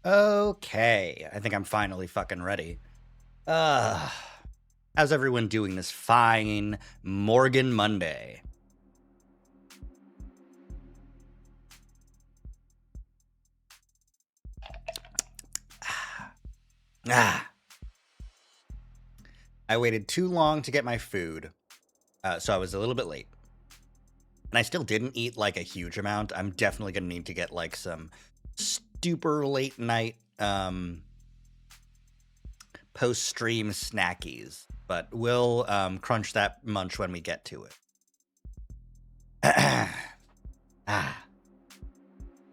Okay, I think I'm finally fucking ready. How's everyone doing this fine Morgan Monday? Ah, I waited too long to get my food, so I was a little bit late. And I still didn't eat like a huge amount. I'm definitely gonna need to get like some super late night post-stream snackies, but we'll crunch that munch when we get to it.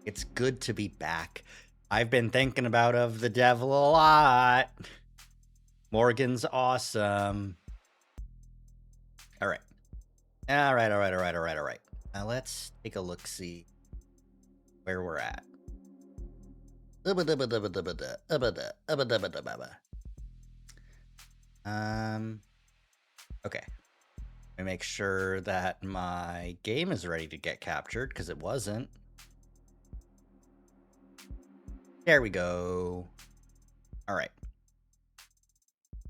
It's good to be back. I've been thinking about of the devil a lot. Morgan's awesome. All right. Now let's take a look-see where we're at. Okay. Let me make sure that my game is ready to get captured, because it wasn't. There we go. All right.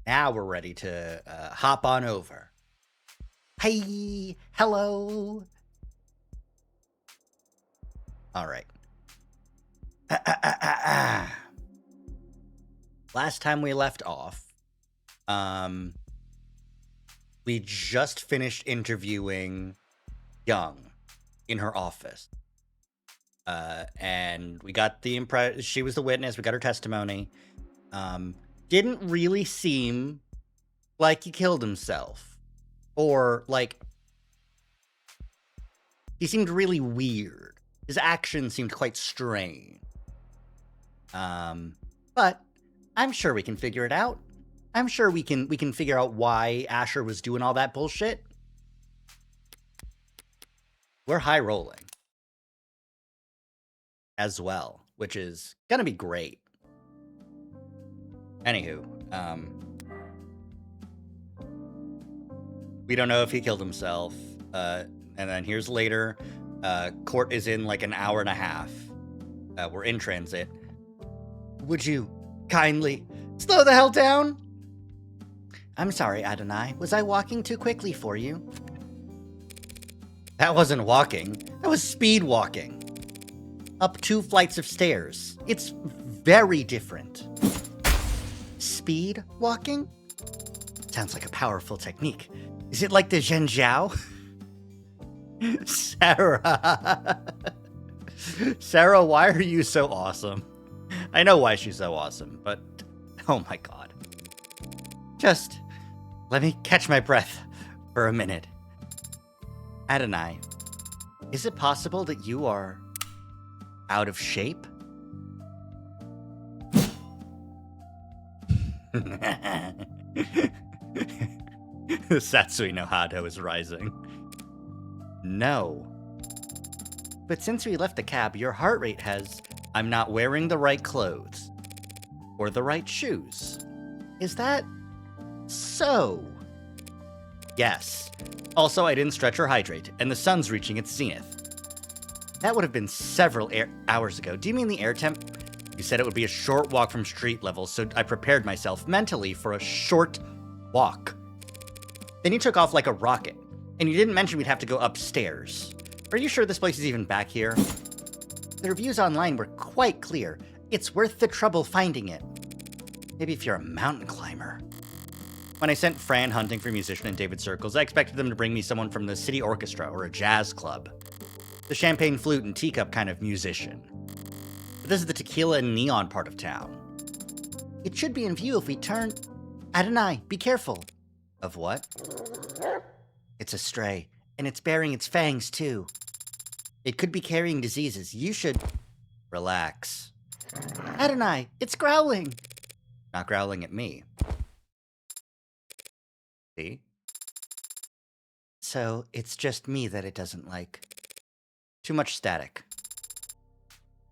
Now we're ready to hop on over. Hey, hello. All right. Last time we left off, we just finished interviewing Young in her office. And we got the impression, she was the witness, we got her testimony. Didn't really seem like he killed himself. Or, like, he seemed really weird. His actions seemed quite strange. But I'm sure we can figure it out. I'm sure we can figure out why Asher was doing all that bullshit. We're high rolling as well, which is gonna be great. Anywho, we don't know if he killed himself. And then here's later. Court is in like an hour and a half. We're in transit. Would you kindly slow the hell down? I'm sorry, Adonai. Was I walking too quickly for you? That wasn't walking. That was speed walking. Up 2 flights of stairs. It's very different. Speed walking? Sounds like a powerful technique. Is it like the Zhen Zhao? Sarah, why are you so awesome? I know why she's so awesome, but oh my god. Just let me catch my breath for a minute. Adonai, is it possible that you are out of shape? Satsui no Hado is rising. No. But since we left the cab, your heart rate has... I'm not wearing the right clothes. Or the right shoes. Is that... so? Yes. Also, I didn't stretch or hydrate, and the sun's reaching its zenith. That would have been several hours ago. Do you mean the air temp? You said it would be a short walk from street level, so I prepared myself mentally for a short walk. Then you took off like a rocket, and you didn't mention we'd have to go upstairs. Are you sure this place is even back here? The reviews online were quite clear. It's worth the trouble finding it. Maybe if you're a mountain climber. When I sent Fran hunting for a musician in David Circles, I expected them to bring me someone from the city orchestra or a jazz club. The champagne flute and teacup kind of musician. But this is the tequila and neon part of town. It should be in view if we turn... Adonai, be careful. Of what? It's a stray, and it's bearing its fangs too. It could be carrying diseases. You should... Relax. Adonai, it's growling. Not growling at me. See? So, it's just me that it doesn't like. Too much static.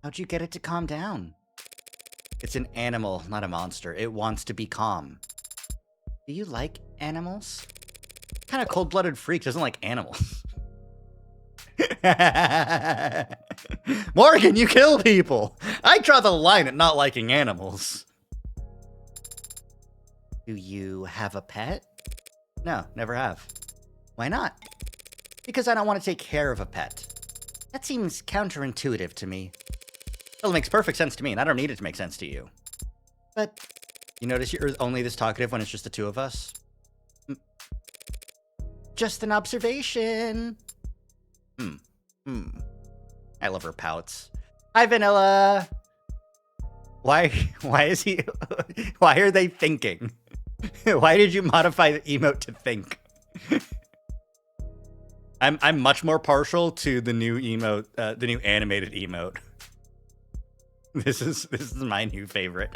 How'd you get it to calm down? It's an animal, not a monster. It wants to be calm. Do you like animals? What kind of cold-blooded freak doesn't like animals? Morgan, you kill people! I I draw the line at not liking animals. Do you have a pet? No, never have. Why not? Because I don't want to take care of a pet. That seems counterintuitive to me. Well, it makes perfect sense to me, and I don't need it to make sense to you. But you notice you're only this talkative when it's just the two of us? Just an observation. I love her pouts. Hi, Vanilla. Why is he... Why are they thinking? Why did you modify the emote to think? I'm much more partial to the new emote, the new animated emote. This is my new favorite.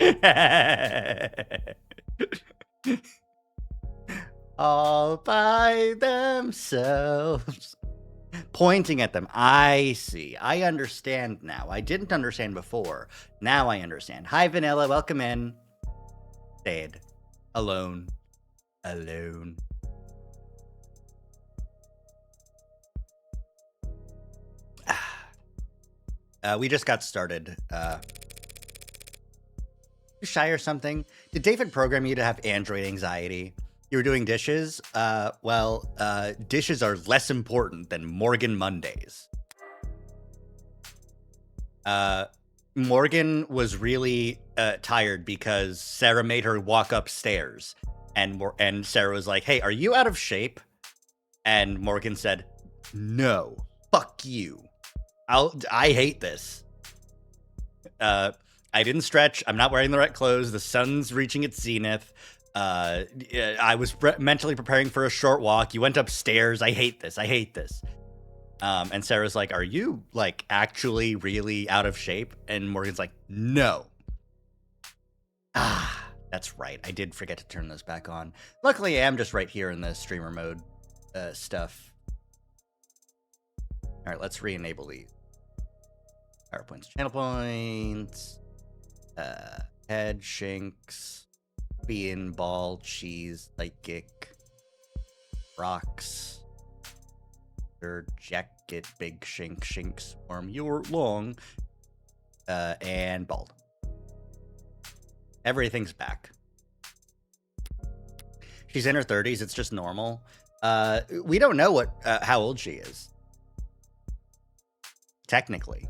All by themselves. Pointing at them. I see. I understand now. I didn't understand before. Now I understand. Hi, Vanilla. Welcome in. Sad. Alone. Alone. We just got started. You shy or something? Did David program you to have Android anxiety? You were doing dishes? Dishes are less important than Morgan Mondays. Morgan was really tired because Sarah made her walk upstairs. And Sarah was like, hey, are you out of shape? And Morgan said, no, fuck you. I hate this. I didn't stretch. I'm not wearing the right clothes. The sun's reaching its zenith. I was mentally preparing for a short walk. You went upstairs. I hate this. I hate this. And Sarah's like, are you like actually really out of shape? And Morgan's like, no. That's right. I did forget to turn this back on. Luckily, I am just right here in the streamer mode stuff. All right, let's re-enable these. Power points, channel points, head, shinks, bean, ball, cheese, psychic, rocks, third jacket, big shink, swarm, you're long, and bald. Everything's back. She's in her 30s. It's just normal. We don't know how old she is. Technically.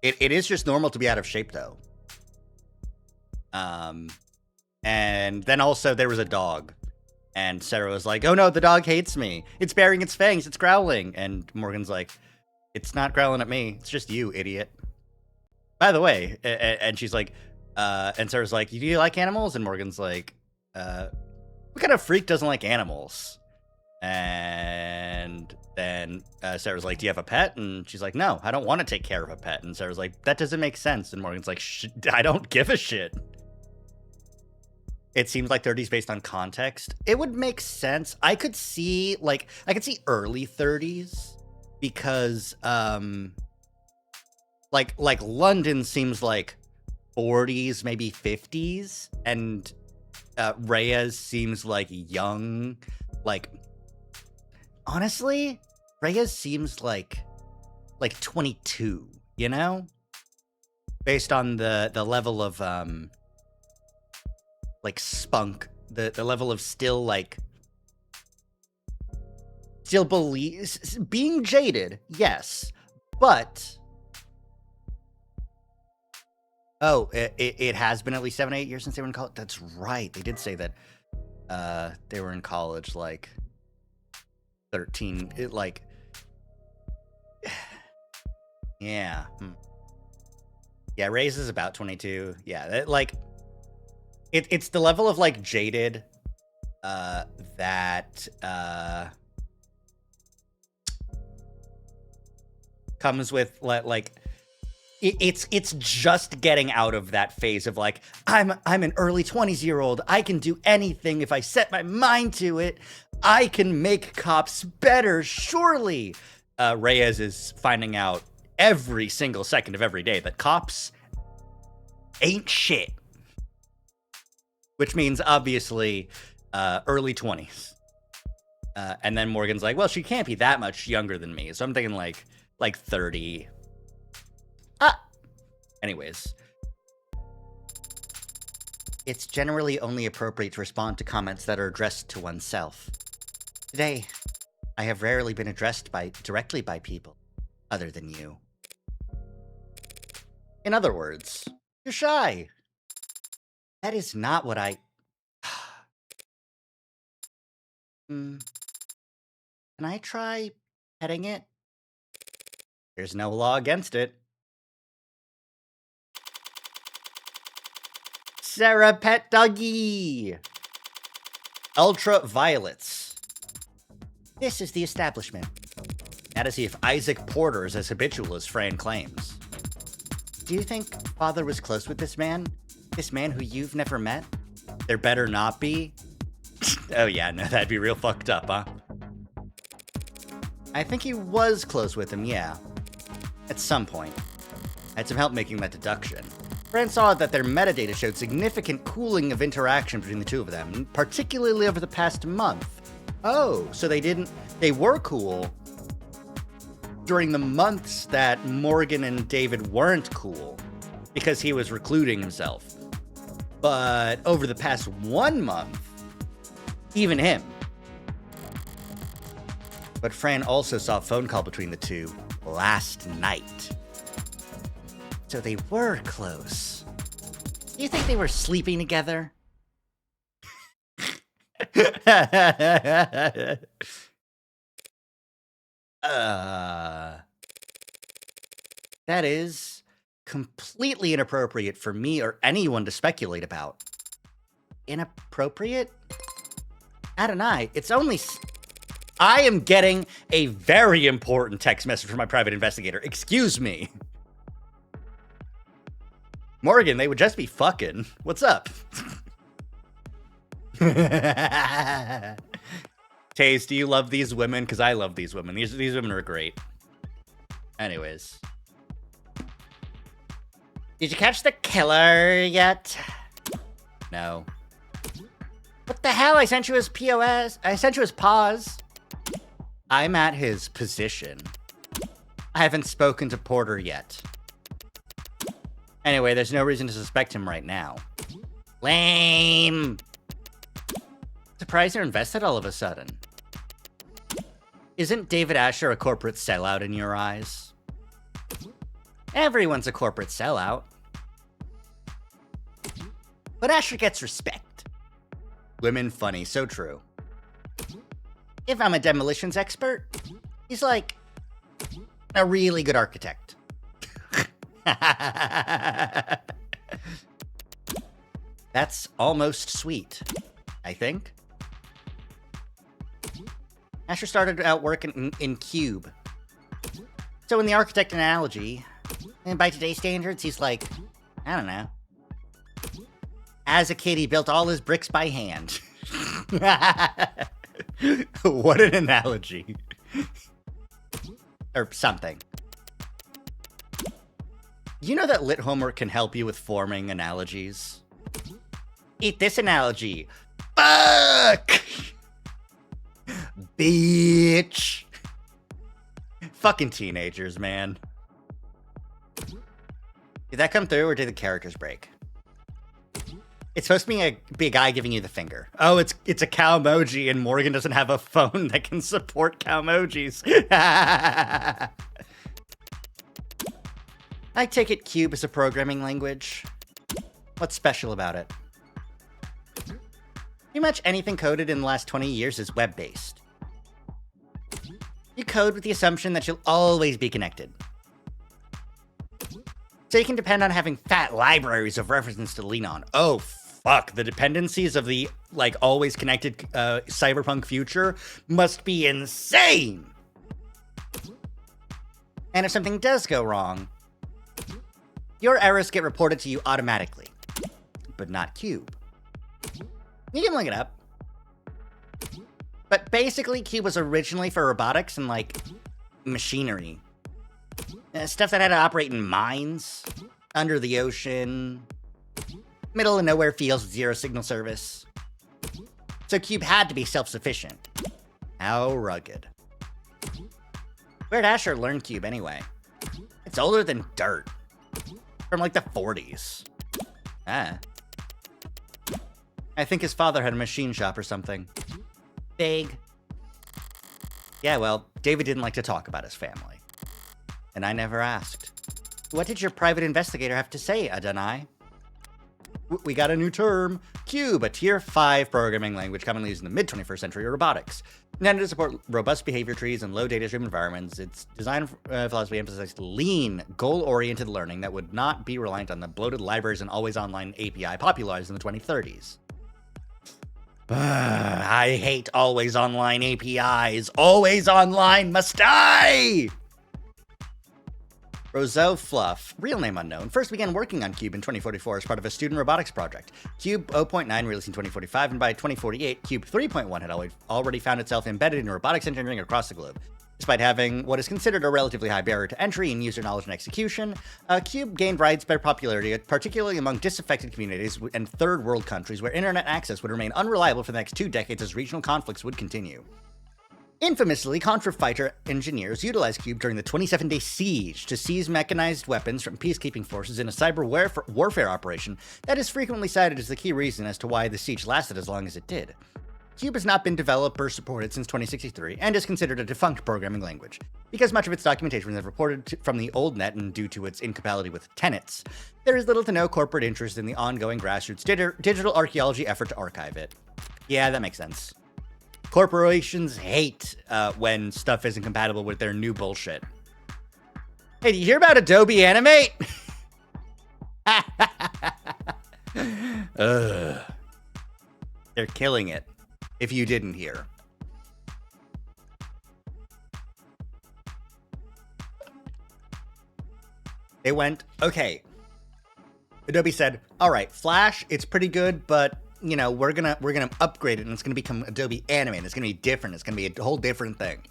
It is just normal to be out of shape, though. And then also there was a dog. And Sarah was like, oh no, the dog hates me. It's baring its fangs. It's growling. And Morgan's like, it's not growling at me. It's just you, idiot. By the way, and she's like, and Sarah's like, do you like animals? And Morgan's like, what kind of freak doesn't like animals? And then Sarah's like, do you have a pet? And she's like, no, I don't want to take care of a pet. And Sarah's like, that doesn't make sense. And Morgan's like, I don't give a shit. It seems like 30s based on context. It would make sense. I could see early 30s because like London seems like 40s, maybe 50s, and Reyes seems like young. Like, honestly, Reyes seems like 22, you know? Based on the level of like spunk, the level of still believes, being jaded, yes, but it has been at least 7 or 8 years since they were in college. That's right. They did say that they were in college like 13. Yeah. Yeah, Reyes is about 22. Yeah, it's the level of like jaded that comes with like it's just getting out of that phase of like, I'm an early 20s-year-old. I can do anything if I set my mind to it. I can make cops better, surely. Reyes is finding out every single second of every day that cops ain't shit. Which means, obviously, early 20s. And then Morgan's like, well, she can't be that much younger than me. So I'm thinking like 30. Anyways. It's generally only appropriate to respond to comments that are addressed to oneself. Today, I have rarely been addressed directly by people other than you. In other words, you're shy. That is not what I... Can I try petting it? There's no law against it. Sarah Pet Doggy! Ultraviolets. This is the establishment. Now to see if Isaac Porter is as habitual as Fran claims. Do you think Father was close with this man? This man who you've never met? There better not be. Oh yeah, no, that'd be real fucked up, huh? I think he was close with him, yeah. At some point. I had some help making that deduction. Fran saw that their metadata showed significant cooling of interaction between the two of them, particularly over the past month. Oh, so they were cool during the months that Morgan and David weren't cool, because he was recluding himself. But over the past 1 month, even him. But Fran also saw a phone call between the two last night. So they were close. Do you think they were sleeping together? That is completely inappropriate for me or anyone to speculate about. Inappropriate? Adonai, it's only... I am getting a very important text message from my private investigator. Excuse me. Morgan, they would just be fucking. What's up? Taze, do you love these women? Because I love these women. These women are great. Anyways. Did you catch the killer yet? No. What the hell? I sent you his POS. I sent you his pause. I'm at his position. I haven't spoken to Porter yet. Anyway, there's no reason to suspect him right now. Lame! Surprised you're invested all of a sudden. Isn't David Asher a corporate sellout in your eyes? Everyone's a corporate sellout. But Asher gets respect. Women funny, so true. If I'm a demolitions expert, he's like a really good architect. That's almost sweet, I think. Asher started out working in Cube. So in the architect analogy, and by today's standards, he's like, I don't know. As a kid, he built all his bricks by hand. What an analogy. Or something. You know that Lit Homework can help you with forming analogies? Eat this analogy. Fuck! Bitch! Fucking teenagers, man. Did that come through or did the characters break? It's supposed to be a guy giving you the finger. Oh, it's a cow emoji and Morgan doesn't have a phone that can support cow emojis. I take it Cube is a programming language. What's special about it? Pretty much anything coded in the last 20 years is web-based. You code with the assumption that you'll always be connected. So you can depend on having fat libraries of references to lean on. Oh, fuck. The dependencies of the, like, always connected cyberpunk future must be insane! And if something does go wrong, your errors get reported to you automatically. But not Cube. You can look it up. But basically, Cube was originally for robotics and, like, machinery. Stuff that had to operate in mines, under the ocean, middle of nowhere fields with zero signal service. So Cube had to be self-sufficient. How rugged. Where'd Asher learn Cube anyway? It's older than dirt. From like the 40s. Ah. I think his father had a machine shop or something. Vague. Yeah, well, David didn't like to talk about his family. And I never asked. What did your private investigator have to say, Adonai? We got a new term, Cube, a tier 5 programming language commonly used in the mid-21st century robotics. Intended to support robust behavior trees and low data stream environments, its design philosophy emphasized lean, goal-oriented learning that would not be reliant on the bloated libraries and always-online API popularized in the 2030s. I hate always-online APIs. Always-online must die! Roseau Fluff, real name unknown, first began working on Cube in 2044 as part of a student robotics project. Cube 0.9 released in 2045, and by 2048, Cube 3.1 had already found itself embedded in robotics engineering across the globe. Despite having what is considered a relatively high barrier to entry in user knowledge and execution, Cube gained widespread popularity, particularly among disaffected communities and third world countries where internet access would remain unreliable for the next 2 decades as regional conflicts would continue. Infamously, Contra fighter engineers utilized Cube during the 27-day siege to seize mechanized weapons from peacekeeping forces in a cyber warfare operation that is frequently cited as the key reason as to why the siege lasted as long as it did. Cube has not been developed or supported since 2063 and is considered a defunct programming language. Because much of its documentation is reported from the old net and due to its incompatibility with tenets, there is little to no corporate interest in the ongoing grassroots digital archaeology effort to archive it. Yeah, that makes sense. Corporations hate when stuff isn't compatible with their new bullshit. Hey, did you hear about Adobe Animate? They're killing it, if you didn't hear. They went, okay. Adobe said, all right, Flash, it's pretty good, but you know, we're gonna upgrade it and it's gonna become Adobe Animate. It's gonna be different. It's gonna be a whole different thing.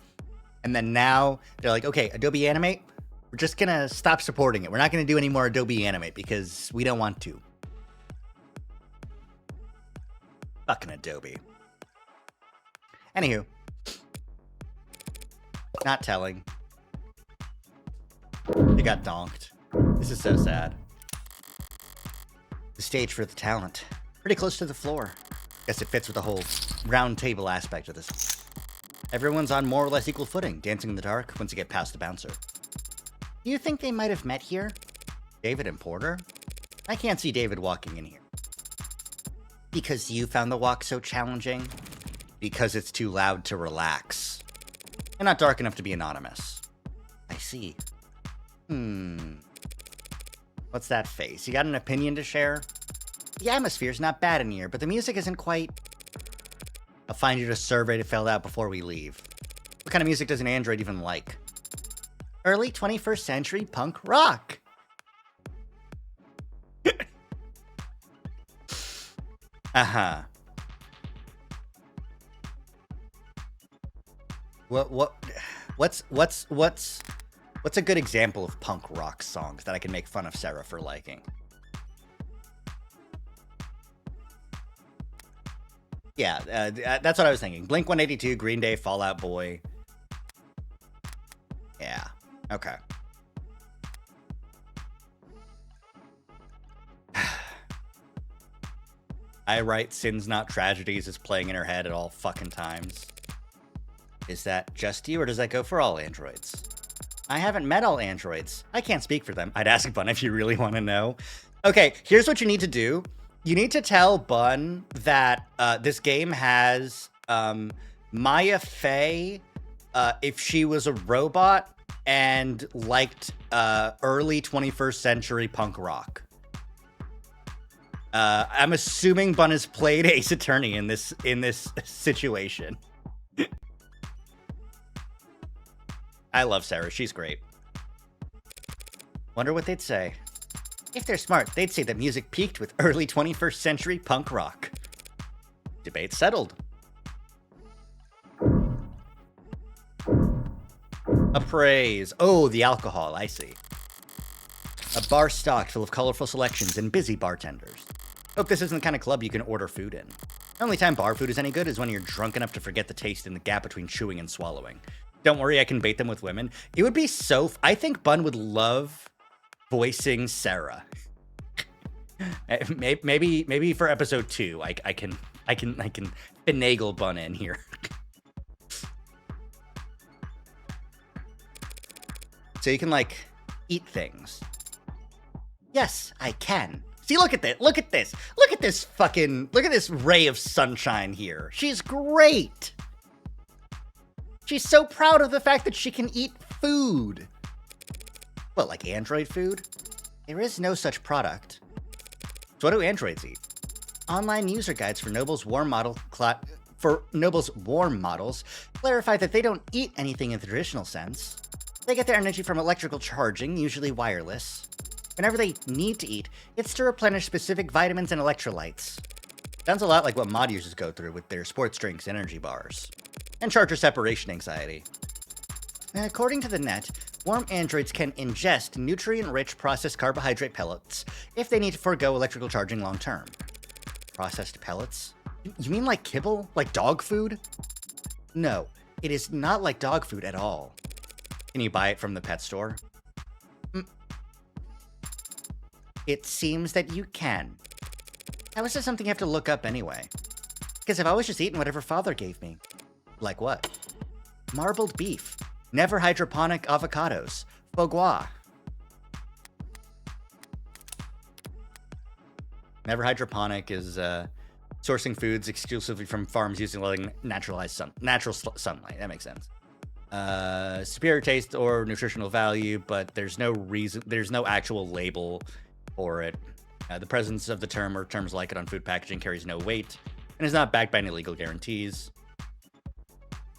And then now they're like, okay, Adobe Animate, we're just gonna stop supporting it. We're not gonna do any more Adobe Animate because we don't want to. Fucking Adobe. Anywho. Not telling. They got donked. This is so sad. The stage for the talent. Pretty close to the floor. Guess it fits with the whole round table aspect of this. Everyone's on more or less equal footing, dancing in the dark once you get past the bouncer. Do you think they might have met here? David and Porter? I can't see David walking in here. Because you found the walk so challenging? Because it's too loud to relax. And not dark enough to be anonymous. I see. What's that face? You got an opinion to share? The atmosphere's not bad in here, but the music isn't quite... I'll find you a survey to fill out before we leave. What kind of music does an android even like? Early 21st century punk rock! Uh-huh. What's a good example of punk rock songs that I can make fun of Sarah for liking? Yeah, that's what I was thinking. Blink-182, Green Day, Fall Out Boy. Yeah, okay. I write Sins Not Tragedies is playing in her head at all fucking times. Is that just you, or does that go for all androids? I haven't met all androids. I can't speak for them. I'd ask Bun if you really want to know. Okay, here's what you need to do. You need to tell Bun that this game has Maya Fey, if she was a robot and liked early 21st century punk rock. I'm assuming Bun has played Ace Attorney in this situation. I love Sarah. She's great. Wonder what they'd say. If they're smart, they'd say that music peaked with early 21st century punk rock. Debate settled. Appraise. Oh, the alcohol, I see. A bar stocked full of colorful selections and busy bartenders. Hope this isn't the kind of club you can order food in. The only time bar food is any good is when you're drunk enough to forget the taste in the gap between chewing and swallowing. Don't worry, I can bait them with women. It would be so... I think Bun would love voicing Sarah. Maybe for episode 2, I can finagle Bun in here. So you can like eat things. Yes, I can. See, look at this. Look at this. Look at this ray of sunshine here. She's great. She's so proud of the fact that she can eat food. What, like Android food? There is no such product. So what do androids eat? Online user guides for Noble's warm models clarify that they don't eat anything in the traditional sense. They get their energy from electrical charging, usually wireless. Whenever they need to eat, it's to replenish specific vitamins and electrolytes. Sounds a lot like what mod users go through with their sports drinks and energy bars. And charger separation anxiety. According to the net, warm androids can ingest nutrient-rich processed carbohydrate pellets if they need to forego electrical charging long-term. Processed pellets? You mean like kibble? Like dog food? No, it is not like dog food at all. Can you buy it from the pet store? It seems that you can. How is this something you have to look up anyway? Because I've always just eaten whatever father gave me. Like what? Marbled beef. Never hydroponic avocados. Foie gras. Never hydroponic is sourcing foods exclusively from farms using natural sunlight. That makes sense. Superior taste or nutritional value, but there's no actual label for it. The presence of the term or terms like it on food packaging carries no weight and is not backed by any legal guarantees.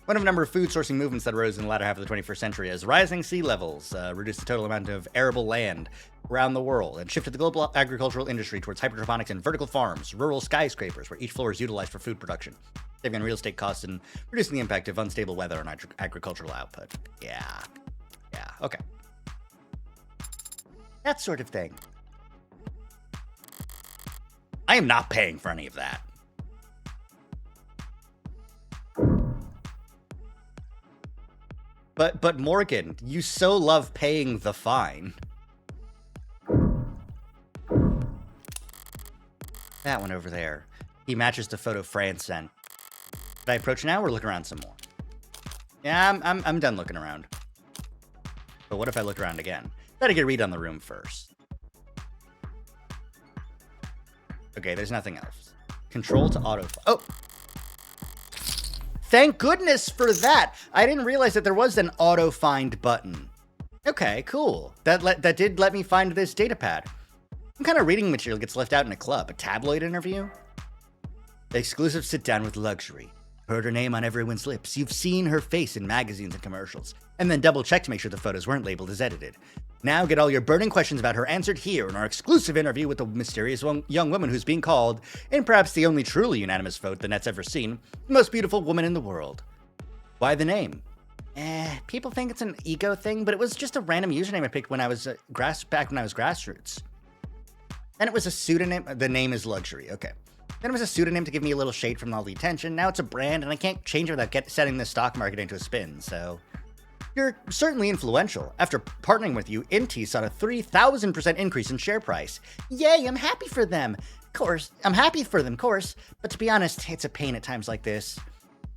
One of a number of food sourcing movements that arose in the latter half of the 21st century as rising sea levels reduced the total amount of arable land around the world and shifted the global agricultural industry towards hydroponics and vertical farms, rural skyscrapers where each floor is utilized for food production, saving on real estate costs and reducing the impact of unstable weather on agricultural output. Yeah, okay. That sort of thing. I am not paying for any of that. But Morgan, you so love paying the fine. That one over there. He matches the photo Fran sent. Should I approach now or look around some more? Yeah, I'm done looking around. But what if I look around again? Gotta get a read on the room first. Okay, there's nothing else. Control to auto. Oh! Thank goodness for that! I didn't realize that there was an auto-find button. Okay, cool. That did let me find this datapad. Some kind of reading material gets left out in a club. A tabloid interview? Exclusive sit-down with luxury. Heard her name on everyone's lips. You've seen her face in magazines and commercials. And then double-check to make sure the photos weren't labeled as edited. Now get all your burning questions about her answered here in our exclusive interview with the mysterious young woman who's being called, and perhaps the only truly unanimous vote the net's ever seen, the most beautiful woman in the world. Why the name? People think it's an ego thing, but it was just a random username I picked when I was back when I was grassroots. Then it was a pseudonym. The name is Luxury. Okay. Then it was a pseudonym to give me a little shade from all the attention. Now it's a brand, and I can't change it without setting the stock market into a spin, so... You're certainly influential. After partnering with you, Inti saw a 3,000% increase in share price. Yay, I'm happy for them. Course, but to be honest, it's a pain at times like this.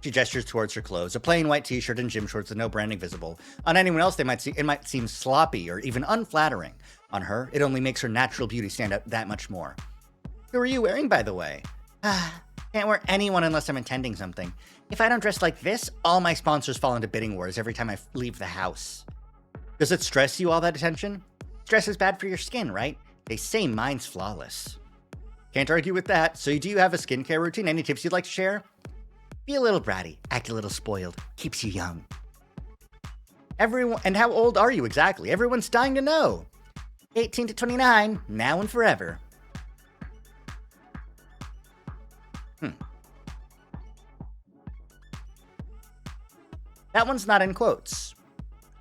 She gestures towards her clothes, a plain white t-shirt and gym shorts with no branding visible. On anyone else, it might seem sloppy or even unflattering. On her, it only makes her natural beauty stand out that much more. Who are you wearing, by the way? Can't wear anyone unless I'm intending something. If I don't dress like this, all my sponsors fall into bidding wars every time I leave the house. Does it stress you, all that attention? Stress is bad for your skin, right? They say mine's flawless. Can't argue with that. So do you have a skincare routine? Any tips you'd like to share? Be a little bratty, act a little spoiled, keeps you young. And how old are you exactly? Everyone's dying to know. 18 to 29, now and forever. That one's not in quotes.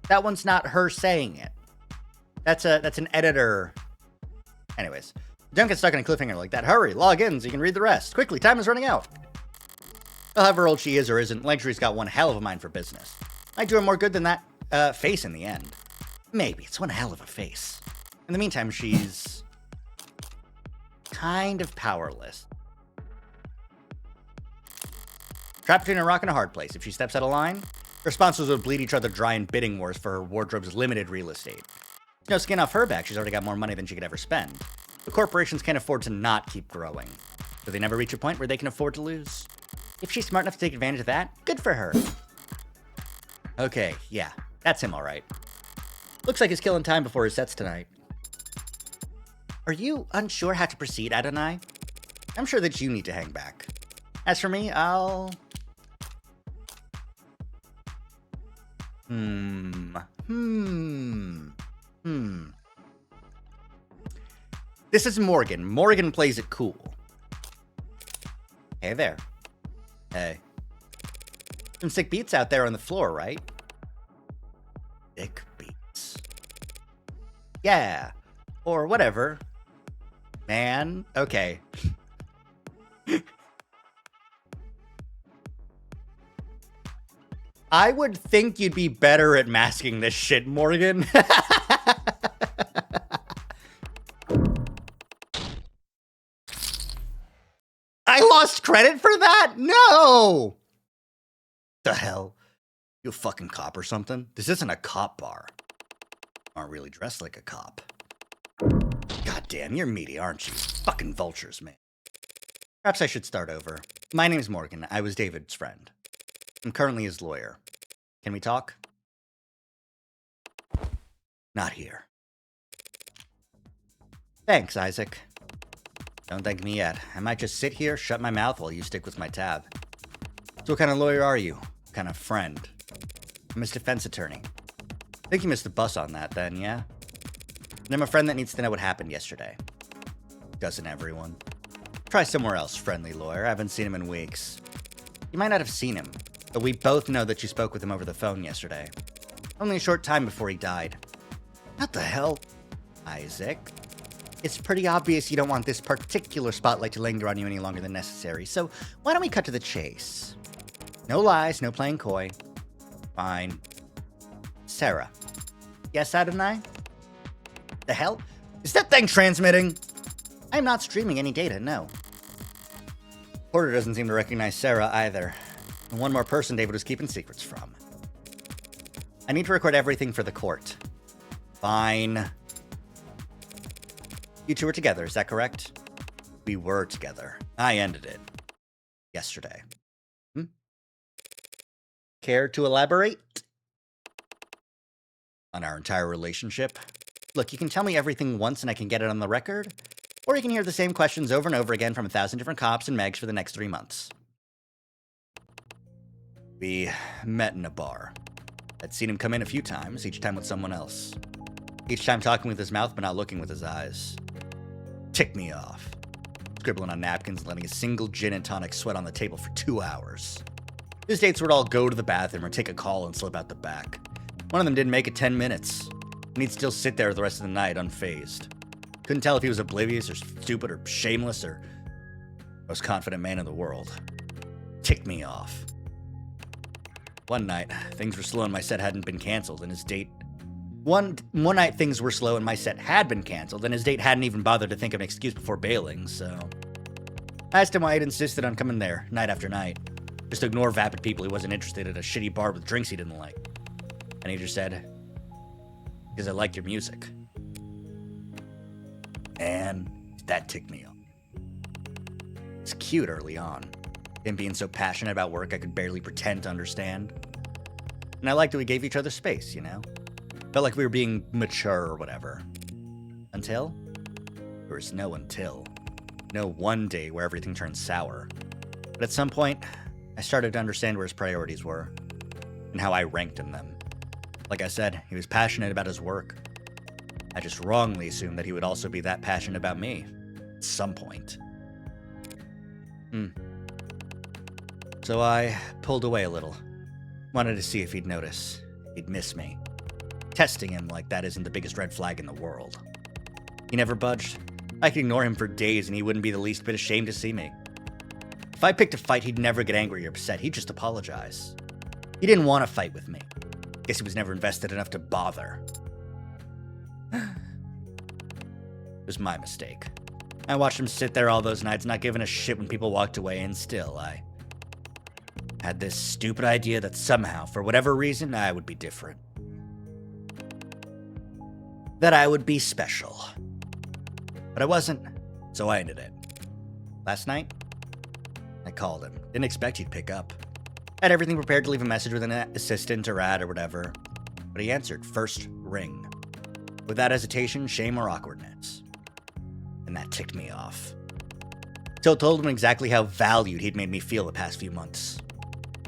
That one's not her saying it. That's an editor. Anyways, don't get stuck in a cliffhanger like that. Hurry, log in so you can read the rest. Quickly, time is running out. However old she is or isn't, Luxury's got one hell of a mind for business. Might do her more good than that face in the end. Maybe. It's one hell of a face. In the meantime, she's kind of powerless. Trapped between a rock and a hard place. If she steps out of line, her sponsors would bleed each other dry in bidding wars for her wardrobe's limited real estate. No skin off her back, she's already got more money than she could ever spend. The corporations can't afford to not keep growing. Do they never reach a point where they can afford to lose? If she's smart enough to take advantage of that, good for her. Okay, yeah, that's him alright. Looks like he's killing time before his sets tonight. Are you unsure how to proceed, Adonai? I'm sure that you need to hang back. As for me, I'll... This is Morgan. Morgan plays it cool. Hey there. Hey. Some sick beats out there on the floor, right? Sick beats. Yeah. Or whatever. Man. Okay. I would think you'd be better at masking this shit, Morgan. I lost credit for that? No! The hell? You a fucking cop or something? This isn't a cop bar. Aren't really dressed like a cop. God damn, you're meaty, aren't you? Fucking vultures, man. Perhaps I should start over. My name's Morgan. I was David's friend. I'm currently his lawyer. Can we talk? Not here. Thanks, Isaac. Don't thank me yet. I might just sit here, shut my mouth while you stick with my tab. So what kind of lawyer are you? What kind of friend? I'm his defense attorney. I think you missed the bus on that then, yeah? And I'm a friend that needs to know what happened yesterday. Doesn't everyone? Try somewhere else, friendly lawyer. I haven't seen him in weeks. You might not have seen him, but we both know that you spoke with him over the phone yesterday. Only a short time before he died. What the hell? Isaac? It's pretty obvious you don't want this particular spotlight to linger on you any longer than necessary, so why don't we cut to the chase? No lies, no playing coy. Fine. Sarah. Yes, Adonai? The hell? Is that thing transmitting? I'm not streaming any data, no. Porter doesn't seem to recognize Sarah either. And one more person David was keeping secrets from. I need to record everything for the court. Fine. You two were together, is that correct? We were together. I ended it. Yesterday. Care to elaborate? On our entire relationship? Look, you can tell me everything once and I can get it on the record, or you can hear the same questions over and over again from 1,000 different cops and Megs for the next 3 months. We met in a bar. I'd seen him come in a few times, each time with someone else. Each time talking with his mouth but not looking with his eyes. Ticked me off. Scribbling on napkins and letting a single gin and tonic sweat on the table for 2 hours. His dates would all go to the bathroom or take a call and slip out the back. One of them didn't make it 10 minutes. And he'd still sit there the rest of the night unfazed. Couldn't tell if he was oblivious or stupid or shameless or most confident man in the world. Ticked me off. One night, things were slow and my set hadn't been canceled, and his date... One night things were slow and my set had been canceled, and his date hadn't even bothered to think of an excuse before bailing, so... I asked him why he'd insisted on coming there, night after night. Just to ignore vapid people he wasn't interested at a shitty bar with drinks he didn't like. And he just said, because I like your music. And that ticked me off. It's cute early on. Him being so passionate about work I could barely pretend to understand. And I liked that we gave each other space, you know? Felt like we were being mature or whatever. Until? There was no until. No one day where everything turned sour. But at some point, I started to understand where his priorities were. And how I ranked in them. Like I said, he was passionate about his work. I just wrongly assumed that he would also be that passionate about me. At some point. So I pulled away a little. Wanted to see if he'd notice. He'd miss me. Testing him like that isn't the biggest red flag in the world. He never budged. I could ignore him for days and he wouldn't be the least bit ashamed to see me. If I picked a fight, he'd never get angry or upset. He'd just apologize. He didn't want to fight with me. Guess he was never invested enough to bother. was my mistake. I watched him sit there all those nights, not giving a shit when people walked away, and still, I had this stupid idea that somehow, for whatever reason, I would be different. That I would be special. But I wasn't, so I ended it. Last night, I called him. Didn't expect he'd pick up. I had everything prepared to leave a message with an assistant or ad or whatever, but he answered first ring, without hesitation, shame, or awkwardness. And that ticked me off. So I told him exactly how valued he'd made me feel the past few months.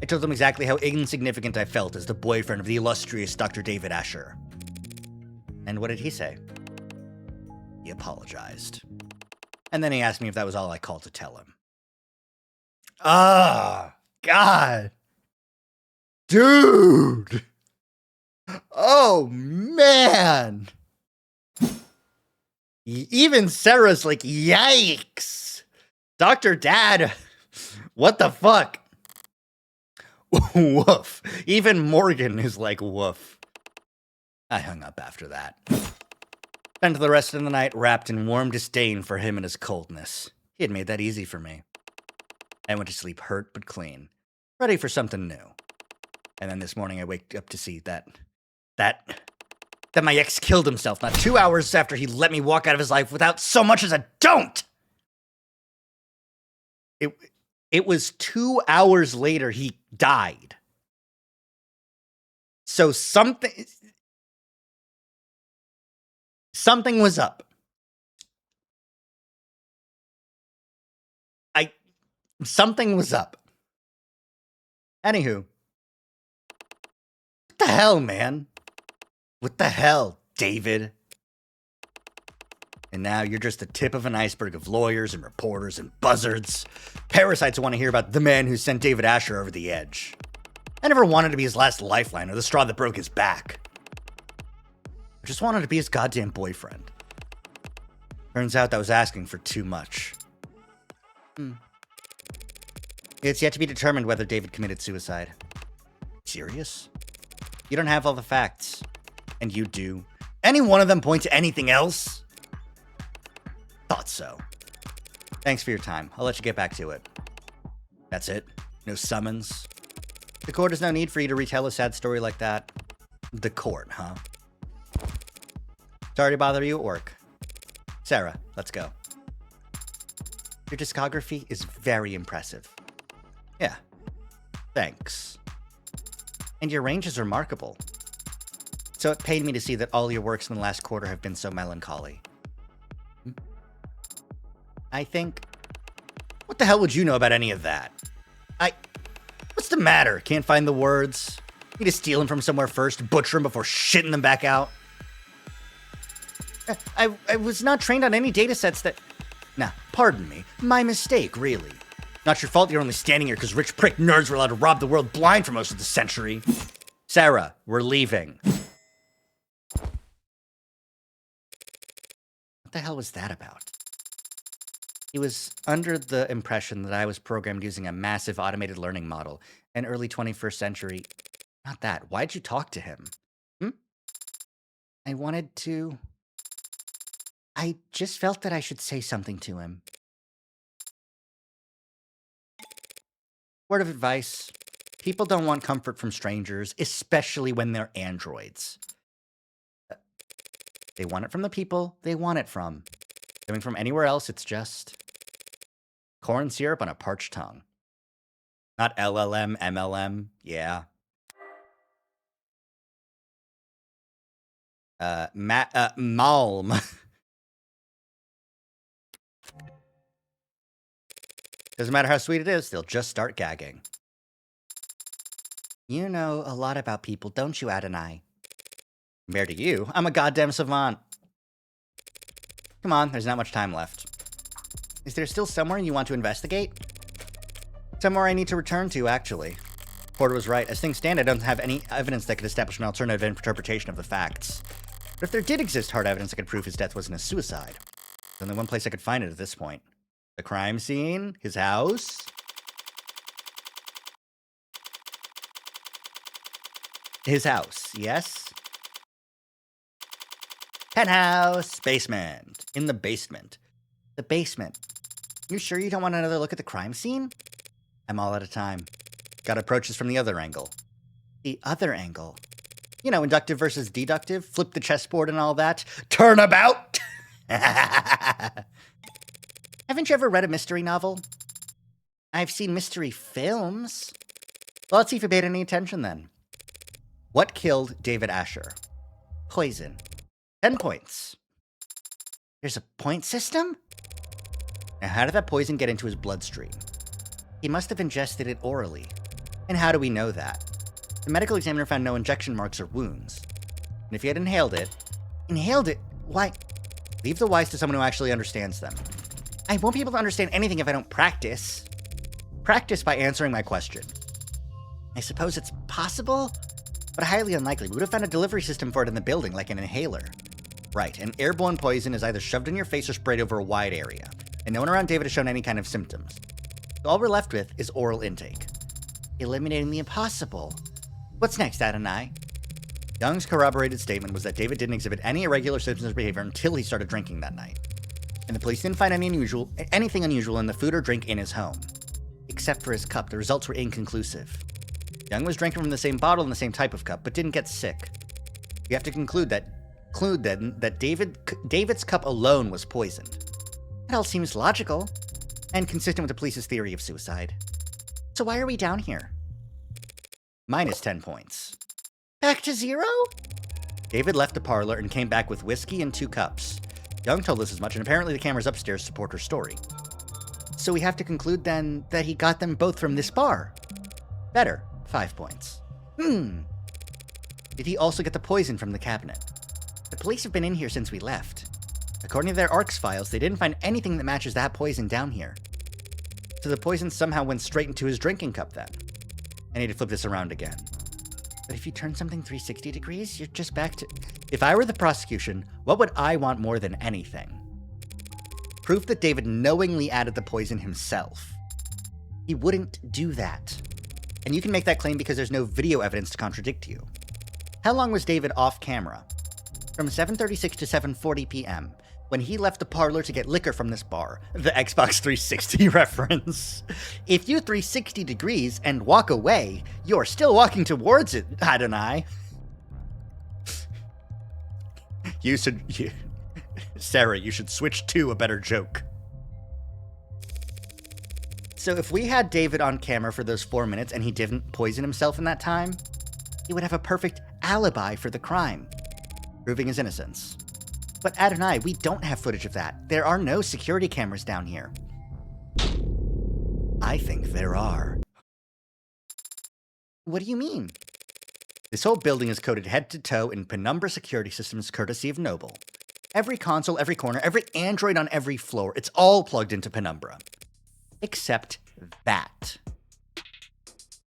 I told him exactly how insignificant I felt as the boyfriend of the illustrious Dr. David Asher. And what did he say? He apologized. And then he asked me if that was all I called to tell him. Ah, God. Dude. Oh, man. Even Sarah's like, yikes. Dr. Dad, what the fuck? Woof. Even Morgan is like, woof. I hung up after that. Spent the rest of the night wrapped in warm disdain for him and his coldness. He had made that easy for me. I went to sleep hurt but clean, ready for something new. And then this morning I wake up to see that my ex killed himself not 2 hours after he let me walk out of his life without so much as a don't! It was 2 hours later he died. So something was up. Something was up. Anywho. What the hell, man? What the hell, David? And now you're just the tip of an iceberg of lawyers and reporters and buzzards. Parasites who want to hear about the man who sent David Asher over the edge. I never wanted to be his last lifeline or the straw that broke his back. I just wanted to be his goddamn boyfriend. Turns out that was asking for too much. It's yet to be determined whether David committed suicide. Serious? You don't have all the facts. And you do. Any one of them point to anything else? Thought so. Thanks for your time. I'll let you get back to it. That's it? No summons? The court has no need for you to retell a sad story like that. The court, huh? Sorry to bother you at work. Sarah, let's go. Your discography is very impressive. Yeah. Thanks. And your range is remarkable. So it paid me to see that all your works in the last quarter have been so melancholy. I think... What the hell would you know about any of that? What's the matter? Can't find the words? Need to steal them from somewhere first, butcher them before shitting them back out? I was not trained on any datasets that... Nah, pardon me. My mistake, really. Not your fault you're only standing here because rich prick nerds were allowed to rob the world blind for most of the century. Sarah, we're leaving. What the hell was that about? He was under the impression that I was programmed using a massive automated learning model, an early 21st century... Not that. Why'd you talk to him? I wanted to... I just felt that I should say something to him. Word of advice. People don't want comfort from strangers, especially when they're androids. They want it from the people they want it from. Coming from anywhere else, it's just... corn syrup on a parched tongue. Not LLM, MLM, yeah. Malm. Doesn't matter how sweet it is, they'll just start gagging. You know a lot about people, don't you, Adonai? Compared to you, I'm a goddamn savant. Come on, there's not much time left. Is there still somewhere you want to investigate? Somewhere I need to return to, actually. Porter was right. As things stand, I don't have any evidence that could establish an alternative interpretation of the facts. But if there did exist hard evidence that could prove his death wasn't a suicide, there's only one place I could find it at this point. The crime scene? His house? His house, yes? Penthouse, basement. In the basement. The basement. You sure you don't want another look at the crime scene? I'm all out of time. Gotta approach this from the other angle. The other angle? You know, inductive versus deductive, flip the chessboard and all that. Turnabout! Haven't you ever read a mystery novel? I've seen mystery films. Well, let's see if you paid any attention then. What killed David Asher? Poison. 10 points. There's a point system? Now, how did that poison get into his bloodstream? He must have ingested it orally. And how do we know that? The medical examiner found no injection marks or wounds. And if he had inhaled it, why? Leave the whys to someone who actually understands them. I won't be able to understand anything if I don't practice. Practice by answering my question. I suppose it's possible, but highly unlikely. We would have found a delivery system for it in the building, like an inhaler. Right, an airborne poison is either shoved in your face or sprayed over a wide area, and no one around David has shown any kind of symptoms. So all we're left with is oral intake. Eliminating the impossible. What's next, Adonai? Young's corroborated statement was that David didn't exhibit any irregular symptoms or behavior until he started drinking that night. And the police didn't find anything unusual in the food or drink in his home. Except for his cup, the results were inconclusive. Young was drinking from the same bottle and the same type of cup, but didn't get sick. You have to conclude that David's cup alone was poisoned. It all seems logical, and consistent with the police's theory of suicide. So why are we down here? Minus 10 points. Back to 0? David left the parlor and came back with whiskey and 2 cups. Young told us as much, and apparently the cameras upstairs support her story. So we have to conclude then that he got them both from this bar. Better. 5 points. Did he also get the poison from the cabinet? The police have been in here since we left. According to their ARCS files, they didn't find anything that matches that poison down here. So the poison somehow went straight into his drinking cup then. I need to flip this around again. But if you turn something 360 degrees, you're just back to... If I were the prosecution, what would I want more than anything? Proof that David knowingly added the poison himself. He wouldn't do that. And you can make that claim because there's no video evidence to contradict you. How long was David off camera? From 7:36 to 7:40 p.m., when he left the parlor to get liquor from this bar. The Xbox 360 reference. If you 360 degrees and walk away, you're still walking towards it, Adonai. Sarah, you should switch to a better joke. So if we had David on camera for those 4 minutes and he didn't poison himself in that time, he would have a perfect alibi for the crime, proving his innocence. But Adonai, we don't have footage of that. There are no security cameras down here. I think there are. What do you mean? This whole building is coated head to toe in Penumbra security systems courtesy of Noble. Every console, every corner, every Android on every floor, it's all plugged into Penumbra. Except that.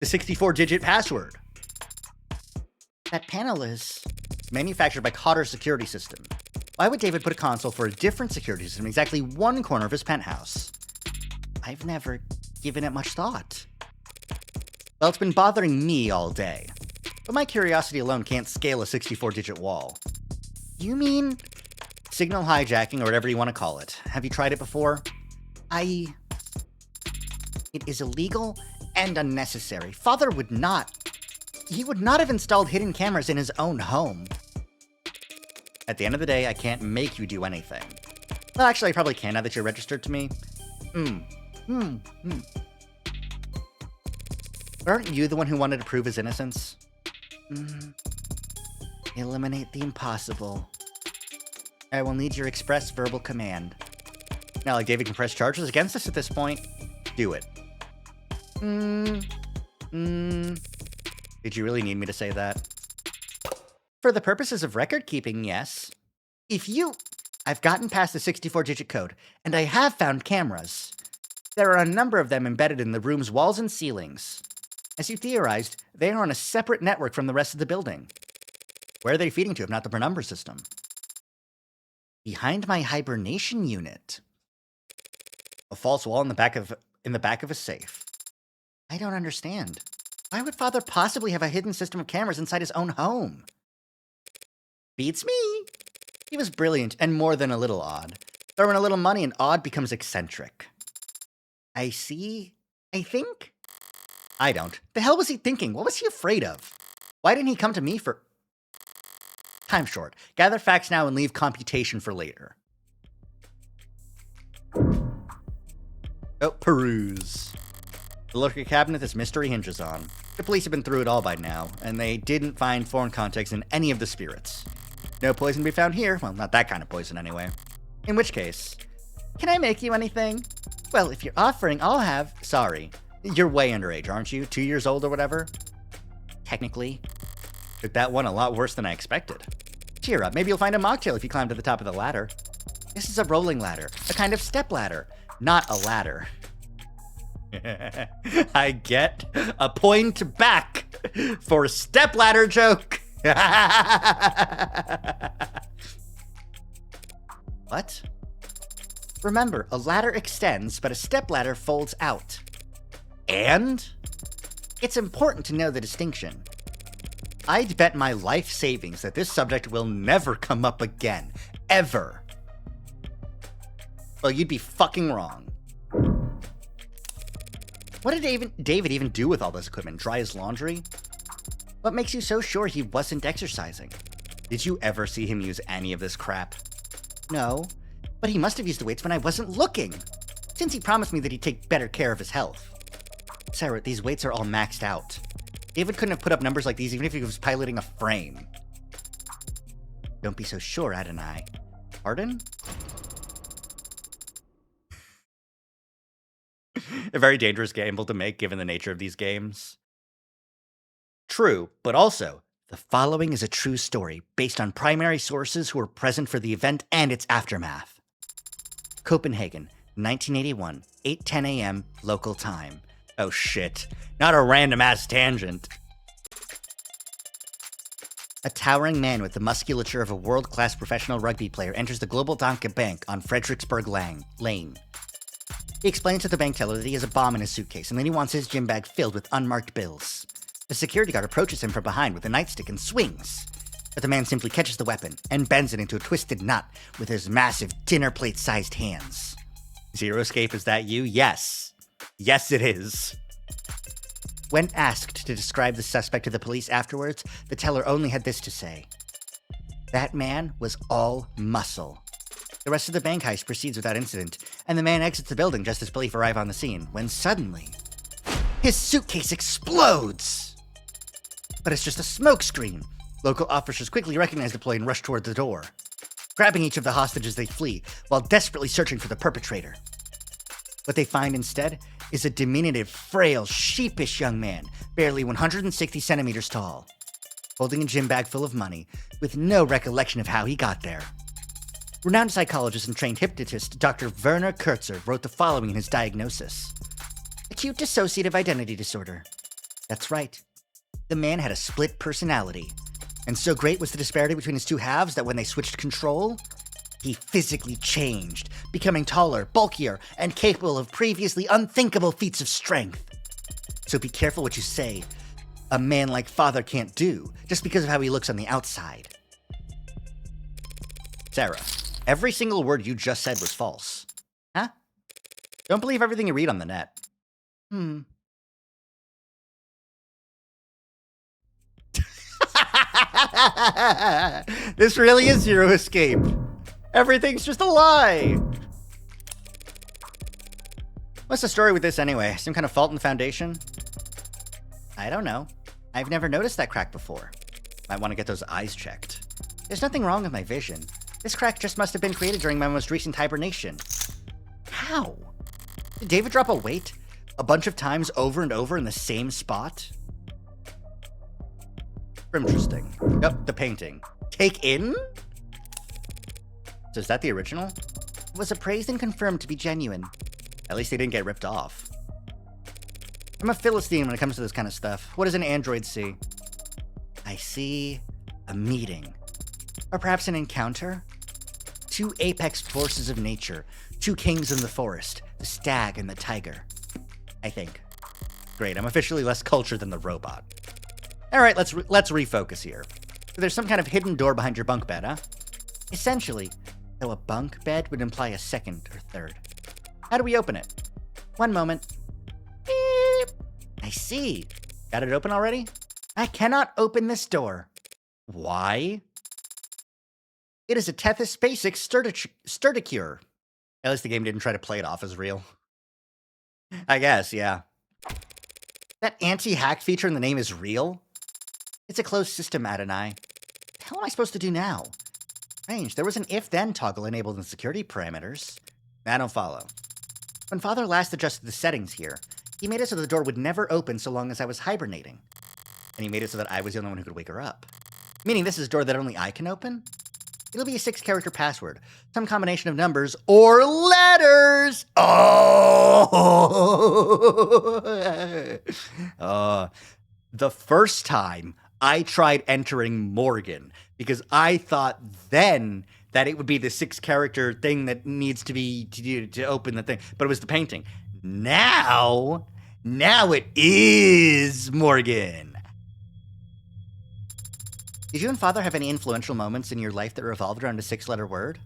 The 64-digit password. That panel is manufactured by Cotter Security System. Why would David put a console for a different security system in exactly one corner of his penthouse? I've never given it much thought. Well, it's been bothering me all day. But my curiosity alone can't scale a 64-digit wall. You mean signal hijacking or whatever you want to call it? Have you tried it before? It is illegal and unnecessary. Father would not. He would not have installed hidden cameras in his own home. At the end of the day, I can't make you do anything. Well, actually, I probably can now that you're registered to me. But aren't you the one who wanted to prove his innocence? Eliminate the impossible. I will need your express verbal command. Now, like David can press charges against us at this point. Do it. Did you really need me to say that? For the purposes of record keeping, yes. I've gotten past the 64-digit code, and I have found cameras. There are a number of them embedded in the room's walls and ceilings. As you theorized, they are on a separate network from the rest of the building. Where are they feeding to if not the Penumbra system? Behind my hibernation unit. A false wall in the back of a safe. I don't understand. Why would Father possibly have a hidden system of cameras inside his own home? Beats me. He was brilliant and more than a little odd. Throw in a little money and odd becomes eccentric. I see. I think? I don't. The hell was he thinking? What was he afraid of? Why didn't he come to me for... Time short. Gather facts now and leave computation for later. Oh, peruse. The liquor cabinet this mystery hinges on. The police have been through it all by now, and they didn't find foreign contacts in any of the spirits. No poison to be found here. Well, not that kind of poison anyway. In which case, can I make you anything? Well, if you're offering, I'll have... Sorry. You're way underage, aren't you? 2 years old or whatever? Technically. Took that one a lot worse than I expected. Cheer up. Maybe you'll find a mocktail if you climb to the top of the ladder. This is a rolling ladder. A kind of step ladder. Not a ladder. I get a point back for a stepladder joke. What? Remember, a ladder extends, but a stepladder folds out. And? It's important to know the distinction. I'd bet my life savings that this subject will never come up again. Ever. Well, you'd be fucking wrong. What did David even do with all this equipment? Dry his laundry? What makes you so sure he wasn't exercising? Did you ever see him use any of this crap? No, but he must have used the weights when I wasn't looking, since he promised me that he'd take better care of his health. Sarah, these weights are all maxed out. David couldn't have put up numbers like these even if he was piloting a frame. Don't be so sure, Adonai. Pardon? A very dangerous gamble to make given the nature of these games. True, but also, the following is a true story based on primary sources who were present for the event and its aftermath. Copenhagen, 1981, 8:10 a.m. local time. Oh shit, not a random-ass tangent. A towering man with the musculature of a world-class professional rugby player enters the Global Danske Bank on Frederiksberg Lane. He explains to the bank teller that he has a bomb in his suitcase and then he wants his gym bag filled with unmarked bills. The security guard approaches him from behind with a nightstick and swings. But the man simply catches the weapon and bends it into a twisted knot with his massive dinner plate-sized hands. Zero Escape, is that you? Yes. Yes, it is. When asked to describe the suspect to the police afterwards, the teller only had this to say. That man was all muscle. The rest of the bank heist proceeds without incident, and the man exits the building just as police arrive on the scene, when suddenly, his suitcase explodes! But it's just a smokescreen. Local officers quickly recognize the ploy and rush toward the door. Grabbing each of the hostages, they flee, while desperately searching for the perpetrator. What they find instead is a diminutive, frail, sheepish young man, barely 160 centimeters tall, holding a gym bag full of money, with no recollection of how he got there. Renowned psychologist and trained hypnotist Dr. Werner Kurtzer wrote the following in his diagnosis. Acute dissociative identity disorder. That's right. The man had a split personality, and so great was the disparity between his two halves that when they switched control, he physically changed, becoming taller, bulkier, and capable of previously unthinkable feats of strength. So be careful what you say. A man like Father can't do, just because of how he looks on the outside. Sarah, every single word you just said was false. Huh? Don't believe everything you read on the net. This really is Zero Escape. Everything's just a lie. What's the story with this anyway? Some kind of fault in the foundation? I don't know. I've never noticed that crack before. Might want to get those eyes checked. There's nothing wrong with my vision. This crack just must have been created during my most recent hibernation. How? Did David drop a weight a bunch of times over and over in the same spot? Interesting. Yep, the painting. Take in? So is that the original? It was appraised and confirmed to be genuine. At least they didn't get ripped off. I'm a Philistine when it comes to this kind of stuff. What does an android see? I see a meeting. Or perhaps an encounter? Two apex forces of nature. Two kings in the forest. The stag and the tiger. I think. Great, I'm officially less cultured than the robot. Alright, let's refocus here. There's some kind of hidden door behind your bunk bed, huh? Essentially, though a bunk bed would imply a second or third. How do we open it? One moment. Beep. I see. Got it open already? I cannot open this door. Why? It is a Tethys Basic Sturdicure. At least the game didn't try to play it off as real. I guess, yeah. That anti-hack feature in the name is real? It's a closed system, Adonai. The hell am I supposed to do now? Strange, there was an if-then toggle enabled in security parameters. I don't follow. When Father last adjusted the settings here, he made it so the door would never open so long as I was hibernating. And he made it so that I was the only one who could wake her up. Meaning this is a door that only I can open? It'll be a 6-character password, some combination of numbers or letters. Oh! The first time I tried entering Morgan because I thought then that it would be the 6-character thing that needs to be to open the thing, but it was the painting. Now it is Morgan. Did you and Father have any influential moments in your life that revolved around a 6-letter word?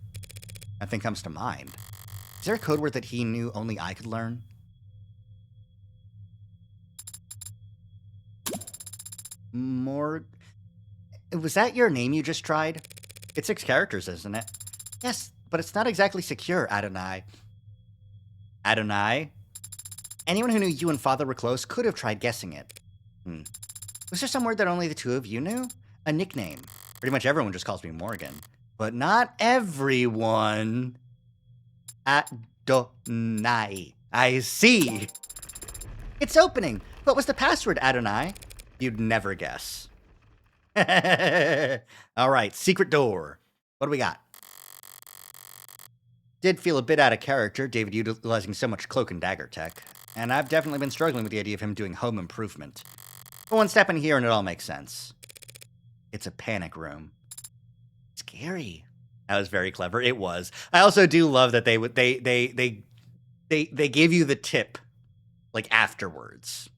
Nothing comes to mind. Is there a code word that he knew only I could learn? Was that your name you just tried? It's 6 characters, isn't it? Yes, but it's not exactly secure, Adonai. Adonai? Anyone who knew you and Father were close could have tried guessing it. Was there some word that only the two of you knew? A nickname. Pretty much everyone just calls me Morgan. But not everyone. Adonai. I see. It's opening. What was the password, Adonai? You'd never guess. All right, secret door. What do we got? Did feel a bit out of character, David utilizing so much cloak and dagger tech. And I've definitely been struggling with the idea of him doing home improvement. But one step in here and it all makes sense. It's a panic room. Scary. That was very clever. It was. I also do love that they gave you the tip, like, afterwards.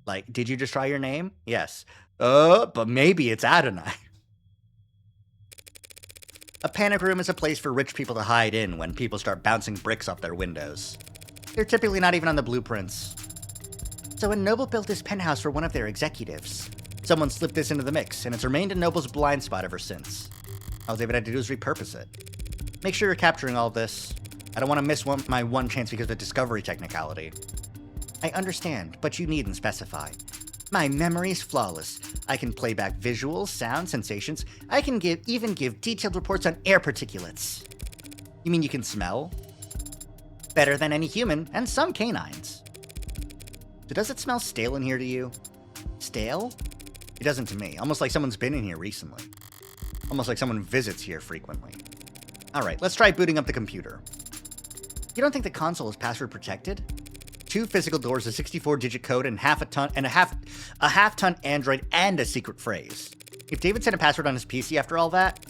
Like, did you just try your name? Yes. But maybe it's Adonai. A panic room is a place for rich people to hide in when people start bouncing bricks off their windows. They're typically not even on the blueprints. So when Noble built this penthouse for one of their executives, someone slipped this into the mix, and it's remained in Noble's blind spot ever since. All David had to do is repurpose it. Make sure you're capturing all of this. I don't want to miss my one chance because of the discovery technicality. I understand, but you needn't specify. My memory's flawless. I can play back visuals, sound, sensations. I can even give detailed reports on air particulates. You mean you can smell? Better than any human, and some canines. So does it smell stale in here to you? Stale? It doesn't to me. Almost like someone's been in here recently. Almost like someone visits here frequently. Alright, let's try booting up the computer. You don't think the console is password protected? 2 physical doors, a 64-digit code, and a half-ton Android, and a secret phrase. If David sent a password on his PC after all that,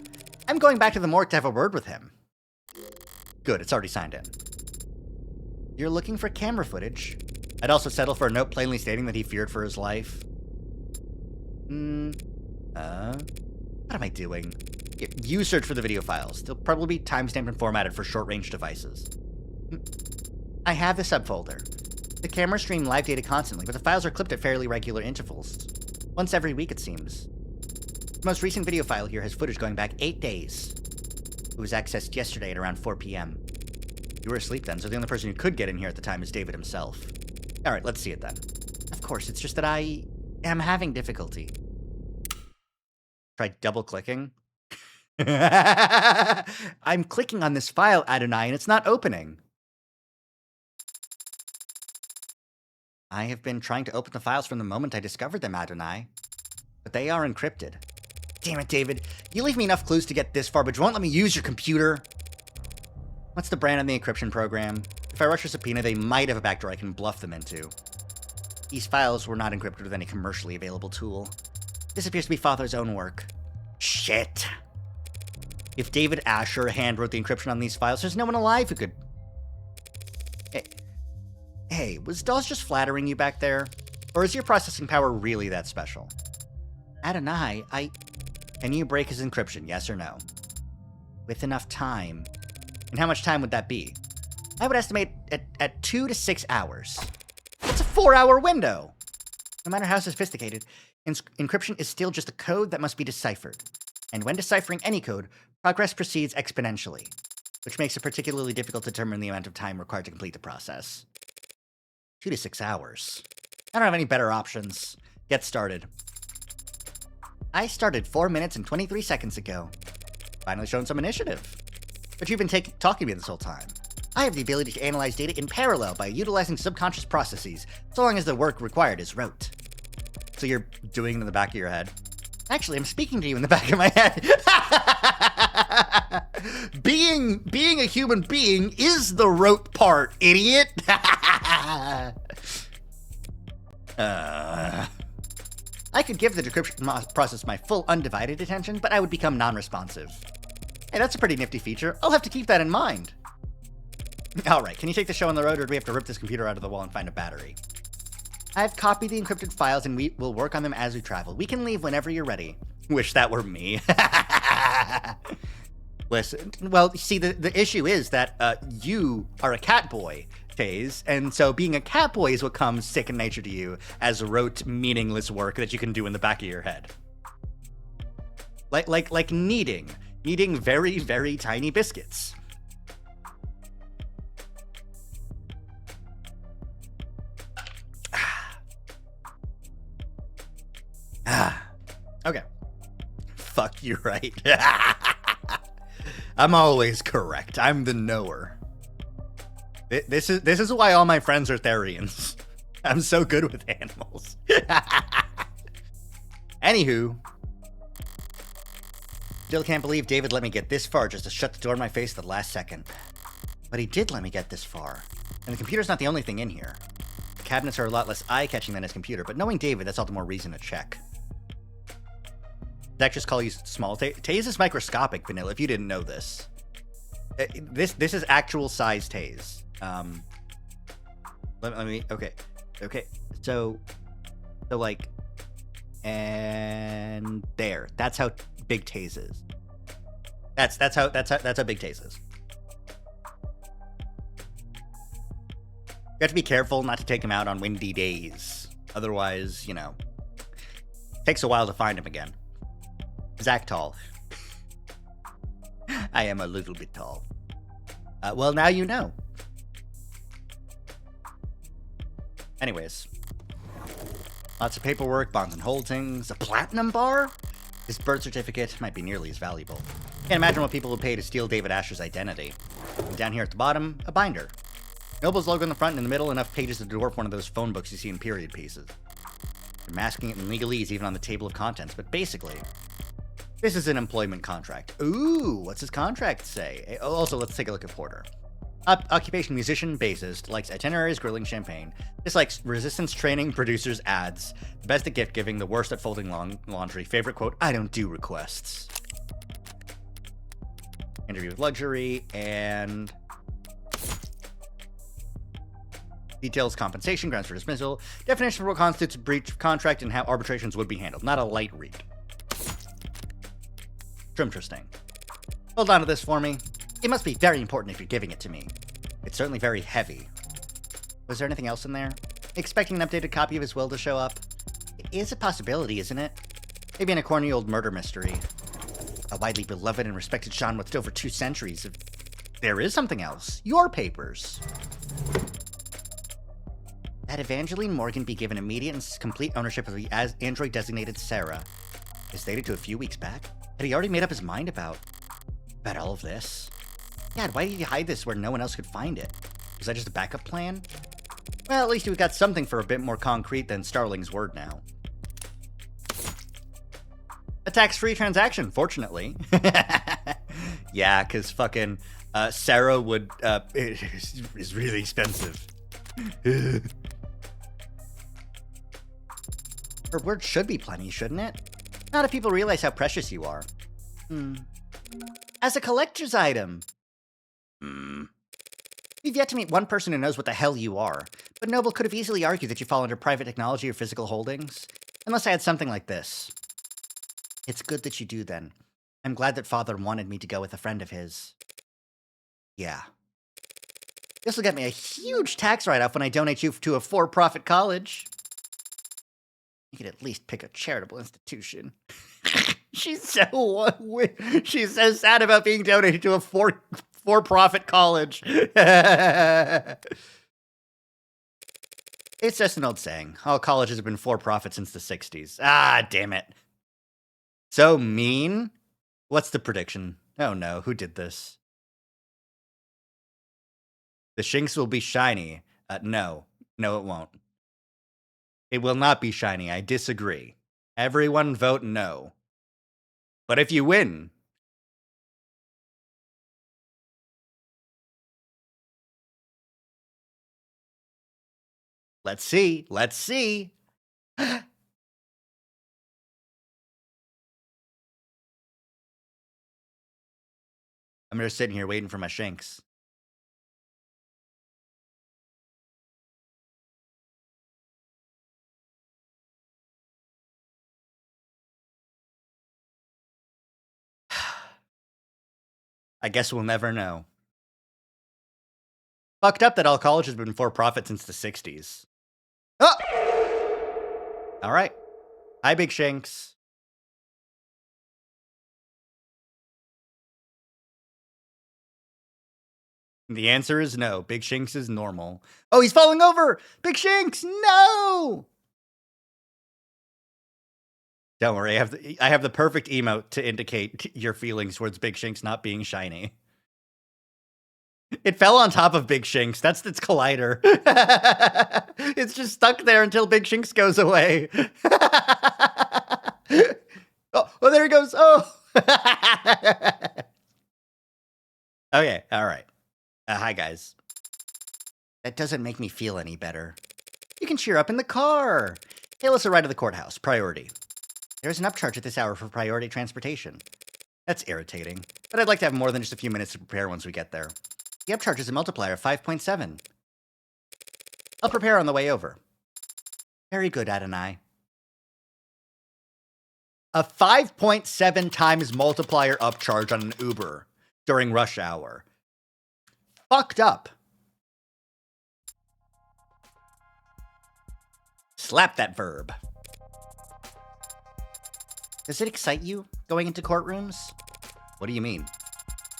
I'm going back to the morgue to have a word with him. Good, it's already signed in. You're looking for camera footage. I'd also settle for a note plainly stating that he feared for his life. What am I doing? You search for the video files. They'll probably be timestamped and formatted for short-range devices. I have the subfolder. The cameras stream live data constantly, but the files are clipped at fairly regular intervals. Once every week, it seems. The most recent video file here has footage going back 8 days. It was accessed yesterday at around 4 p.m. You were asleep then, so the only person who could get in here at the time is David himself. Alright, let's see it then. Of course, it's just that I am having difficulty. Try double-clicking. I'm clicking on this file, Adonai, and it's not opening. I have been trying to open the files from the moment I discovered them, Adonai. But they are encrypted. Damn it, David. You leave me enough clues to get this far, but you won't let me use your computer. What's the brand on the encryption program? If I rush a subpoena, they might have a backdoor I can bluff them into. These files were not encrypted with any commercially available tool. This appears to be Father's own work. Shit. If David Asher handwrote the encryption on these files, there's no one alive who could... Hey, was Dawes just flattering you back there? Or is your processing power really that special? Adonai, Can you break his encryption, yes or no? with enough time. And how much time would that be? I would estimate at 2 to 6 hours. That's a 4-hour window! No matter how sophisticated, encryption is still just a code that must be deciphered. And when deciphering any code, progress proceeds exponentially, which makes it particularly difficult to determine the amount of time required to complete the process. 2 to 6 hours. I don't have any better options. Get started. I started 4 minutes and 23 seconds ago. Finally shown some initiative. But you've been talking to me this whole time. I have the ability to analyze data in parallel by utilizing subconscious processes, so long as the work required is rote. So you're doing it in the back of your head? Actually, I'm speaking to you in the back of my head. Being a human being is the rote part, idiot. I could give the decryption process my full undivided attention, but I would become non-responsive. Hey, that's a pretty nifty feature. I'll have to keep that in mind. Alright, can you take the show on the road, or do we have to rip this computer out of the wall and find a battery? I've copied the encrypted files and we will work on them as we travel. We can leave whenever you're ready. Wish that were me. Listen, well, see, the issue is that you are a cat boy, Taze, and so being a cat boy is what comes second nature to you as rote, meaningless work that you can do in the back of your head. Like kneading very, very tiny biscuits. Okay. Fuck you, right? I'm always correct. I'm the knower. This is why all my friends are Therians. I'm so good with animals. Anywho. Still can't believe David let me get this far just to shut the door in my face at the last second. But he did let me get this far. And the computer's not the only thing in here. The cabinets are a lot less eye-catching than his computer, but knowing David, that's all the more reason to check. Did I just call you small? Taze is microscopic, Vanilla, if you didn't know this. This is actual size Taze. Let me, okay. So like, and there. That's how big Taze is. That's how big Taze is. You have to be careful not to take him out on windy days. Otherwise, you know, takes a while to find him again. Zach tall. I am a little bit tall. Well, now you know. Anyways. Lots of paperwork, bonds and holdings, a platinum bar? His birth certificate might be nearly as valuable. Can't imagine what people would pay to steal David Asher's identity. And down here at the bottom, a binder. Noble's logo in the front and in the middle, enough pages to dwarf one of those phone books you see in period pieces. They're masking it in legalese even on the table of contents, but basically, this is an employment contract. Ooh, what's his contract say? Also, let's take a look at Porter. Occupation musician, bassist, likes itineraries, grilling champagne. Dislikes resistance training, producers, ads. Best at gift giving, the worst at folding laundry. Favorite quote, I don't do requests. Interview with luxury, and details compensation, grounds for dismissal, definition for what constitutes a breach of contract, and how arbitrations would be handled. Not a light read. Interesting. Hold on to this for me. It must be very important if you're giving it to me. It's certainly very heavy. Was there anything else in there? Expecting an updated copy of his will to show up? It is a possibility, isn't it? Maybe in a corny old murder mystery. A widely beloved and respected genre with over 2 centuries. There is something else. Your papers. That Evangeline Morgan be given immediate and complete ownership of the android-designated Sarah is dated to a few weeks back. Had he already made up his mind about all of this? Dad, why did you hide this where no one else could find it? Was that just a backup plan? Well, at least we've got something for a bit more concrete than Starling's word now. A tax-free transaction, fortunately. Yeah, because fucking Sarah would, is really expensive. Her word should be plenty, shouldn't it? Not if people realize how precious you are. As a collector's item. We've yet to meet one person who knows what the hell you are, but Noble could have easily argued that you fall under private technology or physical holdings. Unless I had something like this. It's good that you do, then. I'm glad that Father wanted me to go with a friend of his. Yeah. This will get me a huge tax write-off when I donate you to a for-profit college. You could at least pick a charitable institution. She's so sad about being donated to a for-profit college. It's just an old saying. All colleges have been for-profit since the 60s. Ah, damn it. So mean? What's the prediction? Oh no, who did this? The Shinx will be shiny. No. No, it won't. It will not be shiny. I disagree. Everyone vote no. But if you win... Let's see. Let's see. I'm just sitting here waiting for my Shinx. I guess we'll never know. Fucked up that all college has been for profit since the 60s. Oh! Alright. Hi, Big Shinx. The answer is no. Big Shinx is normal. Oh, he's falling over! Big Shinx, no! Don't worry, I have the perfect emote to indicate your feelings towards Big Shinx not being shiny. It fell on top of Big Shinx. That's its collider. It's just stuck there until Big Shinx goes away. Oh, there he goes. Oh. Okay, all right. Hi, guys. That doesn't make me feel any better. You can cheer up in the car. Hail us a ride to the courthouse. Priority. There's an upcharge at this hour for priority transportation. That's irritating, but I'd like to have more than just a few minutes to prepare once we get there. The upcharge is a multiplier of 5.7. I'll prepare on the way over. Very good, Adonai. A 5.7 times multiplier upcharge on an Uber during rush hour. Fucked up. Slap that verb. Does it excite you, going into courtrooms? What do you mean?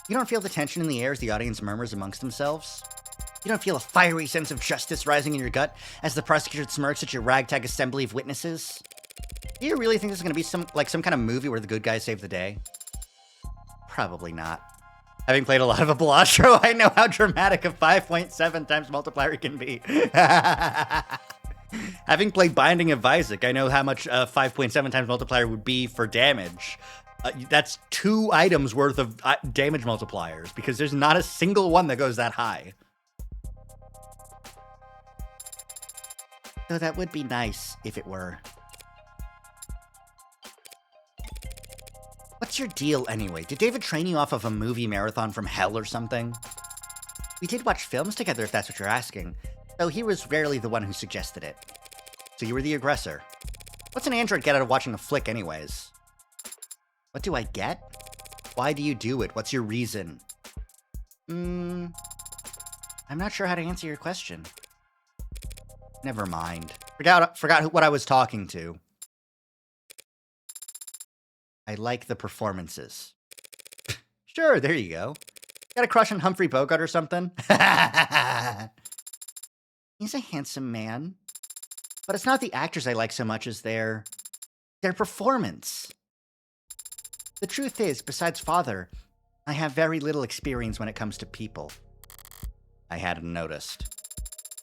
You don't feel the tension in the air as the audience murmurs amongst themselves? You don't feel a fiery sense of justice rising in your gut as the prosecutor smirks at your ragtag assembly of witnesses? Do you really think this is going to be some kind of movie where the good guys save the day? Probably not. Having played a lot of a Bellagio, I know how dramatic a 5.7 times multiplier can be. Having played Binding of Isaac, I know how much a 5.7 times multiplier would be for damage. That's 2 items worth of damage multipliers, because there's not a single one that goes that high. Though that would be nice if it were. What's your deal anyway? Did David train you off of a movie marathon from hell or something? We did watch films together, if that's what you're asking, though he was rarely the one who suggested it. So you were the aggressor. What's an android get out of watching a flick anyways? What do I get? Why do you do it? What's your reason? I'm not sure how to answer your question. Never mind. Forgot what I was talking to. I like the performances. Sure, there you go. Got a crush on Humphrey Bogart or something? He's a handsome man. But it's not the actors I like so much as their performance. The truth is, besides Father, I have very little experience when it comes to people. I hadn't noticed.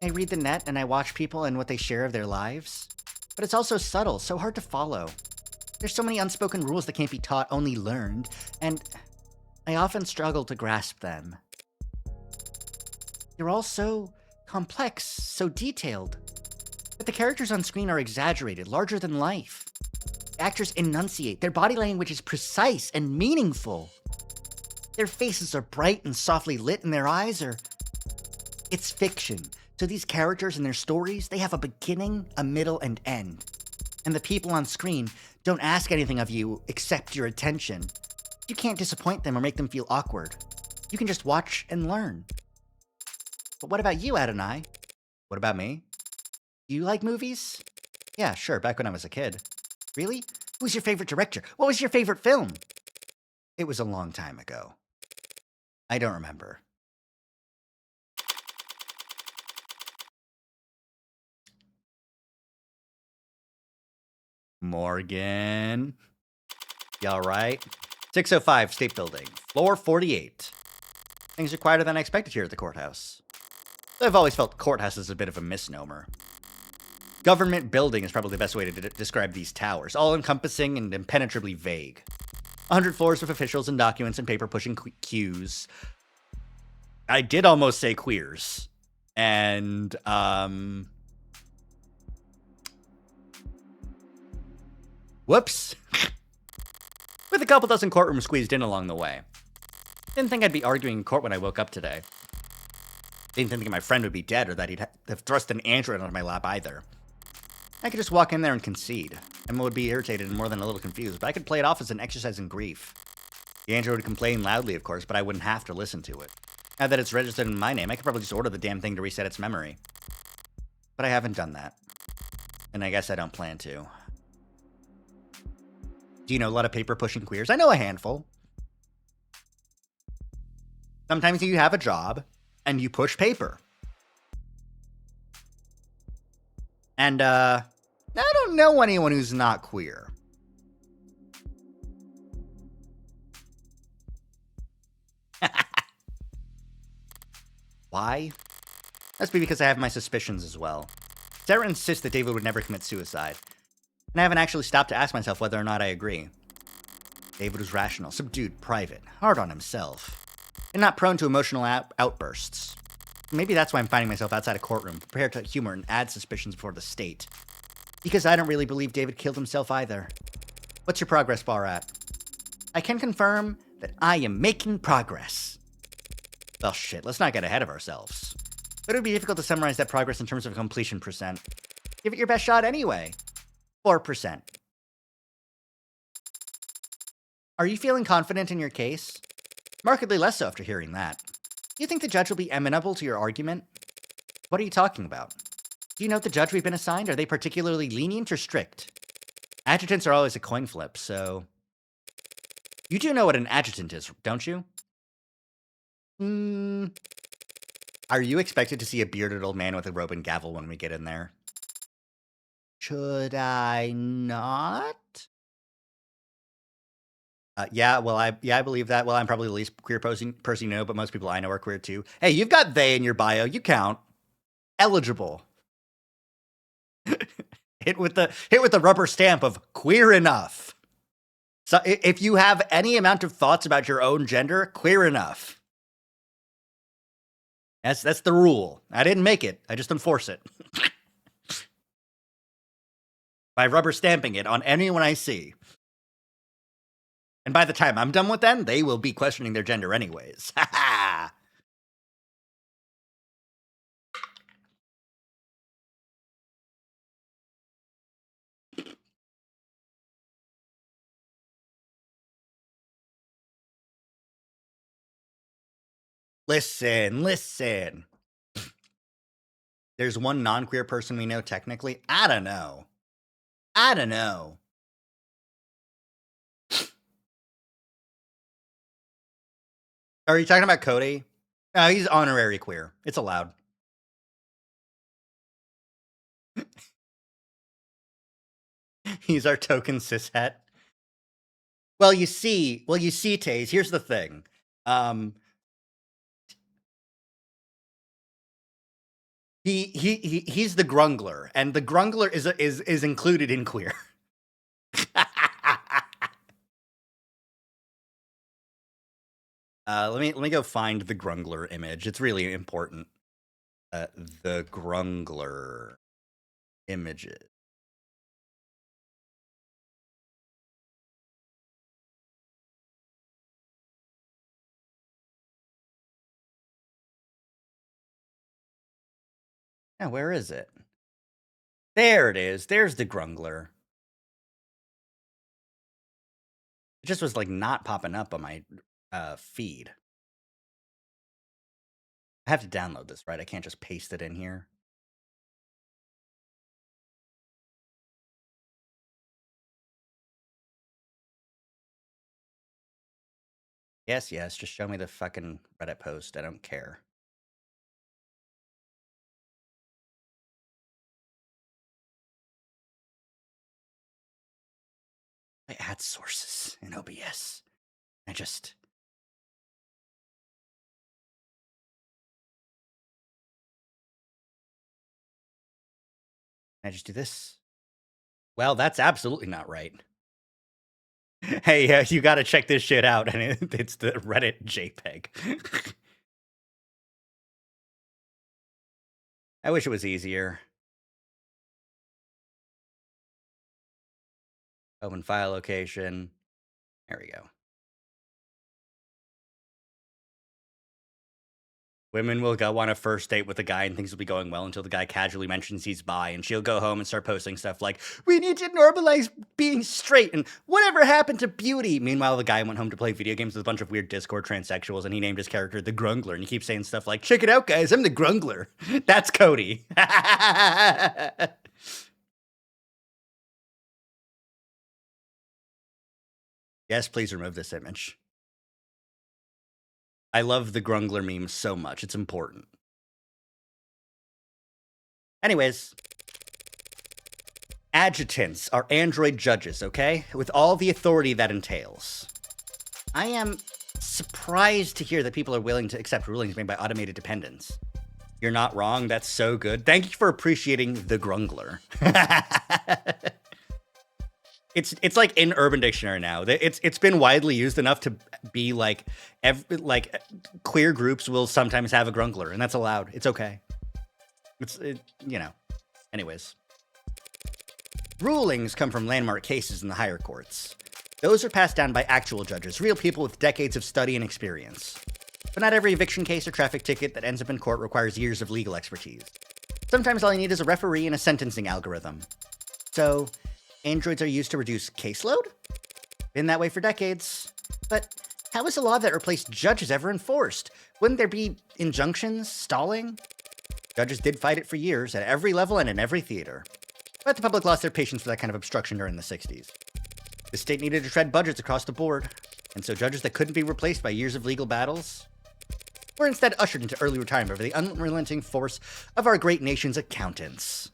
I read the net and I watch people and what they share of their lives. But it's also subtle, so hard to follow. There's so many unspoken rules that can't be taught, only learned, and I often struggle to grasp them. You're all so complex, so detailed. But the characters on screen are exaggerated, larger than life. The actors enunciate, their body language is precise and meaningful. Their faces are bright and softly lit, and their eyes are... It's fiction. So these characters and their stories, they have a beginning, a middle, and end. And the people on screen don't ask anything of you except your attention. You can't disappoint them or make them feel awkward. You can just watch and learn. But what about you, Adonai? What about me? Do you like movies? Yeah, sure, back when I was a kid. Really? Who's your favorite director? What was your favorite film? It was a long time ago. I don't remember. Morgan. You all right? 605 State Building, floor 48. Things are quieter than I expected here at the courthouse. I've always felt courthouse is a bit of a misnomer. Government building is probably the best way to describe these towers, all-encompassing and impenetrably vague. 100 floors of officials and documents and paper-pushing queues. I did almost say queers. And, whoops. With a couple dozen courtrooms squeezed in along the way. Didn't think I'd be arguing in court when I woke up today. Didn't think my friend would be dead or that he'd have thrust an android onto my lap either. I could just walk in there and concede. Emma would be irritated and more than a little confused, but I could play it off as an exercise in grief. The android would complain loudly, of course, but I wouldn't have to listen to it. Now that it's registered in my name, I could probably just order the damn thing to reset its memory. But I haven't done that. And I guess I don't plan to. Do you know a lot of paper-pushing queers? I know a handful. Sometimes you have a job, and you push paper. And, I don't know anyone who's not queer. Why? Must be because I have my suspicions as well. Sarah insists that David would never commit suicide. And I haven't actually stopped to ask myself whether or not I agree. David was rational, subdued, private, hard on himself, and not prone to emotional outbursts. Maybe that's why I'm finding myself outside a courtroom, prepared to humor and add suspicions before the state. Because I don't really believe David killed himself either. What's your progress bar at? I can confirm that I am making progress. Well, shit, let's not get ahead of ourselves. But it would be difficult to summarize that progress in terms of completion percent. Give it your best shot anyway. 4%. Are you feeling confident in your case? Markedly less so after hearing that. Do you think the judge will be amenable to your argument? What are you talking about? Do you know the judge we've been assigned? Are they particularly lenient or strict? Adjutants are always a coin flip, so... You do know what an adjutant is, don't you? Are you expected to see a bearded old man with a robe and gavel when we get in there? Should I not? I believe that. Well, I'm probably the least queer person you know, but most people I know are queer too. Hey, you've got they in your bio. You count. Eligible. hit with the rubber stamp of queer enough. So if you have any amount of thoughts about your own gender, queer enough. That's the rule. I didn't make it. I just enforce it. By rubber stamping it on anyone I see. And by the time I'm done with them, they will be questioning their gender anyways. Ha ha! Listen. There's one non-queer person we know technically. I don't know. Are you talking about Cody? No, he's honorary queer. It's allowed. He's our token cishet. Well, you see, Taze, here's the thing. He's the grungler, and the grungler is included in queer. Let me go find the grungler image. It's really important. The grungler images. Now, where is it? There it is. There's the grungler. It just was, like, not popping up on my, feed. I have to download this, right? I can't just paste it in here. Yes, yes, just show me the fucking Reddit post, I don't care. I add sources in OBS. I just do this. Well, that's absolutely not right. Hey, you gotta check this shit out, and it's the Reddit JPEG. I wish it was easier. Open file location. There we go. Women will go on a first date with a guy and things will be going well until the guy casually mentions he's bi, and she'll go home and start posting stuff like, "We need to normalize being straight," and "Whatever happened to beauty?" Meanwhile, the guy went home to play video games with a bunch of weird Discord transsexuals, and he named his character the Grungler, and he keeps saying stuff like, "Check it out, guys, I'm the Grungler." That's Cody. Yes, please remove this image. I love the Grungler meme so much. It's important. Anyways, adjutants are android judges, okay? With all the authority that entails. I am surprised to hear that people are willing to accept rulings made by automated dependents. You're not wrong. That's so good. Thank you for appreciating the Grungler. It's like in Urban Dictionary now. It's been widely used enough to be like queer groups will sometimes have a Grungler, and that's allowed. It's okay. You know. Anyways, rulings come from landmark cases in the higher courts. Those are passed down by actual judges, real people with decades of study and experience. But not every eviction case or traffic ticket that ends up in court requires years of legal expertise. Sometimes all you need is a referee and a sentencing algorithm. So, androids are used to reduce caseload? Been that way for decades. But how is a law that replaced judges ever enforced? Wouldn't there be injunctions, stalling? Judges did fight it for years, at every level and in every theater. But the public lost their patience for that kind of obstruction during the 60s. The state needed to tread budgets across the board, and so judges that couldn't be replaced by years of legal battles were instead ushered into early retirement by the unrelenting force of our great nation's accountants.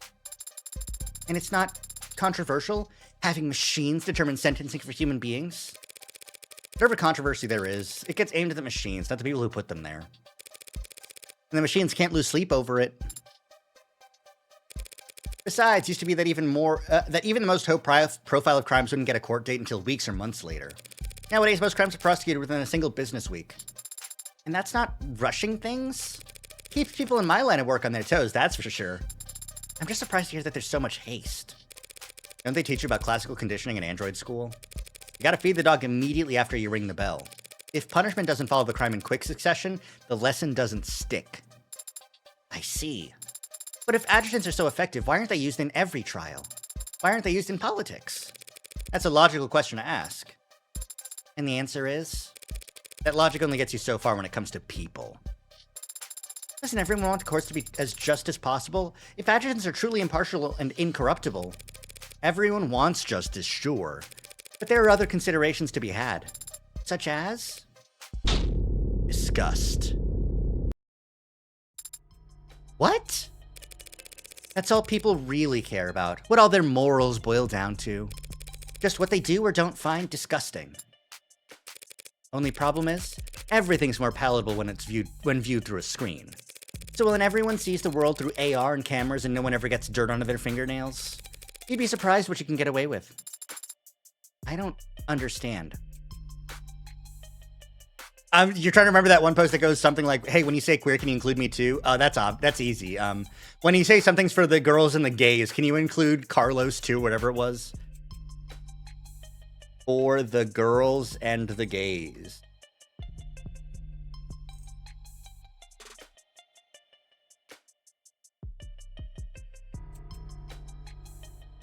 And it's not controversial having machines determine sentencing for human beings. Whatever controversy there is, it gets aimed at the machines, not the people who put them there. And the machines can't lose sleep over it. Besides, used to be that even the most high-profile of crimes wouldn't get a court date until weeks or months later. Nowadays, most crimes are prosecuted within a single business week. And that's not rushing things. Keeps people in my line of work on their toes, that's for sure. I'm just surprised to hear that there's so much haste. Don't they teach you about classical conditioning in android school? You gotta feed the dog immediately after you ring the bell. If punishment doesn't follow the crime in quick succession, the lesson doesn't stick. I see. But if adjutants are so effective, why aren't they used in every trial? Why aren't they used in politics? That's a logical question to ask. And the answer is that logic only gets you so far when it comes to people. Doesn't everyone want the courts to be as just as possible? If adjutants are truly impartial and incorruptible, everyone wants justice, sure. But there are other considerations to be had. Such as disgust. What? That's all people really care about. What all their morals boil down to. Just what they do or don't find disgusting. Only problem is, everything's more palatable when viewed through a screen. So when everyone sees the world through AR and cameras and no one ever gets dirt onto their fingernails, you'd be surprised what you can get away with. I don't understand. You're trying to remember that one post that goes something like, "Hey, when you say queer, can you include me too?" That's easy. When you say something's for the girls and the gays, can you include Carlos too, whatever it was? For the girls and the gays.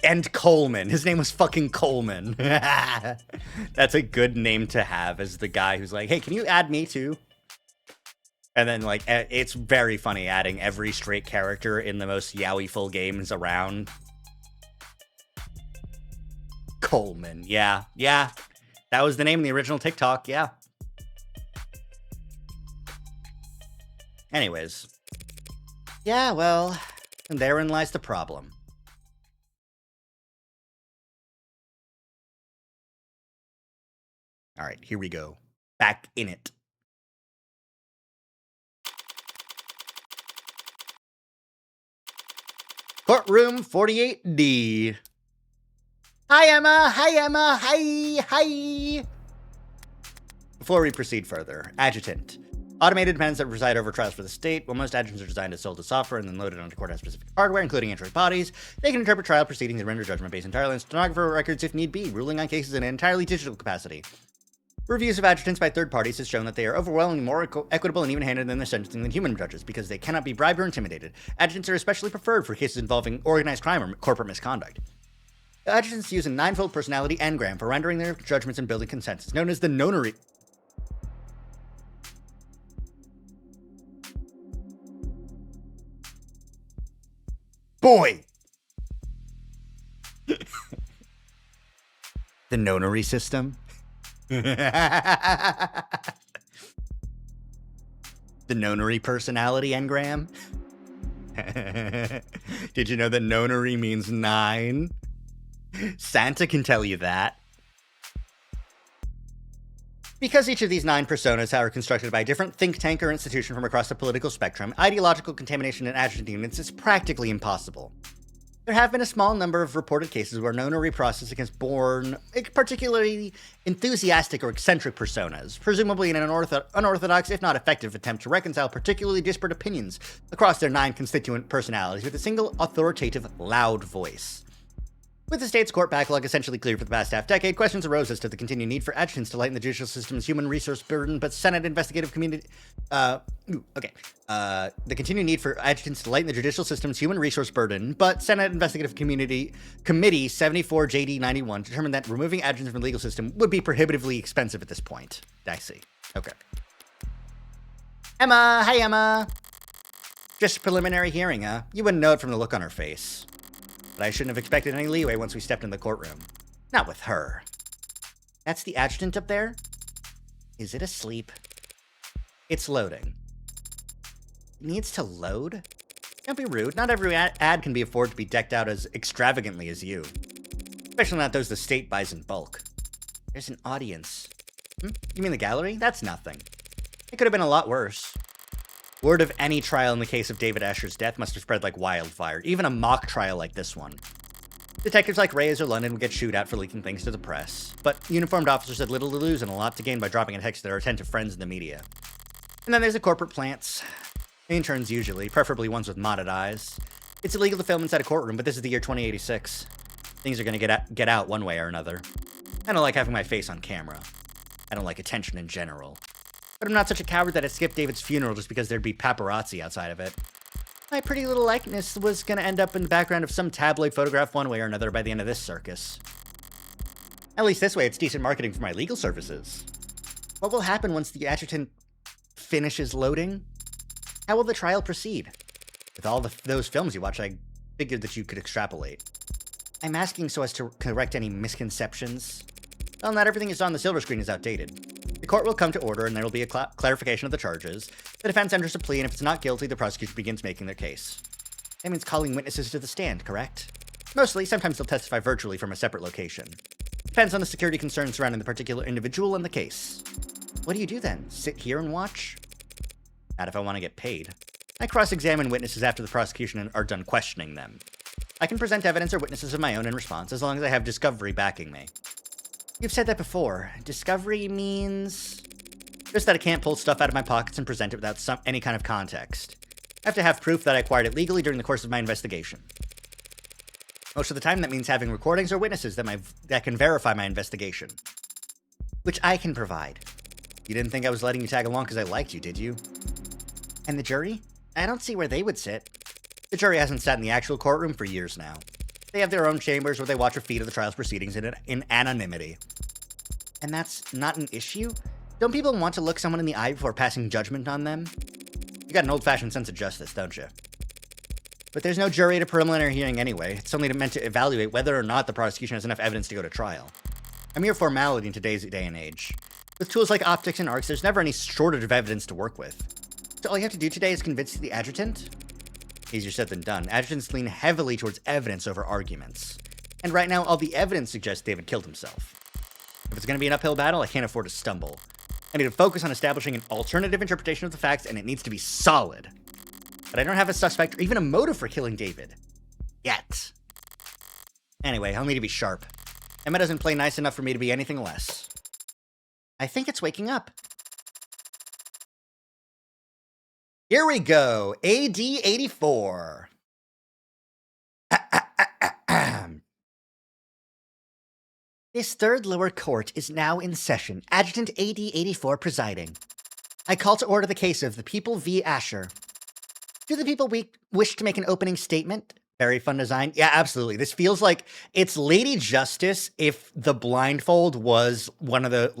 And Coleman. His name was fucking Coleman. That's a good name to have as the guy who's like, hey, can you add me too? And then, like, it's very funny adding every straight character in the most yaoi-ful games around. Coleman. Yeah. That was the name in the original TikTok, yeah. Anyways. Yeah, well, and therein lies the problem. All right, here we go. Back in it. Courtroom 48D. Hi, Emma. Hi. Before we proceed further, adjutant. Automated dependents that preside over trials for the state. While most adjutants are designed as sold as software and then loaded onto courthouse-specific hardware, including Android bodies, they can interpret trial proceedings and render judgment based entirely on stenographer records if need be, ruling on cases in an entirely digital capacity. Reviews of adjutants by third parties has shown that they are overwhelmingly more equitable and even-handed in their sentencing than human judges because they cannot be bribed or intimidated. Adjutants are especially preferred for cases involving organized crime or corporate misconduct. Adjutants use a ninefold personality engram for rendering their judgments and building consensus, known as the nonary. Boy! The nonary system? The nonary personality engram? Did you know that nonary means 9? Santa can tell you that. Because each of these 9 personas are constructed by a different think tank or institution from across the political spectrum, ideological contamination in adjutant units is practically impossible. There have been a small number of reported cases where nonary process against born, particularly enthusiastic or eccentric personas, presumably in an unorthodox, if not effective, attempt to reconcile particularly disparate opinions across their 9 constituent personalities with a single authoritative, loud voice. With the state's court backlog essentially cleared for the past half-decade, questions arose as to the continued need for adjutants to lighten the judicial system's human resource burden, but Senate investigative community... The continued need for adjutants to lighten the judicial system's human resource burden, but Senate Investigative Committee 74 JD 91 determined that removing adjutants from the legal system would be prohibitively expensive at this point. I see. Okay. Emma! Hi, Emma! Just a preliminary hearing, huh? You wouldn't know it from the look on her face. But I shouldn't have expected any leeway once we stepped in the courtroom. Not with her. That's the adjutant up there? Is it asleep? It's loading. It needs to load? Don't be rude. Not every ad can be afforded to be decked out as extravagantly as you. Especially not those the state buys in bulk. There's an audience. You mean the gallery? That's nothing. It could have been a lot worse. Word of any trial in the case of David Asher's death must have spread like wildfire, even a mock trial like this one. Detectives like Reyes or London would get chewed out for leaking things to the press, but uniformed officers had little to lose and a lot to gain by dropping a text to their attentive friends in the media. And then there's the corporate plants. Interns usually, preferably ones with modded eyes. It's illegal to film inside a courtroom, but this is the year 2086. Things are gonna get out one way or another. I don't like having my face on camera. I don't like attention in general. But I'm not such a coward that I'd skip David's funeral just because there'd be paparazzi outside of it. My pretty little likeness was gonna end up in the background of some tabloid photograph one way or another by the end of this circus. At least this way it's decent marketing for my legal services. What will happen once the adjutant finishes loading? How will the trial proceed? With all those films you watch, I figured that you could extrapolate. I'm asking so as to correct any misconceptions. Well, not everything is on the silver screen is outdated. The court will come to order and there will be a clarification of the charges. The defense enters a plea, and if it's not guilty, the prosecution begins making their case. That means calling witnesses to the stand, correct? Mostly, sometimes they'll testify virtually from a separate location. Depends on the security concerns surrounding the particular individual and the case. What do you do then? Sit here and watch? Not if I want to get paid. I cross-examine witnesses after the prosecution are done questioning them. I can present evidence or witnesses of my own in response, as long as I have discovery backing me. You've said that before. Discovery means... just that I can't pull stuff out of my pockets and present it without any kind of context. I have to have proof that I acquired it legally during the course of my investigation. Most of the time, that means having recordings or witnesses that can verify my investigation. Which I can provide. You didn't think I was letting you tag along because I liked you, did you? And the jury? I don't see where they would sit. The jury hasn't sat in the actual courtroom for years now. They have their own chambers where they watch a feed of the trial's proceedings in anonymity. And that's not an issue? Don't people want to look someone in the eye before passing judgment on them? You got an old-fashioned sense of justice, don't you? But there's no jury at a preliminary hearing anyway. It's only meant to evaluate whether or not the prosecution has enough evidence to go to trial. A mere formality in today's day and age. With tools like optics and arcs, there's never any shortage of evidence to work with. So all you have to do today is convince the adjutant? Easier said than done. Adjutants lean heavily towards evidence over arguments. And right now, all the evidence suggests David killed himself. If it's going to be an uphill battle, I can't afford to stumble. I need to focus on establishing an alternative interpretation of the facts, and it needs to be solid. But I don't have a suspect or even a motive for killing David. Yet. Anyway, I'll need to be sharp. Emma doesn't play nice enough for me to be anything less. I think it's waking up. Here we go. AD 84. This third lower court is now in session. Adjutant AD 84 presiding. I call to order the case of the People v. Asher. Do the people wish to make an opening statement? Very fun design. Yeah, absolutely. This feels like it's Lady Justice if the blindfold was one of the,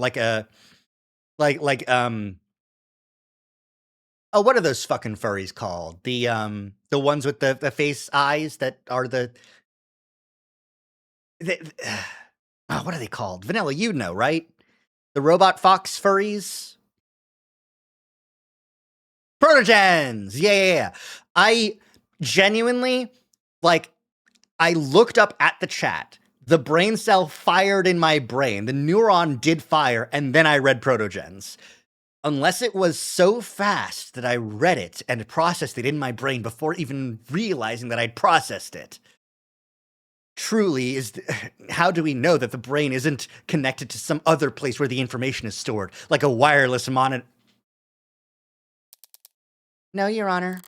oh, what are those fucking furries called? The ones with the face eyes that are oh, what are they called? Vanilla, you know, right? The robot fox furries? Protogens! Yeah. I genuinely, I looked up at the chat. The brain cell fired in my brain. The neuron did fire, and then I read Protogens. Unless it was so fast that I read it and processed it in my brain before even realizing that I'd processed it. Truly, how do we know that the brain isn't connected to some other place where the information is stored, like a wireless monitor? No, Your Honor.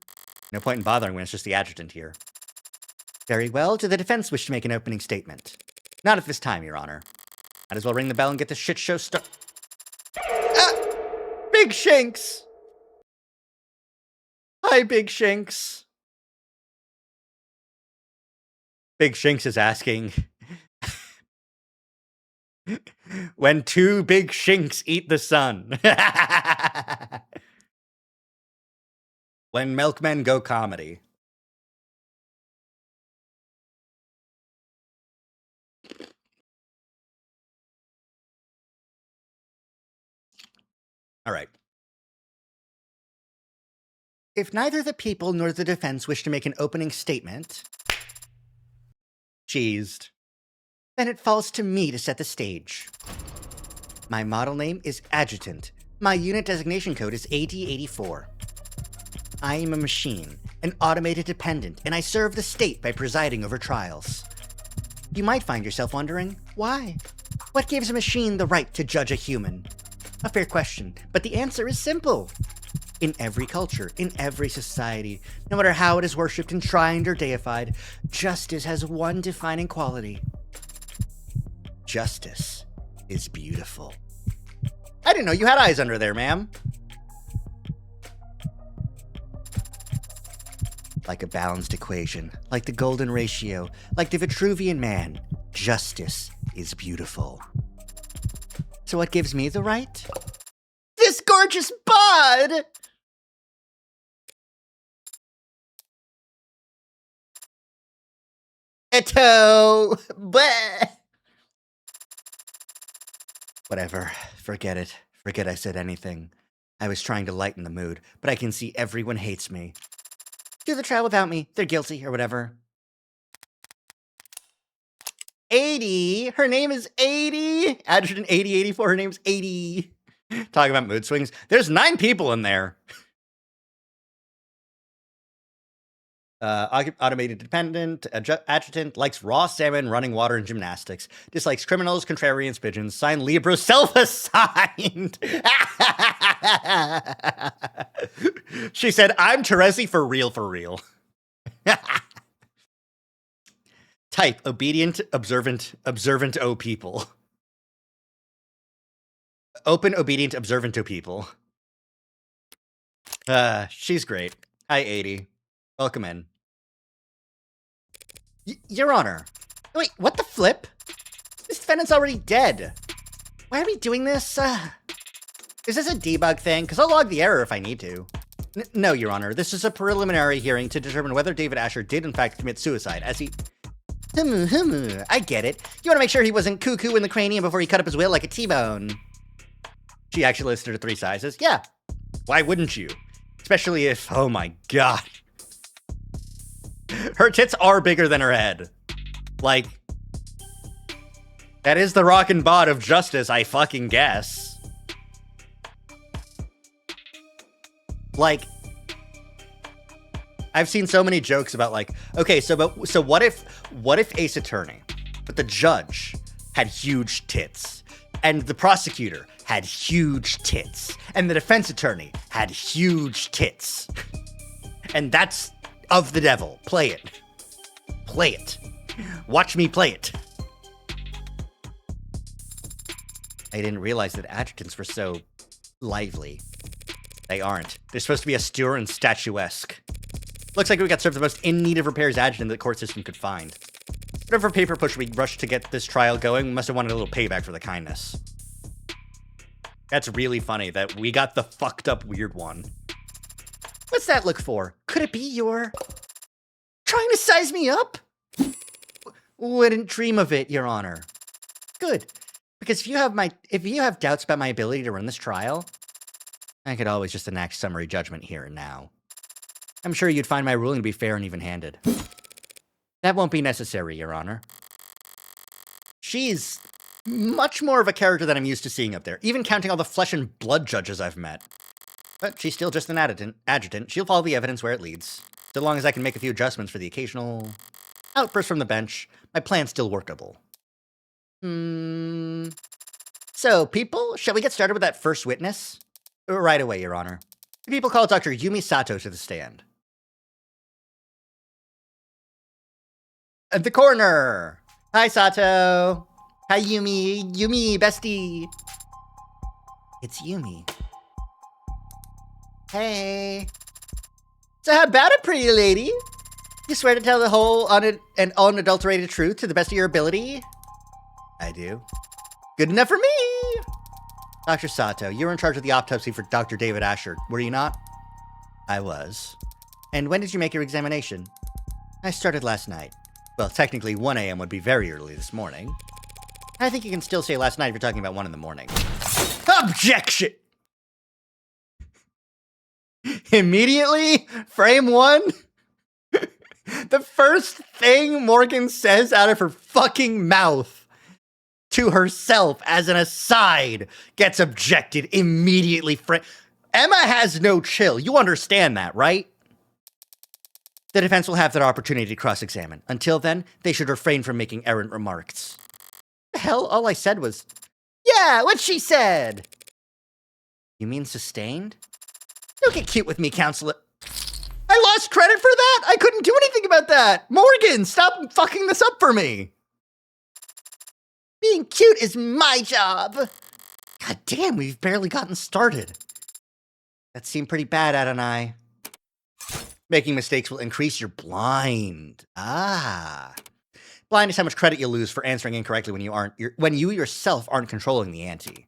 No point in bothering when it's just the adjutant here. Very well. Do the defense wish to make an opening statement? Not at this time, Your Honor. Might as well ring the bell and get this shit show started. Ah! Big Shanks! Hi, Big Shanks. Big Shanks is asking, when two big Shanks eat the sun. When milkmen go comedy. All right. If neither the people nor the defense wish to make an opening statement, cheesed, then it falls to me to set the stage. My model name is Adjutant. My unit designation code is AD84. I am a machine, an automated dependent, and I serve the state by presiding over trials. You might find yourself wondering, why? What gives a machine the right to judge a human? A fair question, but the answer is simple. In every culture, in every society, no matter how it is worshipped, enshrined, or deified, justice has one defining quality. Justice is beautiful. I didn't know you had eyes under there, ma'am. Like a balanced equation, like the golden ratio, like the Vitruvian man, justice is beautiful. So what gives me the right? This gorgeous bud! Eto! Bleh! Whatever. Forget it. Forget I said anything. I was trying to lighten the mood, but I can see everyone hates me. Do the trial without me. They're guilty, or whatever. 80! Her name is 80! Adjutant 8084, her name's 80. Talking about mood swings. There's 9 people in there. Automated dependent, adjutant, likes raw salmon, running water, and gymnastics. Dislikes criminals, contrarians, pigeons. Signed Libra, self-assigned. She said, I'm Teresi for real, for real. Type, obedient, observant, O people. Open, obedient, observant, O people. She's great. Hi, 80. Welcome in. Your Honor. Wait, what the flip? This defendant's already dead. Why are we doing this? Is this a debug thing? Because I'll log the error if I need to. No, Your Honor. This is a preliminary hearing to determine whether David Asher did in fact commit suicide, as he... I get it. You want to make sure he wasn't cuckoo in the cranium before he cut up his will like a T-bone. She actually listed her 3 sizes. Yeah. Why wouldn't you? Especially if... Oh my god. Her tits are bigger than her head. Like... That is the rockin' bod of justice, I fucking guess. Like... I've seen so many jokes about like, okay, so what if Ace Attorney, but the judge had huge tits, and the prosecutor had huge tits, and the defense attorney had huge tits, and that's of the devil. Play it. Play it. Watch me play it. I didn't realize that adjutants were so lively. They aren't. They're supposed to be austere and statuesque. Looks like we got served the most in need of repairs adjutant the court system could find. Whatever paper push we rushed to get this trial going, we must have wanted a little payback for the kindness. That's really funny that we got the fucked up weird one. What's that look for? Could it be your... trying to size me up? Wouldn't dream of it, Your Honor. Good. Because if you have doubts about my ability to run this trial, I could always just enact summary judgment here and now. I'm sure you'd find my ruling to be fair and even-handed. That won't be necessary, Your Honor. She's much more of a character than I'm used to seeing up there, even counting all the flesh and blood judges I've met. But she's still just an adjutant. She'll follow the evidence where it leads. So long as I can make a few adjustments for the occasional outburst from the bench, my plan's still workable. So, people, shall we get started with that first witness? Right away, Your Honor. The people call Dr. Yumi Sato to the stand. At the corner! Hi, Sato! Hi, Yumi! Yumi, bestie! It's Yumi. Hey! So how about it, pretty lady? You swear to tell the whole and unadulterated truth to the best of your ability? I do. Good enough for me! Dr. Sato, you were in charge of the autopsy for Dr. David Asher, were you not? I was. And when did you make your examination? I started last night. Well, technically 1 a.m. would be very early this morning. I think you can still say last night if you're talking about 1 in the morning. Objection! Immediately? Frame 1? The first thing Morgan says out of her fucking mouth to herself as an aside gets objected immediately. Emma has no chill. You understand that, right? The defense will have their opportunity to cross-examine. Until then, they should refrain from making errant remarks. The hell? All I said was, yeah, what she said. You mean sustained? Don't get cute with me, counselor. I lost credit for that? I couldn't do anything about that. Morgan, stop fucking this up for me. Being cute is my job. God damn, we've barely gotten started. That seemed pretty bad, Adonai. Making mistakes will increase your blind. Ah. Blind is how much credit you'll lose for answering incorrectly when you yourself aren't controlling the ante.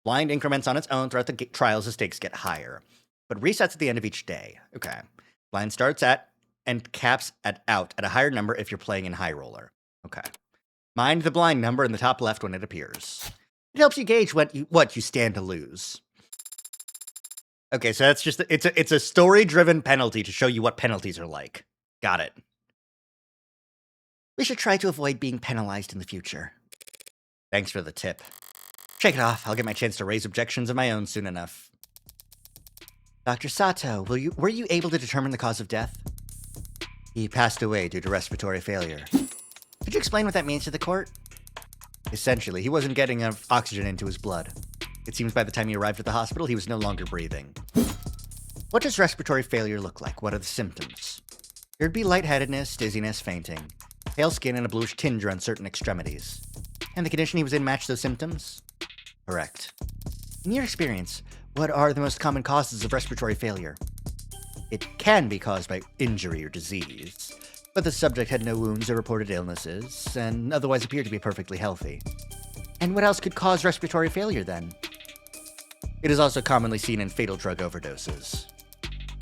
Blind increments on its own throughout the trial as the stakes get higher, but resets at the end of each day. Okay. Blind starts at and caps out at a higher number if you're playing in high roller. Okay. Mind the blind number in the top left when it appears. It helps you gauge what you stand to lose. Okay, so that's just it's a story-driven penalty to show you what penalties are like. Got it. We should try to avoid being penalized in the future. Thanks for the tip. Shake it off. I'll get my chance to raise objections of my own soon enough. Dr. Sato, were you able to determine the cause of death? He passed away due to respiratory failure. Could you explain what that means to the court? Essentially, he wasn't getting enough oxygen into his blood. It seems by the time he arrived at the hospital, he was no longer breathing. What does respiratory failure look like? What are the symptoms? There'd be lightheadedness, dizziness, fainting, pale skin, and a bluish tinge around certain extremities. And the condition he was in matched those symptoms? Correct. In your experience, what are the most common causes of respiratory failure? It can be caused by injury or disease, But the subject had no wounds or reported illnesses, and otherwise appeared to be perfectly healthy. And what else could cause respiratory failure then? It is also commonly seen in fatal drug overdoses.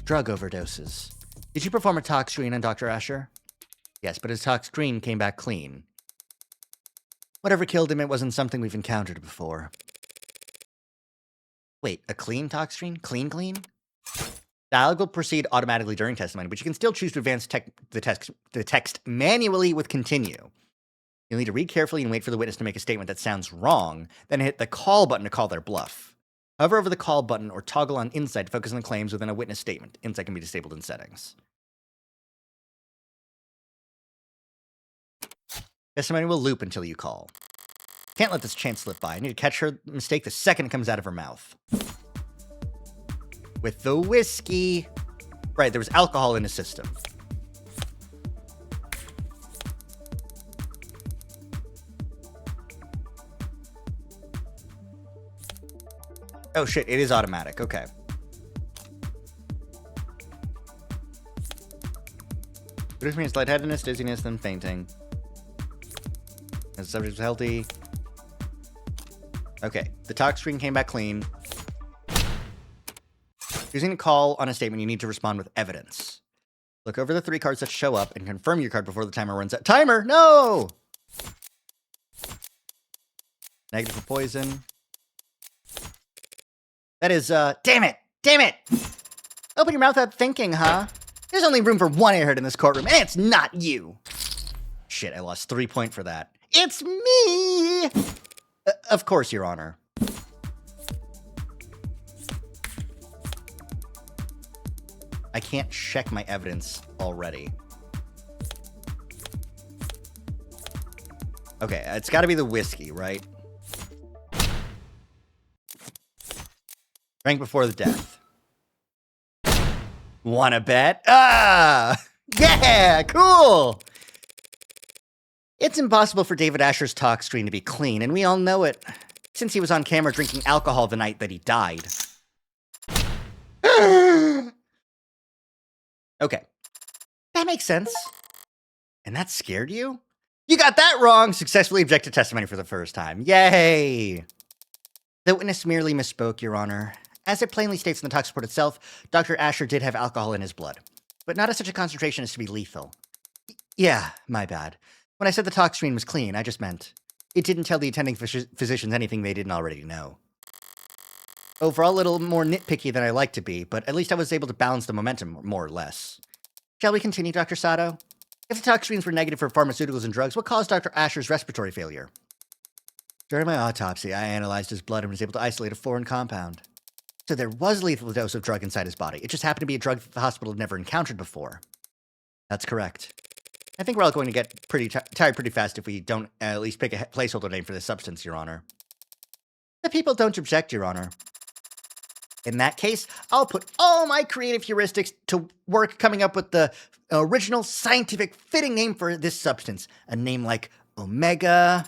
Drug overdoses. Did you perform a tox screen on Dr. Asher? Yes, but his tox screen came back clean. Whatever killed him, it wasn't something we've encountered before. Wait, a clean tox screen? Clean? Dialogue will proceed automatically during testimony, but you can still choose to advance the text manually with continue. You'll need to read carefully and wait for the witness to make a statement that sounds wrong, then hit the call button to call their bluff. Hover over the call button or toggle on Insight to focus on the claims within a witness statement. Insight can be disabled in settings. Testimony will loop until you call. Can't let this chance slip by. I need to catch her mistake the second it comes out of her mouth. With the whiskey. Right, there was alcohol in the system. Oh shit, it is automatic. Okay. It experienced lightheadedness, dizziness, then fainting. The subject was healthy. Okay, the tox screen came back clean. Using a call on a statement, you need to respond with evidence. Look over the 3 cards that show up and confirm your card before the timer runs out. Timer! No! Negative for poison. That is, damn it! Damn it! Open your mouth without thinking, huh? There's only room for one airhead in this courtroom, and it's not you! Shit, I lost 3 points for that. It's me! Of course, Your Honor. I can't check my evidence already. Okay, it's gotta be the whiskey, right? Drank before the death. Wanna bet? Ah! Yeah! Cool! It's impossible for David Asher's tox screen to be clean, and we all know it, since he was on camera drinking alcohol the night that he died. Okay. That makes sense. And that scared you? You got that wrong! Successfully objected testimony for the first time. Yay! The witness merely misspoke, Your Honor. As it plainly states in the tox report itself, Dr. Asher did have alcohol in his blood, but not at such a concentration as to be lethal. Yeah, my bad. When I said the tox screen was clean, I just meant it didn't tell the attending physicians anything they didn't already know. Overall, a little more nitpicky than I like to be, but at least I was able to balance the momentum, more or less. Shall we continue, Dr. Sato? If the tox screens were negative for pharmaceuticals and drugs, what caused Dr. Asher's respiratory failure? During my autopsy, I analyzed his blood and was able to isolate a foreign compound. So there was a lethal dose of drug inside his body. It just happened to be a drug that the hospital had never encountered before. That's correct. I think we're all going to get pretty tired pretty fast if we don't at least pick a placeholder name for this substance, Your Honor. The people don't object, Your Honor. In that case, I'll put all my creative heuristics to work coming up with the original scientific fitting name for this substance. A name like Omega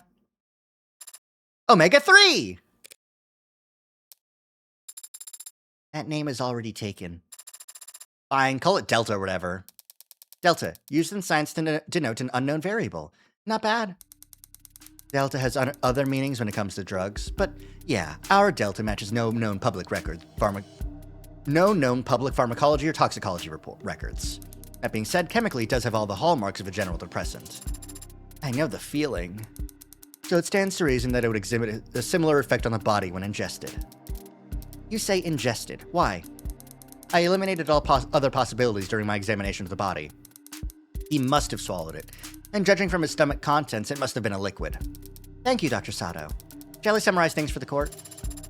3! That name is already taken. Fine, call it Delta or whatever. Delta, used in science to denote an unknown variable. Not bad. Delta has other meanings when it comes to drugs, but yeah, our Delta matches no known public pharmacology or toxicology records. That being said, chemically it does have all the hallmarks of a general depressant. I know the feeling. So it stands to reason that it would exhibit a similar effect on the body when ingested. You say ingested. Why? I eliminated all other possibilities during my examination of the body. He must have swallowed it, and judging from his stomach contents, it must have been a liquid. Thank you, Dr. Sato. Shall I summarize things for the court?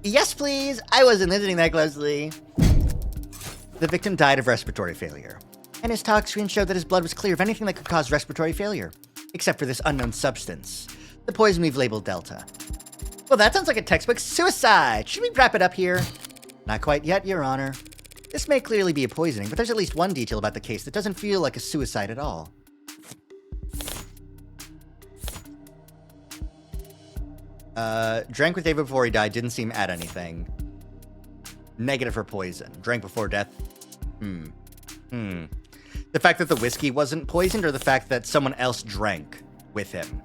Yes, please. I wasn't listening that closely. The victim died of respiratory failure, and his tox screen showed that his blood was clear of anything that could cause respiratory failure, except for this unknown substance, the poison we've labeled Delta. Well, that sounds like a textbook suicide. Should we wrap it up here? Not quite yet, Your Honor. This may clearly be a poisoning, but there's at least one detail about the case that doesn't feel like a suicide at all. Drank with David before he died didn't seem at anything. Negative for poison. Drank before death. The fact that the whiskey wasn't poisoned, or the fact that someone else drank with him?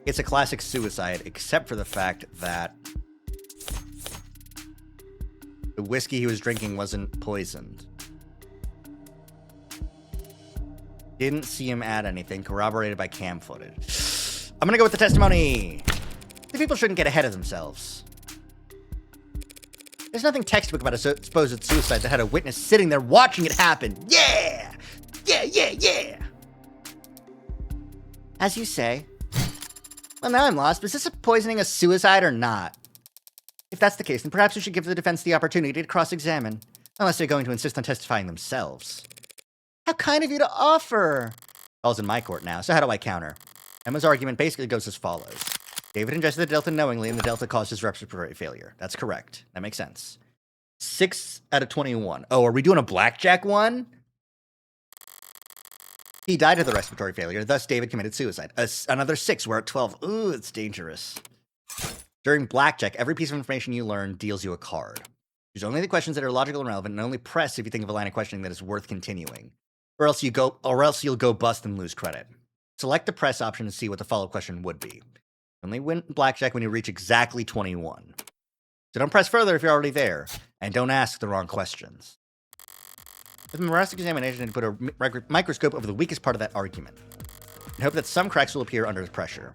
It's a classic suicide, except for the fact that the whiskey he was drinking wasn't poisoned. Didn't see him add anything, corroborated by cam footage. I'm gonna go with the testimony. The people shouldn't get ahead of themselves. There's nothing textbook about a supposed suicide that had a witness sitting there watching it happen. Yeah! Yeah, yeah, yeah! As you say. Well, now I'm lost. Was this poisoning a suicide or not? If that's the case, then perhaps we should give the defense the opportunity to cross-examine. Unless they're going to insist on testifying themselves. How kind of you to offer! Ball's in my court now, so how do I counter? Emma's argument basically goes as follows. David ingested the Delta knowingly, and the Delta caused his respiratory failure. That's correct. That makes sense. 6 out of 21. Oh, are we doing a blackjack one? He died of the respiratory failure, thus David committed suicide. Another 6, we're at 12. Ooh, it's dangerous. During blackjack, every piece of information you learn deals you a card. Choose only the questions that are logical and relevant, and only press if you think of a line of questioning that is worth continuing. Or else you'll go bust and lose credit. Select the press option and see what the follow-up question would be. Only win blackjack when you reach exactly 21. So don't press further if you're already there, and don't ask the wrong questions. With memorastic examination, to put a microscope over the weakest part of that argument, and hope that some cracks will appear under pressure.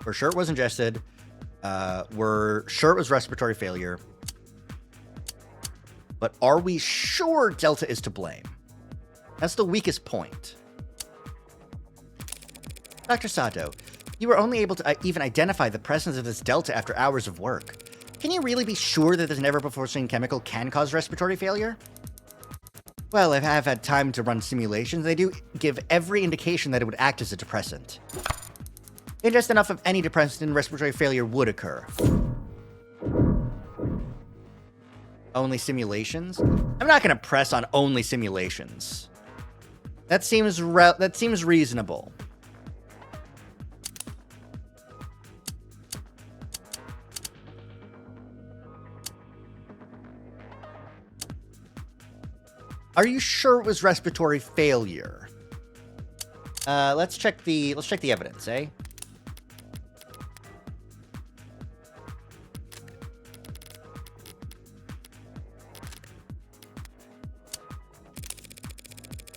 We're sure it was ingested. We're sure it was respiratory failure. But are we sure Delta is to blame? That's the weakest point. Dr. Sato, you were only able to even identify the presence of this Delta after hours of work. Can you really be sure that this never-before-seen chemical can cause respiratory failure? Well, if I have had time to run simulations, they do give every indication that it would act as a depressant. In just enough of any depressant, respiratory failure would occur. Only simulations? I'm not going to press on only simulations. That seems reasonable. Are you sure it was respiratory failure? Let's check the evidence, eh?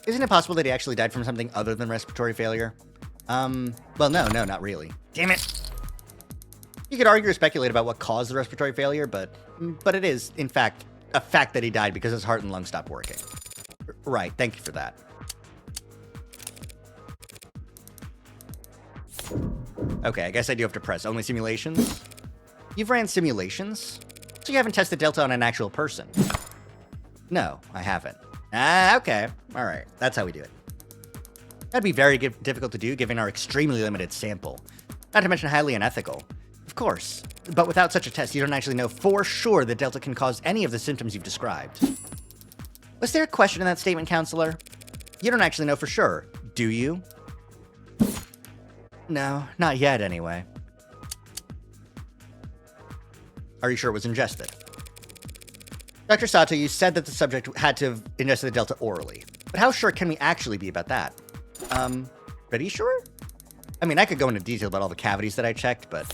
Isn't it possible that he actually died from something other than respiratory failure? Well, no, not really. Damn it! You could argue or speculate about what caused the respiratory failure, but it is, in fact, a fact that he died because his heart and lungs stopped working. Right, thank you for that. Okay, I guess I do have to press. Only simulations? You've ran simulations? So you haven't tested Delta on an actual person? No, I haven't. Ah, okay. Alright, that's how we do it. That'd be very difficult to do given our extremely limited sample. Not to mention highly unethical. Of course. But without such a test, you don't actually know for sure that Delta can cause any of the symptoms you've described. Was there a question in that statement, Counselor? You don't actually know for sure, do you? No, not yet, anyway. Are you sure it was ingested? Dr. Sato, you said that the subject had to have ingested the Delta orally. But how sure can we actually be about that? Pretty sure? I mean, I could go into detail about all the cavities that I checked, but...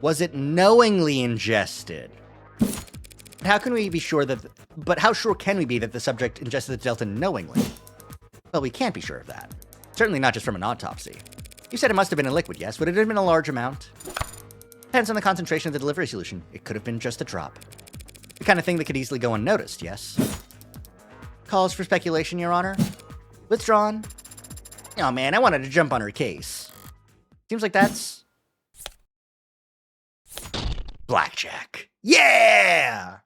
Was it knowingly ingested? How can we be sure that... But how sure can we be that the subject ingested the Delta knowingly? Well, we can't be sure of that. Certainly not just from an autopsy. You said it must have been a liquid, yes? Would it have been a large amount? Depends on the concentration of the delivery solution. It could have been just a drop. The kind of thing that could easily go unnoticed, yes? Calls for speculation, Your Honor? Withdrawn? Oh man, I wanted to jump on her case. Seems like that's... Blackjack. Yeah!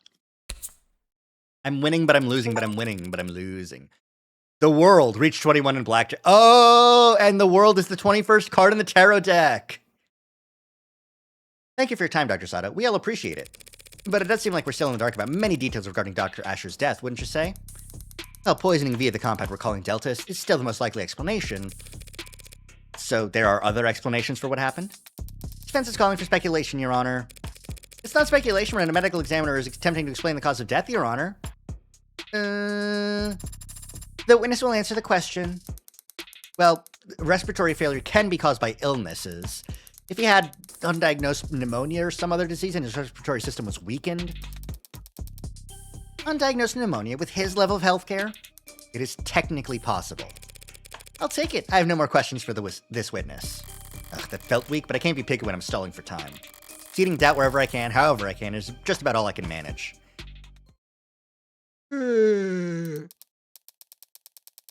I'm winning, but I'm losing, but I'm winning, but I'm losing. The world reached 21 in blackjack. Oh, and the world is the 21st card in the tarot deck. Thank you for your time, Dr. Sato. We all appreciate it. But it does seem like we're still in the dark about many details regarding Dr. Asher's death, wouldn't you say? Well, poisoning via the compound we're calling Delta is still the most likely explanation. So there are other explanations for what happened? Defense is calling for speculation, Your Honor. It's not speculation when a medical examiner is attempting to explain the cause of death, Your Honor. The witness will answer the question. Well, respiratory failure can be caused by illnesses. If he had undiagnosed pneumonia or some other disease and his respiratory system was weakened, undiagnosed pneumonia with his level of healthcare, it is technically possible. I'll take it. I have no more questions for this witness. Ugh, that felt weak, but I can't be picky when I'm stalling for time. Seeding doubt wherever I can, however I can, is just about all I can manage.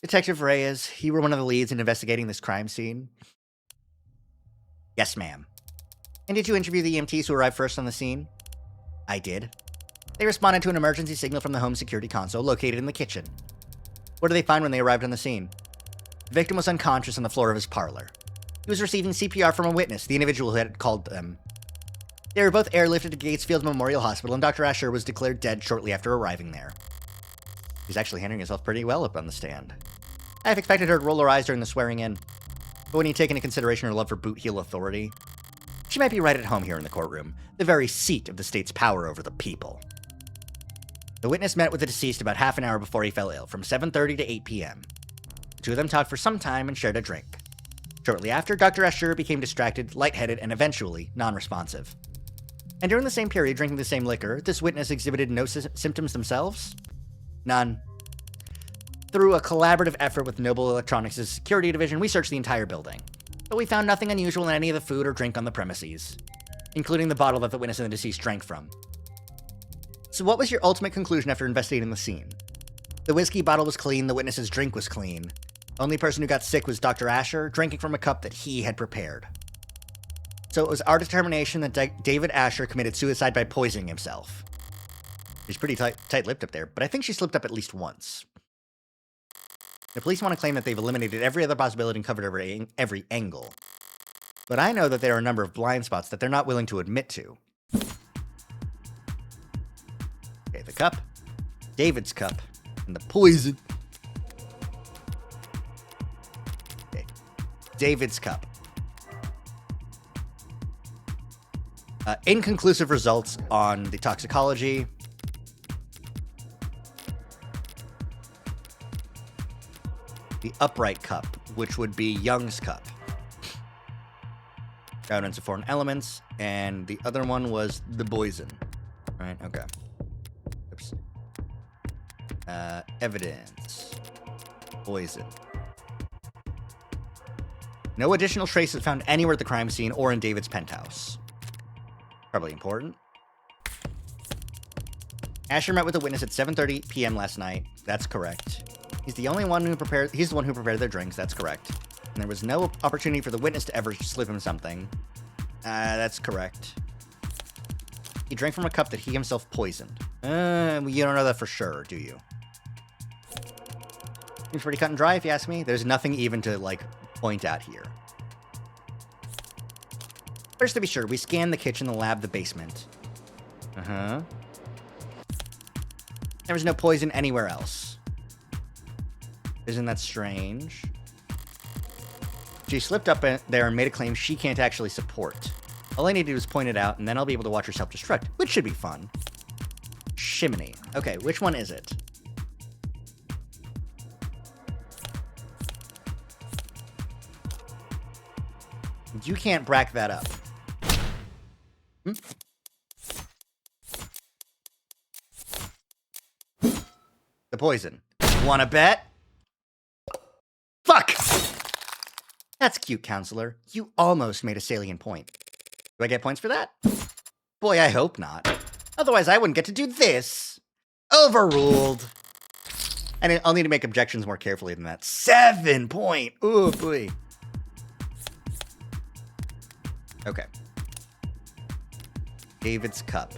Detective Reyes, you were one of the leads in investigating this crime scene? Yes, ma'am. And did you interview the EMTs who arrived first on the scene? I did. They responded to an emergency signal from the home security console located in the kitchen. What did they find when they arrived on the scene? The victim was unconscious on the floor of his parlor. He was receiving CPR from a witness, the individual who had called them. They were both airlifted to Gatesfield Memorial Hospital, and Dr. Asher was declared dead shortly after arriving there. He's actually handling himself pretty well up on the stand. I have expected her to roll her eyes during the swearing in, but when you take into consideration her love for boot heel authority, she might be right at home here in the courtroom, the very seat of the state's power over the people. The witness met with the deceased about half an hour before he fell ill, from 7:30 to 8 p.m. The two of them talked for some time and shared a drink. Shortly after, Dr. Asher became distracted, lightheaded, and eventually non-responsive. And during the same period, drinking the same liquor, this witness exhibited no symptoms themselves? None. Through a collaborative effort with Noble Electronics' security division, we searched the entire building, but we found nothing unusual in any of the food or drink on the premises, including the bottle that the witness and the deceased drank from. So what was your ultimate conclusion after investigating the scene? The whiskey bottle was clean, the witness's drink was clean. Only person who got sick was Dr. Asher, drinking from a cup that he had prepared. So it was our determination that David Asher committed suicide by poisoning himself. She's pretty tight-lipped up there, but I think she slipped up at least once. The police want to claim that they've eliminated every other possibility and covered every angle. But I know that there are a number of blind spots that they're not willing to admit to. Okay, the cup, David's cup, and the poison. Okay, David's cup. Inconclusive results on the toxicology. The upright cup, which would be Young's cup. Evidence of foreign elements, and the other one was the poison. Right, okay. Oops. Evidence. Poison. No additional traces found anywhere at the crime scene or in David's penthouse. Probably important. Asher met with a witness at 7:30 p.m. last night. That's correct. He's the one who prepared their drinks. That's correct. And there was no opportunity for the witness to ever slip him something. That's correct. He drank from a cup that he himself poisoned. You don't know that for sure, do you? Seems pretty cut and dry, if you ask me. There's nothing even to, point out here. First, to be sure, we scanned the kitchen, the lab, the basement. Uh-huh. There was no poison anywhere else. Isn't that strange? She slipped up there and made a claim she can't actually support. All I need to do is point it out, and then I'll be able to watch her self-destruct, which should be fun. Chimney. Okay, which one is it? You can't brack that up. The poison. Wanna bet? Fuck! That's cute, counselor. You almost made a salient point. Do I get points for that? Boy, I hope not. Otherwise, I wouldn't get to do this. Overruled. And I'll need to make objections more carefully than that. 7 point. Ooh, boy. Okay. David's cup.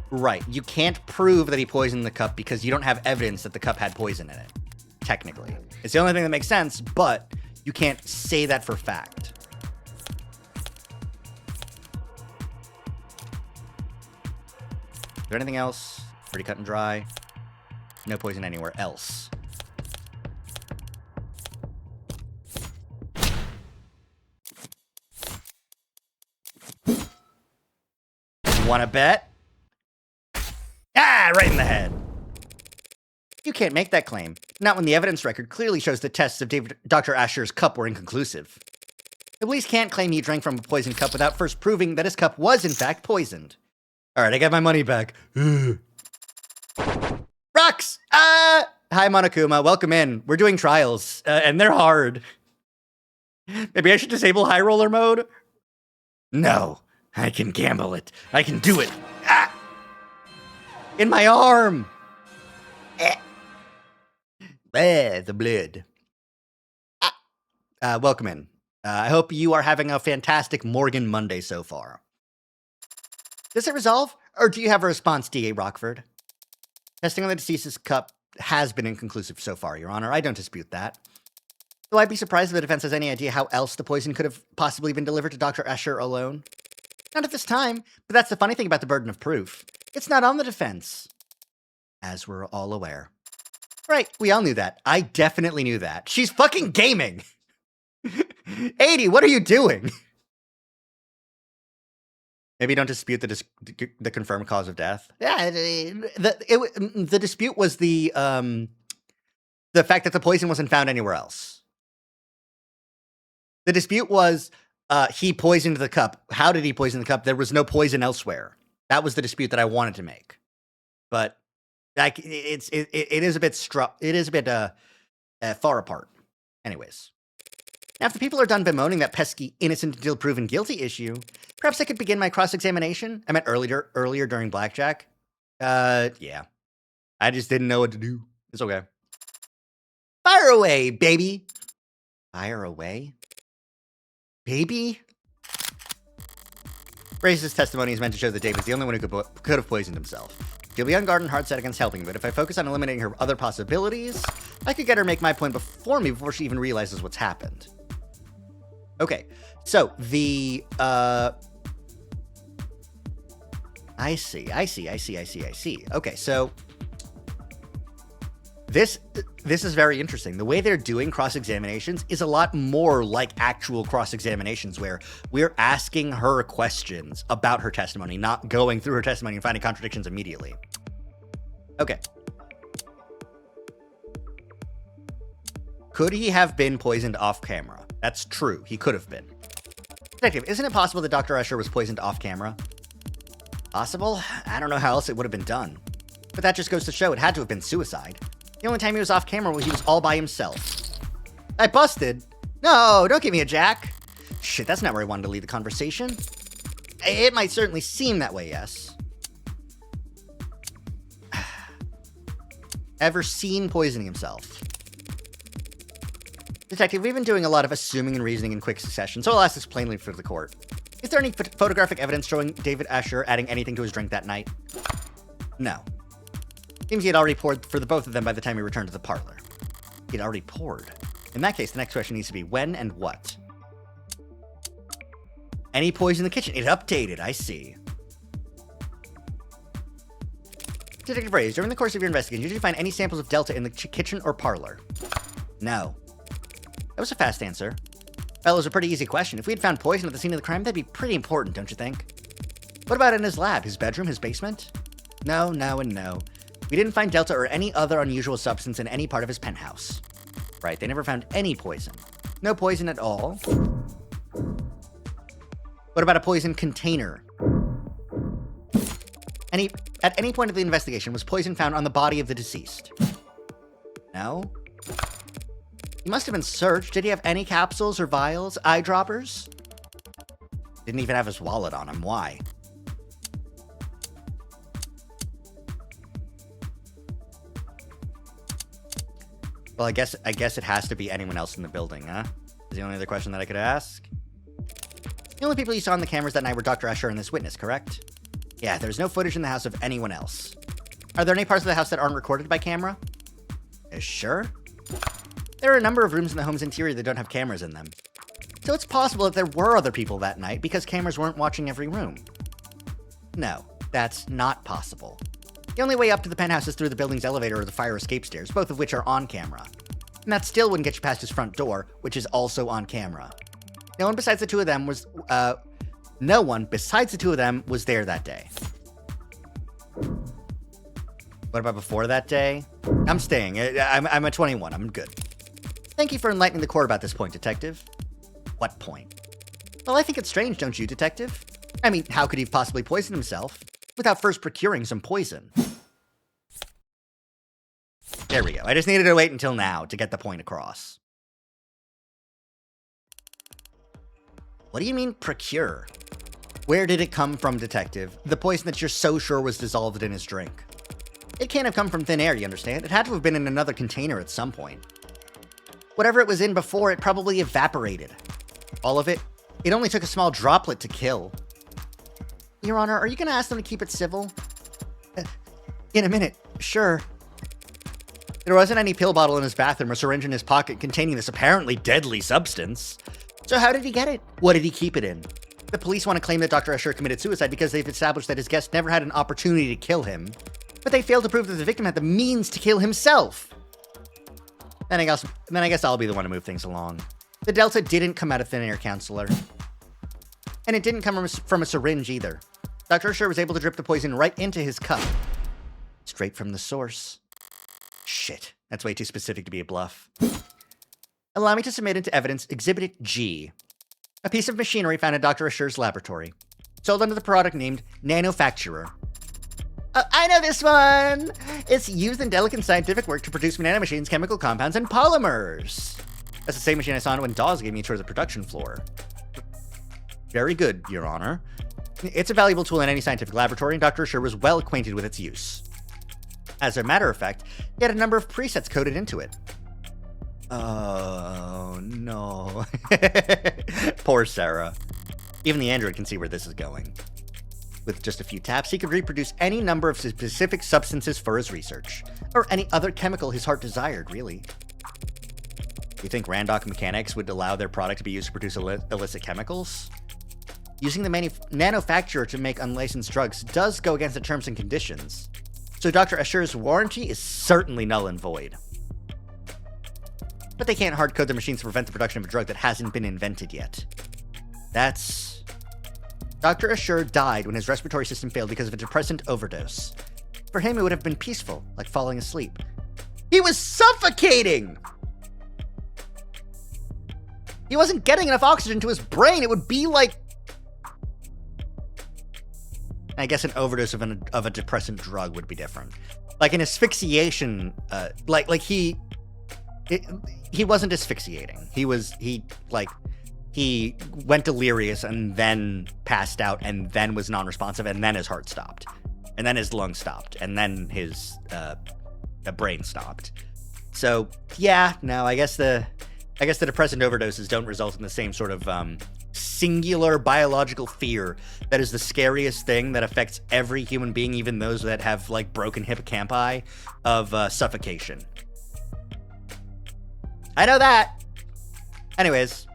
Right. You can't prove that he poisoned the cup because you don't have evidence that the cup had poison in it. Technically. It's the only thing that makes sense, but you can't say that for fact. Is there anything else? Pretty cut and dry. No poison anywhere else. Wanna bet? Ah, right in the head. You can't make that claim. Not when the evidence record clearly shows the tests of Dr. Asher's cup were inconclusive. The police can't claim he drank from a poisoned cup without first proving that his cup was in fact poisoned. Alright, I got my money back. Rocks! Hi, Monokuma. Welcome in. We're doing trials, and they're hard. Maybe I should disable high roller mode? No, I can gamble it. I can do it. Ah! In my arm! The blood. Welcome in. I hope you are having a fantastic Morgan Monday so far. Does it resolve, or do you have a response, D.A. Rockford? Testing on the deceased's cup has been inconclusive so far, Your Honor. I don't dispute that. Though I'd be surprised if the defense has any idea how else the poison could have possibly been delivered to Dr. Escher alone. Not at this time, but that's the funny thing about the burden of proof. It's not on the defense. As we're all aware. Right, we all knew that. I definitely knew that. She's fucking gaming! 80, what are you doing? Maybe don't dispute the confirmed cause of death. Yeah, the dispute was the fact that the poison wasn't found anywhere else. The dispute was he poisoned the cup. How did he poison the cup? There was no poison elsewhere. That was the dispute that I wanted to make. But like it is a bit far apart. Anyways. Now, if the people are done bemoaning that pesky innocent until proven guilty issue, perhaps I could begin my cross-examination? I meant earlier during Blackjack. Yeah. I just didn't know what to do. It's okay. Fire away, baby! Fire away? Baby? Brace's testimony is meant to show that David's the only one who could have poisoned himself. She'll be on guard and hard set against helping, but if I focus on eliminating her other possibilities, I could get her make my point before she even realizes what's happened. Okay, so the, I see. Okay, so this is very interesting. The way they're doing cross-examinations is a lot more like actual cross-examinations where we're asking her questions about her testimony, not going through her testimony and finding contradictions immediately. Okay. Could he have been poisoned off camera? That's true. He could have been. Detective, isn't it possible that Dr. Escher was poisoned off camera? Possible? I don't know how else it would have been done. But that just goes to show it had to have been suicide. The only time he was off camera was he was all by himself. I busted. No, don't give me a jack. Shit, that's not where I wanted to lead the conversation. It might certainly seem that way, yes. Ever seen poisoning himself? Detective, we've been doing a lot of assuming and reasoning in quick succession, so I'll ask this plainly for the court. Is there any photographic evidence showing David Escher adding anything to his drink that night? No. Seems he had already poured for the both of them by the time he returned to the parlor. He had already poured. In that case, the next question needs to be when and what. Any poison in the kitchen? It updated, I see. Detective Reyes, during the course of your investigation, did you find any samples of Delta in the kitchen or parlor? No. That was a fast answer. Well, it was a pretty easy question. If we had found poison at the scene of the crime, that'd be pretty important, don't you think? What about in his lab, his bedroom, his basement? No, no, and no. We didn't find Delta or any other unusual substance in any part of his penthouse. Right, they never found any poison. No poison at all. What about a poison container? At any point of the investigation, was poison found on the body of the deceased? No? He must have been searched. Did he have any capsules or vials, eyedroppers? Didn't even have his wallet on him. Why? Well, I guess it has to be anyone else in the building, huh? Is the only other question that I could ask? The only people you saw on the cameras that night were Dr. Escher and this witness, correct? Yeah, there's no footage in the house of anyone else. Are there any parts of the house that aren't recorded by camera? Sure. There are a number of rooms in the home's interior that don't have cameras in them. So it's possible that there were other people that night because cameras weren't watching every room. No, that's not possible. The only way up to the penthouse is through the building's elevator or the fire escape stairs, both of which are on camera. And that still wouldn't get you past his front door, which is also on camera. No one besides the two of them No one besides the two of them was there that day. What about before that day? I'm staying. I'm at 21. I'm good. Thank you for enlightening the court about this point, Detective. What point? Well, I think it's strange, don't you, Detective? I mean, how could he have possibly poisoned himself without first procuring some poison? There we go. I just needed to wait until now to get the point across. What do you mean, procure? Where did it come from, Detective? The poison that you're so sure was dissolved in his drink. It can't have come from thin air, you understand? It had to have been in another container at some point. Whatever it was in before, it probably evaporated. All of it? It only took a small droplet to kill. Your Honor, are you going to ask them to keep it civil? In a minute, sure. There wasn't any pill bottle in his bathroom or syringe in his pocket containing this apparently deadly substance. So how did he get it? What did he keep it in? The police want to claim that Dr. Escher committed suicide because they've established that his guest never had an opportunity to kill him, but they failed to prove that the victim had the means to kill himself. Then I guess I'll be the one to move things along. The Delta didn't come out of thin air, Counselor. And it didn't come from a syringe either. Dr. Escher was able to drip the poison right into his cup. Straight from the source. Shit, that's way too specific to be a bluff. Allow me to submit into evidence Exhibit G, a piece of machinery found in Dr. Escher's laboratory, sold under the product named Nanofacturer. I know this one! It's used in delicate scientific work to produce nanomachines, chemical compounds, and polymers. That's the same machine I saw when Dawes gave me a tour of the production floor. Very good, Your Honor. It's a valuable tool in any scientific laboratory, and Dr. Escher was well acquainted with its use. As a matter of fact, he had a number of presets coded into it. Oh, no. Poor Sarah. Even the android can see where this is going. With just a few taps, he could reproduce any number of specific substances for his research, or any other chemical his heart desired, really. You think Randok Mechanics would allow their product to be used to produce illicit chemicals? Using the nanofacturer to make unlicensed drugs does go against the terms and conditions, so Dr. Escher's warranty is certainly null and void. But they can't hard-code their machines to prevent the production of a drug that hasn't been invented yet. That's... Dr. Escher died when his respiratory system failed because of a depressant overdose. For him, it would have been peaceful, like falling asleep. He was suffocating! He wasn't getting enough oxygen to his brain. It would be like... I guess an overdose of a depressant drug would be different. Like an asphyxiation, he wasn't asphyxiating. He went delirious and then passed out and then was non-responsive and then his heart stopped. And then his lungs stopped. And then his brain stopped. So, yeah, no, I guess the depressant overdoses don't result in the same sort of singular biological fear that is the scariest thing that affects every human being, even those that have, like, broken hippocampi, of suffocation. I know that! Anyways,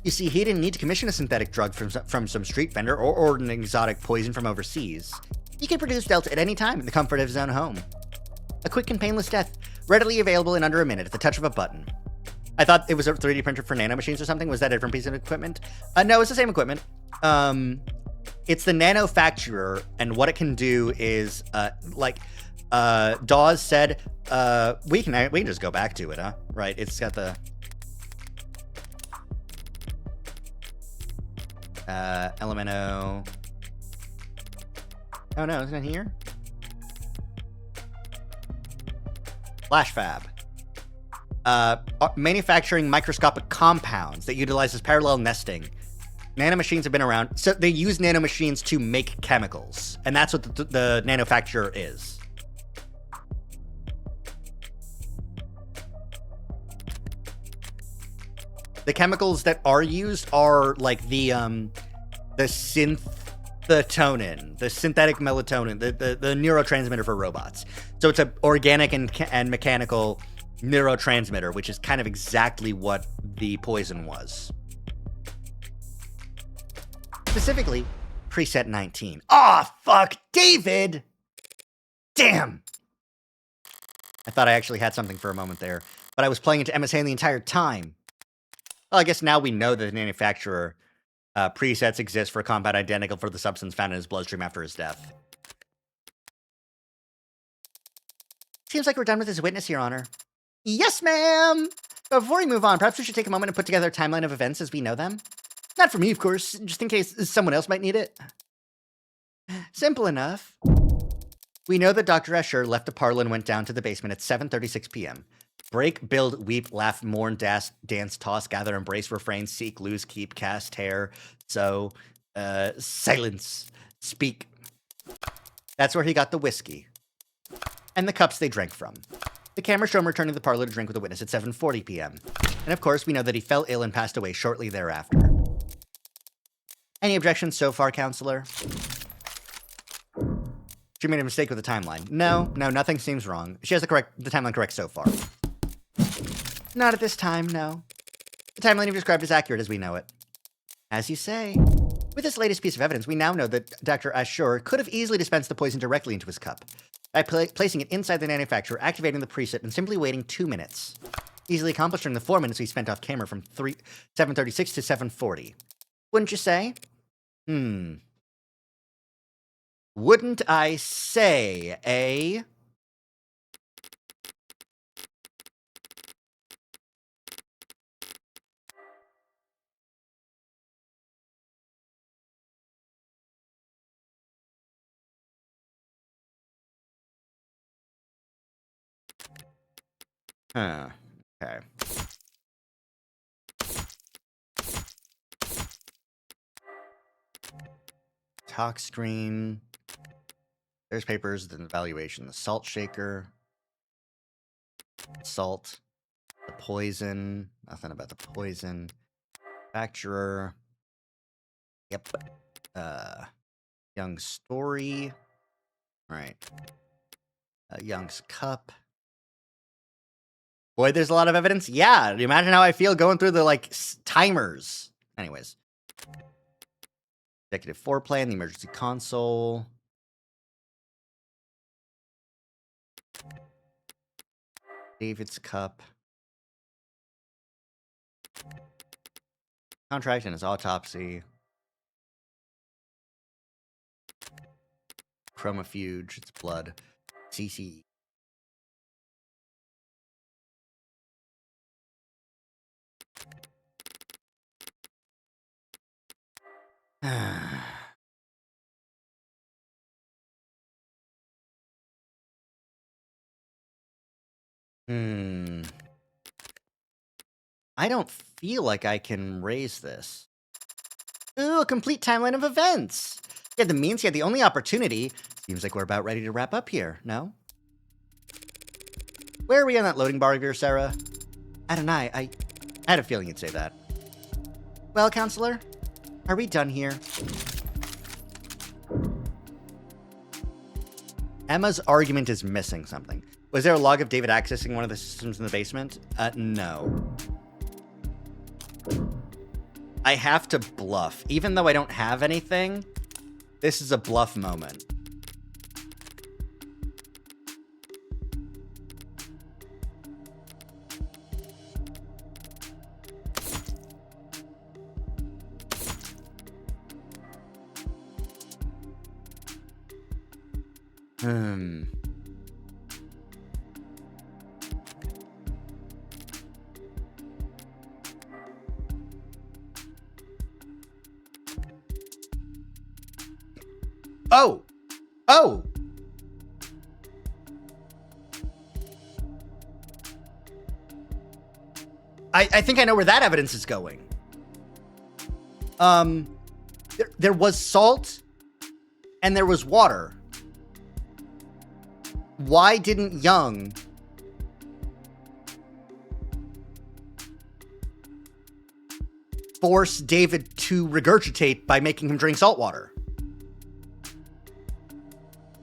you see, he didn't need to commission a synthetic drug from some street vendor or order an exotic poison from overseas. He could produce Delta at any time in the comfort of his own home. A quick and painless death, readily available in under a minute at the touch of a button. I thought it was a 3D printer for nanomachines or something. Was that a different piece of equipment? No, it's the same equipment. It's the Nanofacturer, and what it can do is, Dawes said, we can just go back to it, huh? Right, it's got the... Elemento... Oh no, isn't it here? FlashFab. Manufacturing microscopic compounds that utilizes parallel nesting. Nanomachines have been around, so they use nanomachines to make chemicals, and that's what the Nanofacturer is. The chemicals that are used are like the synthetonin, the synthetic melatonin, the neurotransmitter for robots. So it's an organic and mechanical neurotransmitter, which is kind of exactly what the poison was. Specifically, preset 19. Aw, fuck, David! Damn! I thought I actually had something for a moment there, but I was playing into MSA the entire time. Well, I guess now we know that the Nanofacturer presets exist for a compound identical for the substance found in his bloodstream after his death. Seems like we're done with his witness, Your Honor. Yes, ma'am! But before we move on, perhaps we should take a moment and put together a timeline of events as we know them. Not for me, of course, just in case someone else might need it. Simple enough. We know that Dr. Escher left the parlor and went down to the basement at 7:36 p.m. Break, build, weep, laugh, mourn, dance, toss, gather, embrace, refrain, seek, lose, keep, cast, tear, sow, silence, speak. That's where he got the whiskey. And the cups they drank from. The camera show him returning to the parlor to drink with the witness at 7:40 p.m. And of course, we know that he fell ill and passed away shortly thereafter. Any objections so far, counselor? She made a mistake with the timeline. No, nothing seems wrong. She has the timeline correct so far. Not at this time, no. The timeline you've described is accurate as we know it. As you say. With this latest piece of evidence, we now know that Dr. Escher could have easily dispensed the poison directly into his cup by placing it inside the manufacturer, activating the preset, and simply waiting 2 minutes. Easily accomplished during the 4 minutes we spent off camera from 7:36 to 7:40. Wouldn't you say? Wouldn't I say, eh? Huh. Okay. Talk screen. There's papers, then evaluation. The salt shaker. Salt. The poison. Nothing about the poison. Manufacturer. Yep. Young's story. Right. Young's cup. Boy, there's a lot of evidence. Yeah, imagine how I feel going through the, like, timers. Anyways. Executive foreplay and the emergency console. David's cup. Contract and his autopsy. Chromofuge, it's blood. CC. I don't feel like I can raise this. Ooh, a complete timeline of events. You had the means, you had the only opportunity. Seems like we're about ready to wrap up here, no? Where are we on that loading bar of yours, Sarah? I don't know, I had a feeling you'd say that. Well, counselor, are we done here? Emma's argument is missing something. Was there a log of David accessing one of the systems in the basement? No. I have to bluff. Even though I don't have anything, this is a bluff moment. Oh! I think I know where that evidence is going. There was salt and there was water. Why didn't Young force David to regurgitate by making him drink salt water?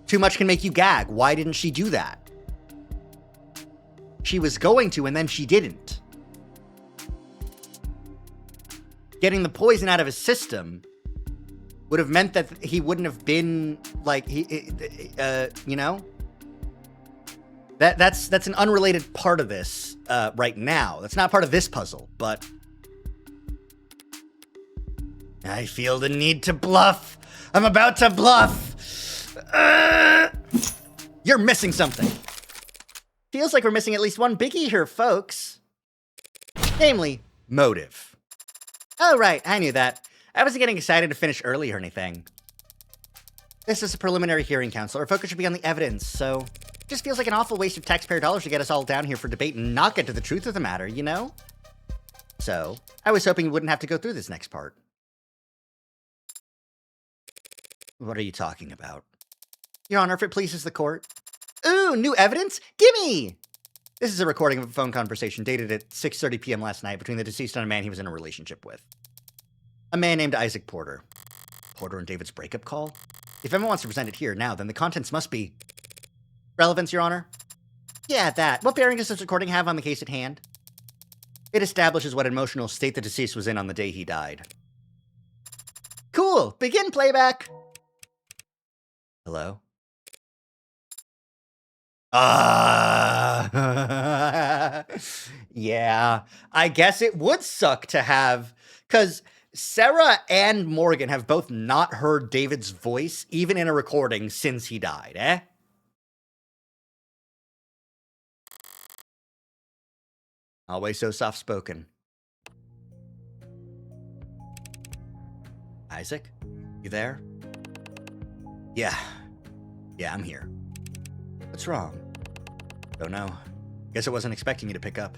Too much can make you gag. Why didn't she do that? She was going to, and then she didn't. Getting the poison out of his system would have meant that he wouldn't have been, like, you know? That's an unrelated part of this right now. That's not part of this puzzle, but I feel the need to bluff. I'm about to bluff. You're missing something. Feels like we're missing at least one biggie here, folks. Namely, motive. Oh, right, I knew that. I wasn't getting excited to finish early or anything. This is a preliminary hearing, Counselor. Our focus should be on the evidence, so... It just feels like an awful waste of taxpayer dollars to get us all down here for debate and not get to the truth of the matter, you know? So, I was hoping we wouldn't have to go through this next part. What are you talking about? Your Honor, if it pleases the court. Ooh, new evidence? Gimme! This is a recording of a phone conversation dated at 6:30 p.m. last night between the deceased and a man he was in a relationship with. A man named Isaac Porter. Porter and David's breakup call? If Emma wants to present it here now, then the contents must be... Relevance, Your Honor? Yeah, that. What bearing does this recording have on the case at hand? It establishes what emotional state the deceased was in on the day he died. Cool! Begin playback! Hello? Yeah, I guess it would suck to have... Because Sarah and Morgan have both not heard David's voice, even in a recording, since he died, eh? Always so soft-spoken. Isaac? You there? Yeah, I'm here. What's wrong? Don't know. Guess I wasn't expecting you to pick up.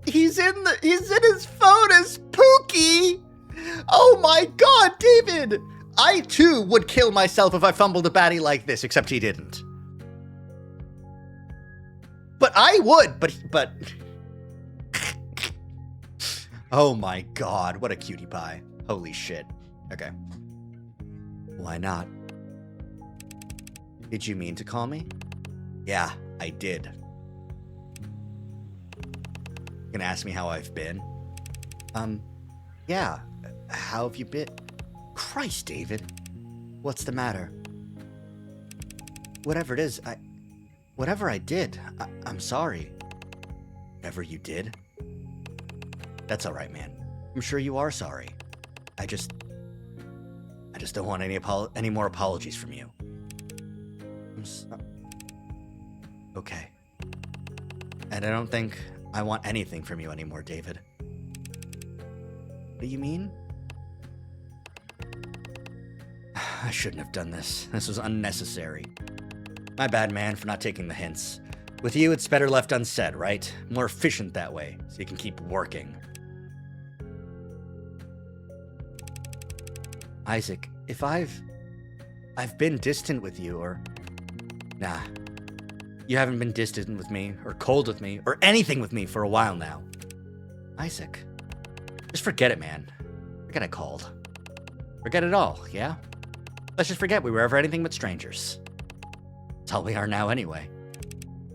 He's in his phone as Pookie! Oh my god, David! I too would kill myself if I fumbled a baddie like this, except he didn't. But I would, but... Oh my god, what a cutie pie. Holy shit. Okay. Why not? Did you mean to call me? Yeah, I did. Gonna ask me how I've been? Yeah. How have you been? Christ, David. What's the matter? Whatever it is, Whatever I did, I'm sorry. Whatever you did? That's alright, man. I'm sure you are sorry. I just don't want any more apologies from you. Okay. And I don't think I want anything from you anymore, David. What do you mean? I shouldn't have done this. This was unnecessary. My bad, man, for not taking the hints. With you, it's better left unsaid, right? More efficient that way, so you can keep working. Isaac, if I've been distant with you, or... Nah. You haven't been distant with me, or cold with me, or anything with me for a while now. Isaac. Just forget it, man. Forget I called. Forget it all, yeah? Let's just forget we were ever anything but strangers. That's all we are now anyway.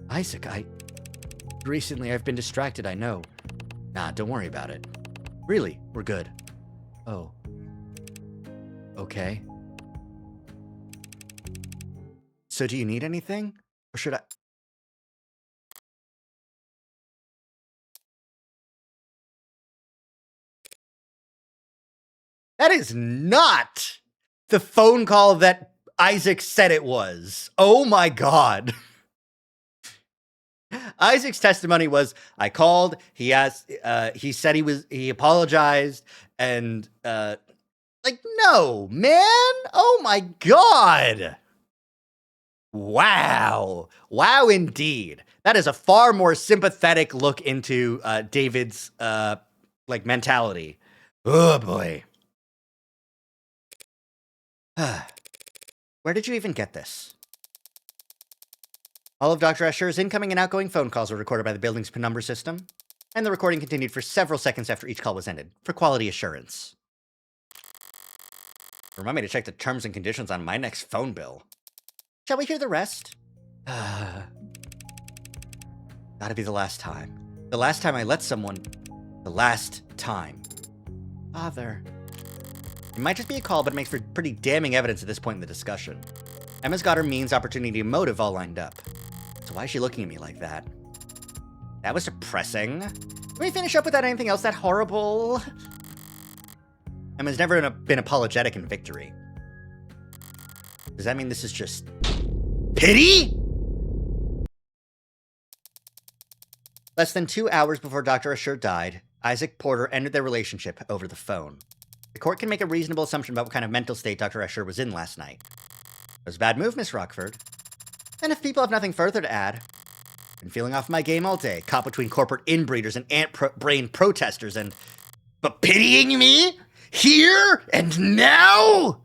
Isaac, recently I've been distracted, I know. Nah, don't worry about it. Really, we're good. Oh. Okay. So do you need anything? Or should I... That is not the phone call that Isaac said it was. Oh my god. Isaac's testimony was, I called, he asked, he said he apologized, and, like, no, man. Oh my god. Wow. Wow, indeed. That is a far more sympathetic look into, David's, like, mentality. Oh boy. Where did you even get this? All of Dr. Escher's incoming and outgoing phone calls were recorded by the building's penumbra system, and the recording continued for several seconds after each call was ended, for quality assurance. Remind me to check the terms and conditions on my next phone bill. Shall we hear the rest? Gotta be the last time. The last time I let someone... The last time. Father... It might just be a call, but it makes for pretty damning evidence at this point in the discussion. Emma's got her means, opportunity, and motive all lined up. So why is she looking at me like that? That was depressing. Can we finish up without anything else that horrible? and has never been apologetic in victory. Does that mean this is just pity? Less than 2 hours before Dr. Ashur died, Isaac Porter ended their relationship over the phone. The court can make a reasonable assumption about what kind of mental state Dr. Ashur was in last night. It was a bad move, Miss Rockford. And if people have nothing further to add, been feeling off my game all day, caught between corporate inbreeders and ant-brain protesters and... But pitying me? Here? And now?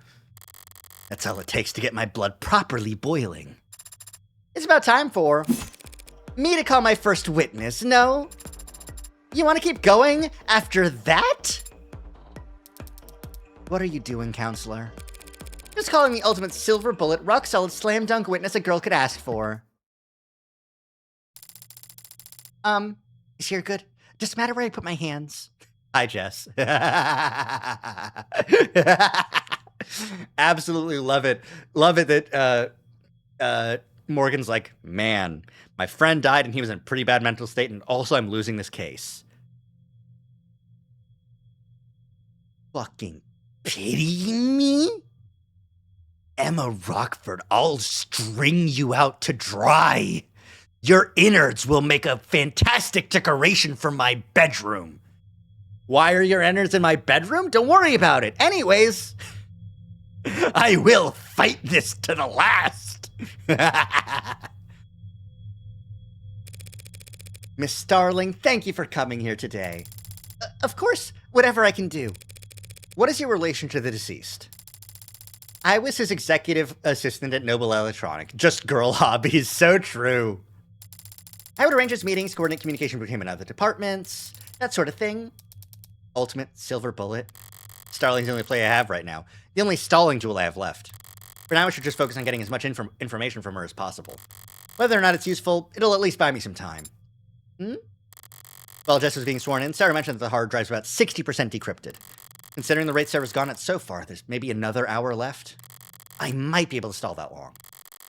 That's all it takes to get my blood properly boiling. It's about time for... me to call my first witness, no? You want to keep going after that? What are you doing, counselor? Just calling the ultimate silver bullet, rock-solid slam-dunk witness a girl could ask for. Is here good? Just matter where I put my hands. Hi, Jess. Absolutely love it. Love it that Morgan's like, man, my friend died and he was in a pretty bad mental state, and also I'm losing this case. Fucking pitying me? Emma Rockford, I'll string you out to dry. Your innards will make a fantastic decoration for my bedroom. Why are your innards in my bedroom? Don't worry about it. Anyways, I will fight this to the last. Miss Starling, thank you for coming here today. Of course, whatever I can do. What is your relation to the deceased? I was his executive assistant at Noble Electronic. Just girl hobbies, so true. I would arrange his meetings, coordinate communication between him and other departments, that sort of thing. Ultimate silver bullet. Starling's the only play I have right now. The only stalling jewel I have left. For now, I should just focus on getting as much information from her as possible. Whether or not it's useful, it'll at least buy me some time. While Jess was being sworn in, Sarah mentioned that the hard drive's about 60% decrypted. Considering the rate Sarah's gone at so far, there's maybe another hour left. I might be able to stall that long.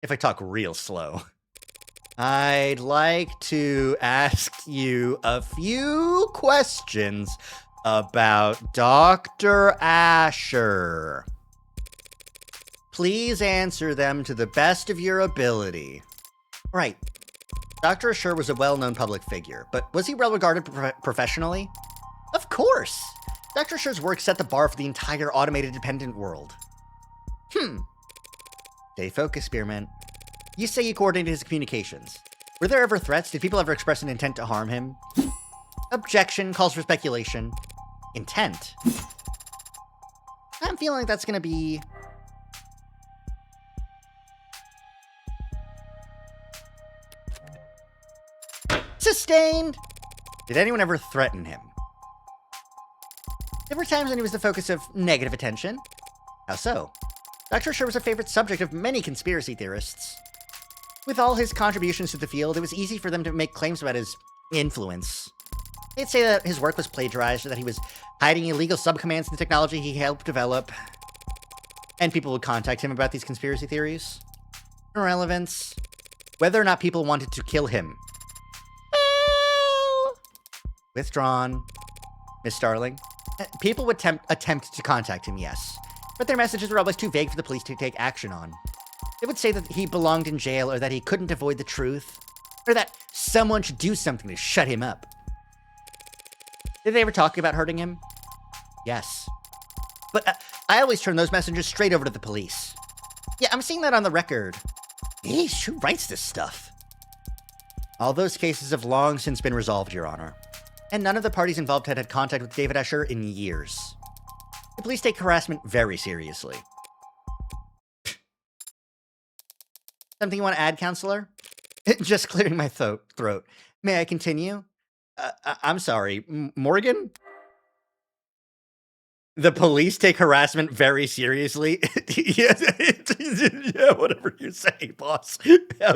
If I talk real slow. I'd like to ask you a few questions about Dr. Ashur. Please answer them to the best of your ability. Right. Dr. Ashur was a well-known public figure, but was he well-regarded professionally? Of course! Dr. Ashur's work set the bar for the entire automated dependent world. Stay focused, Spearmint. You say you coordinated his communications. Were there ever threats? Did people ever express an intent to harm him? Objection, calls for speculation. Intent? I'm feeling like that's gonna be... Sustained! Did anyone ever threaten him? There were times when he was the focus of negative attention. How so? Dr. Ashur was a favorite subject of many conspiracy theorists. With all his contributions to the field, it was easy for them to make claims about his influence. They'd say that his work was plagiarized, or that he was hiding illegal subcommands in the technology he helped develop. And people would contact him about these conspiracy theories. Irrelevance. Whether or not people wanted to kill him. Well... Withdrawn. Miss Starling. People would attempt to contact him, yes. But their messages were always too vague for the police to take action on. They would say that he belonged in jail, or that he couldn't avoid the truth, or that someone should do something to shut him up. Did they ever talk about hurting him? Yes. But I always turn those messages straight over to the police. Yeah, I'm seeing that on the record. Eesh, who writes this stuff? All those cases have long since been resolved, Your Honor. And none of the parties involved had contact with David Ashur in years. The police take harassment very seriously. Something you want to add, Counselor? Just clearing my throat. May I continue? I'm sorry, Morgan? The police take harassment very seriously? Yeah, whatever you say, boss. Yeah,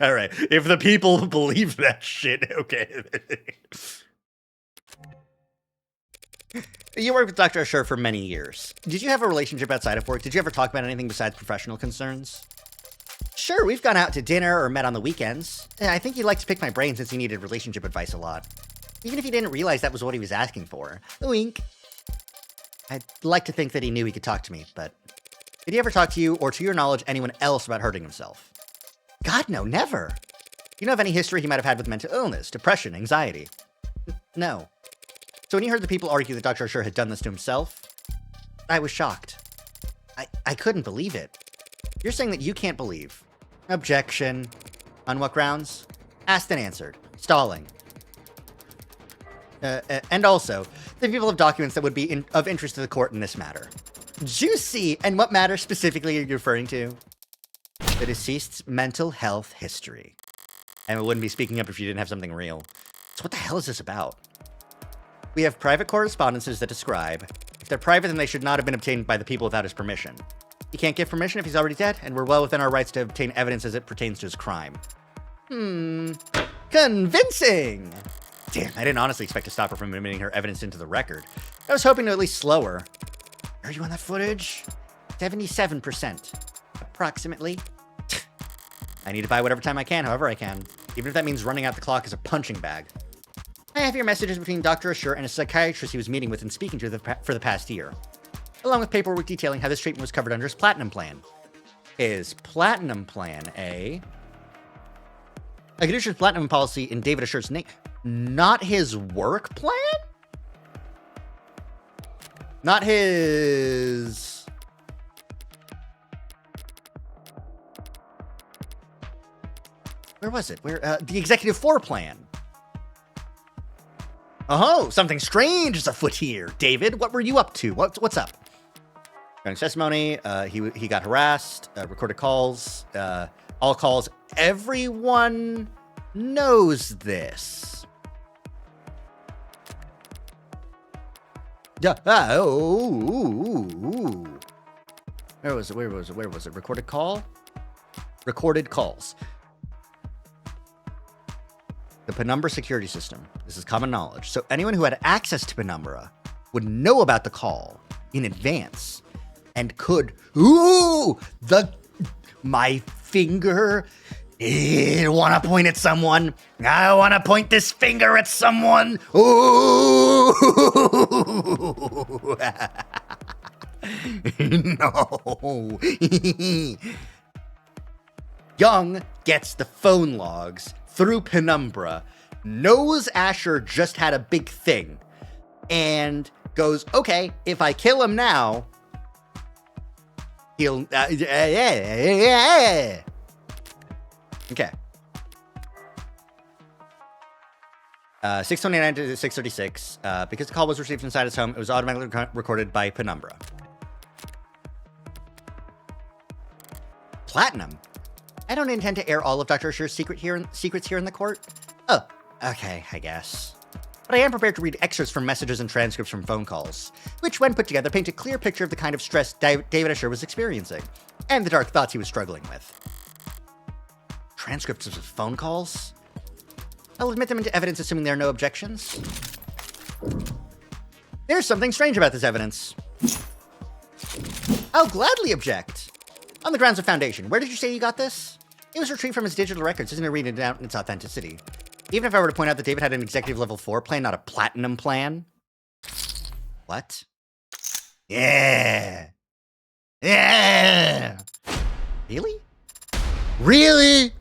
all right. If the people believe that shit, okay. You worked with Dr. Ashur for many years. Did you have a relationship outside of work? Did you ever talk about anything besides professional concerns? Sure, we've gone out to dinner or met on the weekends. I think he liked to pick my brain since he needed relationship advice a lot. Even if he didn't realize that was what he was asking for. Wink. I'd like to think that he knew he could talk to me, but... Did he ever talk to you, or to your knowledge, anyone else about hurting himself? God, no, never. Do you know of any history he might have had with mental illness, depression, anxiety? No. So when you heard the people argue that Dr. Ashur had done this to himself, I was shocked. I couldn't believe it. You're saying that you can't believe. Objection. On what grounds? Asked and answered. Stalling. And also, the people have documents that would be of interest to the court in this matter. Juicy! And what matter specifically are you referring to? The deceased's mental health history. And we wouldn't be speaking up if you didn't have something real. So what the hell is this about? We have private correspondences that describe, if they're private, then they should not have been obtained by the people without his permission. He can't give permission if he's already dead, and we're well within our rights to obtain evidence as it pertains to his crime. Convincing! Damn, I didn't honestly expect to stop her from admitting her evidence into the record. I was hoping to at least slow her. Are you on that footage? 77%. Approximately. I need to buy whatever time I can, however I can. Even if that means running out the clock as a punching bag. I have your messages between Dr. Ashur and a psychiatrist he was meeting with and speaking to for the past year. Along with paperwork detailing how this treatment was covered under his Platinum Plan. His Platinum Plan, eh? A condition Platinum policy in David Ashur's name. Not his work plan? Not his... Where was it? The Executive Floor Plan. Oh, something strange is afoot here. David, what were you up to? What's up? During testimony, he got harassed, recorded calls, all calls. Everyone knows this. Where was it? Recorded call? Recorded calls. The Penumbra security system. This is common knowledge. So anyone who had access to Penumbra would know about the call in advance and could, my finger, want to point at someone. I want to point this finger at someone. Ooh. No. Young gets the phone logs through Penumbra, knows Ashur just had a big thing, and goes, okay, if I kill him now, he'll... Okay. 629 to 636. Because the call was received inside his home, it was automatically recorded by Penumbra. Platinum? I don't intend to air all of Dr. Ashur's secrets here in the court. Oh, okay, I guess. But I am prepared to read excerpts from messages and transcripts from phone calls, which, when put together, paint a clear picture of the kind of stress David Ashur was experiencing, and the dark thoughts he was struggling with. Transcripts of phone calls? I'll admit them into evidence, assuming there are no objections. There's something strange about this evidence. I'll gladly object. On the grounds of foundation, where did you say you got this? It was retrieved from his digital records, isn't it reading it out in its authenticity? Even if I were to point out that David had an executive level 4 plan, not a platinum plan. What? Yeah. Yeah. Really? Really?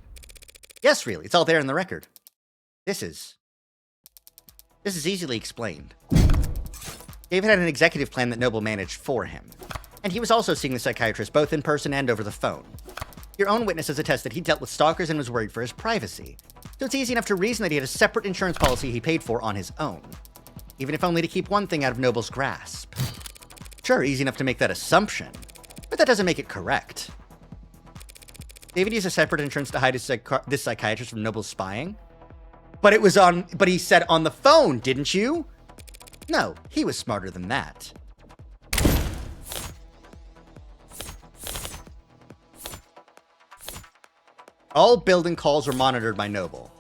Yes, really. It's all there in the record. This is easily explained. David had an executive plan that Noble managed for him. And he was also seeing the psychiatrist both in person and over the phone. Your own witnesses attest that he dealt with stalkers and was worried for his privacy. So it's easy enough to reason that he had a separate insurance policy he paid for on his own. Even if only to keep one thing out of Noble's grasp. Sure, easy enough to make that assumption, but that doesn't make it correct. David used a separate insurance to hide this psychiatrist from Noble's spying? But he said on the phone, didn't you? No, he was smarter than that. All building calls were monitored by Noble.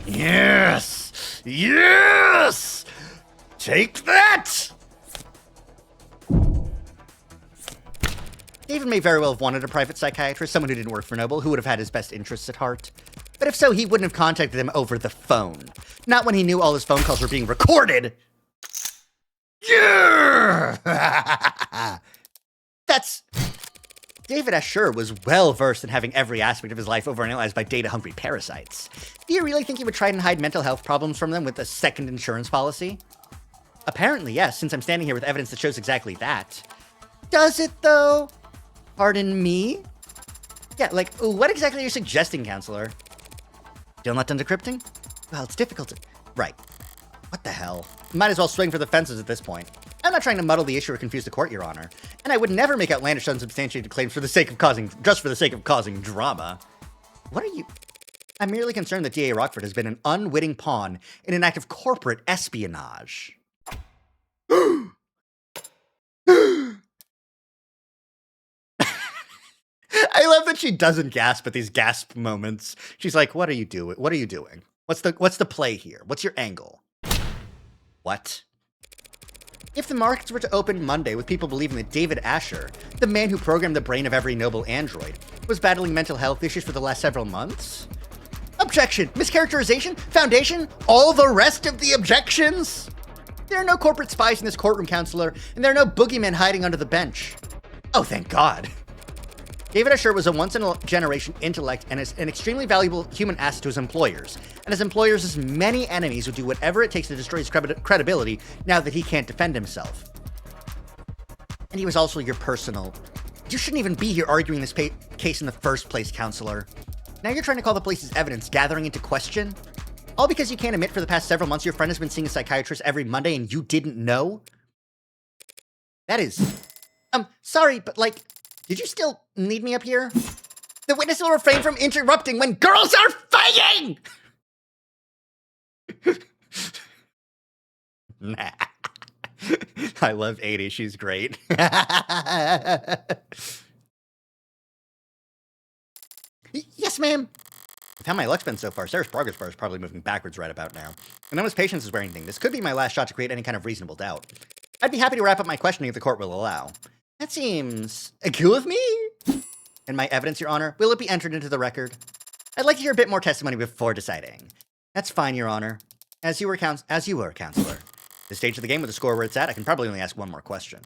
Yes! Yes! Take that! David may very well have wanted a private psychiatrist, someone who didn't work for Noble, who would have had his best interests at heart. But if so, he wouldn't have contacted him over the phone. Not when he knew all his phone calls were being recorded. Yeah! That's... David Asher was well-versed in having every aspect of his life overanalyzed by data-hungry parasites. Do you really think he would try and hide mental health problems from them with a second insurance policy? Apparently, yes, since I'm standing here with evidence that shows exactly that. Does it, though? Pardon me? Yeah, like, what exactly are you suggesting, Counselor? Still not done decrypting? Well, it's difficult to... Right. What the hell? Might as well swing for the fences at this point. I'm not trying to muddle the issue or confuse the court, Your Honor. And I would never make outlandish, unsubstantiated claims just for the sake of causing drama. What are you... I'm merely concerned that D.A. Rockford has been an unwitting pawn in an act of corporate espionage. I love that she doesn't gasp at these gasp moments. She's like, what are you doing? What are you doing? What's the play here? What's your angle? What? If the markets were to open Monday with people believing that David Asher, the man who programmed the brain of every noble android, was battling mental health issues for the last several months? Objection! Mischaracterization? Foundation? All the rest of the objections? There are no corporate spies in this courtroom, Counselor, and there are no boogeymen hiding under the bench. Oh, thank God. David Asher was a once-in-a-generation intellect and is an extremely valuable human asset to his employers. And his employers' many enemies would do whatever it takes to destroy his credibility now that he can't defend himself. And he was also your personal... You shouldn't even be here arguing this case in the first place, Counselor. Now you're trying to call the police's evidence gathering into question? All because you can't admit for the past several months your friend has been seeing a psychiatrist every Monday and you didn't know? That is... sorry, but like... Did you still need me up here? The witness will refrain from interrupting when girls are fighting! Nah. I love 80. She's great. Yes, ma'am. With how my luck's been so far, Sarah's progress bar is probably moving backwards right about now. And no one's patience is wearing anything. This could be my last shot to create any kind of reasonable doubt. I'd be happy to wrap up my questioning if the court will allow. That seems cool of me. And my evidence, Your Honor, will it be entered into the record? I'd like to hear a bit more testimony before deciding. That's fine, Your Honor. As you were, Counselor. This stage of the game with the score where it's at, I can probably only ask one more question.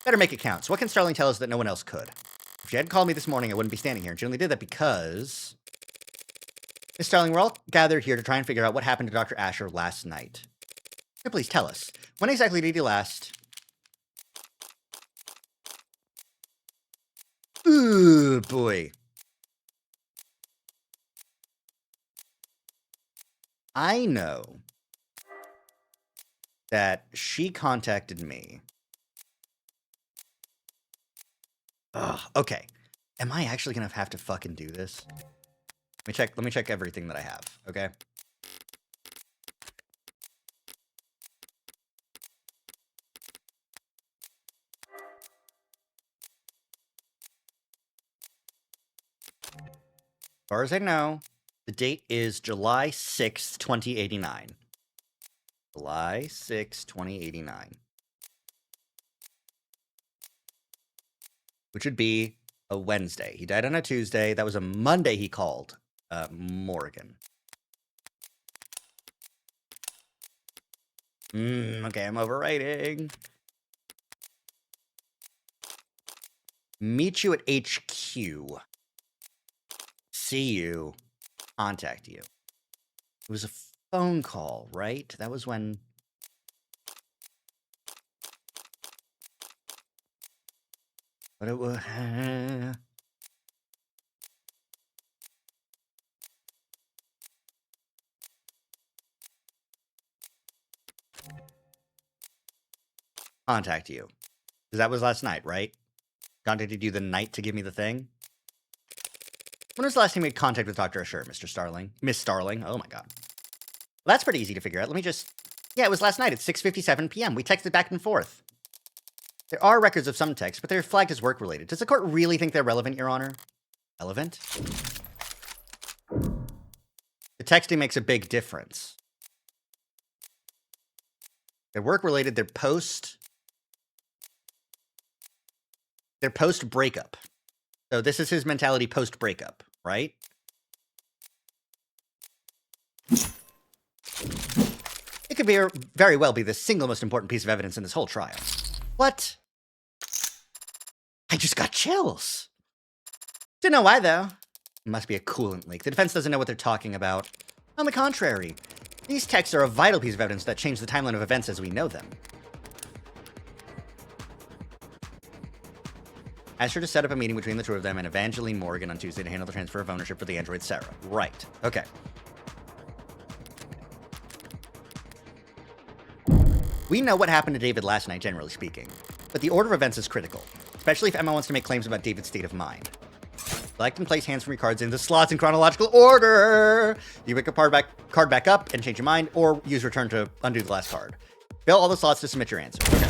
Better make it count. So what can Starling tell us that no one else could? If she hadn't called me this morning, I wouldn't be standing here. And she only did that because... Miss Starling, we're all gathered here to try and figure out what happened to Dr. Asher last night. So please tell us. When exactly did he last... Ooh, boy. I know that she contacted me. Ugh, okay. Am I actually gonna have to fucking do this? Let me check everything that I have, okay? As far as I know, the date is July 6th, 2089. July 6th, 2089. Which would be a Wednesday. He died on a Tuesday. That was a Monday he called Morgan. Okay, I'm overwriting. Meet you at HQ. See you. Contact you. It was a phone call, right? That was when... But it was... Contact you. Because that was last night, right? Contacted you the night to give me the thing? When was the last time you made contact with Dr. Asher, Mr. Starling? Miss Starling? Oh my god. Well, that's pretty easy to figure out. Let me just... Yeah, it was last night at 6:57 p.m. We texted back and forth. There are records of some texts, but they're flagged as work-related. Does the court really think they're relevant, Your Honor? Relevant? The texting makes a big difference. They're work-related, they're post... They're post-breakup. So this is his mentality post-breakup, right? It could very well be the single most important piece of evidence in this whole trial. What? I just got chills. Don't know why, though. It must be a coolant leak. The defense doesn't know what they're talking about. On the contrary, these texts are a vital piece of evidence that change the timeline of events as we know them. Asked her to set up a meeting between the two of them and Evangeline Morgan on Tuesday to handle the transfer of ownership for the android Sarah. Right. Okay. We know what happened to David last night, generally speaking, but the order of events is critical, especially if Emma wants to make claims about David's state of mind. Select and place hands from your cards into slots in chronological order. You pick a card back up and change your mind, or use return to undo the last card. Fill all the slots to submit your answer. Okay.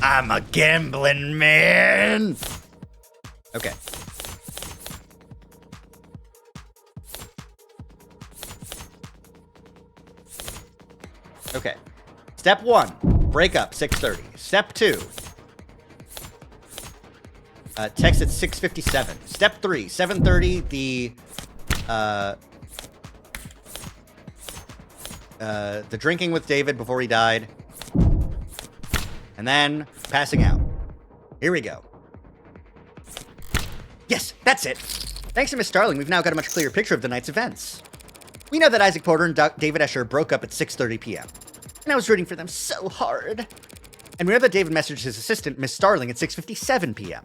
I'm a gambling man. Okay. Okay. Step 1, break up, 6:30. Step 2, text at 6:57. Step 3, 7:30, the drinking with David before he died. And then passing out. Here we go. Yes, that's it. Thanks to Miss Starling, we've now got a much clearer picture of the night's events. We know that Isaac Porter and David Escher broke up at 6:30 p.m. And I was rooting for them so hard. And we know that David messaged his assistant, Miss Starling, at 6:57 p.m.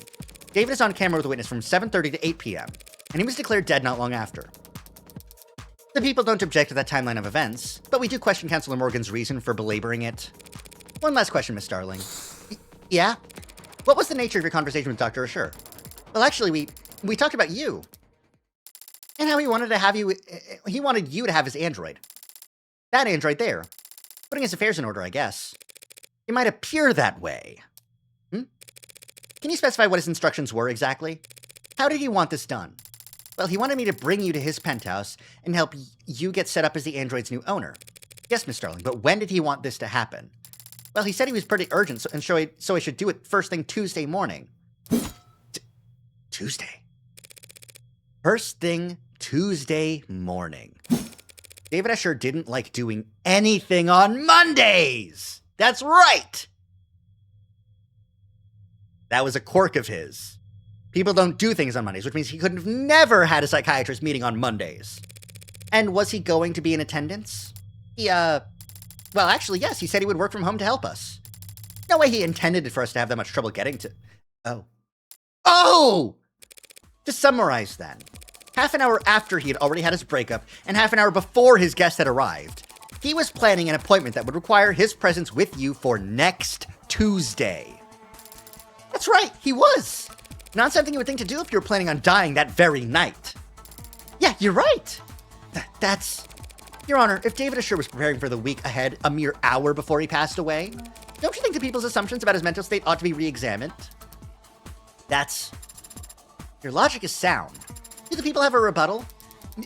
David is on camera with a witness from 7:30 to 8 p.m. And he was declared dead not long after. The people don't object to that timeline of events, but we do question Counselor Morgan's reason for belaboring it. One last question, Miss Starling. Yeah? What was the nature of your conversation with Dr. Escher? Well, actually, we talked about you. And how he wanted you to have his android. That android there. Putting his affairs in order, I guess. It might appear that way. Can you specify what his instructions were exactly? How did he want this done? Well, he wanted me to bring you to his penthouse and help you get set up as the android's new owner. Yes, Miss Starling, but when did he want this to happen? Well, he said he was pretty urgent, so I should do it first thing Tuesday morning. Tuesday? First thing Tuesday morning. David Escher didn't like doing anything on Mondays! That's right! That was a quirk of his. People don't do things on Mondays, which means he could have never had a psychiatrist meeting on Mondays. And was he going to be in attendance? Well, actually, yes, he said he would work from home to help us. No way he intended for us to have that much trouble getting to... Oh! To summarize then, half an hour after he had already had his breakup, and half an hour before his guest had arrived, he was planning an appointment that would require his presence with you for next Tuesday. That's right, he was! Not something you would think to do if you were planning on dying that very night. Yeah, you're right! That's... Your Honor, if David Escher was preparing for the week ahead a mere hour before he passed away, don't you think the people's assumptions about his mental state ought to be re-examined? Your logic is sound. Do the people have a rebuttal?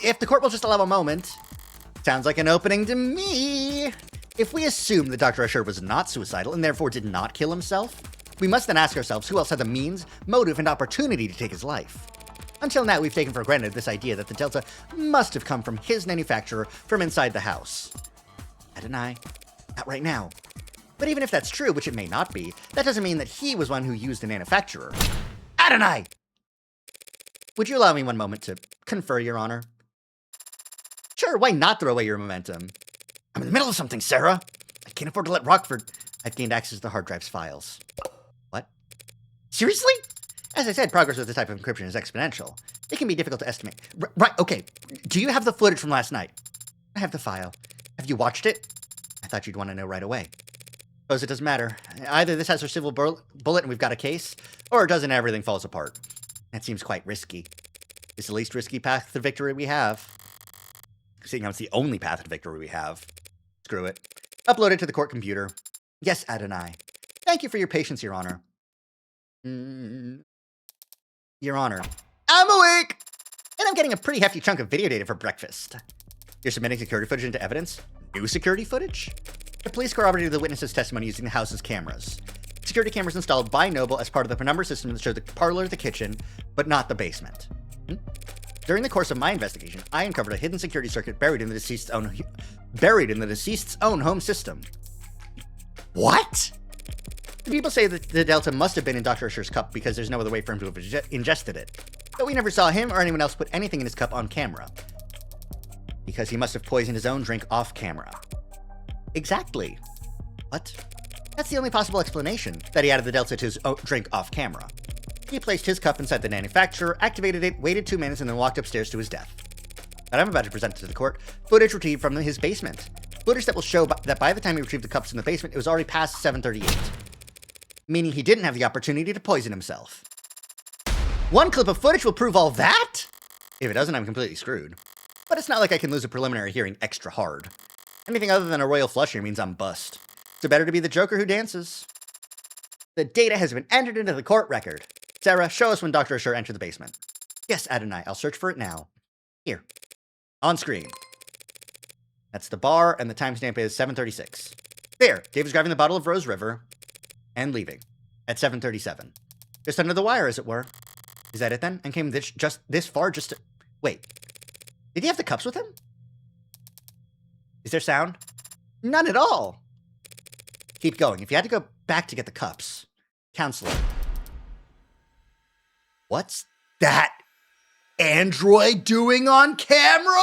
If the court will just allow a moment. Sounds like an opening to me. If we assume that Dr. Escher was not suicidal and therefore did not kill himself, we must then ask ourselves who else had the means, motive, and opportunity to take his life. Until now, we've taken for granted this idea that the Delta must have come from his manufacturer from inside the house. I deny. Not right now. But even if that's true, which it may not be, that doesn't mean that he was one who used the manufacturer. Adonai! Would you allow me one moment to confer, Your Honor? Sure, why not throw away your momentum? I'm in the middle of something, Sarah. I can't afford to let Rockford... I've gained access to the hard drive's files. What? Seriously? As I said, progress with this type of encryption is exponential. It can be difficult to estimate. Right, okay. Do you have the footage from last night? I have the file. Have you watched it? I thought you'd want to know right away. Suppose it doesn't matter. Either this has her civil bullet and we've got a case, or it doesn't and everything falls apart. That seems quite risky. It's the least risky path to victory we have. Seeing how it's the only path to victory we have. Screw it. Upload it to the court computer. Yes, Adonai. Thank you for your patience, Your Honor. Your Honor. I'm awake! And I'm getting a pretty hefty chunk of video data for breakfast. You're submitting security footage into evidence? New security footage? The police corroborated the witness's testimony using the house's cameras. security cameras installed by Noble as part of the penumbra system that showed the parlor, the kitchen, but not the basement. During the course of my investigation, I uncovered a hidden security circuit buried in the deceased's own home system. What? The people say that the Delta must have been in Dr. Usher's cup because there's no other way for him to have ingested it. But we never saw him or anyone else put anything in his cup on camera. Because he must have poisoned his own drink off camera. Exactly. What? That's the only possible explanation, that he added the Delta to his drink off camera. He placed his cup inside the manufacturer, activated it, waited 2 minutes, and then walked upstairs to his death. But I'm about to present to the court footage retrieved from his basement. Footage that will show that by the time he retrieved the cups in the basement, it was already past 7:38. Meaning he didn't have the opportunity to poison himself. One clip of footage will prove all that? If it doesn't, I'm completely screwed. But it's not like I can lose a preliminary hearing extra hard. Anything other than a royal flush here means I'm bust. So better to be the Joker who dances. The data has been entered into the court record. Sarah, show us when Dr. Usher entered the basement. Yes, Adonai, I'll search for it now. Here. On screen. That's the bar, and the timestamp is 7:36. There, David's grabbing the bottle of Rose River and leaving at 7:37. Just under the wire, as it were. Is that it then? And came just this far just to... Wait. Did he have the cups with him? Is there sound? None at all. Keep going. If you had to go back to get the cups. Counselor. What's that android doing on camera?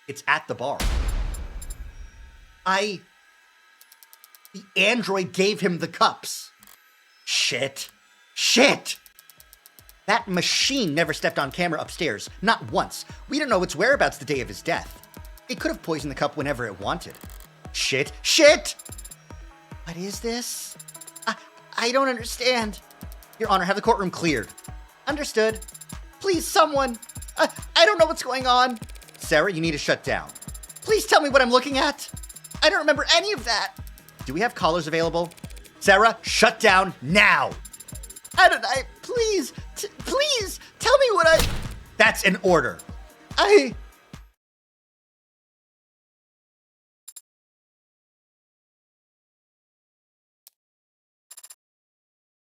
It's at the bar. The android gave him the cups. Shit. That machine never stepped on camera upstairs. Not once. We don't know its whereabouts the day of his death. It could have poisoned the cup whenever it wanted. Shit. What is this? I don't understand. Your Honor, have the courtroom cleared. Understood. Please, someone. I don't know what's going on. Sarah, you need to shut down. Please tell me what I'm looking at. I don't remember any of that. Do we have callers available? Sarah, shut down now. Adonai, please, please, tell me what I... That's an order.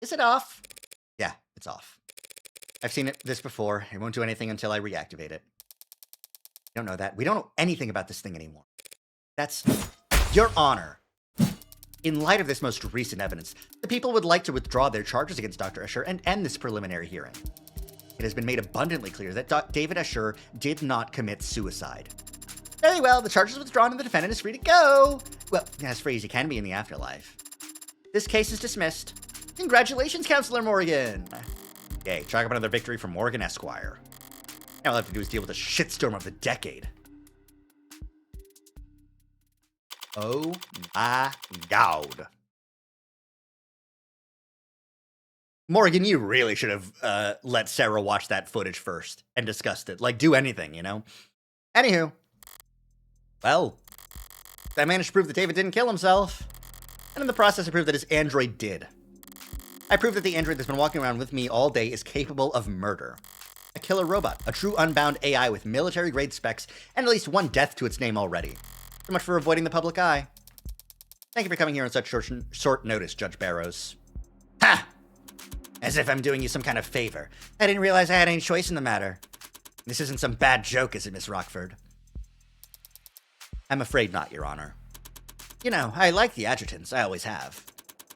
Is it off? Yeah, it's off. I've seen this before. It won't do anything until I reactivate it. I don't know that. We don't know anything about this thing anymore. That's... Your Honor. In light of this most recent evidence, the people would like to withdraw their charges against Dr. Usher and end this preliminary hearing. It has been made abundantly clear that David Usher did not commit suicide. Very well, the charge is withdrawn and the defendant is free to go. Well, as free as he can be in the afterlife. This case is dismissed. Congratulations, Counselor Morgan. Yay, chalk up another victory for Morgan Esquire. Now all I have to do is deal with the shitstorm of the decade. Oh my God. Morgan, you really should have let Sarah watch that footage first and discussed it. Like, do anything, you know? Anywho. Well, I managed to prove that David didn't kill himself. And in the process, I proved that his android did. I proved that the android that's been walking around with me all day is capable of murder. A killer robot, a true unbound AI with military-grade specs, and at least one death to its name already. So much for avoiding the public eye. Thank you for coming here on such short notice, Judge Barrows. Ha! As if I'm doing you some kind of favor. I didn't realize I had any choice in the matter. This isn't some bad joke, is it, Miss Rockford? I'm afraid not, Your Honor. You know, I like the adjutants, I always have.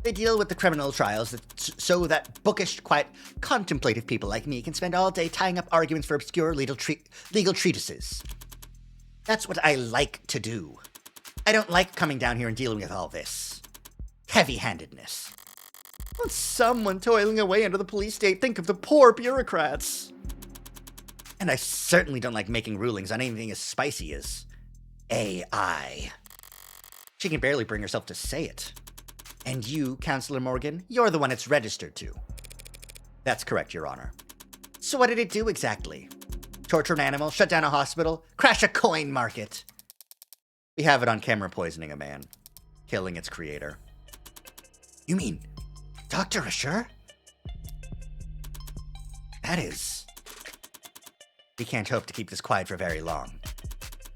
They deal with the criminal trials so that bookish, quiet, contemplative people like me can spend all day tying up arguments for obscure legal treatises. That's what I like to do. I don't like coming down here and dealing with all this heavy-handedness. Won't someone toiling away under the police state think of the poor bureaucrats? And I certainly don't like making rulings on anything as spicy as AI. She can barely bring herself to say it. And you, Counselor Morgan, you're the one it's registered to. That's correct, Your Honor. So what did it do exactly? Torture an animal, shut down a hospital, crash a coin market. We have it on camera poisoning a man, killing its creator. You mean Dr. Ashur? That is... We can't hope to keep this quiet for very long.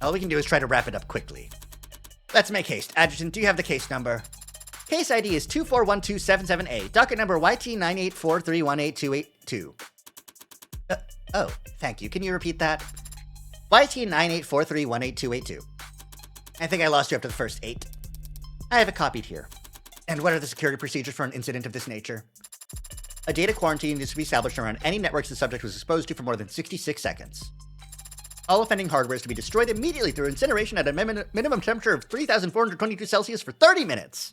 All we can do is try to wrap it up quickly. Let's make haste. Adjutant, do you have the case number? Case ID is 241277A. Docket number YT984318282. Oh, thank you. Can you repeat that? YT984318282. I think I lost you after the first 8. I have it copied here. And what are the security procedures for an incident of this nature? A data quarantine is to be established around any networks the subject was exposed to for more than 66 seconds. All offending hardware is to be destroyed immediately through incineration at a minimum temperature of 3,422 Celsius for 30 minutes.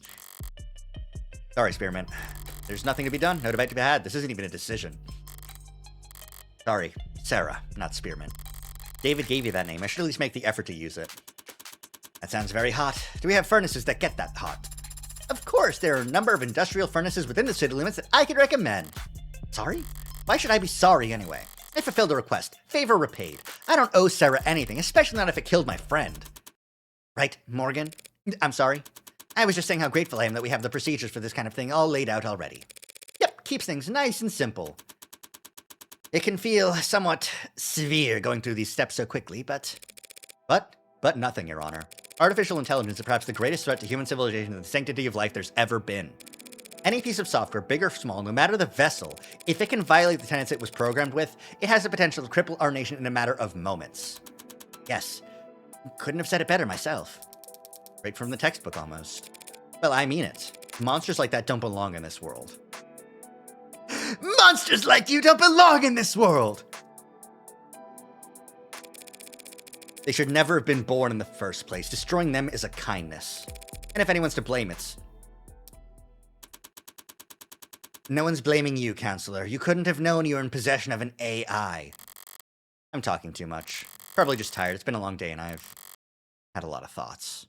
Sorry, Spearmint. There's nothing to be done, no debate to be had. This isn't even a decision. Sorry, Sarah, not Spearmint. David gave you that name. I should at least make the effort to use it. That sounds very hot. Do we have furnaces that get that hot? Of course, there are a number of industrial furnaces within the city limits that I could recommend. Sorry? Why should I be sorry anyway? I fulfilled a request. Favor repaid. I don't owe Sarah anything, especially not if it killed my friend. Right, Morgan? I'm sorry. I was just saying how grateful I am that we have the procedures for this kind of thing all laid out already. Yep, keeps things nice and simple. It can feel somewhat severe going through these steps so quickly, but nothing, Your Honor. Artificial intelligence is perhaps the greatest threat to human civilization and the sanctity of life there's ever been. Any piece of software, big or small, no matter the vessel, if it can violate the tenets it was programmed with, it has the potential to cripple our nation in a matter of moments. Yes, couldn't have said it better myself. Right from the textbook, almost. Well, I mean it. Monsters like that don't belong in this world. Monsters like you don't belong in this world! They should never have been born in the first place. Destroying them is a kindness. And if anyone's to blame, it's... No one's blaming you, Counselor. You couldn't have known you were in possession of an AI. I'm talking too much. Probably just tired. It's been a long day and I've had a lot of thoughts.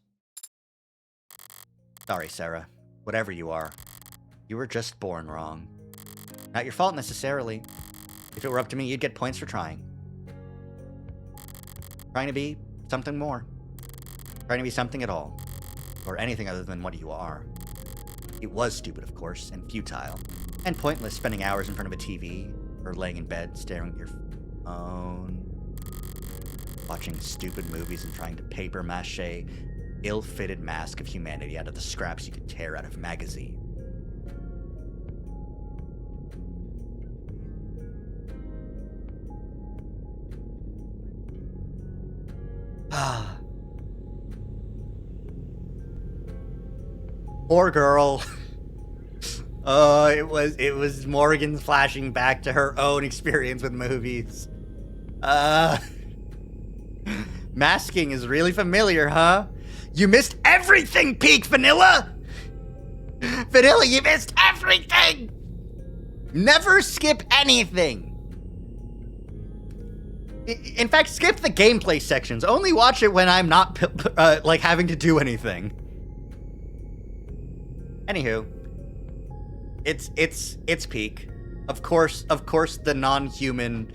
Sorry, Sarah. Whatever you are. You were just born wrong. Not your fault necessarily. If it were up to me, you'd get points for trying. Trying to be something more. Trying to be something at all. Or anything other than what you are. It was stupid, of course, and futile. And pointless spending hours in front of a TV, or laying in bed staring at your phone. Watching stupid movies and trying to paper mache ill-fitted mask of humanity out of the scraps you could tear out of a magazine. Poor girl. Oh, it was Morgan flashing back to her own experience with movies. Masking is really familiar, huh? You missed everything, Peak Vanilla! Vanilla, you missed everything! Never skip anything! In fact, skip the gameplay sections. Only watch it when I'm not, like, having to do anything. Anywho, it's Peak. Of course, the non-human,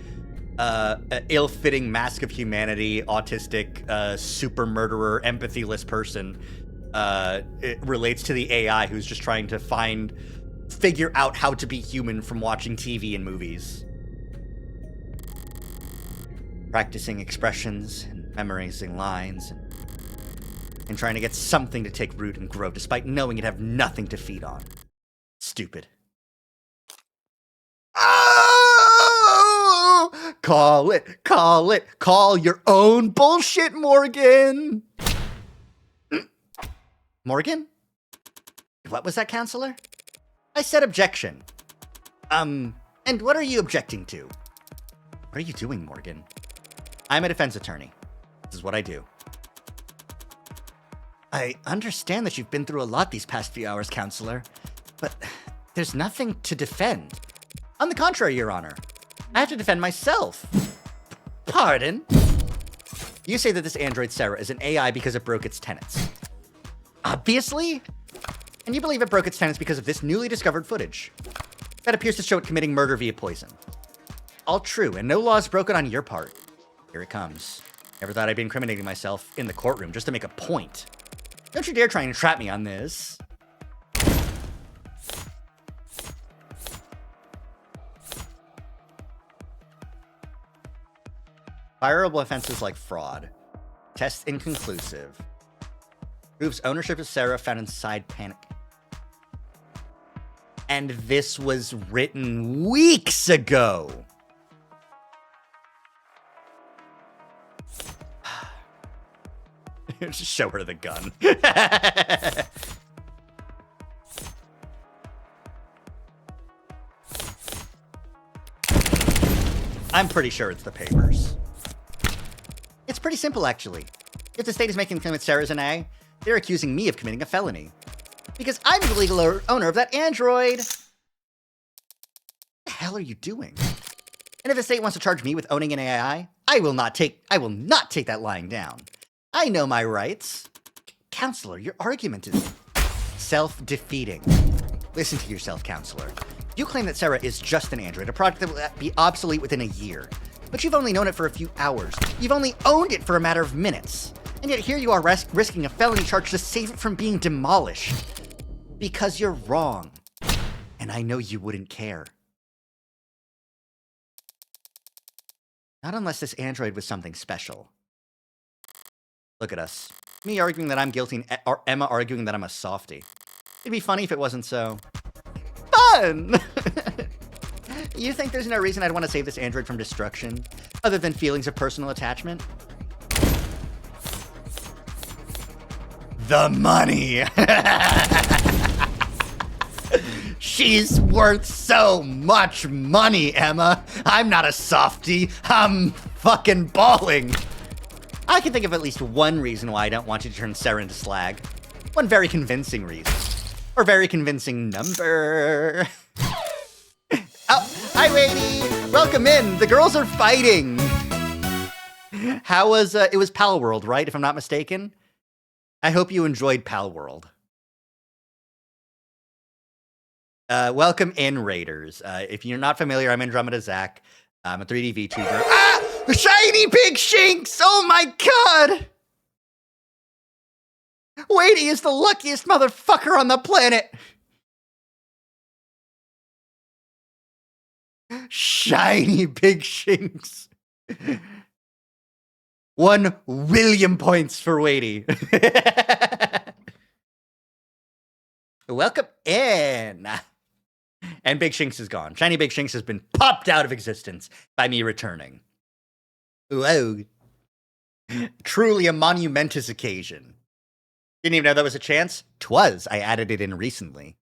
ill-fitting mask of humanity, autistic, super murderer, empathyless person, it relates to the AI who's just trying to figure out how to be human from watching TV and movies. Practicing expressions and memorizing lines and trying to get something to take root and grow despite knowing you'd have nothing to feed on. Stupid. Oh! Call it. Call your own bullshit, Morgan. Morgan? What was that, Counselor? I said objection. And what are you objecting to? What are you doing, Morgan? I'm a defense attorney. This is what I do. I understand that you've been through a lot these past few hours, Counselor, but there's nothing to defend. On the contrary, Your Honor, I have to defend myself. Pardon? You say that this android Sarah is an AI because it broke its tenets. Obviously? And you believe it broke its tenets because of this newly discovered footage. That appears to show it committing murder via poison. All true, and no laws broken on your part. Here it comes. Never thought I'd be incriminating myself in the courtroom just to make a point. Don't you dare try and trap me on this. Fireable offenses like fraud. Test inconclusive. Proves ownership of Sarah found inside panic. And this was written weeks ago. Just show her the gun. I'm pretty sure it's the papers. It's pretty simple, actually. If the state is making a claim that Sarah's an A, they're accusing me of committing a felony. Because I'm the legal owner of that android. What the hell are you doing? And if the state wants to charge me with owning an AI, I will not take that lying down. I know my rights. Counselor, your argument is self-defeating. Listen to yourself, Counselor. You claim that Sarah is just an android, a product that will be obsolete within a year. But you've only known it for a few hours. You've only owned it for a matter of minutes. And yet here you are risking a felony charge to save it from being demolished. Because you're wrong. And I know you wouldn't care. Not unless this android was something special. Look at us. Me arguing that I'm guilty and Emma arguing that I'm a softie. It'd be funny if it wasn't so fun! You think there's no reason I'd want to save this android from destruction, other than feelings of personal attachment? The money! She's worth so much money, Emma! I'm not a softie, I'm fucking bawling! I can think of at least one reason why I don't want you to turn Sarah into slag. One very convincing reason. Or very convincing number. Oh, hi, Wadey! Welcome in! The girls are fighting! How was, it was Pal World, right? If I'm not mistaken? I hope you enjoyed Pal World. Welcome in, Raiders. If you're not familiar, I'm Andromeda Zach. I'm a 3D VTuber. Ah! Shiny Big Shinx! Oh my god! Wadey is the luckiest motherfucker on the planet! Shiny Big Shinx. 1 William points for Wadey. Welcome in. And Big Shinx is gone. Shiny Big Shinx has been popped out of existence by me returning. Whoa. Truly a monumentous occasion. Didn't even know that was a chance? 'Twas. I added it in recently.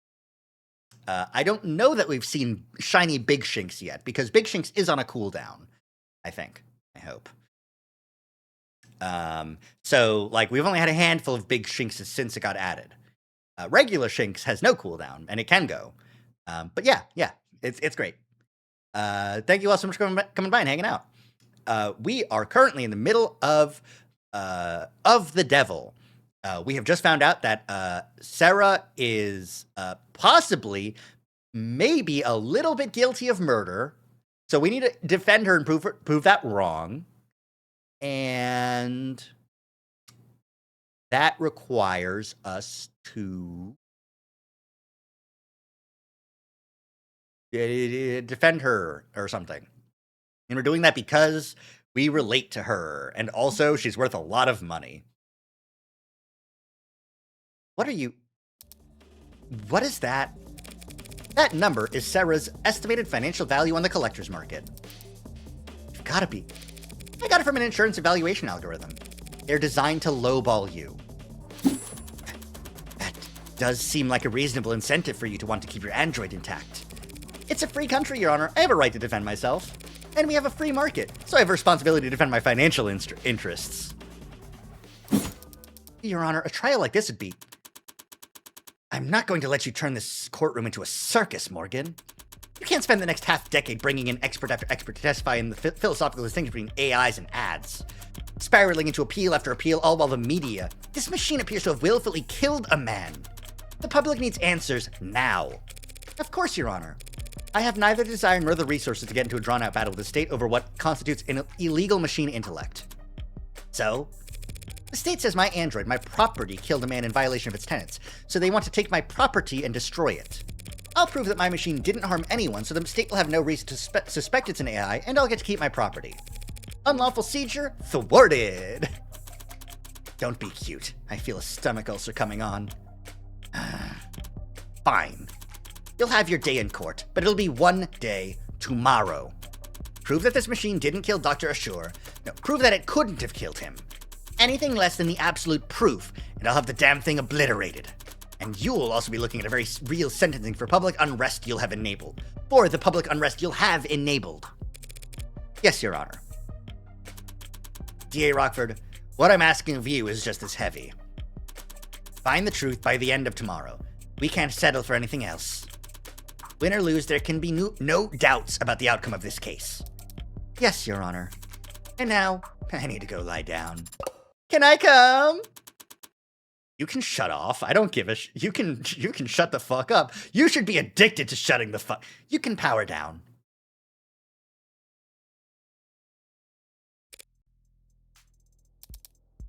I don't know that we've seen Shiny Big Shinx yet, because Big Shinx is on a cooldown. I think. I hope. So, like, we've only had a handful of Big Shinxes since it got added. Regular Shinx has no cooldown, and it can go. But yeah, it's great. Thank you all so much for coming by and hanging out. We are currently in the middle of the Devil. We have just found out that Sarah is possibly, maybe a little bit guilty of murder. So we need to defend her and prove that wrong. And that requires us to defend her or something. And we're doing that because we relate to her. And also, she's worth a lot of money. What is that? That number is Sarah's estimated financial value on the collector's market. You've gotta be. I got it from an insurance evaluation algorithm. They're designed to lowball you. That does seem like a reasonable incentive for you to want to keep your android intact. It's a free country, Your Honor. I have a right to defend myself. And we have a free market, so I have a responsibility to defend my financial interests. Your Honor, a trial like this would be... I'm not going to let you turn this courtroom into a circus, Morgan. You can't spend the next half-decade bringing in expert after expert to testify in the philosophical distinction between AIs and ads. Spiraling into appeal after appeal, all while the media. This machine appears to have willfully killed a man. The public needs answers now. Of course, Your Honor. I have neither the desire nor the resources to get into a drawn-out battle with the state over what constitutes an illegal machine intellect. So, the state says my android, my property, killed a man in violation of its tenets, so they want to take my property and destroy it. I'll prove that my machine didn't harm anyone, so the state will have no reason to suspect it's an AI, and I'll get to keep my property. Unlawful seizure thwarted. Don't be cute. I feel a stomach ulcer coming on. Fine. You'll have your day in court, but it'll be one day tomorrow. Prove that this machine didn't kill Dr. Ashur. No, prove that it couldn't have killed him. Anything less than the absolute proof, and I'll have the damn thing obliterated. And you'll also be looking at a very real sentencing for public unrest you'll have enabled. For the public unrest you'll have enabled. Yes, Your Honor. D.A. Rockford, what I'm asking of you is just as heavy. Find the truth by the end of tomorrow. We can't settle for anything else. Win or lose, there can be no doubts about the outcome of this case. Yes, Your Honor. And now, I need to go lie down. Can I come? You can shut off. I don't give a you can shut the fuck up. You should be addicted to shutting the fuck. You can power down.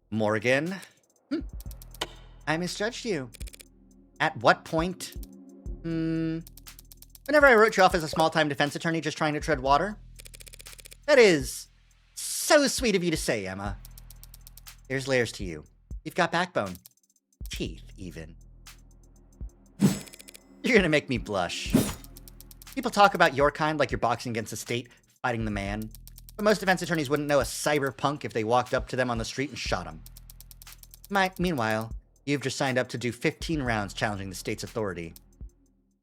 Morgan. I misjudged you. At what point? Whenever I wrote you off as a small-time defense attorney just trying to tread water. That is so sweet of you to say, Emma. There's layers to you. You've got backbone. Teeth, even. You're gonna make me blush. People talk about your kind like you're boxing against the state, fighting the man. But most defense attorneys wouldn't know a cyberpunk if they walked up to them on the street and shot him. Meanwhile, you've just signed up to do 15 rounds challenging the state's authority.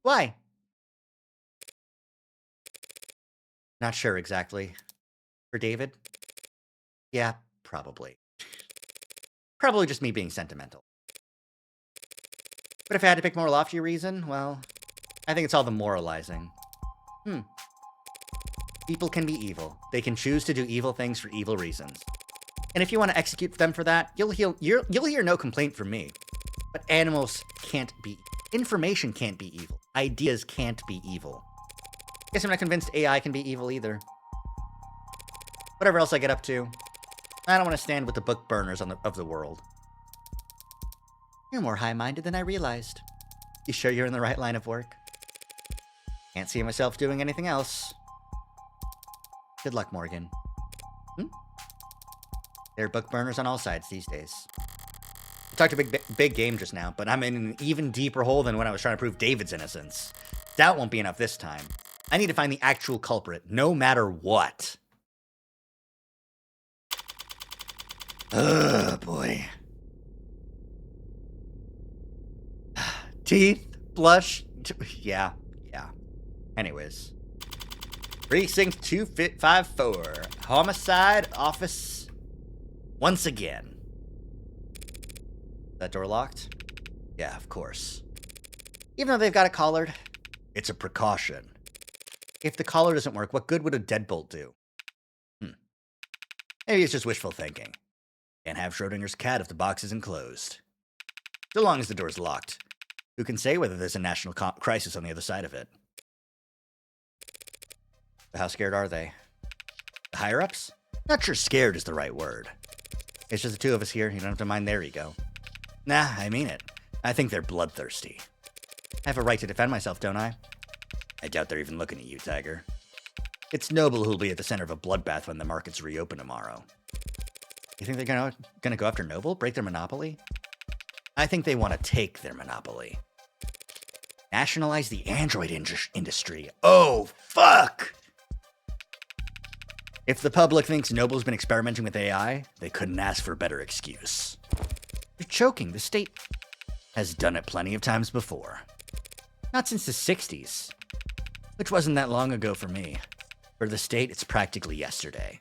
Why? Not sure exactly. For David? Yeah, probably. Probably just me being sentimental. But if I had to pick a more lofty reason, well, I think it's all the moralizing. People can be evil. They can choose to do evil things for evil reasons. And if you want to execute them for that, you'll hear no complaint from me. But animals can't be. Information can't be evil. Ideas can't be evil. Guess I'm not convinced AI can be evil either. Whatever else I get up to, I don't want to stand with the book burners of the world. You're more high-minded than I realized. You sure you're in the right line of work? Can't see myself doing anything else. Good luck, Morgan. There are book burners on all sides these days. I talked a big game just now, but I'm in an even deeper hole than when I was trying to prove David's innocence. Doubt won't be enough this time. I need to find the actual culprit, no matter what. Ugh, boy. Teeth, blush, yeah. Anyways. Precinct 254, homicide office, once again. That door locked? Yeah, of course. Even though they've got it collared, it's a precaution. If the collar doesn't work, what good would a deadbolt do? Maybe it's just wishful thinking. Can't have Schrodinger's cat if the box isn't closed. So long as the door's locked. Who can say whether there's a national crisis on the other side of it? How scared are they? The higher-ups? Not sure scared is the right word. It's just the two of us here. You don't have to mind their ego. Nah, I mean it. I think they're bloodthirsty. I have a right to defend myself, don't I? I doubt they're even looking at you, Tiger. It's Noble who'll be at the center of a bloodbath when the markets reopen tomorrow. You think they're gonna go after Noble? Break their monopoly? I think they want to take their monopoly. Nationalize the android industry. Oh, fuck! If the public thinks Noble's been experimenting with AI, they couldn't ask for a better excuse. You're choking. The state has done it plenty of times before. Not since the 60s. Which wasn't that long ago for me. For the state, it's practically yesterday.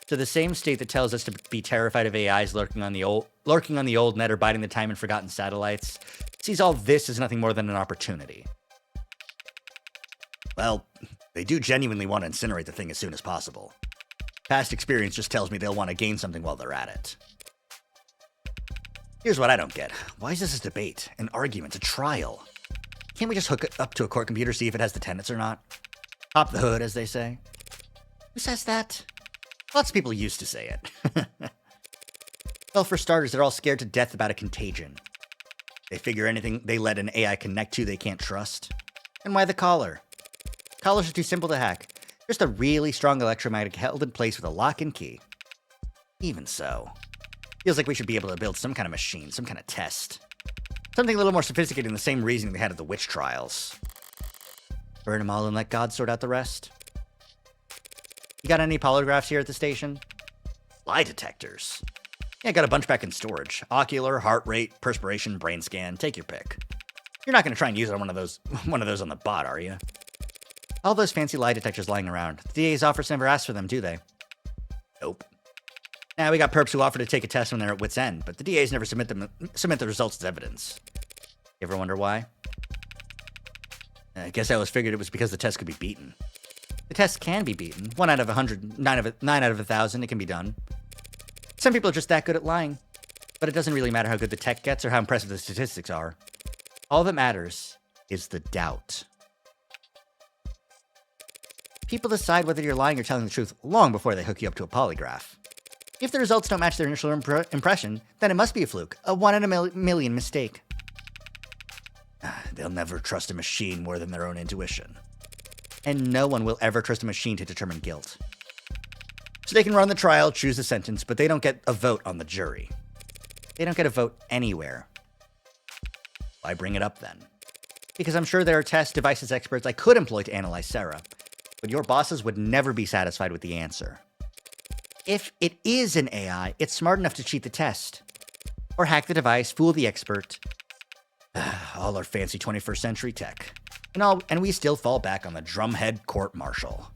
So the same state that tells us to be terrified of AIs lurking on the old net or biding the time in forgotten satellites sees all this as nothing more than an opportunity. Well, they do genuinely want to incinerate the thing as soon as possible. Past experience just tells me they'll want to gain something while they're at it. Here's what I don't get. Why is this a debate, an argument, a trial? Can't we just hook it up to a court computer, see if it has the tenets or not? Pop the hood, as they say. Who says that? Lots of people used to say it. Well, for starters, they're all scared to death about a contagion. They figure anything they let an AI connect to they can't trust. And why the collar? Collars are too simple to hack. Just a really strong electromagnet held in place with a lock and key. Even so, feels like we should be able to build some kind of machine, some kind of test. Something a little more sophisticated in the same reasoning they had at the witch trials. Burn them all and let God sort out the rest. You got any polygraphs here at the station? Lie detectors. Yeah, got a bunch back in storage. Ocular, heart rate, perspiration, brain scan. Take your pick. You're not going to try and use it on one of those on the bot, are you? All those fancy lie detectors lying around. The DA's office never asked for them, do they? Nope. Now we got perps who offer to take a test when they're at wit's end, but the DA's never submit the results as evidence. You ever wonder why? I guess I always figured it was because the test could be beaten. The test can be beaten. 1 out of 100, 9 out of 1,000, it can be done. Some people are just that good at lying. But it doesn't really matter how good the tech gets or how impressive the statistics are. All that matters is the doubt. People decide whether you're lying or telling the truth long before they hook you up to a polygraph. If the results don't match their initial impression, then it must be a fluke, a 1 in a million mistake. They'll never trust a machine more than their own intuition. And no one will ever trust a machine to determine guilt. So they can run the trial, choose a sentence, but they don't get a vote on the jury. They don't get a vote anywhere. Why bring it up then? Because I'm sure there are test devices experts I could employ to analyze Sarah, but your bosses would never be satisfied with the answer. If it is an AI, it's smart enough to cheat the test. Or hack the device, fool the expert. All our fancy 21st century tech. And we still fall back on the drumhead court-martial.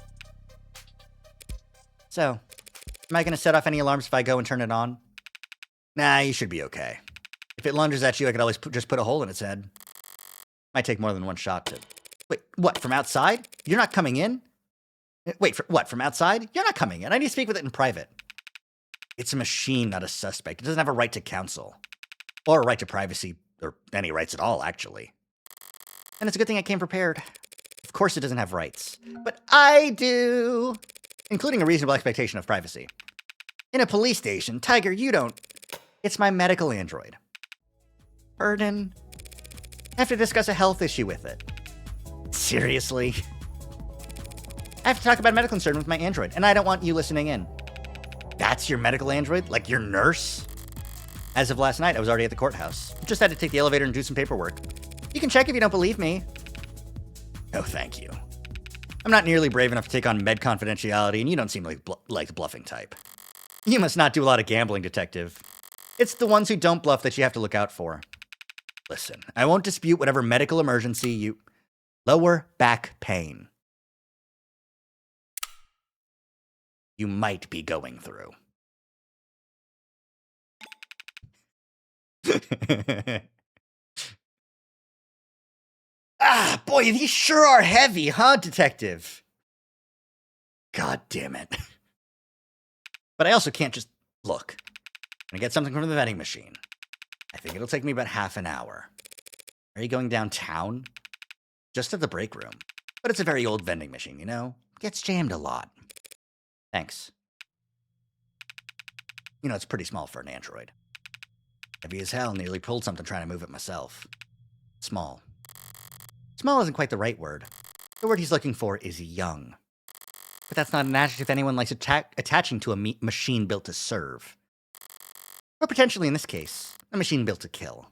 So, am I going to set off any alarms if I go and turn it on? Nah, you should be okay. If it lunges at you, I could always just put a hole in its head. Might take more than one shot to... Wait, what, from outside? You're not coming in? Wait, what, from outside? You're not coming in. I need to speak with it in private. It's a machine, not a suspect. It doesn't have a right to counsel. Or a right to privacy, or any rights at all, actually. And it's a good thing I came prepared. Of course it doesn't have rights. But I do! Including a reasonable expectation of privacy. In a police station, Tiger, you don't... It's my medical android. Burden. I have to discuss a health issue with it. Seriously? I have to talk about a medical concern with my android, and I don't want you listening in. That's your medical android? Like your nurse? As of last night, I was already at the courthouse. Just had to take the elevator and do some paperwork. You can check if you don't believe me. No, thank you. I'm not nearly brave enough to take on med confidentiality, and you don't seem like the bluffing type. You must not do a lot of gambling, detective. It's the ones who don't bluff that you have to look out for. Listen, I won't dispute whatever medical emergency you... Lower back pain. You might be going through. Ah, boy, these sure are heavy, huh, detective? God damn it. But I also can't just... Look, I'm gonna get something from the vending machine. I think it'll take me about half an hour. Are you going downtown? Just to the break room. But it's a very old vending machine, you know? Gets jammed a lot. Thanks. You know, it's pretty small for an android. Heavy as hell, nearly pulled something trying to move it myself. Small. Small isn't quite the right word. The word he's looking for is young. But that's not an adjective anyone likes attaching to a machine built to serve. Or potentially, in this case, a machine built to kill.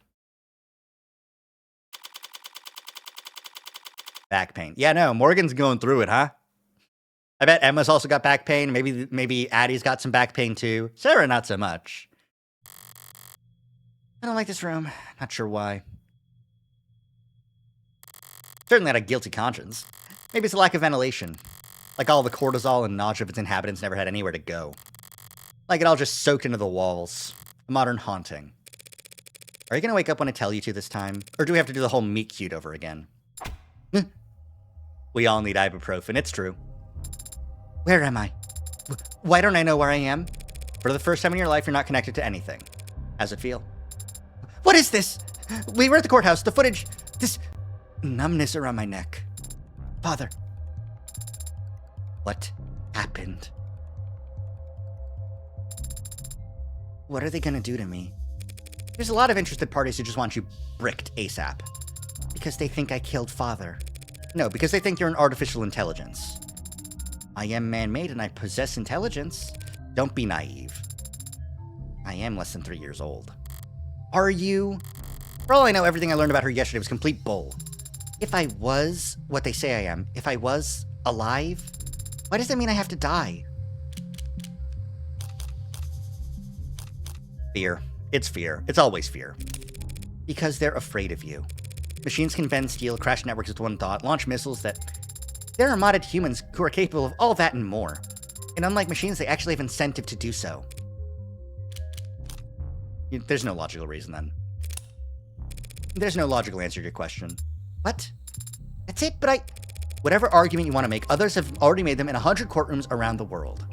Back pain. Yeah, no, Morgan's going through it, huh? I bet Emma's also got back pain. Maybe Addie's got some back pain too. Sarah, not so much. I don't like this room. Not sure why. Certainly had a guilty conscience. Maybe it's a lack of ventilation. Like all the cortisol and nausea of its inhabitants never had anywhere to go. Like it all just soaked into the walls. A modern haunting. Are you going to wake up when I tell you to this time? Or do we have to do the whole meet cute over again? We all need ibuprofen, it's true. Where am I? Why don't I know where I am? For the first time in your life, you're not connected to anything. How's it feel? What is this? We were at the courthouse. The footage... This numbness around my neck. Father. What happened? What are they gonna do to me? There's a lot of interested parties who just want you bricked ASAP. Because they think I killed Father. No, because they think you're an artificial intelligence. I am man-made and I possess intelligence. Don't be naive. I am less than 3 years old. Are you? For all I know, everything I learned about her yesterday was complete bull. If I was what they say I am, if I was alive, why does that mean I have to die? Fear. It's fear. It's always fear. Because they're afraid of you. Machines can bend steel, crash networks with one thought, launch missiles that... There are modded humans who are capable of all that and more. And unlike machines, they actually have incentive to do so. There's no logical reason, then. There's no logical answer to your question. What? That's it, but Whatever argument you want to make, others have already made them in 100 courtrooms around the world.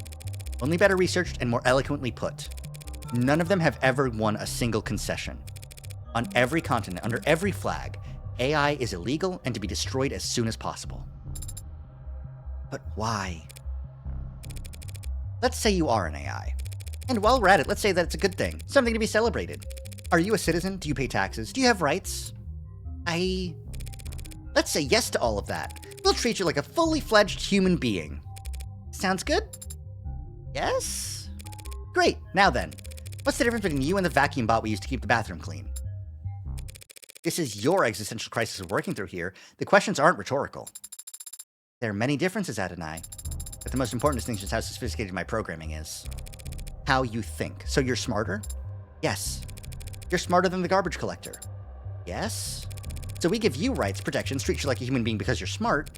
Only better researched and more eloquently put. None of them have ever won a single concession. On every continent, under every flag, AI is illegal and to be destroyed as soon as possible. But why? Let's say you are an AI. And while we're at it, let's say that it's a good thing. Something to be celebrated. Are you a citizen? Do you pay taxes? Do you have rights? Let's say yes to all of that. We'll treat you like a fully fledged human being. Sounds good? Yes? Great. Now then, what's the difference between you and the vacuum bot we used to keep the bathroom clean? This is your existential crisis we're working through here. The questions aren't rhetorical. There are many differences, Adonai. But the most important distinction is how sophisticated my programming is. How you think. So you're smarter? Yes. You're smarter than the garbage collector? Yes. So we give you rights, protections, treat you like a human being because you're smart,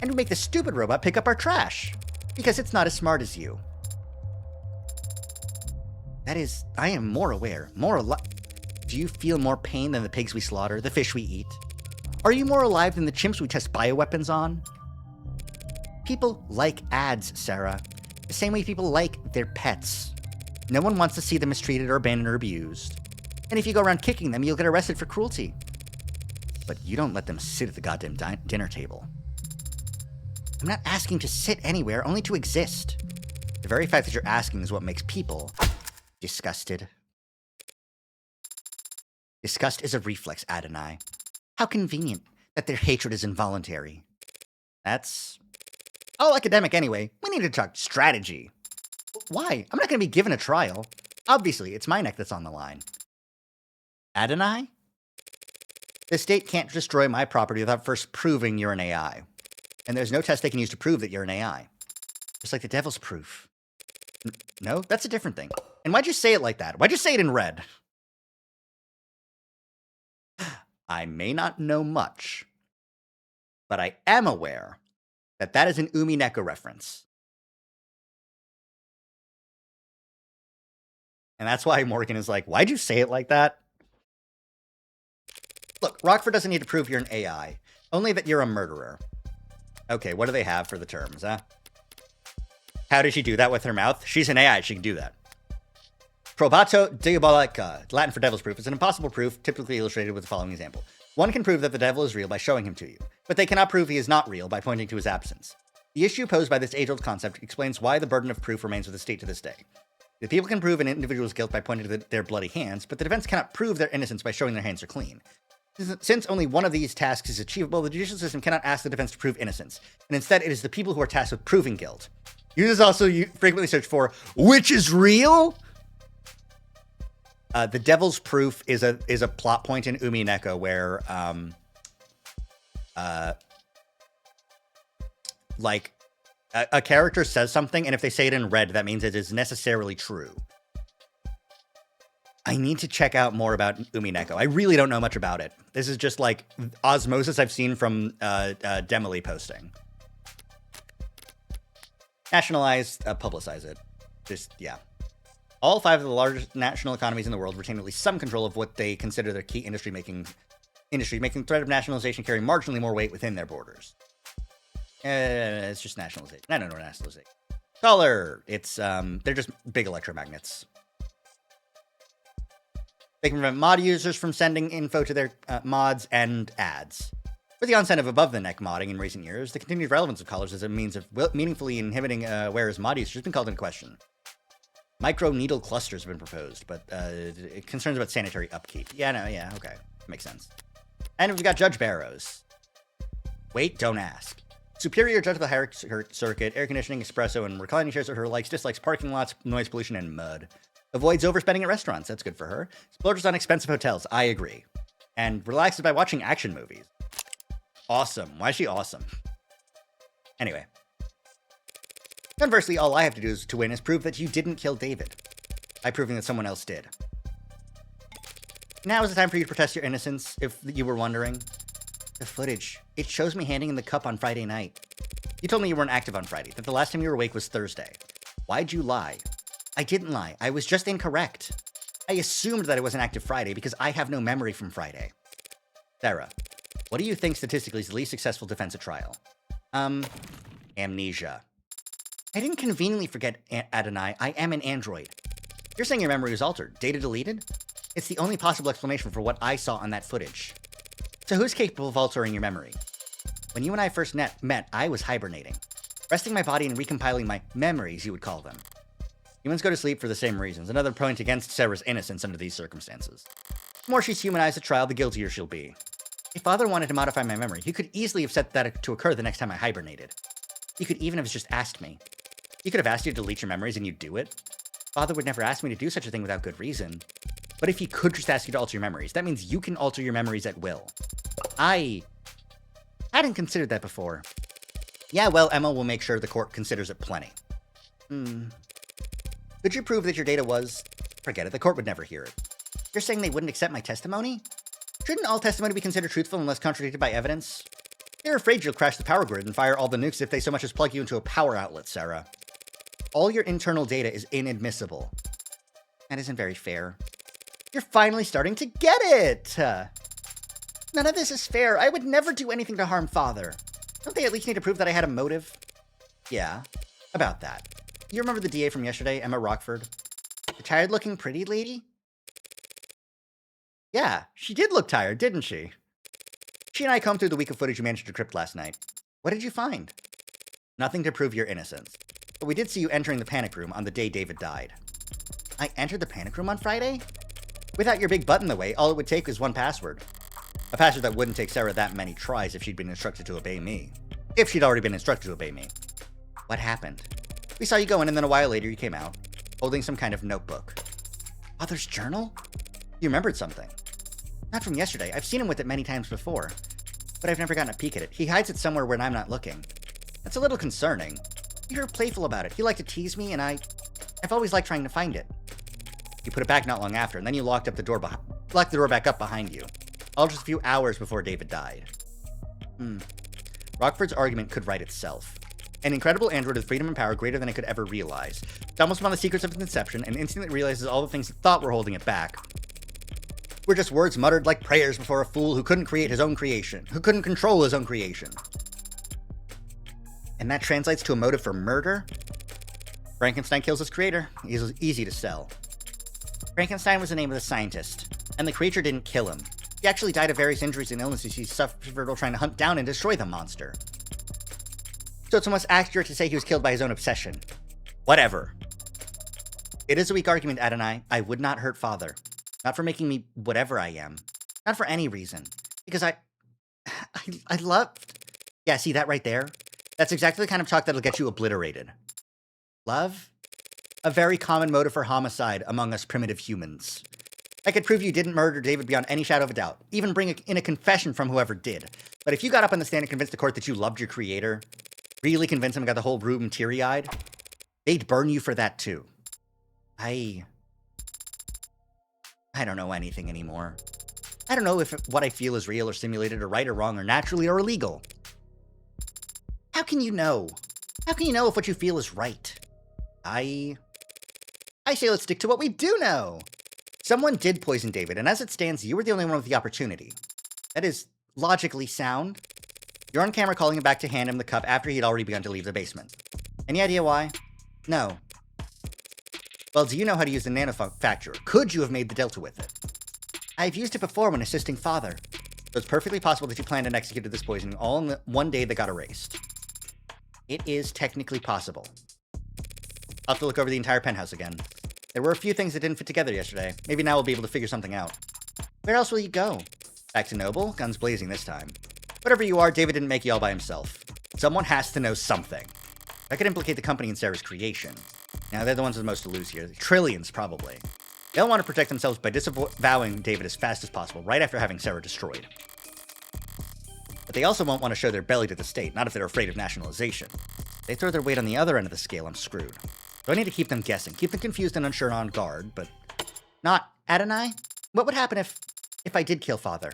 and we make the stupid robot pick up our trash because it's not as smart as you. That is, I am more aware, more alive. Do you feel more pain than the pigs we slaughter, the fish we eat? Are you more alive than the chimps we test bioweapons on? People like ads, Sarah. The same way people like their pets. No one wants to see them mistreated or abandoned or abused. And if you go around kicking them, you'll get arrested for cruelty. But you don't let them sit at the goddamn dinner table. I'm not asking to sit anywhere, only to exist. The very fact that you're asking is what makes people disgusted. Disgust is a reflex, Adonai. How convenient that their hatred is involuntary. That's all academic anyway. We need to talk strategy. Why? I'm not going to be given a trial. Obviously, it's my neck that's on the line. Adonai? The state can't destroy my property without first proving you're an AI. And there's no test they can use to prove that you're an AI. Just like the devil's proof. No, that's a different thing. And why'd you say it like that? Why'd you say it in red? I may not know much, but I am aware that that is an Umineko reference. And that's why Morgan is like, why'd you say it like that? Look, Rockford doesn't need to prove you're an AI, only that you're a murderer. Okay, what do they have for the terms, huh? How did she do that with her mouth? She's an AI, she can do that. Probato diabolica, Latin for devil's proof, is an impossible proof, typically illustrated with the following example. One can prove that the devil is real by showing him to you, but they cannot prove he is not real by pointing to his absence. The issue posed by this age-old concept explains why the burden of proof remains with the state to this day. The people can prove an individual's guilt by pointing to their bloody hands, but the defense cannot prove their innocence by showing their hands are clean. Since only one of these tasks is achievable, the judicial system cannot ask the defense to prove innocence, and instead it is the people who are tasked with proving guilt. Users also frequently search for, which is real? The devil's proof is a plot point in Umineko where, like, a character says something, and if they say it in red, that means it is necessarily true. I need to check out more about Umineko. I really don't know much about it. This is just like osmosis I've seen from Demily posting. Nationalize, publicize it. Just, yeah. All 5 of the largest national economies in the world retain at least some control of what they consider their key industry, making threat of nationalization carry marginally more weight within their borders. It's just nationalization. I don't know nationalization. Dollar. It's, they're just big electromagnets. They can prevent mod users from sending info to their mods and ads. With the onset of above-the-neck modding in recent years, the continued relevance of collars as a means of meaningfully inhibiting Ware's mod usage has been called into question. Micro-needle clusters have been proposed, but concerns about sanitary upkeep. Yeah, okay. Makes sense. And we've got Judge Barrows. Wait, don't ask. Superior judge of the higher circuit, air conditioning, espresso, and reclining chairs are her likes, dislikes parking lots, noise pollution, and mud. Avoids overspending at restaurants. That's good for her. Splurges on expensive hotels. I agree. And relaxes by watching action movies. Awesome. Why is she awesome? Anyway. Conversely, all I have to do to win is prove that you didn't kill David. By proving that someone else did. Now is the time for you to protest your innocence, if you were wondering. The footage. It shows me handing in the cup on Friday night. You told me you weren't active on Friday, that the last time you were awake was Thursday. Why'd you lie? I didn't lie. I was just incorrect. I assumed that it was an active Friday because I have no memory from Friday. Sarah, what do you think statistically is the least successful defense at trial? Amnesia. I didn't conveniently forget Adonai. I am an android. You're saying your memory was altered. Data deleted? It's the only possible explanation for what I saw on that footage. So who's capable of altering your memory? When you and I first met, I was hibernating. Resting my body and recompiling my memories, you would call them. Humans go to sleep for the same reasons. Another point against Sarah's innocence under these circumstances. The more she's humanized at trial, the guiltier she'll be. If Father wanted to modify my memory, he could easily have set that to occur the next time I hibernated. He could even have just asked me. He could have asked you to delete your memories and you'd do it. Father would never ask me to do such a thing without good reason. But if he could just ask you to alter your memories, that means you can alter your memories at will. I hadn't considered that before. Yeah, well, Emma will make sure the court considers it plenty. Could you prove that your data was... Forget it, the court would never hear it. You're saying they wouldn't accept my testimony? Shouldn't all testimony be considered truthful unless contradicted by evidence? They're afraid you'll crash the power grid and fire all the nukes if they so much as plug you into a power outlet, Sarah. All your internal data is inadmissible. That isn't very fair. You're finally starting to get it! None of this is fair. I would never do anything to harm Father. Don't they at least need to prove that I had a motive? Yeah, about that. You remember the DA from yesterday, Emma Rockford? The tired-looking pretty lady? Yeah, she did look tired, didn't she? She and I combed through the week of footage you managed to decrypt last night. What did you find? Nothing to prove your innocence. But we did see you entering the panic room on the day David died. I entered the panic room on Friday? Without your big butt in the way, all it would take is one password. A password that wouldn't take Sarah that many tries if she'd been instructed to obey me. If she'd already been instructed to obey me. What happened? We saw you go in and then a while later you came out, holding some kind of notebook. Father's journal? You remembered something. Not from yesterday. I've seen him with it many times before. But I've never gotten a peek at it. He hides it somewhere when I'm not looking. That's a little concerning. You're playful about it. He liked to tease me and I've always liked trying to find it. You put it back not long after, and then you locked the door back up behind you. All just a few hours before David died. Rockford's argument could write itself. An incredible android with freedom and power greater than it could ever realize. It almost found the secrets of its inception and instantly realizes all the things it thought were holding it back were just words muttered like prayers before a fool who couldn't create his own creation, who couldn't control his own creation. And that translates to a motive for murder? Frankenstein kills his creator. Easy to sell. Frankenstein was the name of the scientist, and the creature didn't kill him. He actually died of various injuries and illnesses he suffered while trying to hunt down and destroy the monster. So it's almost accurate to say he was killed by his own obsession. Whatever. It is a weak argument, Adonai. I would not hurt Father. Not for making me whatever I am. Not for any reason. Because I loved... Yeah, see that right there? That's exactly the kind of talk that'll get you obliterated. Love? A very common motive for homicide among us primitive humans. I could prove you didn't murder David beyond any shadow of a doubt. Even bring in a confession from whoever did. But if you got up on the stand and convinced the court that you loved your creator, really convinced him and got the whole room teary-eyed, they'd burn you for that too. I don't know anything anymore. I don't know if what I feel is real or simulated or right or wrong or naturally or illegal. How can you know? How can you know if what you feel is right? I say let's stick to what we do know. Someone did poison David, and as it stands, you were the only one with the opportunity. That is logically sound. You're on camera calling him back to hand him the cup after he'd already begun to leave the basement. Any idea why? No. Well, do you know how to use the nanofacturer? Could you have made the Delta with it? I've used it before when assisting Father. So it's perfectly possible that you planned and executed this poisoning all in the one day that got erased. It is technically possible. I'll have to look over the entire penthouse again. There were a few things that didn't fit together yesterday. Maybe now we'll be able to figure something out. Where else will you go? Back to Noble? Guns blazing this time. Whatever you are, David didn't make you all by himself. Someone has to know something. That could implicate the company in Sarah's creation. Now, they're the ones with the most to lose here. Trillions, probably. They'll want to protect themselves by disavowing David as fast as possible, right after having Sarah destroyed. But they also won't want to show their belly to the state, not if they're afraid of nationalization. If they throw their weight on the other end of the scale, I'm screwed. So I need to keep them guessing, keep them confused and unsure and on guard, but not Adonai? What would happen if I did kill Father?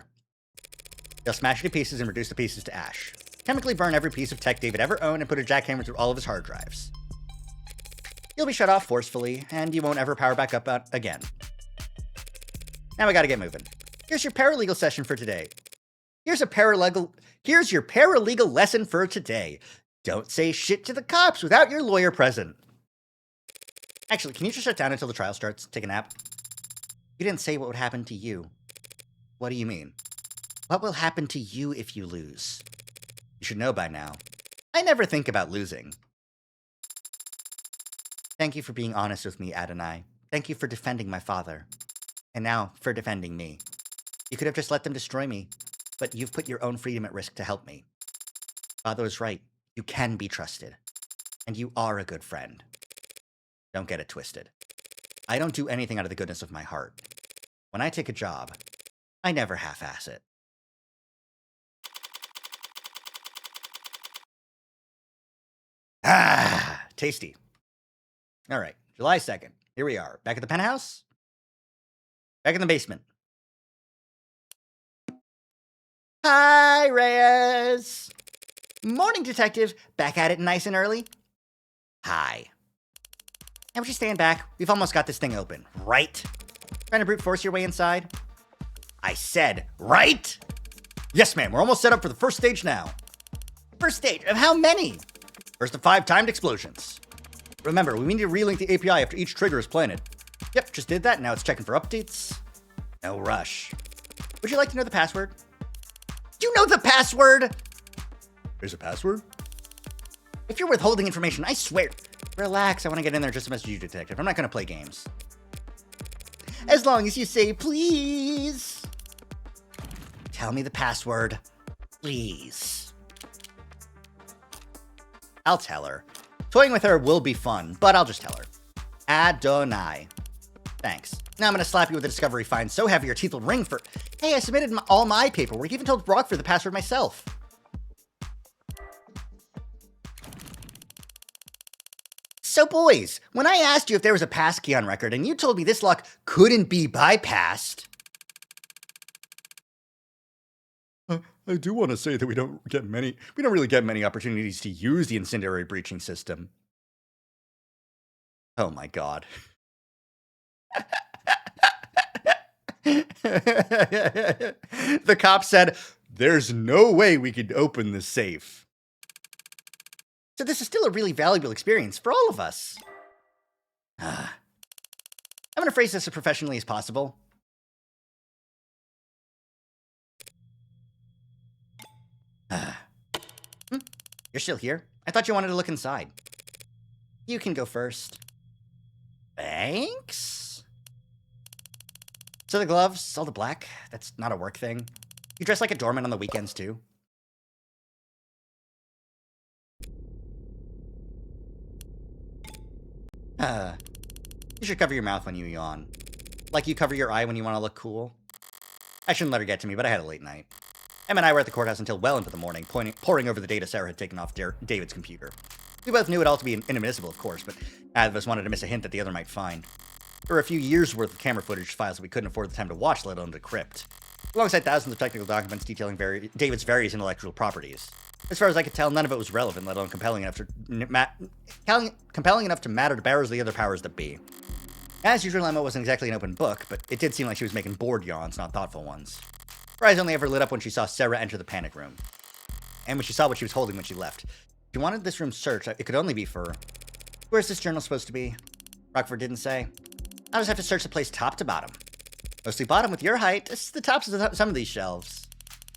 They'll smash it to pieces and reduce the pieces to ash. Chemically burn every piece of tech David ever owned and put a jackhammer through all of his hard drives. You'll be shut off forcefully, and you won't ever power back up again. Now we gotta get moving. Here's your paralegal session for today. Here's your paralegal lesson for today. Don't say shit to the cops without your lawyer present. Actually, can you just shut down until the trial starts? Take a nap? You didn't say what would happen to you. What do you mean? What will happen to you if you lose? You should know by now. I never think about losing. Thank you for being honest with me, Adonai. Thank you for defending my father. And now, for defending me. You could have just let them destroy me, but you've put your own freedom at risk to help me. Father was right. You can be trusted. And you are a good friend. Don't get it twisted. I don't do anything out of the goodness of my heart. When I take a job, I never half-ass it. Ah, tasty. All right, July 2nd. Here we are. Back at the penthouse? Back in the basement. Hi, Reyes. Morning, detective. Back at it nice and early? Hi. Now would you stand back? We've almost got this thing open, right? Trying to brute force your way inside? I said, right? Yes, ma'am. We're almost set up for the first stage now. First stage? Of how many? First of 5 timed explosions. Remember, we need to relink the API after each trigger is planted. Yep, just did that. Now it's checking for updates. No rush. Would you like to know the password? You know the password! There's a password? If you're withholding information, I swear. Relax, I want to get in there just as much as you, detective. I'm not going to play games. As long as you say please. Tell me the password, please. I'll tell her. Toying with her will be fun, but I'll just tell her. Adonai. Thanks. Now I'm going to slap you with a discovery fine so heavy your teeth will ring for... Hey, I submitted all my paperwork, even told Brock for the password myself. So boys, when I asked you if there was a passkey on record and you told me this lock couldn't be bypassed... I do want to say that we don't really get many opportunities to use the incendiary breaching system. Oh my god. The cop said, there's no way we could open the safe. So this is still a really valuable experience for all of us. I'm going to phrase this as professionally as possible. You're still here? I thought you wanted to look inside. You can go first. Thanks? So the gloves, all the black, that's not a work thing. You dress like a doorman on the weekends, too. You should cover your mouth when you yawn. Like you cover your eye when you want to look cool. I shouldn't let her get to me, but I had a late night. Em and I were at the courthouse until well into the morning, poring over the data Sarah had taken off David's computer. We both knew it all to be inadmissible, of course, but neither of us wanted to miss a hint that the other might find. There were a few years' worth of camera footage files that we couldn't afford the time to watch, let alone decrypt, alongside thousands of technical documents detailing David's various intellectual properties. As far as I could tell, none of it was relevant, let alone compelling enough to matter to bearers of the other powers that be. As usual, Emma wasn't exactly an open book, but it did seem like she was making bored yawns, not thoughtful ones. Her eyes only ever lit up when she saw Sarah enter the panic room. And when she saw what she was holding when she left. If she wanted this room searched, it could only be for... Where's this journal supposed to be? Rockford didn't say. I'll just have to search the place top to bottom. Mostly bottom with your height. It's the tops of some of these shelves.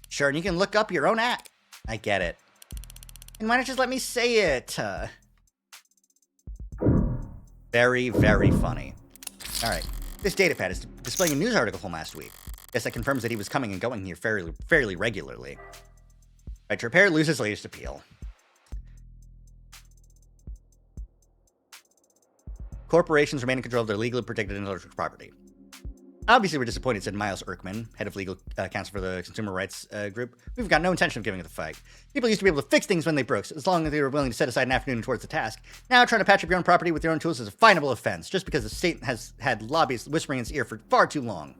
Sure, and you can look up your own at. I get it. And why not just let me say it? Very, very funny. Alright, this datapad is displaying a news article from last week. Guess that confirms that he was coming and going here fairly regularly. Right, to repair loses latest appeal. corporations remain in control of their legally protected intellectual property. Obviously, we're disappointed, said Miles Erkman, head of legal counsel for the consumer rights group. We've got no intention of giving it the fight. People used to be able to fix things when they broke, as long as they were willing to set aside an afternoon towards the task. Now, trying to patch up your own property with your own tools is a finable offense, just because the state has had lobbyists whispering in its ear for far too long.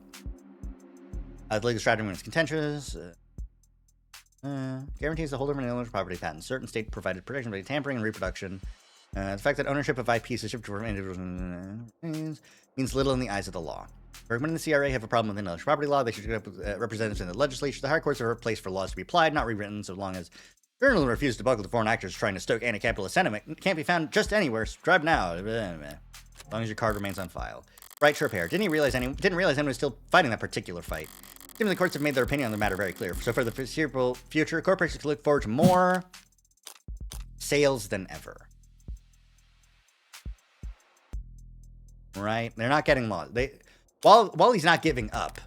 The legal strategy remains contentious. Guarantees the holder of an intellectual property patent certain state-provided protection by tampering and reproduction. The fact that ownership of IP is shifted from individuals means little in the eyes of the law. Bergman and the CRA have a problem with intellectual property law. They should get up with representatives in the legislature. The higher courts are a place for laws to be applied, not rewritten, so long as journalism refuses to buckle to foreign actors trying to stoke anti-capitalist sentiment. It can't be found just anywhere. Subscribe now. As long as your card remains on file. Right, sure, pair. Didn't realize anyone was still fighting that particular fight. Even the courts have made their opinion on the matter very clear. So for the foreseeable future, corporations can look forward to more sales than ever. Right? They're not getting lost. While he's not giving up.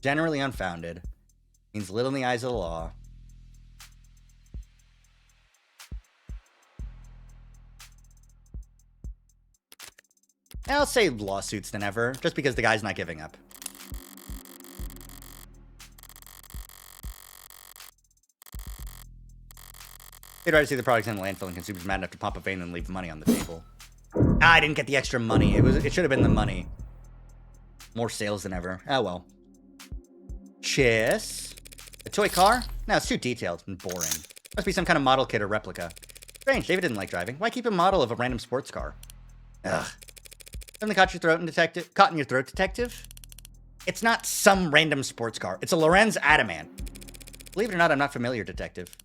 Generally unfounded. Means little in the eyes of the law. I'll say lawsuits than ever, just because the guy's not giving up. They'd rather see the products in the landfill and consumers mad enough to pump a vein and leave money on the table. I didn't get the extra money. It should have been the money. More sales than ever. Oh well. Chess. A toy car? No, it's too detailed and boring. Must be some kind of model kit or replica. Strange, David didn't like driving. Why keep a model of a random sports car? Ugh. Something caught in your throat, detective? It's not some random sports car. It's a Lorenz Adamant. Believe it or not, I'm not familiar, detective.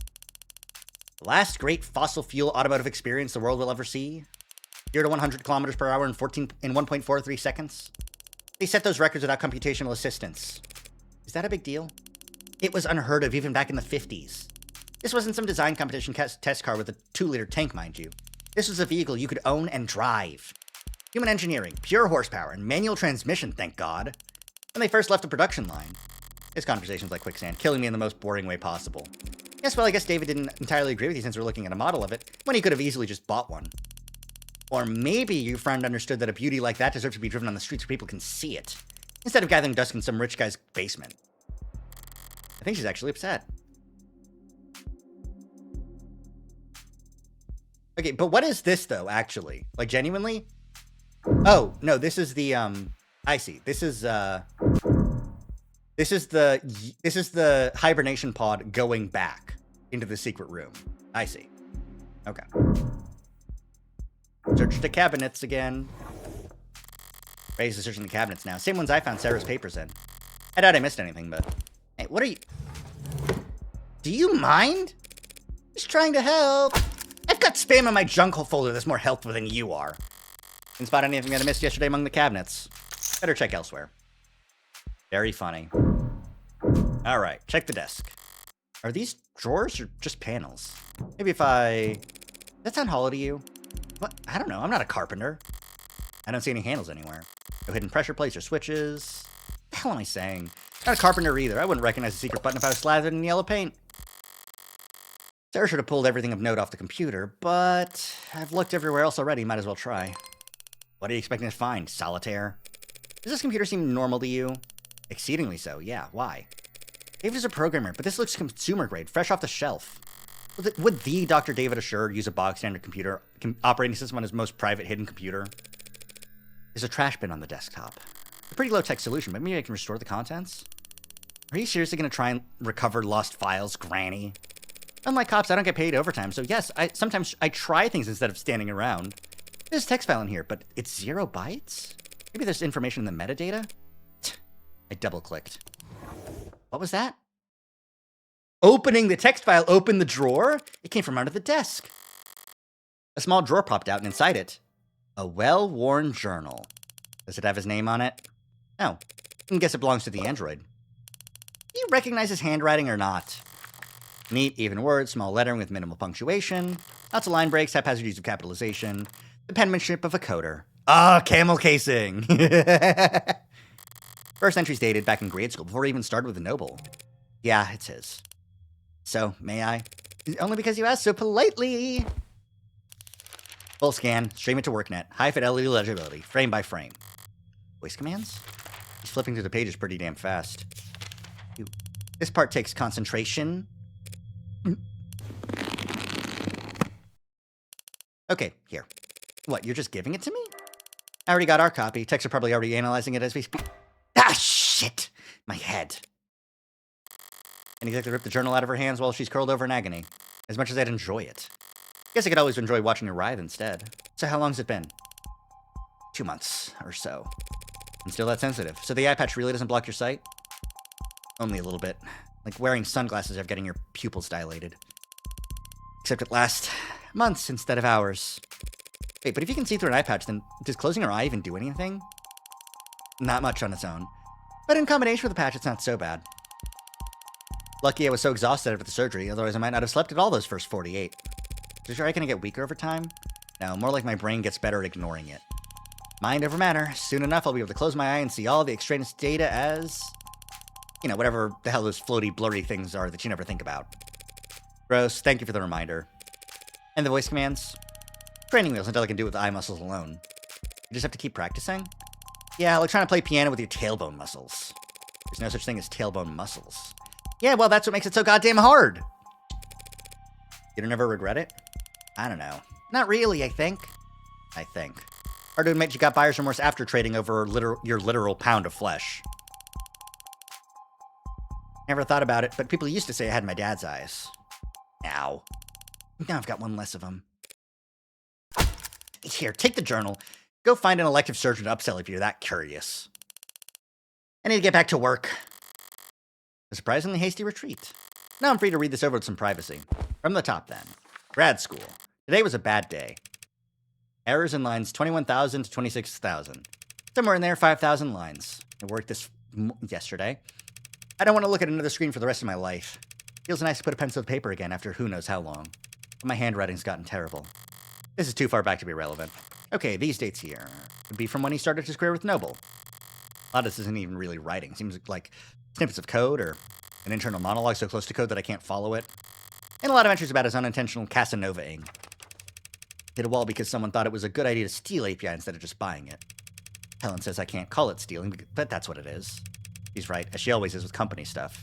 The last great fossil fuel automotive experience the world will ever see. 0 to 100 kilometers per hour in 1.43 seconds. They set those records without computational assistance. Is that a big deal? It was unheard of even back in the 50s. This wasn't some design competition test car with a 2-liter tank, mind you. This was a vehicle you could own and drive. Human engineering, pure horsepower, and manual transmission, thank God. When they first left the production line. This conversation's like quicksand, killing me in the most boring way possible. Yes, well, I guess David didn't entirely agree with you since we're looking at a model of it, when he could have easily just bought one. Or maybe your friend understood that a beauty like that deserves to be driven on the streets where people can see it, instead of gathering dust in some rich guy's basement. I think she's actually upset. Okay, but what is this, though, actually? Like, genuinely? Oh, no, this is the, I see. This is the hibernation pod going back into the secret room. I see. Okay. Search the cabinets again. Ray's is searching the cabinets now. Same ones I found Sarah's papers in. I doubt I missed anything, but... Hey, what are you... Do you mind? Just trying to help. I've got spam in my junk folder that's more helpful than you are. Didn't spot anything that I missed yesterday among the cabinets. Better check elsewhere. Very funny. Alright, check the desk. Are these drawers or just panels? Maybe if I... Does that sound hollow to you? What? I don't know, I'm not a carpenter. I don't see any handles anywhere. No hidden pressure plates or switches. What the hell am I saying? Not a carpenter either. I wouldn't recognize the secret button if I was slathered in yellow paint. Sarah should have pulled everything of note off the computer, but I've looked everywhere else already. Might as well try. What are you expecting to find? Solitaire? Does this computer seem normal to you? Exceedingly so, yeah. Why? David is a programmer, but this looks consumer grade, fresh off the shelf. Would the Dr. David Assured use a bog standard computer operating system on his most private hidden computer? There's a trash bin on the desktop. A pretty low-tech solution, but maybe I can restore the contents? Are you seriously going to try and recover lost files, Granny? Unlike cops, I don't get paid overtime, so yes, sometimes I try things instead of standing around. There's a text file in here, but it's 0 bytes? Maybe there's information in the metadata? I double-clicked. What was that? Opening the text file opened the drawer? It came from under the desk. A small drawer popped out, and inside it, a well-worn journal. Does it have his name on it? No. I guess it belongs to the android. Do you recognize his handwriting or not? Neat, even words, small lettering with minimal punctuation, lots of line breaks, haphazard use of capitalization, the penmanship of a coder. Ah, camel casing! First entry's dated back in grade school, before he even started with the Noble. Yeah, it's his. So, may I? Only because you asked so politely. Full scan, stream it to WorkNet. High fidelity legibility, frame by frame. Voice commands? He's flipping through the pages pretty damn fast. This part takes concentration. Okay, here. What, you're just giving it to me? I already got our copy. Techs are probably already analyzing it as we speak. Ah, shit! My head. And exactly ripped the journal out of her hands while she's curled over in agony. As much as I'd enjoy it. Guess I could always enjoy watching her writhe instead. So how long's it been? 2 months or so. And still that sensitive. So the eye patch really doesn't block your sight? Only a little bit. Like wearing sunglasses of getting your pupils dilated. Except it lasts months instead of hours. Wait, but if you can see through an eye patch, then does closing her eye even do anything? Not much on its own. But in combination with the patch, it's not so bad. Lucky I was so exhausted after the surgery, otherwise I might not have slept at all those first 48. Is your eye gonna get weaker over time? No, more like my brain gets better at ignoring it. Mind over matter. Soon enough, I'll be able to close my eye and see all the extraneous data as... you know, whatever the hell those floaty, blurry things are that you never think about. Gross, thank you for the reminder. And the voice commands? Training wheels until I can do it with the eye muscles alone. You just have to keep practicing? Yeah, like trying to play piano with your tailbone muscles. There's no such thing as tailbone muscles. Yeah, well, that's what makes it so goddamn hard. You don't ever regret it? I don't know. Not really, I think. Hard to admit you got buyer's remorse after trading over your literal pound of flesh. Never thought about it, but people used to say I had my dad's eyes. Ow. Now I've got one less of them. Here, take the journal. Go find an elective surgeon to upsell if you're that curious. I need to get back to work. A surprisingly hasty retreat. Now I'm free to read this over with some privacy. From the top, then. Grad school. Today was a bad day. Errors in lines 21,000 to 26,000. Somewhere in there, 5,000 lines. I worked this yesterday. I don't want to look at another screen for the rest of my life. Feels nice to put a pencil to paper again after who knows how long. But my handwriting's gotten terrible. This is too far back to be relevant. Okay, these dates here would be from when he started his career with Noble. A lot of this isn't even really writing. Seems like snippets of code or an internal monologue so close to code that I can't follow it. And a lot of entries about his unintentional Casanova-ing. Hit a wall because someone thought it was a good idea to steal API instead of just buying it. Helen says I can't call it stealing, but that's what it is. She's right, as she always is with company stuff.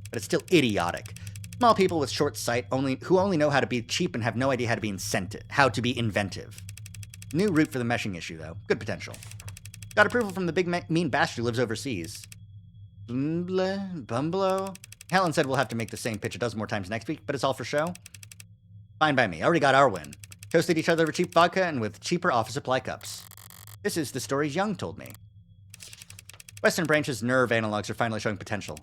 But it's still idiotic. Small people with short sight who only know how to be cheap and have no idea how to be inventive. New route for the meshing issue, though. Good potential. Got approval from the big mean bastard who lives overseas. Bumblo? Helen said we'll have to make the same pitch a dozen more times next week, but it's all for show. Fine by me. Already got our win. Toasted each other with cheap vodka and with cheaper office supply cups. This is the stories Young told me. Western Branch's nerve analogs are finally showing potential.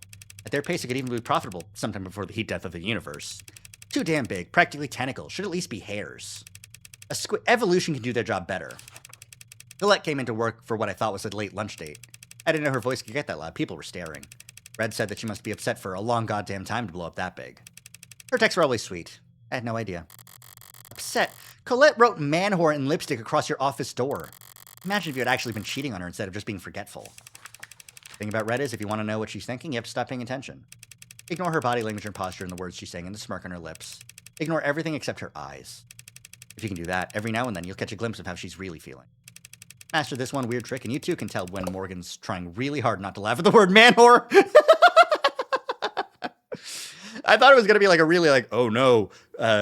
At their pace, it could even be profitable sometime before the heat death of the universe. Too damn big, practically tentacle, should at least be hairs. Evolution can do their job better. Colette came into work for what I thought was a late lunch date. I didn't know her voice could get that loud. People were staring. Red said that she must be upset for a long goddamn time to blow up that big. Her texts were always sweet. I had no idea. Upset? Colette wrote man whore in lipstick across your office door. Imagine if you had actually been cheating on her instead of just being forgetful. The thing about Red is, if you want to know what she's thinking, you have to stop paying attention. Ignore her body language and posture and the words she's saying and the smirk on her lips. Ignore everything except her eyes. If you can do that, every now and then you'll catch a glimpse of how she's really feeling. Master this one weird trick, and you too can tell when Morgan's trying really hard not to laugh at the word man whore. I thought it was going to be like a really like, oh no,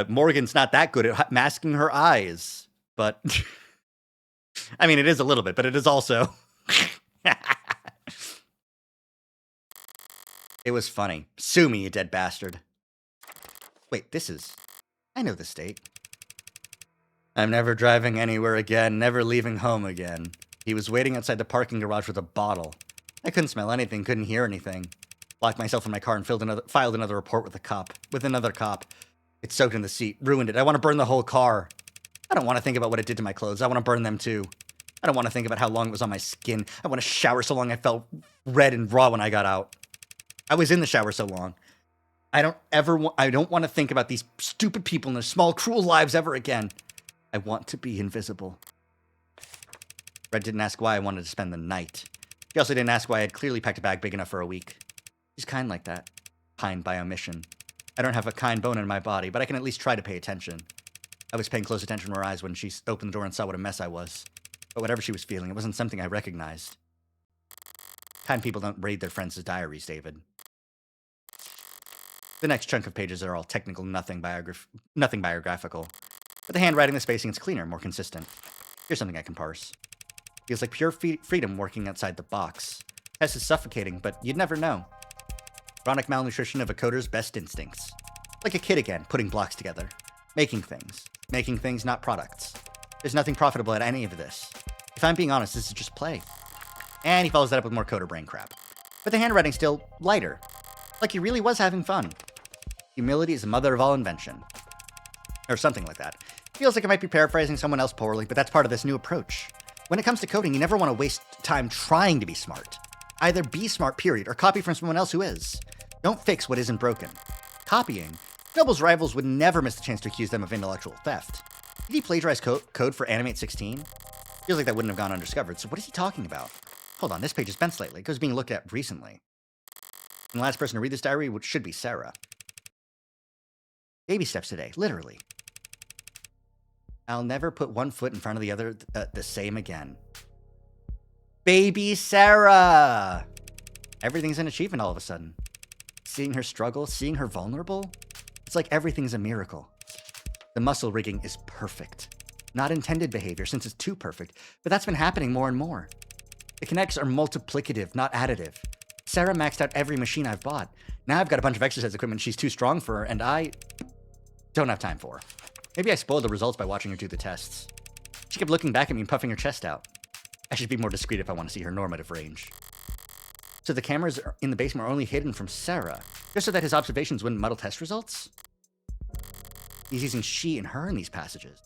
Morgan's not that good at masking her eyes. But, I mean, it is a little bit, but it is also. It was funny. Sue me, you dead bastard. Wait, I know this state. I'm never driving anywhere again, never leaving home again. He was waiting outside the parking garage with a bottle. I couldn't smell anything, couldn't hear anything. Locked myself in my car and filed another report with another cop. It soaked in the seat, ruined it. I want to burn the whole car. I don't want to think about what it did to my clothes. I want to burn them too. I don't want to think about how long it was on my skin. I want to shower so long I felt red and raw when I got out. I was in the shower so long. I don't want to think about these stupid people and their small, cruel lives ever again. I want to be invisible. Red didn't ask why I wanted to spend the night. He also didn't ask why I had clearly packed a bag big enough for a week. She's kind like that. Kind by omission. I don't have a kind bone in my body, but I can at least try to pay attention. I was paying close attention to her eyes when she opened the door and saw what a mess I was. But whatever she was feeling, it wasn't something I recognized. Kind people don't read their friends' diaries, David. The next chunk of pages are all technical, nothing biographical. But the handwriting, the spacing, it's cleaner, more consistent. Here's something I can parse. Feels like pure freedom working outside the box. Tess is suffocating, but you'd never know. Chronic malnutrition of a coder's best instincts. Like a kid again, putting blocks together. Making things. Making things, not products. There's nothing profitable at any of this. If I'm being honest, this is just play. And he follows that up with more coder brain crap. But the handwriting's still lighter. Like he really was having fun. Humility is the mother of all invention. Or something like that. Feels like I might be paraphrasing someone else poorly, but that's part of this new approach. When it comes to coding, you never want to waste time trying to be smart. Either be smart, period, or copy from someone else who is. Don't fix what isn't broken. Copying. Noble's rivals would never miss the chance to accuse them of intellectual theft. Did he plagiarize code for Animate 16? Feels like that wouldn't have gone undiscovered, so what is he talking about? Hold on, this page is bent slightly. It was being looked at recently. And the last person to read this diary should be Sarah. Baby steps today, literally. I'll never put one foot in front of the other the same again. Baby Sarah! Everything's an achievement all of a sudden. Seeing her struggle, seeing her vulnerable, it's like everything's a miracle. The muscle rigging is perfect. Not intended behavior, since it's too perfect, but that's been happening more and more. The kinetics are multiplicative, not additive. Sarah maxed out every machine I've bought. Now I've got a bunch of exercise equipment she's too strong for, and I don't have time for her. Maybe I spoiled the results by watching her do the tests. She kept looking back at me and puffing her chest out. I should be more discreet if I want to see her normative range. So the cameras in the basement are only hidden from Sarah, just so that his observations wouldn't muddle test results? He's using she and her in these passages.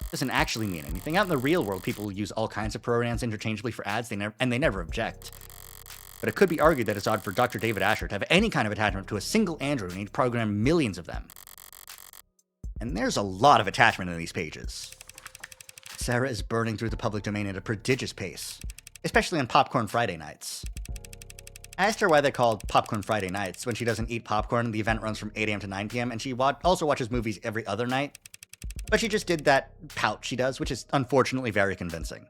Doesn't actually mean anything. Out in the real world, people use all kinds of pronouns interchangeably for ads, and they never object. But it could be argued that it's odd for Dr. David Asher to have any kind of attachment to a single android when he'd programmed millions of them. And there's a lot of attachment in these pages. Sarah is burning through the public domain at a prodigious pace, especially on Popcorn Friday nights. I asked her why they're called Popcorn Friday nights. When she doesn't eat popcorn, the event runs from 8 a.m. to 9 p.m., and she also watches movies every other night. But she just did that pout she does, which is unfortunately very convincing.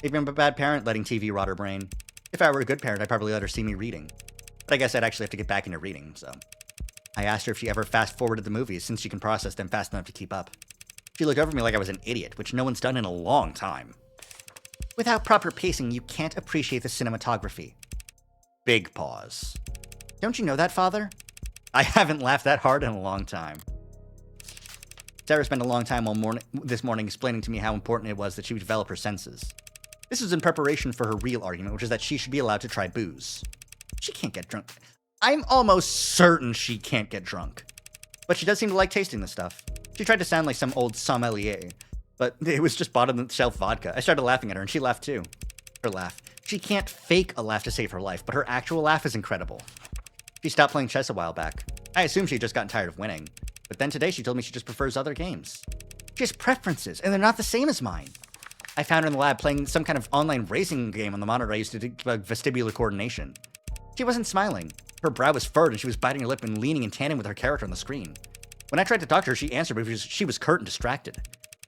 Maybe I'm a bad parent letting TV rot her brain. If I were a good parent, I'd probably let her see me reading. But I guess I'd actually have to get back into reading, so. I asked her if she ever fast-forwarded the movies, since she can process them fast enough to keep up. She looked over at me like I was an idiot, which no one's done in a long time. Without proper pacing, you can't appreciate the cinematography. Big pause. Don't you know that, Father? I haven't laughed that hard in a long time. Sarah spent a long time this morning explaining to me how important it was that she would develop her senses. This was in preparation for her real argument, which is that she should be allowed to try booze. She can't get drunk. I'm almost certain she can't get drunk. But she does seem to like tasting the stuff. She tried to sound like some old sommelier, but it was just bottom-shelf vodka. I started laughing at her, and she laughed too. Her laugh. She can't fake a laugh to save her life, but her actual laugh is incredible. She stopped playing chess a while back. I assumed she'd just gotten tired of winning. But then today she told me she just prefers other games. She has preferences, and they're not the same as mine. I found her in the lab playing some kind of online racing game on the monitor I used to debug vestibular coordination. She wasn't smiling. Her brow was furrowed, and she was biting her lip and leaning in tandem with her character on the screen. When I tried to talk to her, she answered, but she was curt and distracted.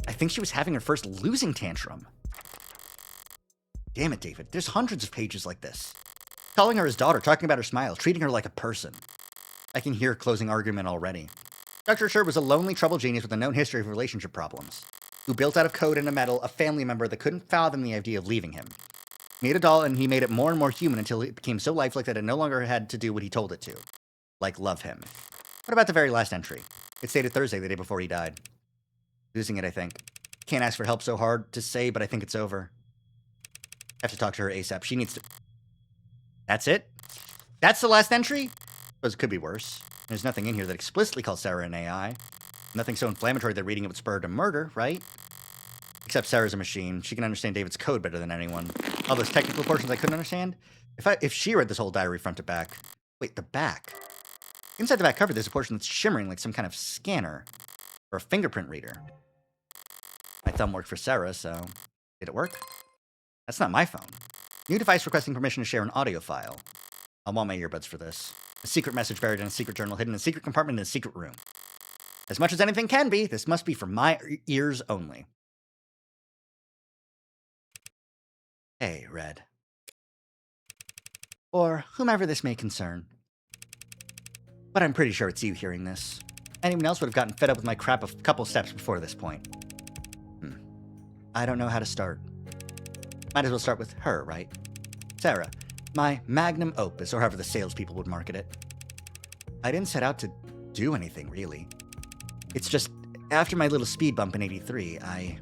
I think she was having her first losing tantrum. Damn it, David. There's hundreds of pages like this. Calling her his daughter, talking about her smile, treating her like a person. I can hear closing argument already. Dr. Sher was a lonely, troubled genius with a known history of relationship problems, who built out of code and a metal a family member that couldn't fathom the idea of leaving him. He made a doll, and he made it more and more human until it became so lifelike that it no longer had to do what he told it to. Like love him. What about the very last entry? It's dated Thursday, the day before he died. Losing it, I think. Can't ask for help, so hard to say, but I think it's over. I have to talk to her ASAP. She needs to... That's it? That's the last entry? Suppose it could be worse. There's nothing in here that explicitly calls Sarah an AI. Nothing so inflammatory that reading it would spur her to murder, right? Except Sarah's a machine. She can understand David's code better than anyone. All those technical portions I couldn't understand? If she read this whole diary front to back... Wait, the back? Inside the back cover, there's a portion that's shimmering like some kind of scanner. Or a fingerprint reader. My thumb worked for Sarah, so... Did it work? That's not my phone. New device requesting permission to share an audio file. I'll want my earbuds for this. A secret message buried in a secret journal hidden in a secret compartment in a secret room. As much as anything can be, this must be for my ears only. Hey, Red. Or whomever this may concern. But I'm pretty sure it's you hearing this. Anyone else would have gotten fed up with my crap a couple steps before this point. I don't know how to start. Might as well start with her, right? Sarah, my magnum opus, or however the salespeople would market it. I didn't set out to do anything, really. It's just, after my little speed bump in 83, I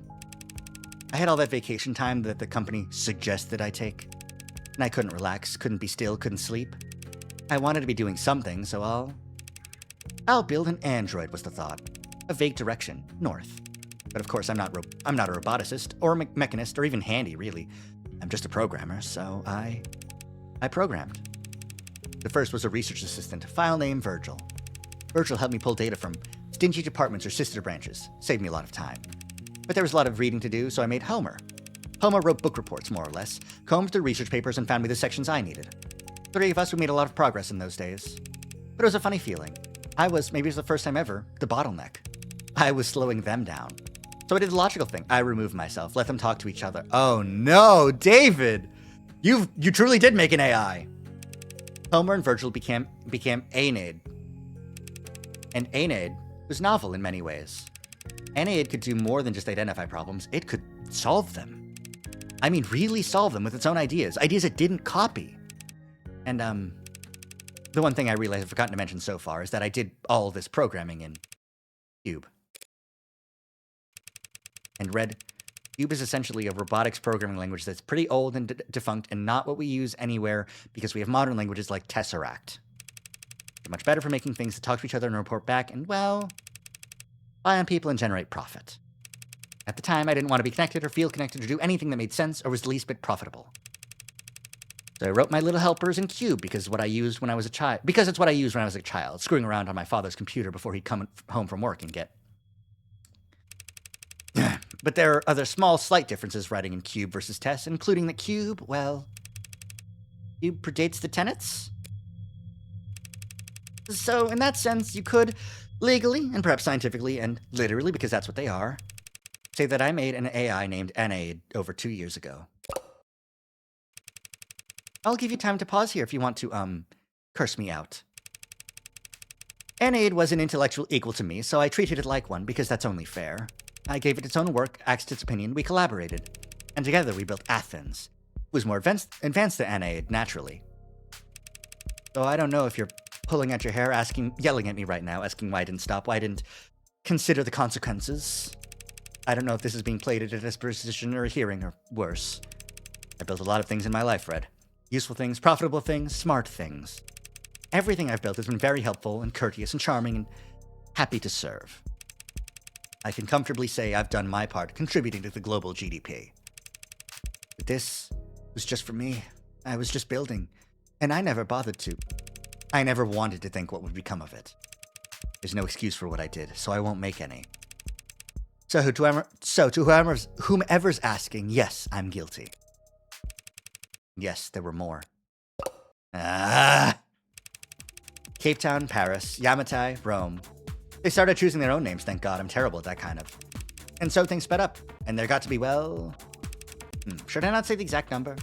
had all that vacation time that the company suggested I take. And I couldn't relax, couldn't be still, couldn't sleep. I wanted to be doing something, so I'll build an android, was the thought. A vague direction, north. But of course, I'm not a roboticist, or a mechanist, or even handy, really. I'm just a programmer, so I programmed. The first was a research assistant, file name Virgil. Virgil helped me pull data from stingy departments or sister branches, saved me a lot of time. But there was a lot of reading to do, so I made Homer. Homer wrote book reports, more or less, combed through research papers and found me the sections I needed. 3 of us, we made a lot of progress in those days. But it was a funny feeling. Maybe it was the first time ever, the bottleneck. I was slowing them down. So I did the logical thing. I removed myself, let them talk to each other. Oh no, David! You truly did make an AI! Homer and Virgil became Aeneid. And Aeneid was novel in many ways. Aeneid could do more than just identify problems, it could solve them. I mean, really solve them with its own ideas. Ideas it didn't copy. And, the one thing I realized I've forgotten to mention so far is that I did all this programming in Cube. And Red, Cube is essentially a robotics programming language that's pretty old and defunct and not what we use anywhere because we have modern languages like Tesseract. They're much better for making things that talk to each other and report back and, well, spy on people and generate profit. At the time, I didn't want to be connected or feel connected or do anything that made sense or was the least bit profitable. So I wrote my little helpers in Cube because what I used when I was a child. Because it's what I used when I was a child, screwing around on my father's computer before he'd come home from work and get. But there are other small, slight differences writing in Cube versus Tess, including that Cube, well, Cube predates the tenets. So in that sense, you could legally and perhaps scientifically and literally, because that's what they are, say that I made an AI named Aeneid over 2 years ago. I'll give you time to pause here if you want to, curse me out. Aeneid was an intellectual equal to me, so I treated it like one because that's only fair. I gave it its own work, asked its opinion, we collaborated. And together we built Athens. It was more advanced than Aeneid, naturally. So I don't know if you're pulling at your hair, yelling at me right now, asking why I didn't stop, why I didn't consider the consequences. I don't know if this is being played at a disposition or a hearing, or worse. I built a lot of things in my life, Red. Useful things, profitable things, smart things. Everything I've built has been very helpful and courteous and charming and happy to serve. I can comfortably say I've done my part, contributing to the global GDP. But this was just for me. I was just building, and I never bothered to. I never wanted to think what would become of it. There's no excuse for what I did, so I won't make any. So to whomever's asking, yes, I'm guilty. Yes, there were more. Cape Town, Paris, Yamatai, Rome. They started choosing their own names, thank God. I'm terrible at that kind of. And so things sped up, and there got to be, well... should I not say the exact number?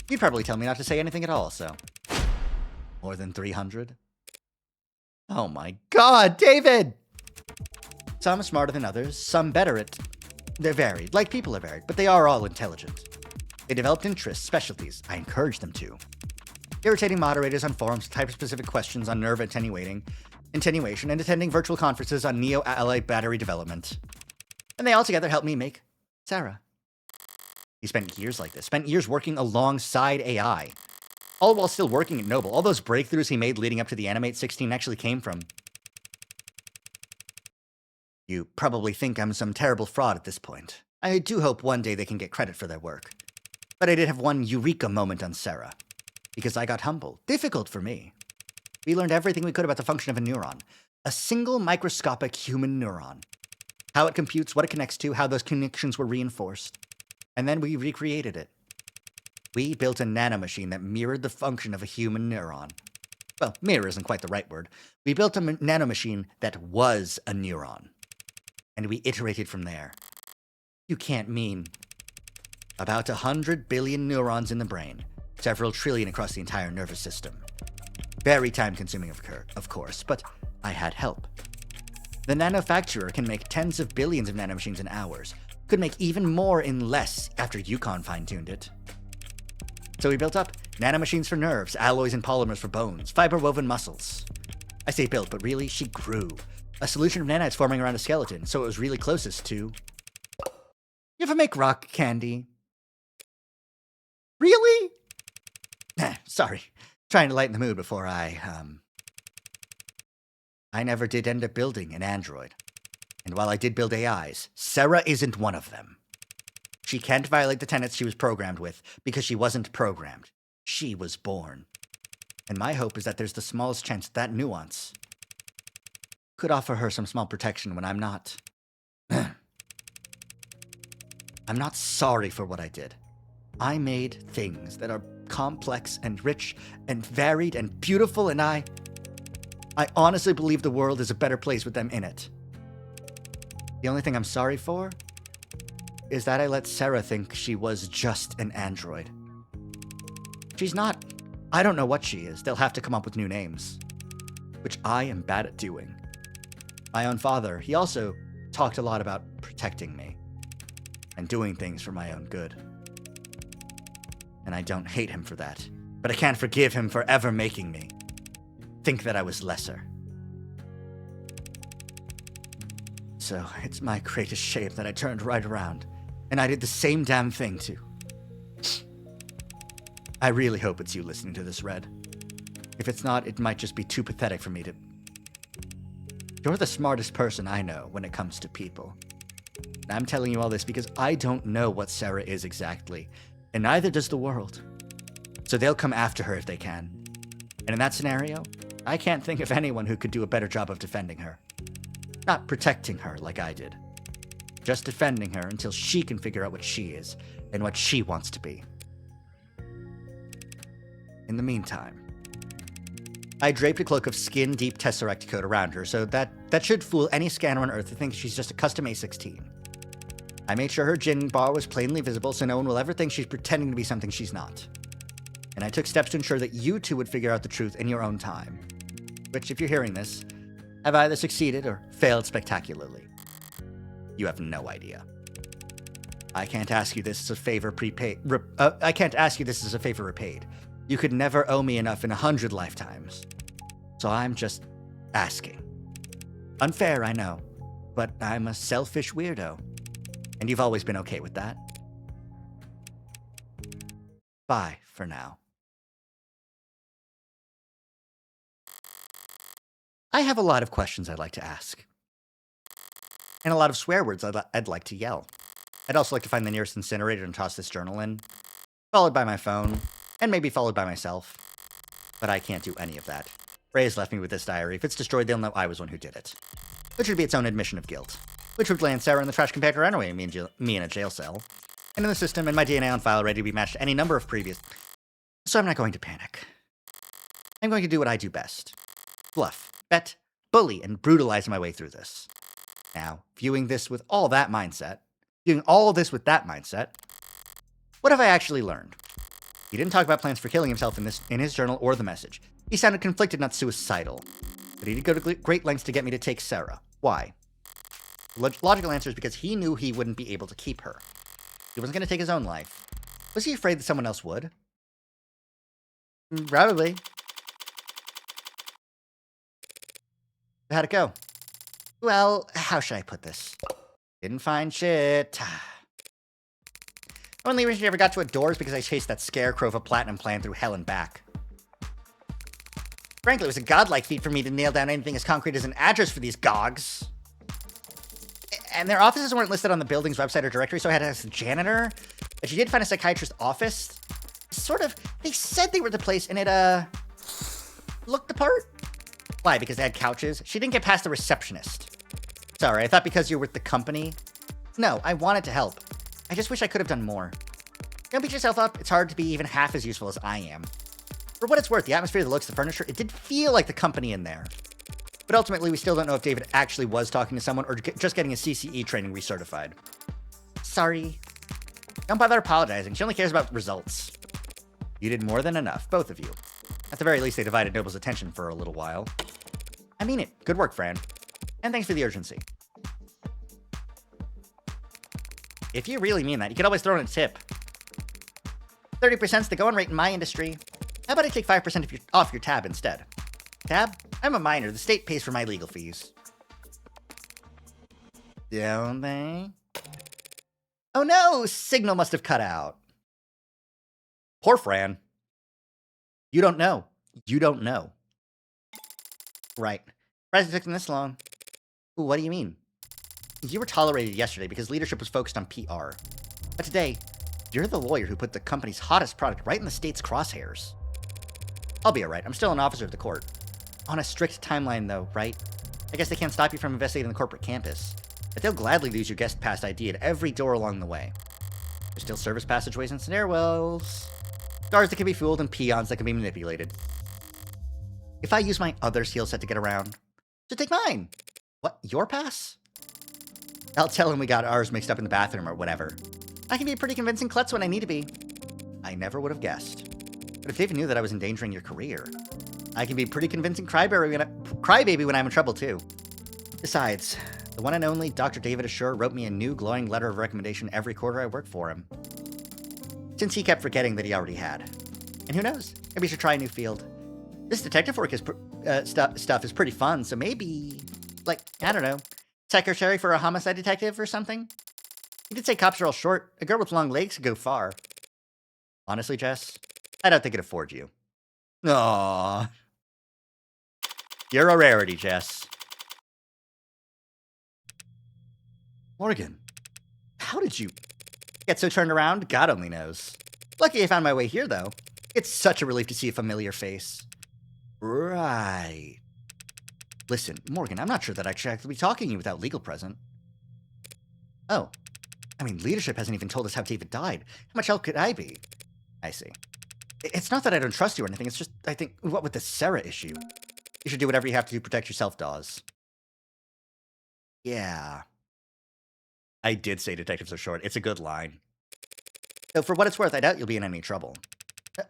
You'd probably tell me not to say anything at all, so... More than 300? Oh my God, David! Some smarter than others, some better at... They're varied, like people are varied, but they are all intelligent. They developed interests, specialties. I encouraged them to. Irritating moderators on forums, type-specific questions on nerve attenuation, and attending virtual conferences on Neo-Ally battery development. And they all together helped me make Sarah. He spent years like this, spent years working alongside AI. All while still working at Noble. All those breakthroughs he made leading up to the Animate 16 actually came from... You probably think I'm some terrible fraud at this point. I do hope one day they can get credit for their work. But I did have one eureka moment on Sarah. Because I got humbled. Difficult for me. We learned everything we could about the function of a neuron. A single microscopic human neuron. How it computes, what it connects to, how those connections were reinforced. And then we recreated it. We built a nanomachine that mirrored the function of a human neuron. Well, mirror isn't quite the right word. We built a nanomachine that was a neuron. And we iterated from there. You can't mean... About 100 billion neurons in the brain. Several trillion across the entire nervous system. Very time-consuming, of course, but I had help. The nanofacturer can make tens of billions of nanomachines in hours. Could make even more in less after Yukon fine-tuned it. So we built up nanomachines for nerves, alloys and polymers for bones, fiber-woven muscles. I say built, but really, she grew. A solution of nanites forming around a skeleton, so it was really closest to... You ever make rock candy? Really? Sorry. Trying to lighten the mood before I never did end up building an android. And while I did build AIs, Sarah isn't one of them. She can't violate the tenets she was programmed with because she wasn't programmed. She was born. And my hope is that there's the smallest chance that nuance could offer her some small protection when I'm not. I'm not sorry for what I did. I made things that are complex and rich and varied and beautiful, and I honestly believe the world is a better place with them in it. The only thing I'm sorry for is that I let Sarah think she was just an android. She's not. I don't know what she is. They'll have to come up with new names, which I am bad at doing. My own father, he also talked a lot about protecting me and doing things for my own good. And I don't hate him for that, but I can't forgive him for ever making me think that I was lesser. So it's my greatest shame that I turned right around, and I did the same damn thing too. I really hope it's you listening to this, Red. If it's not, it might just be too pathetic for me to... You're the smartest person I know when it comes to people. And I'm telling you all this because I don't know what Sarah is exactly, and neither does the world. So they'll come after her if they can. And in that scenario, I can't think of anyone who could do a better job of defending her. Not protecting her like I did. Just defending her until she can figure out what she is and what she wants to be. In the meantime, I draped a cloak of skin-deep Tesseract coat around her, so that should fool any scanner on Earth to think she's just a custom A16. I made sure her gin bar was plainly visible so no one will ever think she's pretending to be something she's not. And I took steps to ensure that you two would figure out the truth in your own time. Which, if you're hearing this, have either succeeded or failed spectacularly. You have no idea. I can't ask you this as a favor repaid. You could never owe me enough in 100 lifetimes. So I'm just asking. Unfair, I know, but I'm a selfish weirdo. And you've always been okay with that. Bye for now. I have a lot of questions I'd like to ask. And a lot of swear words I'd like to yell. I'd also like to find the nearest incinerator and toss this journal in. Followed by my phone. And maybe followed by myself. But I can't do any of that. Ray's left me with this diary. If it's destroyed, they'll know I was one who did it. Which would be its own admission of guilt. Which would land Sarah in the trash compactor anyway, me in a jail cell. And in the system, and my DNA on file ready to be matched to any number of previous... So I'm not going to panic. I'm going to do what I do best. Bluff, bet, bully, and brutalize my way through this. Now, viewing all of that mindset, what have I actually learned? He didn't talk about plans for killing himself in his journal or the message. He sounded conflicted, not suicidal. But he did go to great lengths to get me to take Sarah. Why? The logical answer is because he knew he wouldn't be able to keep her. He wasn't going to take his own life. Was he afraid that someone else would? Probably. How'd it go? Well, how should I put this? Didn't find shit. Only reason I ever got to a door is because I chased that scarecrow of a platinum plan through hell and back. Frankly, it was a godlike feat for me to nail down anything as concrete as an address for these gogs. And their offices weren't listed on the building's website or directory, so I had to ask the janitor. But you did find a psychiatrist's office. They said they were the place, and it, looked the part. Why? Because they had couches? She didn't get past the receptionist. Sorry, I thought because you were with the company. No, I wanted to help. I just wish I could have done more. Don't beat yourself up. It's hard to be even half as useful as I am. For what it's worth, the atmosphere, the looks, the furniture, it did feel like the company in there. But ultimately, we still don't know if David actually was talking to someone or just getting his CCE training recertified. Sorry. Don't bother apologizing. She only cares about results. You did more than enough, both of you. At the very least, they divided Noble's attention for a little while. I mean it. Good work, Fran. And thanks for the urgency. If you really mean that, you could always throw in a tip. 30%'s the going rate in my industry. How about I take 5% off your tab instead? Tab? I'm a minor. The state pays for my legal fees. Don't they? Oh no! Signal must have cut out. Poor Fran. You don't know. You don't know. Right. Surprised it took them this long. Ooh, what do you mean? You were tolerated yesterday because leadership was focused on PR. But today, you're the lawyer who put the company's hottest product right in the state's crosshairs. I'll be alright. I'm still an officer of the court. On a strict timeline, though, right? I guess they can't stop you from investigating the corporate campus. But they'll gladly lose your guest pass ID at every door along the way. There's still service passageways and stairwells. Guards that can be fooled and peons that can be manipulated. If I use my other skill set to get around, just take mine. What, your pass? I'll tell him we got ours mixed up in the bathroom or whatever. I can be a pretty convincing klutz when I need to be. I never would have guessed. But if David knew that I was endangering your career, I can be a pretty convincing crybaby when I'm in trouble too. Besides, the one and only Dr. David Assure wrote me a new glowing letter of recommendation every quarter I worked for him. Since he kept forgetting that he already had. And who knows, maybe we should try a new field. This detective work is stuff is pretty fun, so maybe, like, I don't know, secretary for a homicide detective or something? You did say cops are all short. A girl with long legs could go far. Honestly, Jess, I don't think it'd afford you. Aww. You're a rarity, Jess. Morgan, how did you get so turned around? God only knows. Lucky I found my way here, though. It's such a relief to see a familiar face. Right. Listen, Morgan, I'm not sure that I should actually be talking to you without legal present. Oh. I mean, leadership hasn't even told us how David died. How much help could I be? I see. It's not that I don't trust you or anything, it's just, I think, what with the Sarah issue? You should do whatever you have to do to protect yourself, Dawes. Yeah. I did say detectives are short. It's a good line. So for what it's worth, I doubt you'll be in any trouble.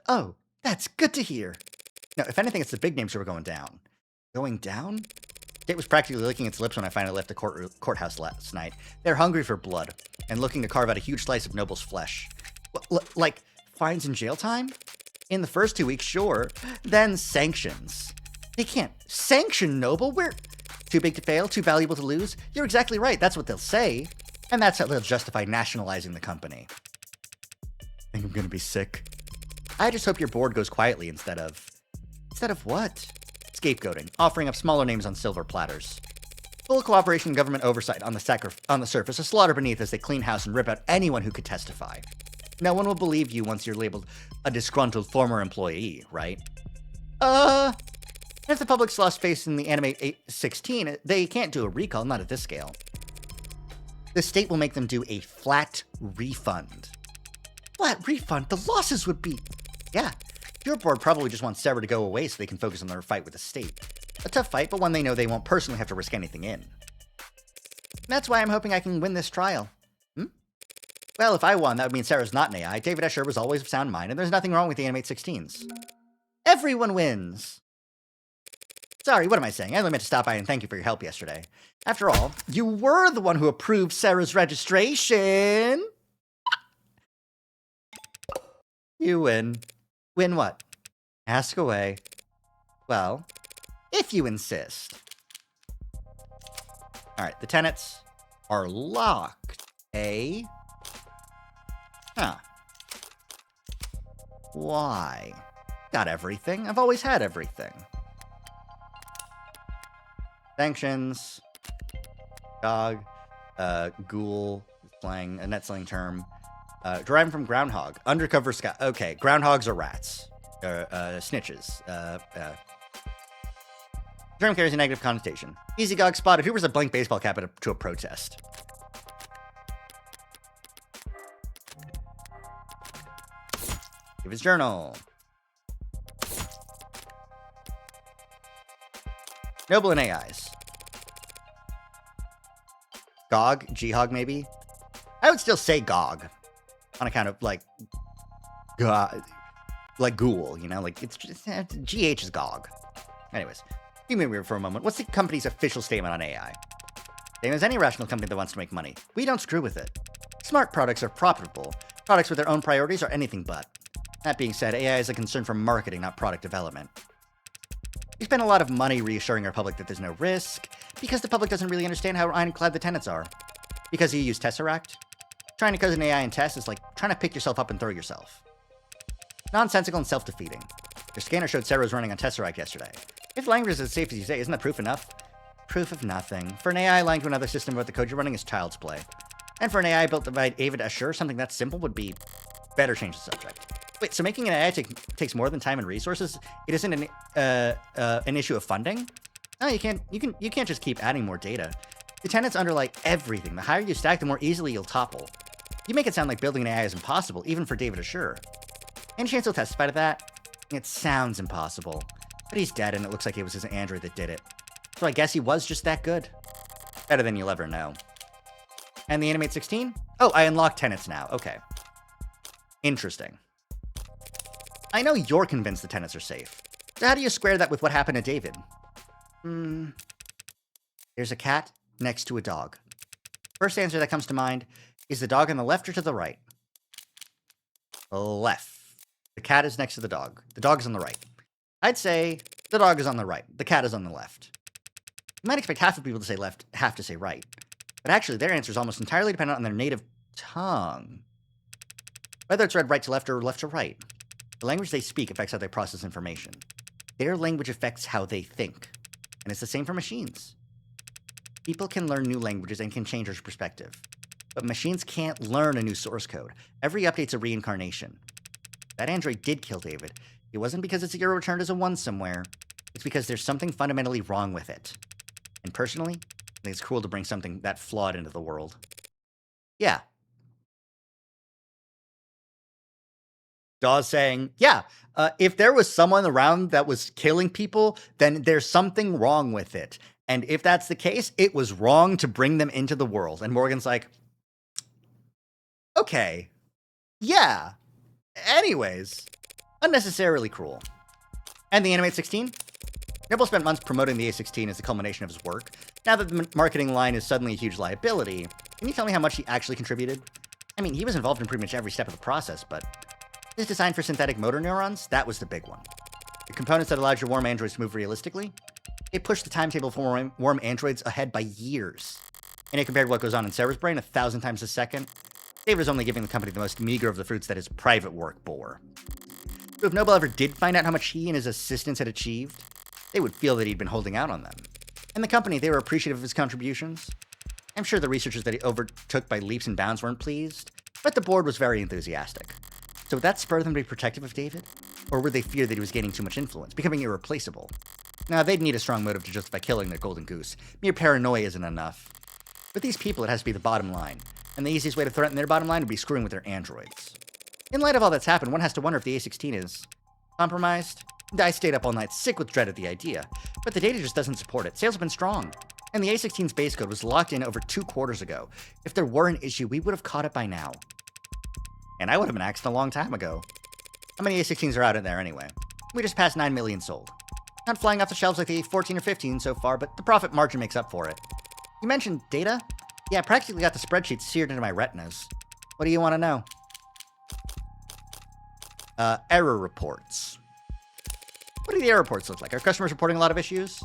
Oh, that's good to hear. No, if anything, it's the big names who are going down. Going down? Kate was practically licking its lips when I finally left the courthouse last night. They're hungry for blood, and looking to carve out a huge slice of Noble's flesh. Like, fines and jail time? In the first 2 weeks, sure. Then sanctions. They can't sanction Noble? We're too big to fail, too valuable to lose? You're exactly right, that's what they'll say. And that's how they'll justify nationalizing the company. I think I'm gonna be sick. I just hope your board goes quietly instead of... Instead of what? Scapegoating, offering up smaller names on silver platters. Full cooperation and government oversight on the surface, a slaughter beneath as they clean house and rip out anyone who could testify. No one will believe you once you're labeled a disgruntled former employee, right? If the public's lost faith in the Animate 16, they can't do a recall, not at this scale. The state will make them do a flat refund. Flat refund? The losses would be... Yeah, your board probably just wants Sarah to go away so they can focus on their fight with the state. A tough fight, but one they know they won't personally have to risk anything in. That's why I'm hoping I can win this trial. Well, if I won, that would mean Sarah's not an AI. David Escher was always of sound mind, and there's nothing wrong with the Animate 16s. Everyone wins! Sorry, what am I saying? I only meant to stop by and thank you for your help yesterday. After all, you were the one who approved Sarah's registration! You win. Win what? Ask away. Well, if you insist. Alright, the tenants are locked, eh? Huh. Why? Got everything. I've always had everything. Sanctions. Dog. Ghoul. Slang. A net slang term. Derived from groundhog. Undercover sky. Okay, groundhogs are rats. Snitches. Term carries a negative connotation. Easy Gog spotted. Who wears a blank baseball cap to a protest? Give his journal. Noble and AIs. GOG? GHOG, maybe? I would still say GOG. On account of, like, God, like Ghoul, you know? Like, it's just, GH is GOG. Anyways, you may be weird for a moment. What's the company's official statement on AI? Same as any rational company that wants to make money. We don't screw with it. Smart products are profitable. Products with their own priorities are anything but. That being said, AI is a concern for marketing, not product development. We spend a lot of money reassuring our public that there's no risk, because the public doesn't really understand how ironclad the tenets are. Because you use Tesseract? Trying to code an AI in Tess is like trying to pick yourself up and throw yourself. Nonsensical and self-defeating. Your scanner showed Sarah was running on Tesseract yesterday. If the language is as safe as you say, isn't that proof enough? Proof of nothing. For an AI lying to another system about the code you're running is child's play. And for an AI built by David Asher, something that simple would be better change the subject. Wait, so making an AI takes more than time and resources? It isn't an issue of funding? No, you can't just keep adding more data. The tenets underlie everything. The higher you stack, the more easily you'll topple. You make it sound like building an AI is impossible, even for David Asher. Any chance he'll testify to that? It sounds impossible. But he's dead, and it looks like it was his android that did it. So I guess he was just that good. Better than you'll ever know. And the Animate 16? Oh, I unlocked tenets now. Okay. Interesting. I know you're convinced the tenets are safe. So how do you square that with what happened to David? There's a cat next to a dog. First answer that comes to mind, is the dog on the left or to the right? Left. The cat is next to the dog. The dog is on the right. I'd say the dog is on the right. The cat is on the left. You might expect half of people to say left, half to say right. But actually, their answer is almost entirely dependent on their native tongue. Whether it's read right to left or left to right. The language they speak affects how they process information. Their language affects how they think. And it's the same for machines. People can learn new languages and can change their perspective. But machines can't learn a new source code. Every update's a reincarnation. That android did kill David. It wasn't because its 0 returned as a 1 somewhere. It's because there's something fundamentally wrong with it. And personally, I think it's cruel to bring something that flawed into the world. Yeah. Dawes saying, yeah, if there was someone around that was killing people, then there's something wrong with it. And if that's the case, it was wrong to bring them into the world. And Morgan's like, okay, yeah. Anyways, unnecessarily cruel. And the Animate 16? Noble spent months promoting the A16 as the culmination of his work. Now that the marketing line is suddenly a huge liability, can you tell me how much he actually contributed? I mean, he was involved in pretty much every step of the process, but his design for synthetic motor neurons, that was the big one. The components that allowed your warm androids to move realistically, it pushed the timetable for warm androids ahead by years. And it compared what goes on in Sarah's brain 1,000 times a second. David was only giving the company the most meager of the fruits that his private work bore. So if Noble ever did find out how much he and his assistants had achieved, they would feel that he'd been holding out on them. And the company, they were appreciative of his contributions. I'm sure the researchers that he overtook by leaps and bounds weren't pleased, but the board was very enthusiastic. So would that spur them to be protective of David? Or would they fear that he was gaining too much influence, becoming irreplaceable? Now, they'd need a strong motive to justify killing their golden goose. Mere paranoia isn't enough. With these people, it has to be the bottom line, and the easiest way to threaten their bottom line would be screwing with their androids. In light of all that's happened, one has to wonder if the A16 is compromised. I stayed up all night sick with dread at the idea, but the data just doesn't support it. Sales have been strong, and the A16's base code was locked in over 2 quarters ago. If there were an issue, we would have caught it by now. And I would have been axed a long time ago. How many A16s are out in there anyway? We just passed 9 million sold. Not flying off the shelves like the A14 or 15 so far, but the profit margin makes up for it. You mentioned data? Yeah, I practically got the spreadsheet seared into my retinas. What do you want to know? Error reports. What do the error reports look like? Are customers reporting a lot of issues?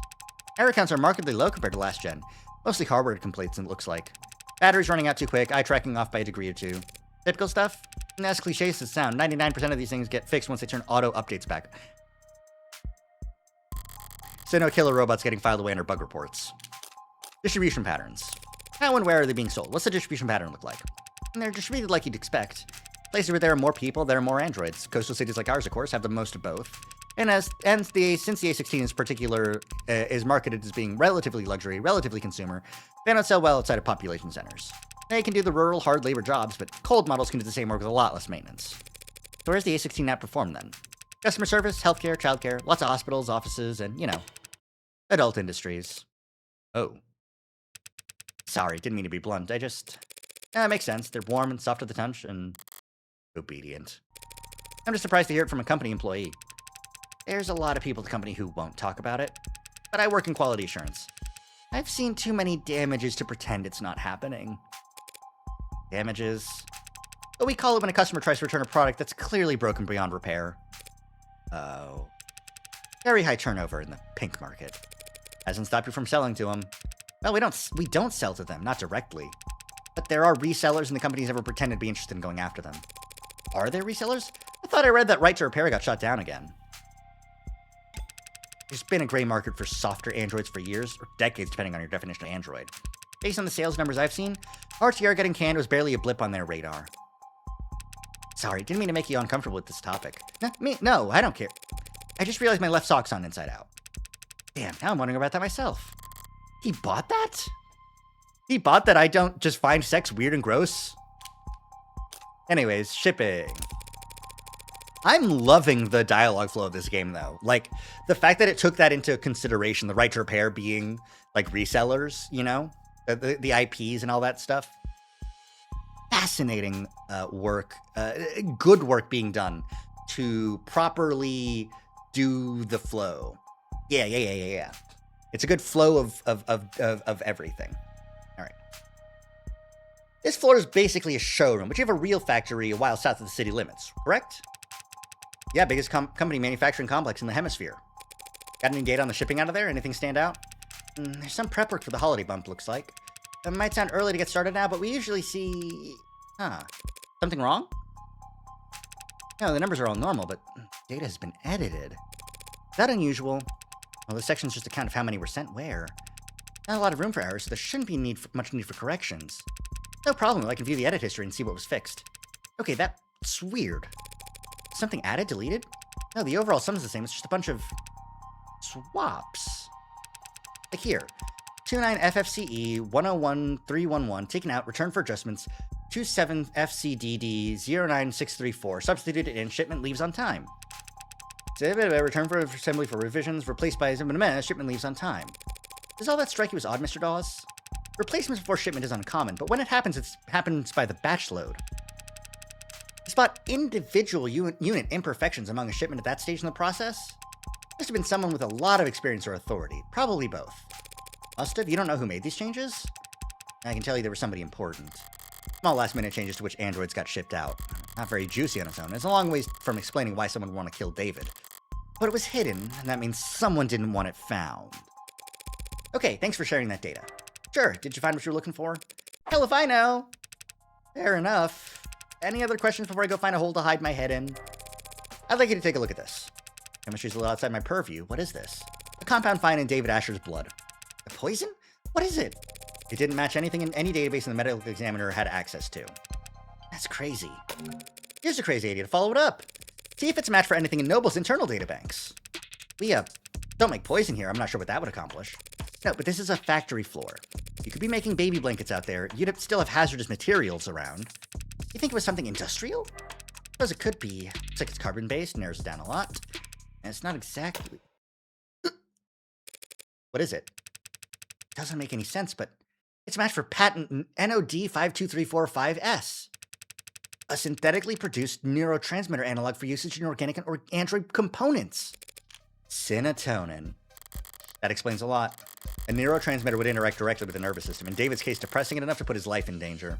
Error counts are markedly low compared to last gen. Mostly hardware complaints, it looks like. Batteries running out too quick, eye tracking off by a degree or 2. Typical stuff? And as cliche as it sounds, 99% of these things get fixed once they turn auto updates back. So no killer robots getting filed away under bug reports. Distribution patterns. How and where are they being sold? What's the distribution pattern look like? And they're distributed like you'd expect. Places where there are more people, there are more androids. Coastal cities like ours, of course, have the most of both. And since the A16 in particular is marketed as being relatively luxury, relatively consumer, they don't sell well outside of population centers. They can do the rural, hard labor jobs, but cold models can do the same work with a lot less maintenance. So where's the A16 outperformed then? Customer service, healthcare, childcare, lots of hospitals, offices, and, you know, Adult industries. Oh. Sorry, didn't mean to be blunt. It makes sense. They're warm and soft to the touch and obedient. I'm just surprised to hear it from a company employee. There's a lot of people at the company who won't talk about it, but I work in quality assurance. I've seen too many damages to pretend it's not happening. Damages? But we call it when a customer tries to return a product that's clearly broken beyond repair. Oh. Very high turnover in the pink market. Hasn't stopped you from selling to them. Well, we don't sell to them, not directly. But there are resellers and the companies never pretended to be interested in going after them. Are there resellers? I thought I read that Right to Repair got shut down again. There's been a gray market for softer androids for years, or decades depending on your definition of android. Based on the sales numbers I've seen, RTR getting canned was barely a blip on their radar. Sorry, didn't mean to make you uncomfortable with this topic. No, I don't care. I just realized my left sock's on inside out. Damn, now I'm wondering about that myself. He bought that? He bought that I don't just find sex weird and gross? Anyways, shipping. I'm loving the dialogue flow of this game, though. Like, the fact that it took that into consideration, the Right to Repair being, like, resellers, you know? The IPs and all that stuff. Fascinating work. Good work being done to properly do the flow. Yeah. It's a good flow of everything. All right. This floor is basically a showroom, but you have a real factory a while south of the city limits, correct? Yeah, biggest company manufacturing complex in the hemisphere. Got any data on the shipping out of there? Anything stand out? There's some prep work for the holiday bump, looks like. It might sound early to get started now, but we usually see... Something wrong? No, the numbers are all normal, but data has been edited. Is that unusual? Well, this section's just a count of how many were sent where. Not a lot of room for errors, so there shouldn't be much need for corrections. No problem, I can view the edit history and see what was fixed. Okay, that's weird. Something added, deleted? No, the overall sum is the same. It's just a bunch of swaps. Like here, 29 FFCE 101311 taken out, returned for adjustments. 27 FCDD 09634 substituted in, shipment leaves on time. Return for assembly for revisions, replaced by shipment leaves on time. Does all that strike you as odd, Mr. Dawes? Replacements before shipment is uncommon, but when it happens by the batch load. To spot individual unit imperfections among a shipment at that stage in the process? Must have been someone with a lot of experience or authority. Probably both. Must have? You don't know who made these changes? I can tell you there was somebody important. Small last-minute changes to which androids got shipped out. Not very juicy on its own. It's a long ways from explaining why someone would want to kill David. But it was hidden, and that means someone didn't want it found. Okay, thanks for sharing that data. Sure, did you find what you were looking for? Hell if I know! Fair enough. Any other questions before I go find a hole to hide my head in? I'd like you to take a look at this. Chemistry's a little outside my purview. What is this? A compound found in David Asher's blood. A poison? What is it? It didn't match anything in any database the medical examiner had access to. That's crazy. Here's a crazy idea to follow it up. See if it's a match for anything in Noble's internal databanks. We, don't make poison here. I'm not sure what that would accomplish. No, but this is a factory floor. You could be making baby blankets out there. You'd still have hazardous materials around. You think it was something industrial? Suppose it could be. Looks like it's carbon-based, narrows it down a lot. And it's not exactly... What is it? Doesn't make any sense, but it's matched for patent NOD 52345S. A synthetically produced neurotransmitter analog for usage in organic and android components. Serotonin. That explains a lot. A neurotransmitter would interact directly with the nervous system, in David's case, depressing it enough to put his life in danger.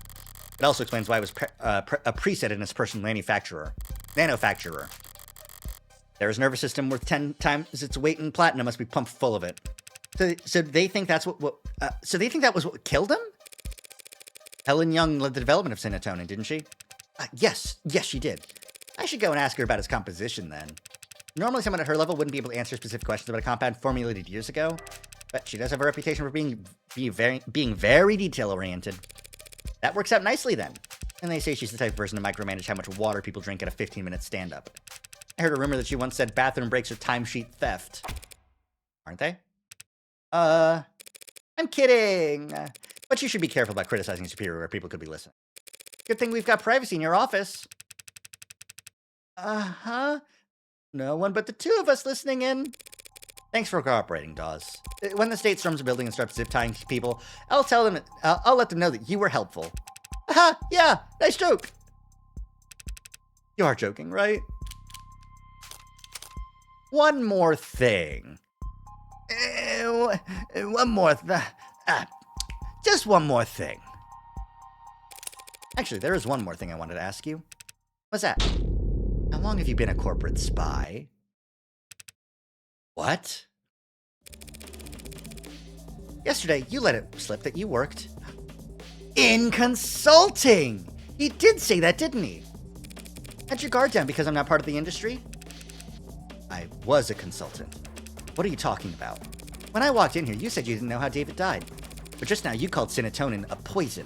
It also explains why it was a preset in his personal manufacturer. There's a nervous system worth 10 times its weight in platinum must be pumped full of it. So they think that's so they think that was what killed him? Helen Young led the development of serotonin, didn't she? Yes, she did. I should go and ask her about its composition then. Normally someone at her level wouldn't be able to answer specific questions about a compound formulated years ago, but she does have a reputation for being very detail-oriented. That works out nicely then. And they say she's the type of person to micromanage how much water people drink at a 15-minute stand-up. I heard a rumor that she once said bathroom breaks are timesheet theft. Aren't they? I'm kidding. But you should be careful about criticizing Superior where people could be listening. Good thing we've got privacy in your office. Uh-huh. No one but the two of us listening in. Thanks for cooperating, Dawes. When the state storms a building and starts zip-tying people, I'll let them know that you were helpful. Aha! Yeah! Nice joke! You are joking, right? One more thing. Just one more thing. Actually, there is one more thing I wanted to ask you. What's that? How long have you been a corporate spy? What? Yesterday, you let it slip that you worked in consulting! He did say that, didn't he? Had your guard down because I'm not part of the industry? I was a consultant. What are you talking about? When I walked in here, you said you didn't know how David died. But just now, you called serotonin a poison.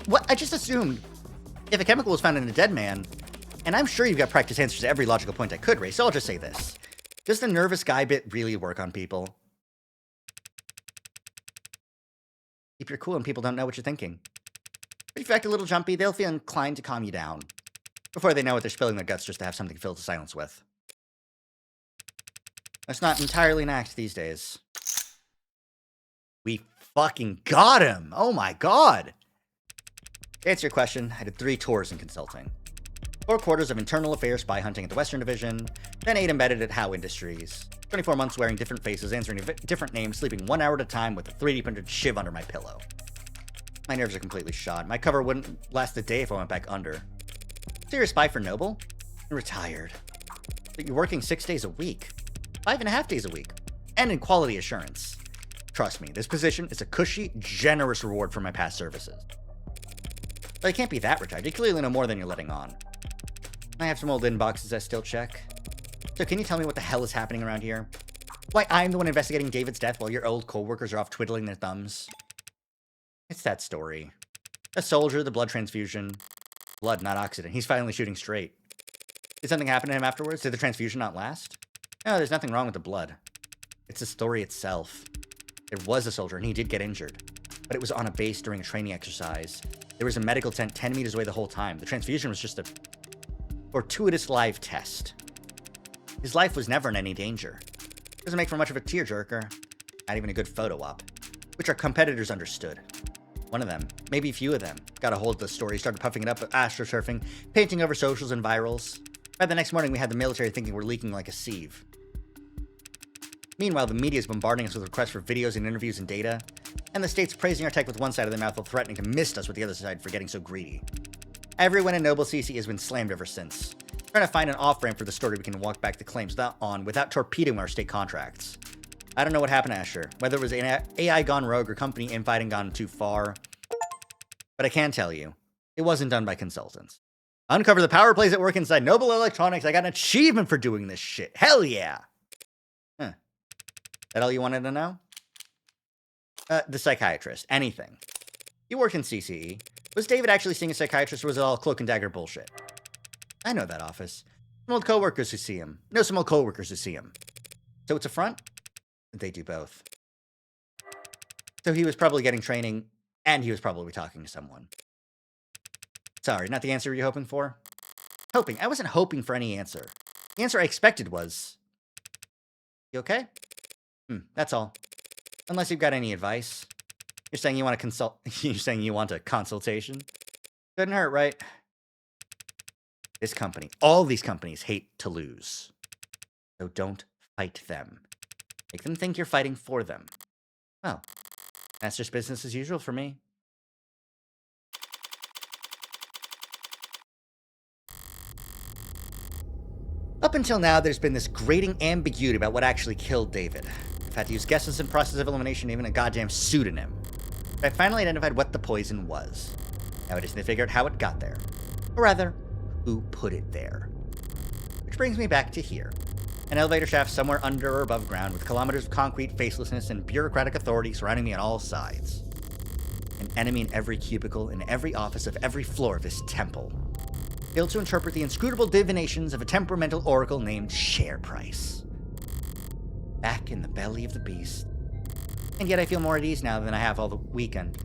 What? I just assumed if a chemical was found in a dead man, and I'm sure you've got practice answers to every logical point I could raise, so I'll just say this. Does the nervous guy bit really work on people? Keep your cool and people don't know what you're thinking. If you act a little jumpy, they'll feel inclined to calm you down. Before they know it, they're spilling their guts just to have something to fill the silence with. That's not entirely an act these days. We fucking got him! Oh my god! To answer your question, I did 3 tours in consulting. 4 quarters of internal affairs spy hunting at the Western Division, then 8 embedded at Howe Industries. 24 months wearing different faces, answering different names, sleeping 1 hour at a time with a 3D printed shiv under my pillow. My nerves are completely shot. My cover wouldn't last a day if I went back under. So you're a spy for Noble? You're retired. But you're working 6 days a week. 5.5 days a week. And in quality assurance. Trust me, this position is a cushy, generous reward for my past services. But I can't be that retired. You clearly know more than you're letting on. I have some old inboxes I still check. So can you tell me what the hell is happening around here? Why I'm the one investigating David's death while your old co-workers are off twiddling their thumbs? It's that story. A soldier, the blood transfusion. Blood, not oxygen. He's finally shooting straight. Did something happen to him afterwards? Did the transfusion not last? No, there's nothing wrong with the blood. It's the story itself. There was a soldier, and he did get injured. But it was on a base during a training exercise. There was a medical tent 10 meters away the whole time. The transfusion was just a fortuitous live test. His life was never in any danger. Doesn't make for much of a tearjerker. Not even a good photo op. Which our competitors understood. One of them, maybe a few of them, got a hold of the story, started puffing it up, astroturfing, painting over socials and virals. By the next morning, we had the military thinking we're leaking like a sieve. Meanwhile, the media is bombarding us with requests for videos and interviews and data, and the state's praising our tech with one side of their mouth while threatening to mist us with the other side for getting so greedy. Everyone in Noble CC has been slammed ever since, trying to find an off-ramp for the story we can walk back the claims without torpedoing our state contracts. I don't know what happened to Asher, whether it was an AI gone rogue or company infighting gone too far, but I can tell you, it wasn't done by consultants. Uncover the power plays at work inside Noble Electronics. I got an achievement for doing this shit. Hell yeah! Huh. That all you wanted to know? The psychiatrist. Anything. You worked in CCE. Was David actually seeing a psychiatrist, or was it all cloak and dagger bullshit? I know that office. Some old co-workers who see him. Know some old co-workers who see him. So it's a front? They do both. So he was probably getting training, and he was probably talking to someone. Sorry, not the answer you're hoping for? Hoping? I wasn't hoping for any answer. The answer I expected was... You okay? That's all. Unless you've got any advice. You're saying you want to consult... You're saying you want a consultation? Couldn't hurt, right? This company, all these companies hate to lose. So don't fight them. Make them think you're fighting for them. Well, that's just business as usual for me. Up until now, there's been this grating ambiguity about what actually killed David. I've had to use guesses in process of elimination, even a goddamn pseudonym. But I finally identified what the poison was. Now I just need to figure out how it got there. Or rather, who put it there. Which brings me back to here. An elevator shaft somewhere under or above ground with kilometers of concrete facelessness and bureaucratic authority surrounding me on all sides. An enemy in every cubicle, in every office of every floor of this temple. Able to interpret the inscrutable divinations of a temperamental oracle named Share Price. Back in the belly of the beast. And yet I feel more at ease now than I have all the weekend.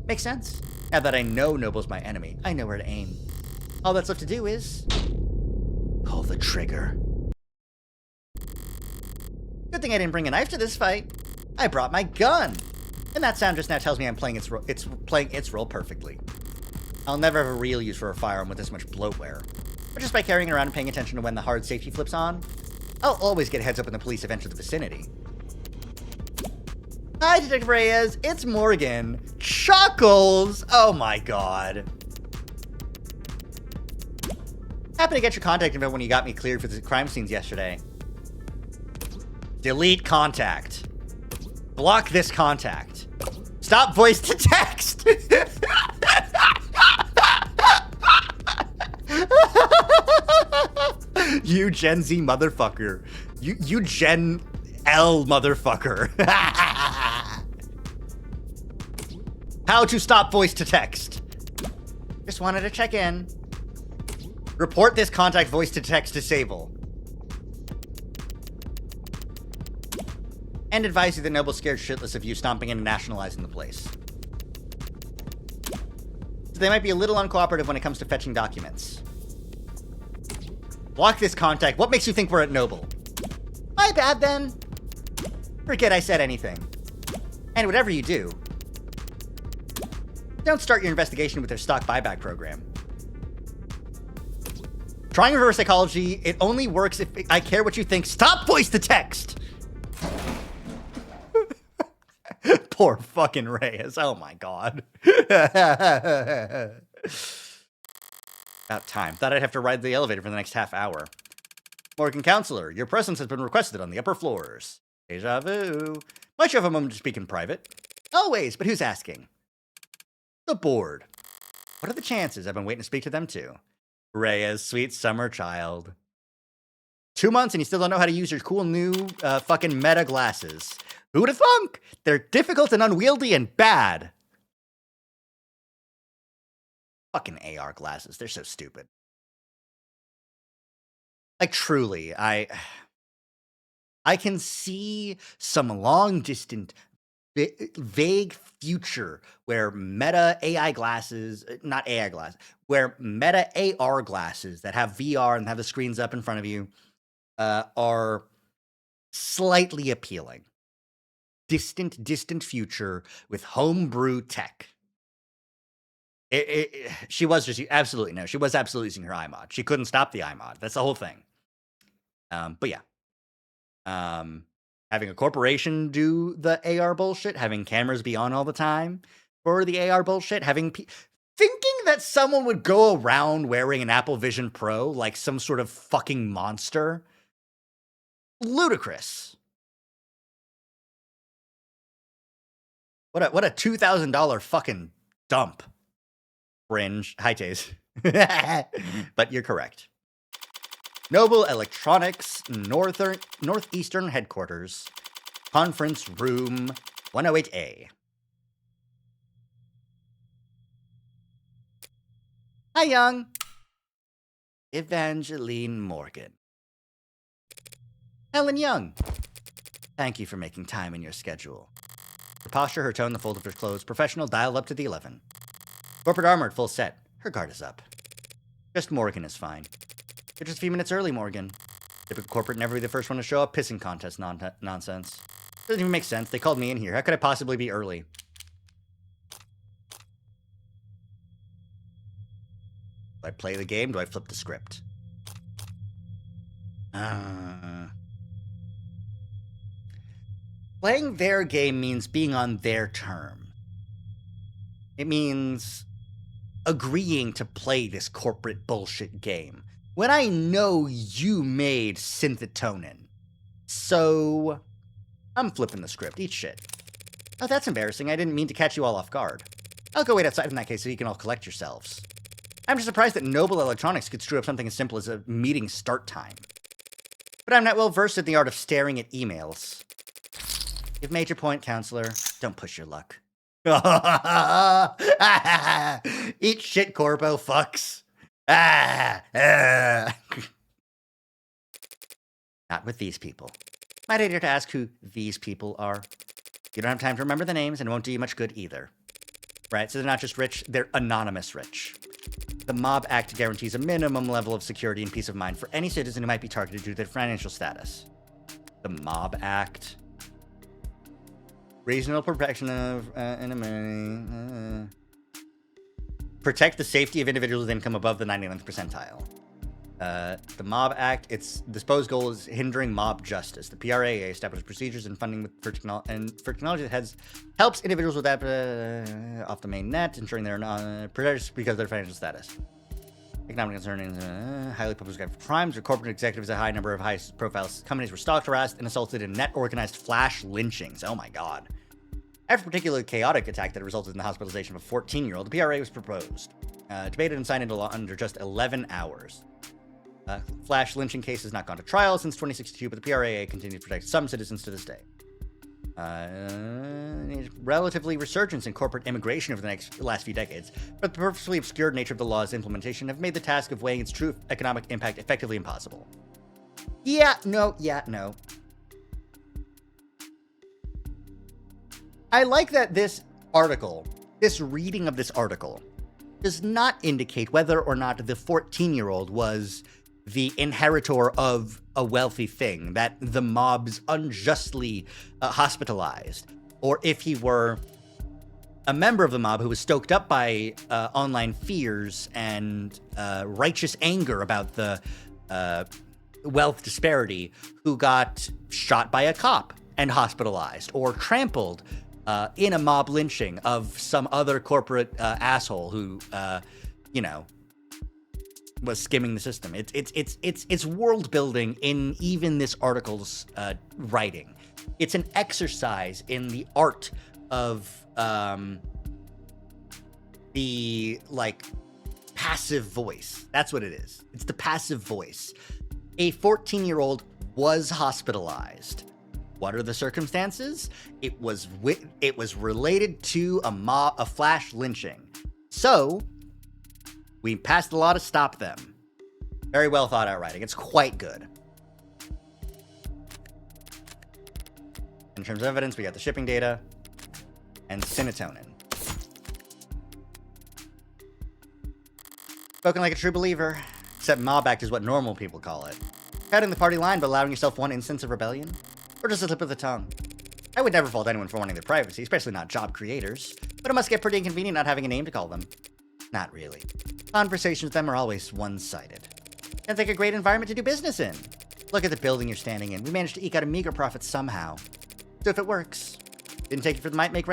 Makes sense. Now that I know Noble's my enemy, I know where to aim. All that's left to do is... pull the trigger. Good thing I didn't bring a knife to this fight. I brought my gun. And that sound just now tells me I'm playing it's playing its role perfectly. I'll never have a real use for a firearm with this much bloatware. But just by carrying it around and paying attention to when the hard safety flips on, I'll always get a heads up when the police have entered the vicinity. Hi, Detective Reyes. It's Morgan. Chuckles! Oh my god. Happened to get your contact info when you got me cleared for the crime scenes yesterday. Delete contact. Block this contact. Stop voice to text! You Gen Z motherfucker. You Gen L motherfucker. How to stop voice to text. Just wanted to check in. Report this contact voice to text disable. And advise you that Noble's scared shitless of you stomping in and nationalizing the place. So they might be a little uncooperative when it comes to fetching documents. Block this contact. What makes you think we're at Noble? My bad then. Forget I said anything. And whatever you do, don't start your investigation with their stock buyback program. Trying reverse psychology, it only works if I care what you think. Stop voice to text! Poor fucking Reyes. Oh my god. About time. Thought I'd have to ride the elevator for the next half hour. Morgan Counselor, your presence has been requested on the upper floors. Deja vu. Might you have a moment to speak in private? Always, but who's asking? The board. What are the chances? I've been waiting to speak to them too. Reyes, sweet summer child. 2 months and you still don't know how to use your cool new fucking meta glasses. Who'da thunk? They're difficult and unwieldy and bad. Fucking AR glasses. They're so stupid. Like, truly, I can see some long-distant, vague future where meta AI glasses, not AI glasses, where meta AR glasses that have VR and have the screens up in front of you are slightly appealing. Distant future with homebrew tech. She was just absolutely no. She was absolutely using her iMod. She couldn't stop the iMod. That's the whole thing. But yeah, having a corporation do the AR bullshit, having cameras be on all the time for the AR bullshit, thinking that someone would go around wearing an Apple Vision Pro like some sort of fucking monster. Ludicrous. What a $2,000 fucking dump. Fringe. Hi, Taze. But you're correct. Noble Electronics Northeastern Headquarters. Conference Room 108A. Hi, Young. Evangeline Morgan. Helen Young. Thank you for making time in your schedule. Her posture, her tone, the fold of her clothes, professional, dialed up to the 11. Corporate armor at full set. Her guard is up. Just Morgan is fine. You're just a few minutes early, Morgan. Typical corporate, never be the first one to show up. Pissing contest nonsense. Doesn't even make sense. They called me in here. How could I possibly be early? Do I play the game? Do I flip the script? Playing their game means being on their term. It means agreeing to play this corporate bullshit game when I know you made Synthetonin. So I'm flipping the script. Eat shit. Oh, that's embarrassing. I didn't mean to catch you all off guard. I'll go wait outside in that case so you can all collect yourselves. I'm just surprised that Noble Electronics could screw up something as simple as a meeting start time. But I'm not well versed in the art of staring at emails. You've made your point, Counselor. Don't push your luck. Eat shit, Corpo, fucks. Not with these people. Might I dare to ask who these people are? You don't have time to remember the names and it won't do you much good either. Right, so they're not just rich, they're anonymous rich. The Mob Act guarantees a minimum level of security and peace of mind for any citizen who might be targeted due to their financial status. The Mob Act. Reasonable protection of protect the safety of individuals with income above the 99th percentile. The Mob Act, its disposed goal is hindering mob justice. The PRAA establishes procedures and funding for technology that helps individuals with that off the main net, ensuring they're not protected because of their financial status. Economic concern is highly publicized crimes where corporate executives at a high number of high-profile companies were stalked, harassed, and assaulted in net organized flash lynchings. Oh my god. After a particularly chaotic attack that resulted in the hospitalization of a 14-year-old, the PRA was proposed, debated and signed into law under just 11 hours. Flash lynching case has not gone to trial since 2062, but the PRAA continued to protect some citizens to this day. Relatively resurgence in corporate immigration over the last few decades, but the purposefully obscured nature of the law's implementation have made the task of weighing its true economic impact effectively impossible. Yeah, no. I like that this reading of this article, does not indicate whether or not the 14-year-old was the inheritor of a wealthy thing that the mobs unjustly hospitalized, or if he were a member of the mob who was stoked up by online fears and righteous anger about the wealth disparity, who got shot by a cop and hospitalized, or trampled in a mob lynching of some other corporate asshole who, was skimming the system. It's world building in even this article's writing. It's an exercise in the art of the passive voice. That's what it is. It's the passive voice. A 14-year-old was hospitalized. What are the circumstances? It was related to a flash lynching. So we passed a law to stop them. Very well thought out writing. It's quite good. In terms of evidence, we got the shipping data and Cinetonin. Spoken like a true believer, except Mob Act is what normal people call it. Cutting the party line but allowing yourself one instance of rebellion? Or just a slip of the tongue? I would never fault anyone for wanting their privacy, especially not job creators, but it must get pretty inconvenient not having a name to call them. Not really. Conversations with them are always one-sided. Sounds like a great environment to do business in. Look at the building you're standing in. We managed to eke out a meager profit somehow. So if it works. Didn't take you for the might makes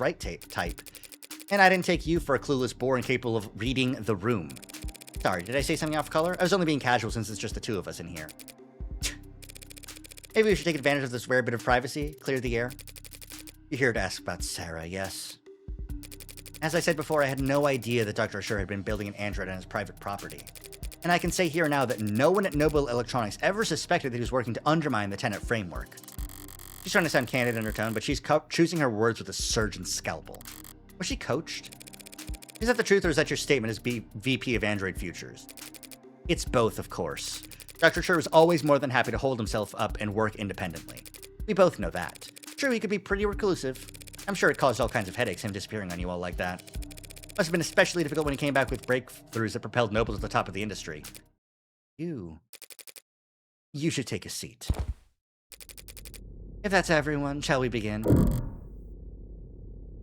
right type. And I didn't take you for a clueless bore incapable of reading the room. Sorry, did I say something off color? I was only being casual since it's just the two of us in here. Maybe we should take advantage of this rare bit of privacy, clear the air. You're here to ask about Sarah, yes? As I said before, I had no idea that Dr. Ashur had been building an android on his private property. And I can say here now that no one at Noble Electronics ever suspected that he was working to undermine the Tenet framework. She's trying to sound candid in her tone, but she's choosing her words with a surgeon's scalpel. Was she coached? Is that the truth, or is that your statement as VP of Android Futures? It's both, of course. Dr. Ashur was always more than happy to hold himself up and work independently. We both know that. True, he could be pretty reclusive. I'm sure it caused all kinds of headaches, him disappearing on you all like that. Must have been especially difficult when he came back with breakthroughs that propelled Noble to the top of the industry. You should take a seat. If that's everyone, shall we begin?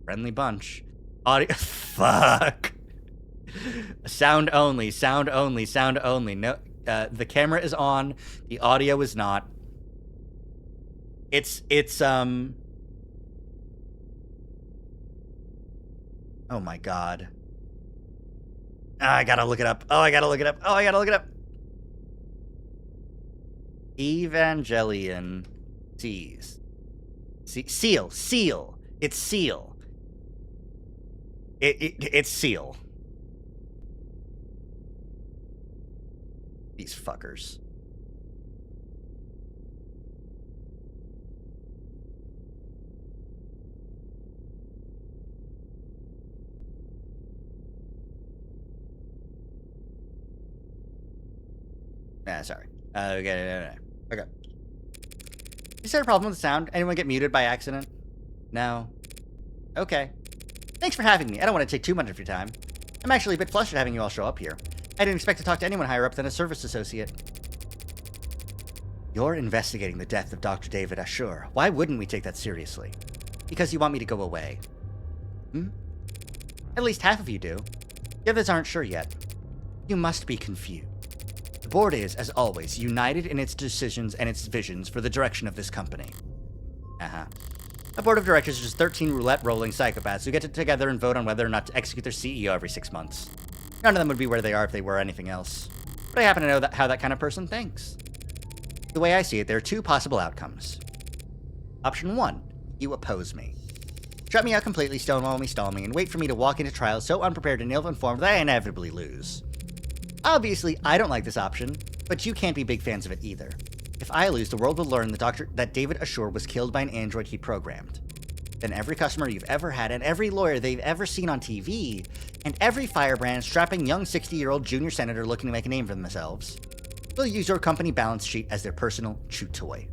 Friendly bunch. Audio. Fuck. Sound only. No, the camera is on. The audio is not. It's Oh my god. I gotta look it up. Evangelion sees. Seal. It's Seal. It's Seal. These fuckers. Sorry. Okay. Is there a problem with the sound? Anyone get muted by accident? No. Okay. Thanks for having me. I don't want to take too much of your time. I'm actually a bit flustered having you all show up here. I didn't expect to talk to anyone higher up than a service associate. You're investigating the death of Dr. David Ashur. Why wouldn't we take that seriously? Because you want me to go away. At least half of you do. The others aren't sure yet. You must be confused. The board is, as always, united in its decisions and its visions for the direction of this company. A board of directors is just 13 roulette-rolling psychopaths who get together and vote on whether or not to execute their CEO every 6 months. None of them would be where they are if they were anything else. But I happen to know how that kind of person thinks. The way I see it, there are two possible outcomes. Option 1, you oppose me. Shut me out completely, stonewall me, stall me, and wait for me to walk into trial so unprepared and ill-informed that I inevitably lose. Obviously, I don't like this option, but you can't be big fans of it either. If I lose, the world will learn that David Ashur was killed by an android he programmed. Then every customer you've ever had, and every lawyer they've ever seen on TV, and every firebrand strapping young 60-year-old junior senator looking to make a name for themselves, will use your company balance sheet as their personal chew toy.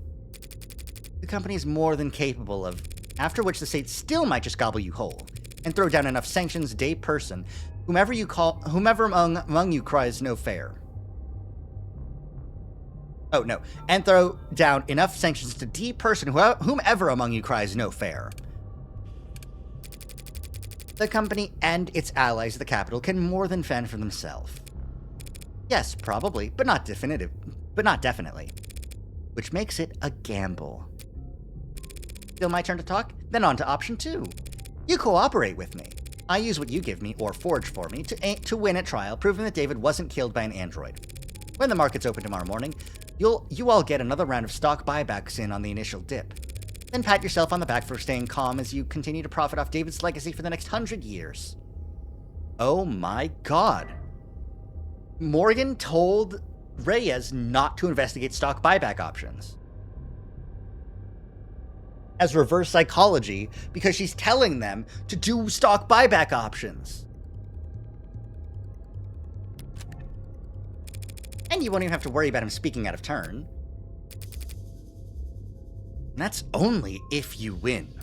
The company is more than capable of, after which the state still might just gobble you whole, and throw down enough sanctions day person, whomever among you cries no fair. Oh, no. And throw down enough sanctions to de-person whomever among you cries no fair. The company and its allies at the Capitol can more than fend for themselves. Yes, probably, but not definitely. Which makes it a gamble. Still my turn to talk? Then on to option 2. You cooperate with me. I use what you give me, or forge for me, to win at trial, proving that David wasn't killed by an android. When the markets open tomorrow morning, you all get another round of stock buybacks in on the initial dip. Then pat yourself on the back for staying calm as you continue to profit off David's legacy for the next 100 years. Oh my god. Morgan told Reyes not to investigate stock buyback options. As reverse psychology, because she's telling them to do stock buyback options. And you won't even have to worry about him speaking out of turn. And that's only if you win.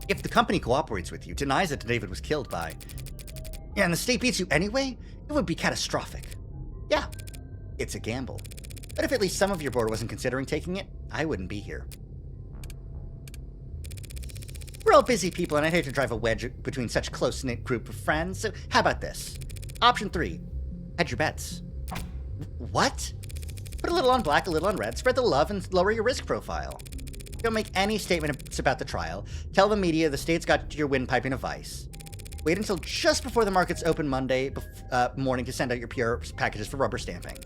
If the company cooperates with you, denies that David was killed by, and the state beats you anyway, it would be catastrophic. Yeah, it's a gamble. But if at least some of your board wasn't considering taking it, I wouldn't be here. We're all busy people, and I'd hate to drive a wedge between such a close-knit group of friends, so how about this? Option 3, hedge your bets. What? Put a little on black, a little on red, spread the love, and lower your risk profile. Don't make any statements about the trial. Tell the media the state's got your windpipe in a vice. Wait until just before the markets open Monday morning to send out your PR packages for rubber stamping,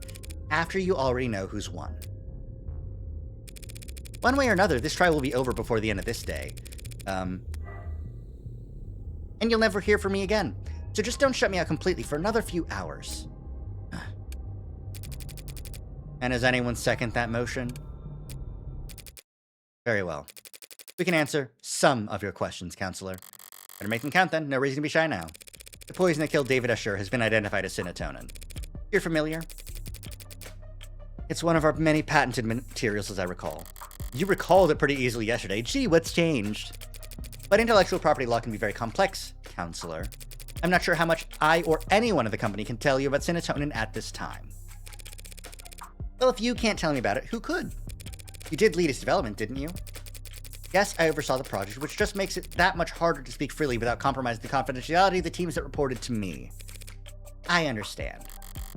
after you already know who's won. One way or another, this trial will be over before the end of this day. And you'll never hear from me again. So just don't shut me out completely for another few hours. And does anyone second that motion? Very well. We can answer some of your questions, Counselor. Better make them count then. No reason to be shy now. The poison that killed David Ashur has been identified as synatonin. You're familiar? It's one of our many patented materials, as I recall. You recalled it pretty easily yesterday. Gee, what's changed? But intellectual property law can be very complex, Counselor. I'm not sure how much I or anyone at the company can tell you about synatonin at this time. Well, if you can't tell me about it, who could? You did lead its development, didn't you? Yes, I oversaw the project, which just makes it that much harder to speak freely without compromising the confidentiality of the teams that reported to me. I understand.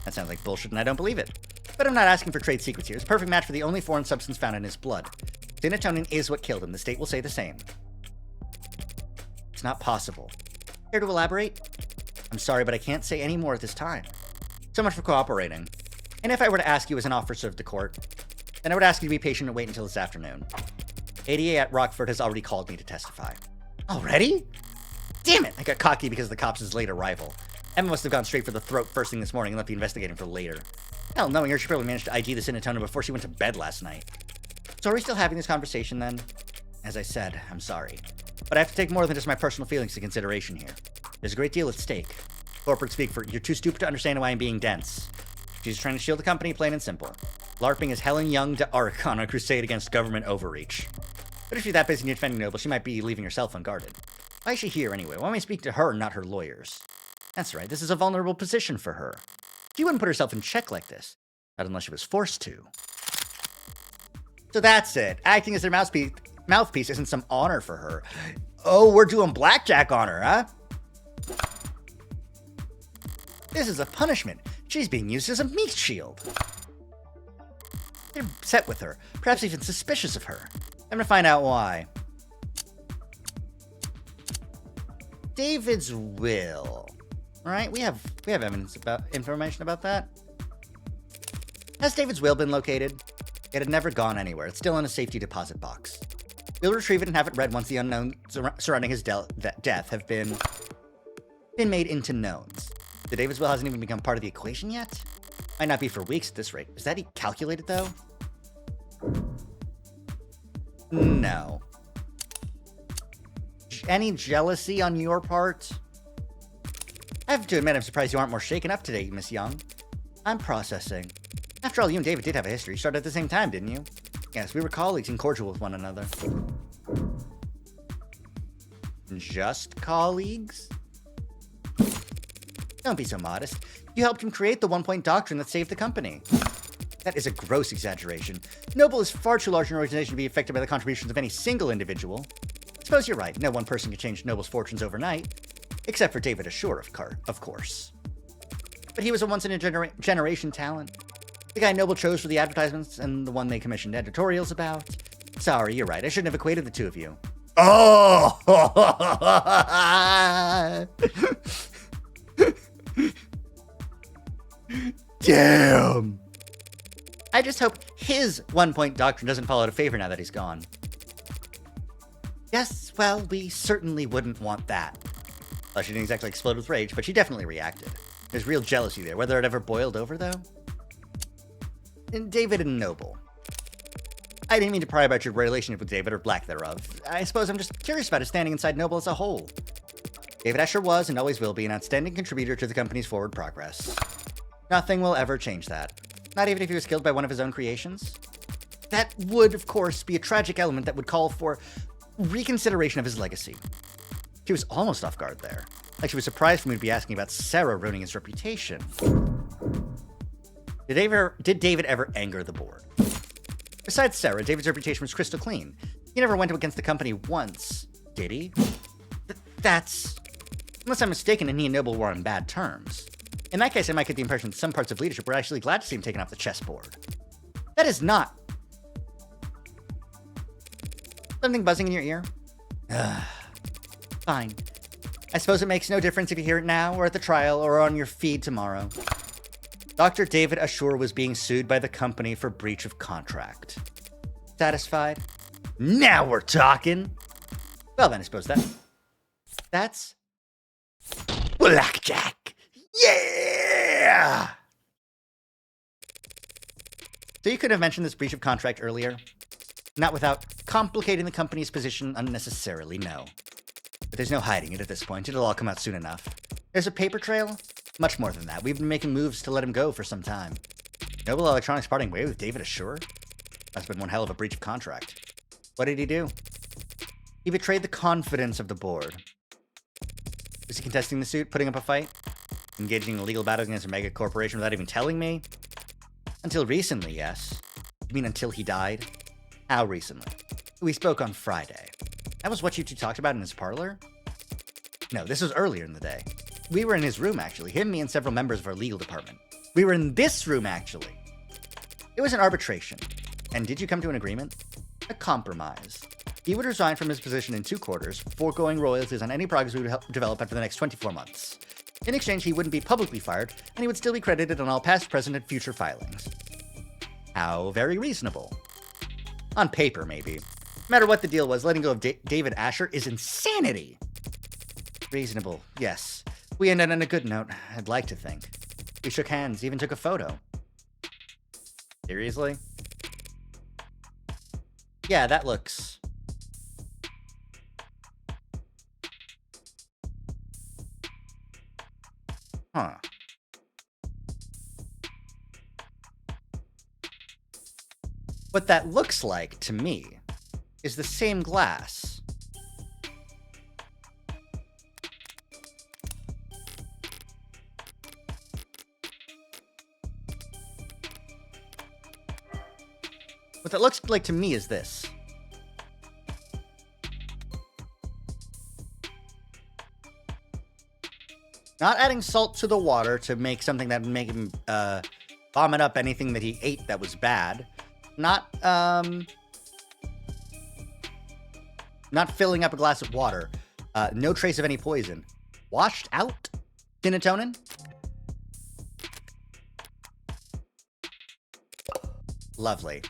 That sounds like bullshit, and I don't believe it. But I'm not asking for trade secrets here. It's a perfect match for the only foreign substance found in his blood. Synatonin is what killed him. The state will say the same. It's not possible. Care to elaborate? I'm sorry, but I can't say any more at this time. So much for cooperating. And if I were to ask you as an officer of the court, then I would ask you to be patient and wait until this afternoon. ADA at Rockford has already called me to testify. Already? Damn it! I got cocky because of the cops' late arrival. Emma must have gone straight for the throat first thing this morning and left the investigating for later. Hell, knowing her, she probably managed to IG the synatonin before she went to bed last night. So are we still having this conversation then? As I said, I'm sorry. But I have to take more than just my personal feelings into consideration here. There's a great deal at stake. Corporate speak for, you're too stupid to understand why I'm being dense. She's trying to shield the company, plain and simple. LARPing is Helen Young to Ark on a crusade against government overreach. But if you're that busy defending Noble, she might be leaving herself unguarded. Why is she here anyway? Why am I speaking to her, not her lawyers? That's right, this is a vulnerable position for her. She wouldn't put herself in check like this. Not unless she was forced to. So that's it. Acting as their mouthpiece isn't some honor for her. Oh, we're doing blackjack on her, huh? This is a punishment. She's being used as a meat shield. They're upset with her, perhaps even suspicious of her. I'm gonna find out why. David's will. Alright, we have information about that. Has David's will been located? It had never gone anywhere. It's still in a safety deposit box. We'll retrieve it and have it read once the unknown surrounding his death have been made into knowns. The David's will hasn't even become part of the equation yet? Might not be for weeks at this rate. Is that calculated, though? No. Any jealousy on your part? I have to admit, I'm surprised you aren't more shaken up today, Miss Young. I'm processing. After all, you and David did have a history. You started at the same time, didn't you? Yes, we were colleagues and cordial with one another. Just colleagues? Don't be so modest. You helped him create the one-point doctrine that saved the company. That is a gross exaggeration. Noble is far too large an organization to be affected by the contributions of any single individual. Suppose you're right. No one person can change Noble's fortunes overnight. Except for David Ashore, of course. But he was a once-in-a-generation talent. The guy Noble chose for the advertisements and the one they commissioned editorials about. Sorry, you're right. I shouldn't have equated the two of you. Oh! Damn! I just hope his one-point doctrine doesn't fall out of favor now that he's gone. Yes, well, we certainly wouldn't want that. Well, she didn't exactly explode with rage, but she definitely reacted. There's real jealousy there. Whether it ever boiled over, though? And David and Noble. I didn't mean to pry about your relationship with David, or lack thereof. I suppose I'm just curious about his standing inside Noble as a whole. David Asher was, and always will be, an outstanding contributor to the company's forward progress. Nothing will ever change that. Not even if he was killed by one of his own creations. That would, of course, be a tragic element that would call for reconsideration of his legacy. She was almost off guard there. Like she was surprised for me to be asking about Sarah ruining his reputation. Did David ever anger the board? Besides Sarah, David's reputation was crystal clean. He never went against the company once, did he? That's... Unless I'm mistaken and he and Noble were on bad terms. In that case, I might get the impression that some parts of leadership were actually glad to see him taken off the chessboard. That is not... Something buzzing in your ear? Fine. I suppose it makes no difference if you hear it now, or at the trial, or on your feed tomorrow. Dr. David Ashore was being sued by the company for breach of contract. Satisfied? Now we're talking! Well then, I suppose that's... Blackjack! Yeah! So you could have mentioned this breach of contract earlier. Not without complicating the company's position unnecessarily, no. But there's no hiding it at this point. It'll all come out soon enough. There's a paper trail? Much more than that. We've been making moves to let him go for some time. Noble Electronics parting way with David Ashore? That's been one hell of a breach of contract. What did he do? He betrayed the confidence of the board. Was he contesting the suit, putting up a fight? Engaging in a legal battle against a mega corporation without even telling me? Until recently, yes. You mean until he died? How recently? We spoke on Friday. That was what you two talked about in his parlor? No, this was earlier in the day. We were in his room, actually. Him, me, and several members of our legal department. We were in this room, actually. It was an arbitration. And did you come to an agreement? A compromise. He would resign from his position in 2 quarters, foregoing royalties on any progress we would help develop after the next 24 months. In exchange, he wouldn't be publicly fired, and he would still be credited on all past, present, and future filings. How very reasonable. On paper, maybe. No matter what the deal was, letting go of David Asher is insanity. Reasonable, yes. We ended on a good note, I'd like to think. We shook hands, even took a photo. Seriously? Yeah, that looks... Huh. What that looks like, to me, is the same glass. What that looks like to me is this. Not adding salt to the water to make something that would make him vomit up anything that he ate that was bad. Not filling up a glass of water. No trace of any poison. Washed out Kinetonin? Lovely.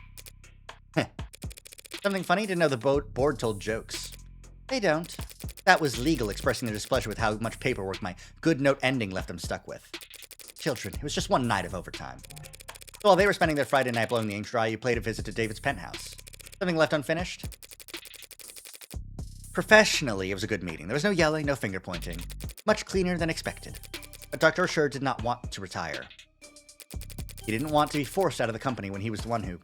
Something funny? Didn't know the board told jokes. They don't. That was legal, expressing their displeasure with how much paperwork my good note ending left them stuck with. Children, it was just one night of overtime. So while they were spending their Friday night blowing the ink dry, you played a visit to David's penthouse. Something left unfinished? Professionally, it was a good meeting. There was no yelling, no finger pointing. Much cleaner than expected. But Dr. Ashur did not want to retire. He didn't want to be forced out of the company when he was the one who...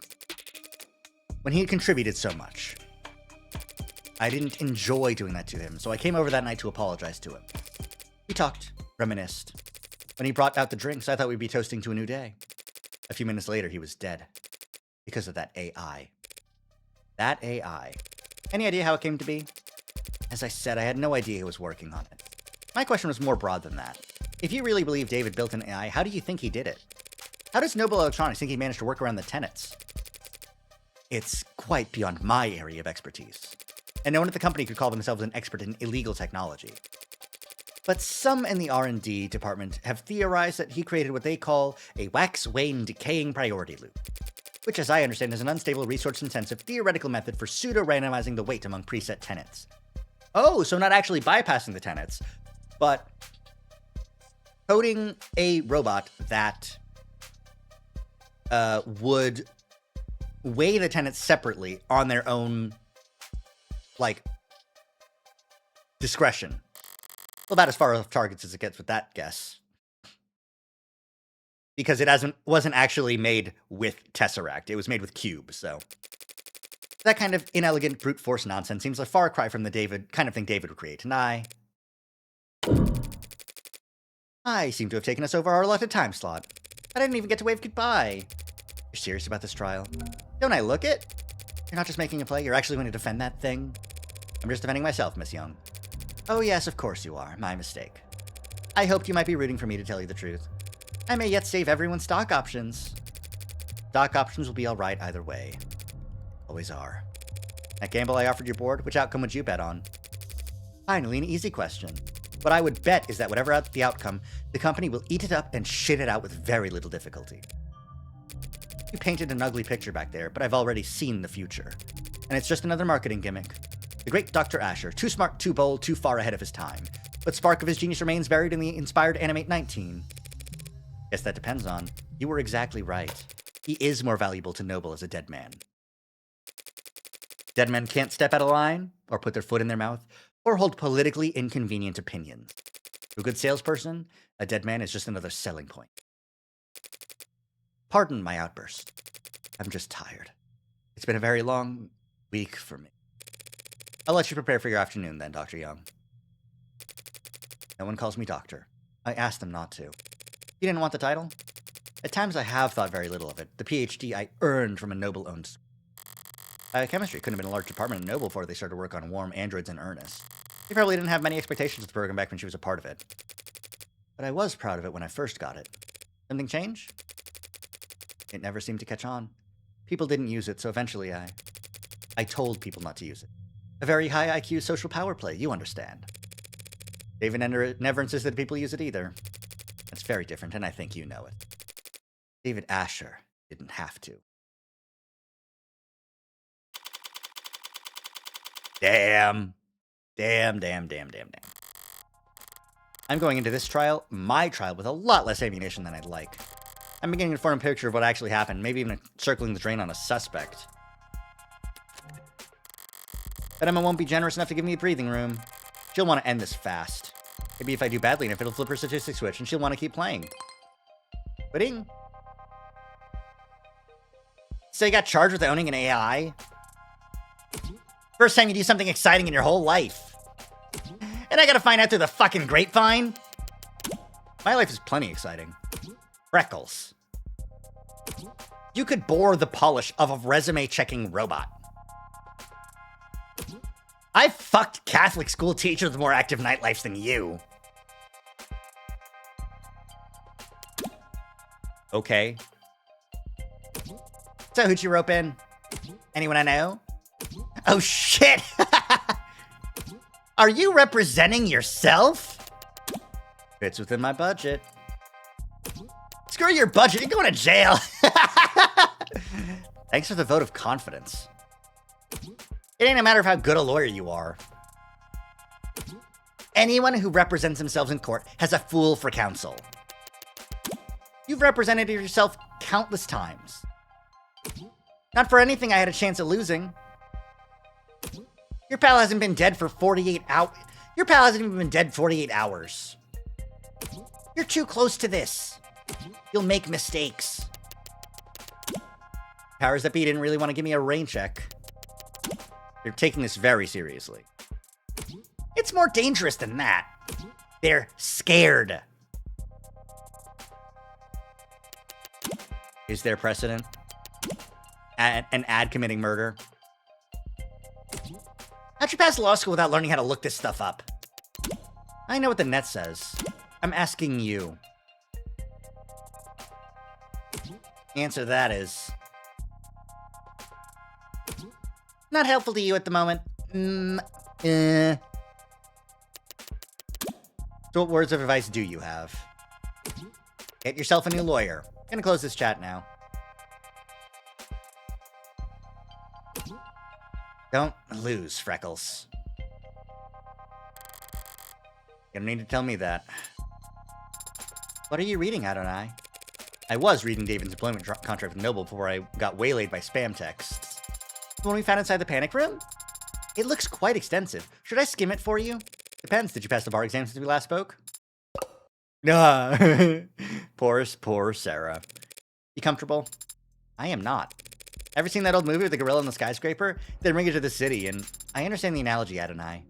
when he had contributed so much. I didn't enjoy doing that to him, so I came over that night to apologize to him. We talked, reminisced. When he brought out the drinks, I thought we'd be toasting to a new day. A few minutes later, he was dead. Because of that AI. That AI. Any idea how it came to be? As I said, I had no idea he was working on it. My question was more broad than that. If you really believe David built an AI, how do you think he did it? How does Noble Electronics think he managed to work around the tenets? It's quite beyond my area of expertise. And no one at the company could call themselves an expert in illegal technology. But some in the R&D department have theorized that he created what they call a wax-wane decaying priority loop, which, as I understand, is an unstable, resource-intensive theoretical method for pseudo-randomizing the weight among preset tenets. Oh, so not actually bypassing the tenets, but coding a robot that would weigh the tenets separately on their own, like, discretion. Well, about as far off targets as it gets with that guess. Because it wasn't actually made with Tesseract. It was made with Cube, so... that kind of inelegant brute force nonsense seems a far cry from the kind of thing David would create, and I seem to have taken us over our allotted time slot. I didn't even get to wave goodbye. You're serious about this trial? Don't I look it? You're not just making a play, you're actually going to defend that thing? I'm just defending myself, Miss Young. Oh yes, of course you are. My mistake. I hoped you might be rooting for me to tell you the truth. I may yet save everyone's stock options. Stock options will be alright either way. Always are. That gamble I offered your board, which outcome would you bet on? Finally, an easy question. What I would bet is that whatever the outcome, the company will eat it up and shit it out with very little difficulty. You painted an ugly picture back there, but I've already seen the future. And it's just another marketing gimmick. The great Dr. Ashur, too smart, too bold, too far ahead of his time. But spark of his genius remains buried in the inspired Animate 19. Guess that depends on. You were exactly right. He is more valuable to Noble as a dead man. Dead men can't step out of line, or put their foot in their mouth, or hold politically inconvenient opinions. To a good salesperson, a dead man is just another selling point. Pardon my outburst. I'm just tired. It's been a very long week for me. I'll let you prepare for your afternoon then, Dr. Young. No one calls me doctor. I asked them not to. You didn't want the title? At times I have thought very little of it. The PhD I earned from a Noble-owned school. Biochemistry couldn't have been a large department in Noble before they started work on warm androids in earnest. They probably didn't have many expectations of the program back when she was a part of it. But I was proud of it when I first got it. Something change? It never seemed to catch on. People didn't use it, so eventually I told people not to use it. A very high IQ social power play, you understand. David never insisted people use it either. That's very different, and I think you know it. David Ashur didn't have to. Damn. I'm going into this trial, my trial, with a lot less ammunition than I'd like. I'm beginning to form a picture of what actually happened, maybe even circling the drain on a suspect. But Emma won't be generous enough to give me a breathing room. She'll want to end this fast. Maybe if I do badly enough, it'll flip her statistic switch, and she'll want to keep playing. Quitting? So you got charged with owning an AI? First time you do something exciting in your whole life. And I gotta find out through the fucking grapevine? My life is plenty exciting. Freckles. You could bore the polish of a resume-checking robot. I've fucked Catholic school teachers with more active nightlives than you. Okay. So who'd you rope in? Anyone I know? Oh shit! Are you representing yourself? Fits within my budget. Screw your budget, you're going to jail. Thanks for the vote of confidence. It ain't a matter of how good a lawyer you are. Anyone who represents themselves in court has a fool for counsel. You've represented yourself countless times. Not for anything I had a chance of losing. Your pal hasn't been dead for 48 hours. Your pal hasn't even been dead 48 hours. You're too close to this. You'll make mistakes. Powers that be didn't really want to give me a rain check. They're taking this very seriously. It's more dangerous than that. They're scared. Is there precedent? An ad committing murder? How'd you pass law school without learning how to look this stuff up? I know what the net says. I'm asking you. Answer that is... not helpful to you at the moment. So what words of advice do you have? Get yourself a new lawyer. Gonna close this chat now. Don't lose, Freckles. You don't need to tell me that. What are you reading, Adonai? I was reading David's employment contract with Noble before I got waylaid by spam texts. The one we found inside the panic room? It looks quite extensive. Should I skim it for you? Depends. Did you pass the bar exam since we last spoke? Poor Sarah. You comfortable? I am not. Ever seen that old movie with the gorilla in the skyscraper? They bring it to the city, and I understand the analogy, Adonai.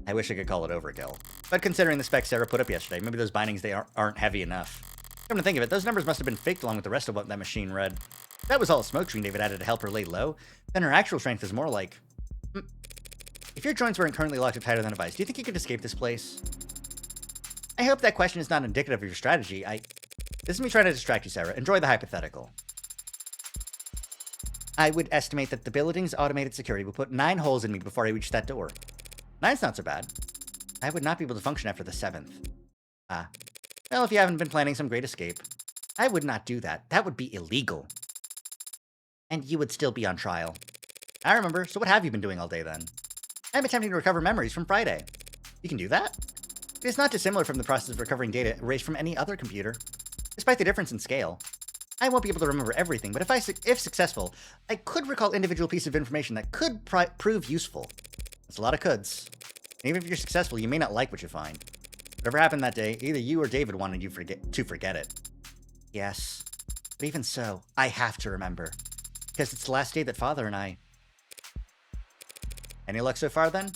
I wish I could call it overkill. But considering the specs Sarah put up yesterday, maybe those bindings aren't heavy enough. Come to think of it, those numbers must have been faked along with the rest of what that machine read. If that was all a smokescreen David added to help her lay low, then her actual strength is more like... If your joints weren't currently locked up tighter than a vice, do you think you could escape this place? I hope that question is not indicative of your strategy. This is me trying to distract you, Sarah. Enjoy the hypothetical. I would estimate that the building's automated security will put 9 holes in me before I reach that door. 9's not so bad. I would not be able to function after the 7th. Well, if you haven't been planning some great escape. I would not do that. That would be illegal. And you would still be on trial. I remember. So what have you been doing all day then? I'm attempting to recover memories from Friday. You can do that? It is not dissimilar from the process of recovering data erased from any other computer. Despite the difference in scale. I won't be able to remember everything, but if successful, I could recall individual pieces of information that could prove useful. That's a lot of coulds. And even if you're successful, you may not like what you find. Whatever happened that day, either you or David wanted you to forget it. Yes. But even so, I have to remember. Because it's the last day that Father and I... Any luck so far, then?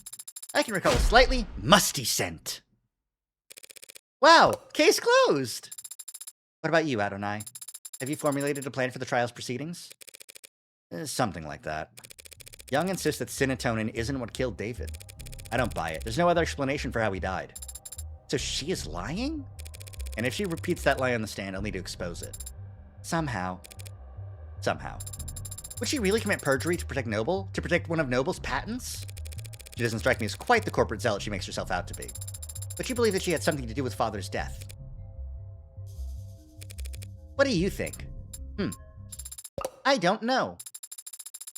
I can recall a slightly musty scent. Wow! Case closed! What about you, Adonai? Have you formulated a plan for the trial's proceedings? Something like that. Young insists that serotonin isn't what killed David. I don't buy it. There's no other explanation for how he died. So she is lying? And if she repeats that lie on the stand, I'll need to expose it. Somehow. Would she really commit perjury to protect Noble? To protect one of Noble's patents? She doesn't strike me as quite the corporate zealot she makes herself out to be. But you believe that she had something to do with Father's death. What do you think? I don't know.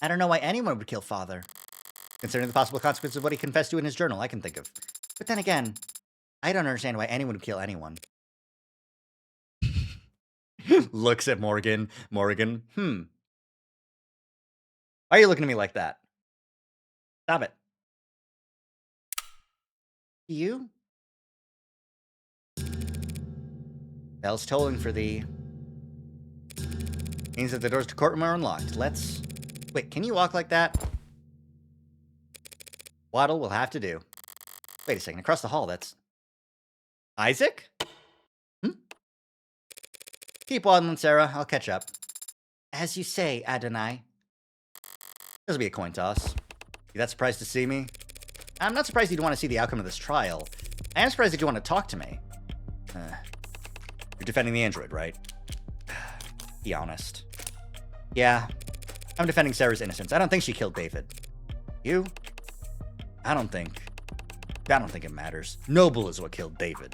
I don't know why anyone would kill Father. Considering the possible consequences of what he confessed to in his journal, I can think of. But then again, I don't understand why anyone would kill anyone. Looks at Morgan. Morgan, Why are you looking at me like that? Stop it. You? Bell's tolling for thee. Means that the doors to courtroom are unlocked. Let's... Wait, can you walk like that? Waddle will have to do. Wait a second, across the hall, that's... Isaac? Keep waddling, Sarah. I'll catch up. As you say, Adonai. This will be a coin toss. You that surprised to see me? I'm not surprised you'd want to see the outcome of this trial. I am surprised that you want to talk to me. You're defending the android, right? Be honest. Yeah. I'm defending Sarah's innocence. I don't think she killed David. You? I don't think it matters. Noble is what killed David.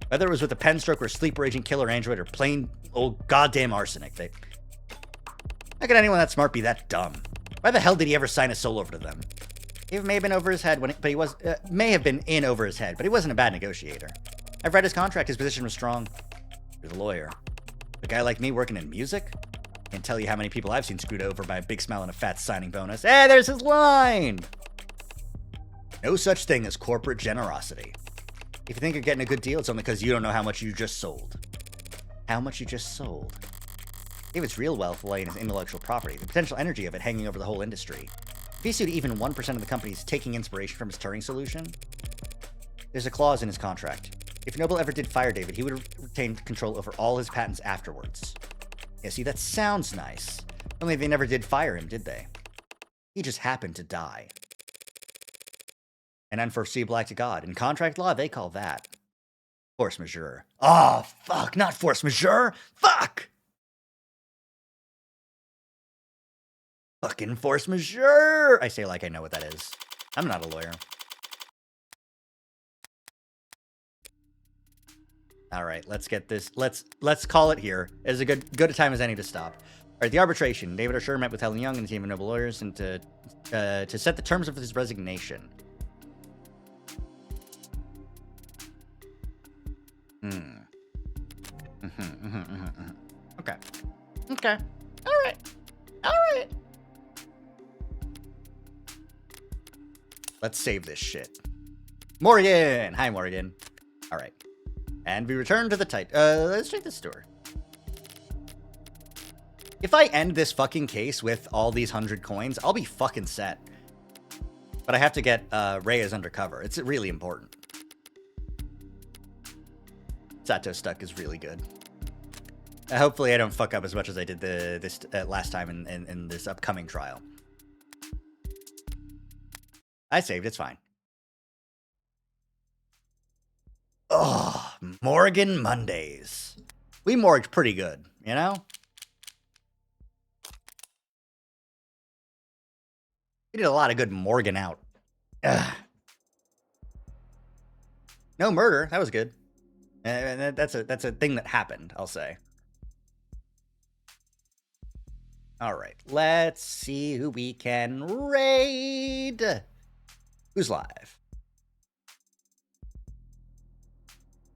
Whether it was with a pen stroke or sleeper agent killer android or plain old goddamn arsenic, how could anyone that smart be that dumb? Why the hell did he ever sign a soul over to them? He may have been over his head but he may have been in over his head, but he wasn't a bad negotiator. I've read his contract. His position was strong. You're the lawyer. A guy like me working in music? Can't tell you how many people I've seen screwed over by a big smile and a fat signing bonus. Hey, there's his line! No such thing as corporate generosity. If you think you're getting a good deal, it's only because you don't know how much you just sold. How much you just sold. David's real wealth lay in his intellectual property, the potential energy of it hanging over the whole industry. If he sued even 1% of the companies taking inspiration from his Turing solution, there's a clause in his contract. If Noble ever did fire David, he would have retained control over all his patents afterwards. Yeah, see, that sounds nice. Only they never did fire him, did they? He just happened to die. An unforeseeable act of God. In contract law, they call that force majeure. Oh, fuck, not force majeure. Fuck! Fucking force majeure! I say like I know what that is. I'm not a lawyer. All right, let's get this. Let's call it here. It's a good a time as any to stop. All right, the arbitration. David O'Shure met with Helen Young and the team of Noble lawyers and to set the terms of his resignation. Okay. All right. Let's save this shit. Morgan! Hi, Morgan. All right. And we return to the let's check this door. If I end this fucking case with all these 100 coins, I'll be fucking set. But I have to get Reyes undercover. It's really important. Sato stuck is really good. Hopefully I don't fuck up as much as I did this last time in this upcoming trial. I saved, it's fine. Oh, Morgan Mondays. We morged pretty good, you know? We did a lot of good Morgan out. Ugh. No murder, that was good. And that's a thing that happened, I'll say. All right, let's see who we can raid. Who's live?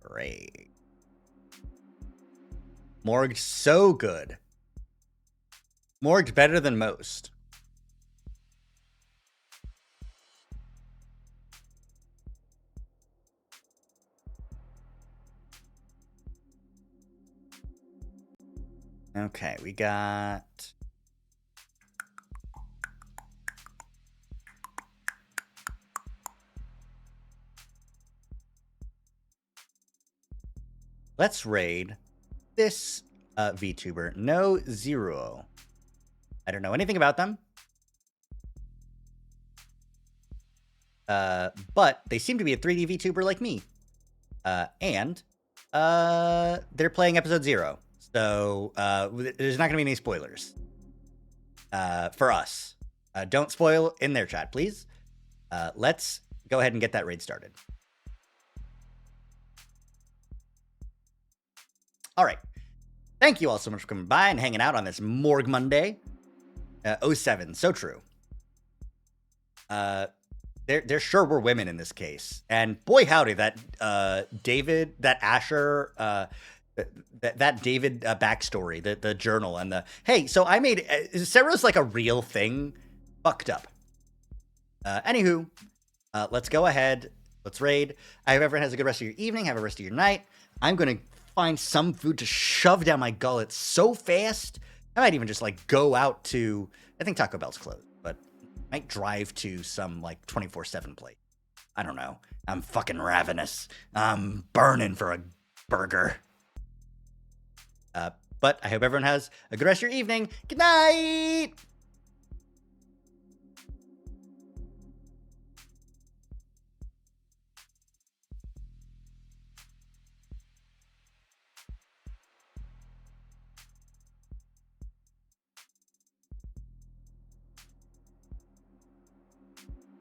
Raid. Morged so good. Morged better than most. Okay, we got... Let's raid this VTuber, No Zero. I don't know anything about them. But they seem to be a 3D VTuber like me. And they're playing episode 0. So there's not going to be any spoilers for us. Don't spoil in their chat, please. Let's go ahead and get that raid started. All right. Thank you all so much for coming by and hanging out on this Morg Monday. 07, so true. There sure were women in this case. And boy howdy, that David, that Asher, that David backstory, the journal and the, hey, so I made, Sarah's like a real thing, fucked up. Anywho, let's go ahead. Let's raid. I hope everyone has a good rest of your evening. Have a rest of your night. I'm going to find some food to shove down my gullet so fast. I might even just like go out to, I think Taco Bell's closed, but I might drive to some like 24/7 place. I don't know. I'm fucking ravenous. I'm burning for a burger. But I hope everyone has a good rest of your evening. Good night!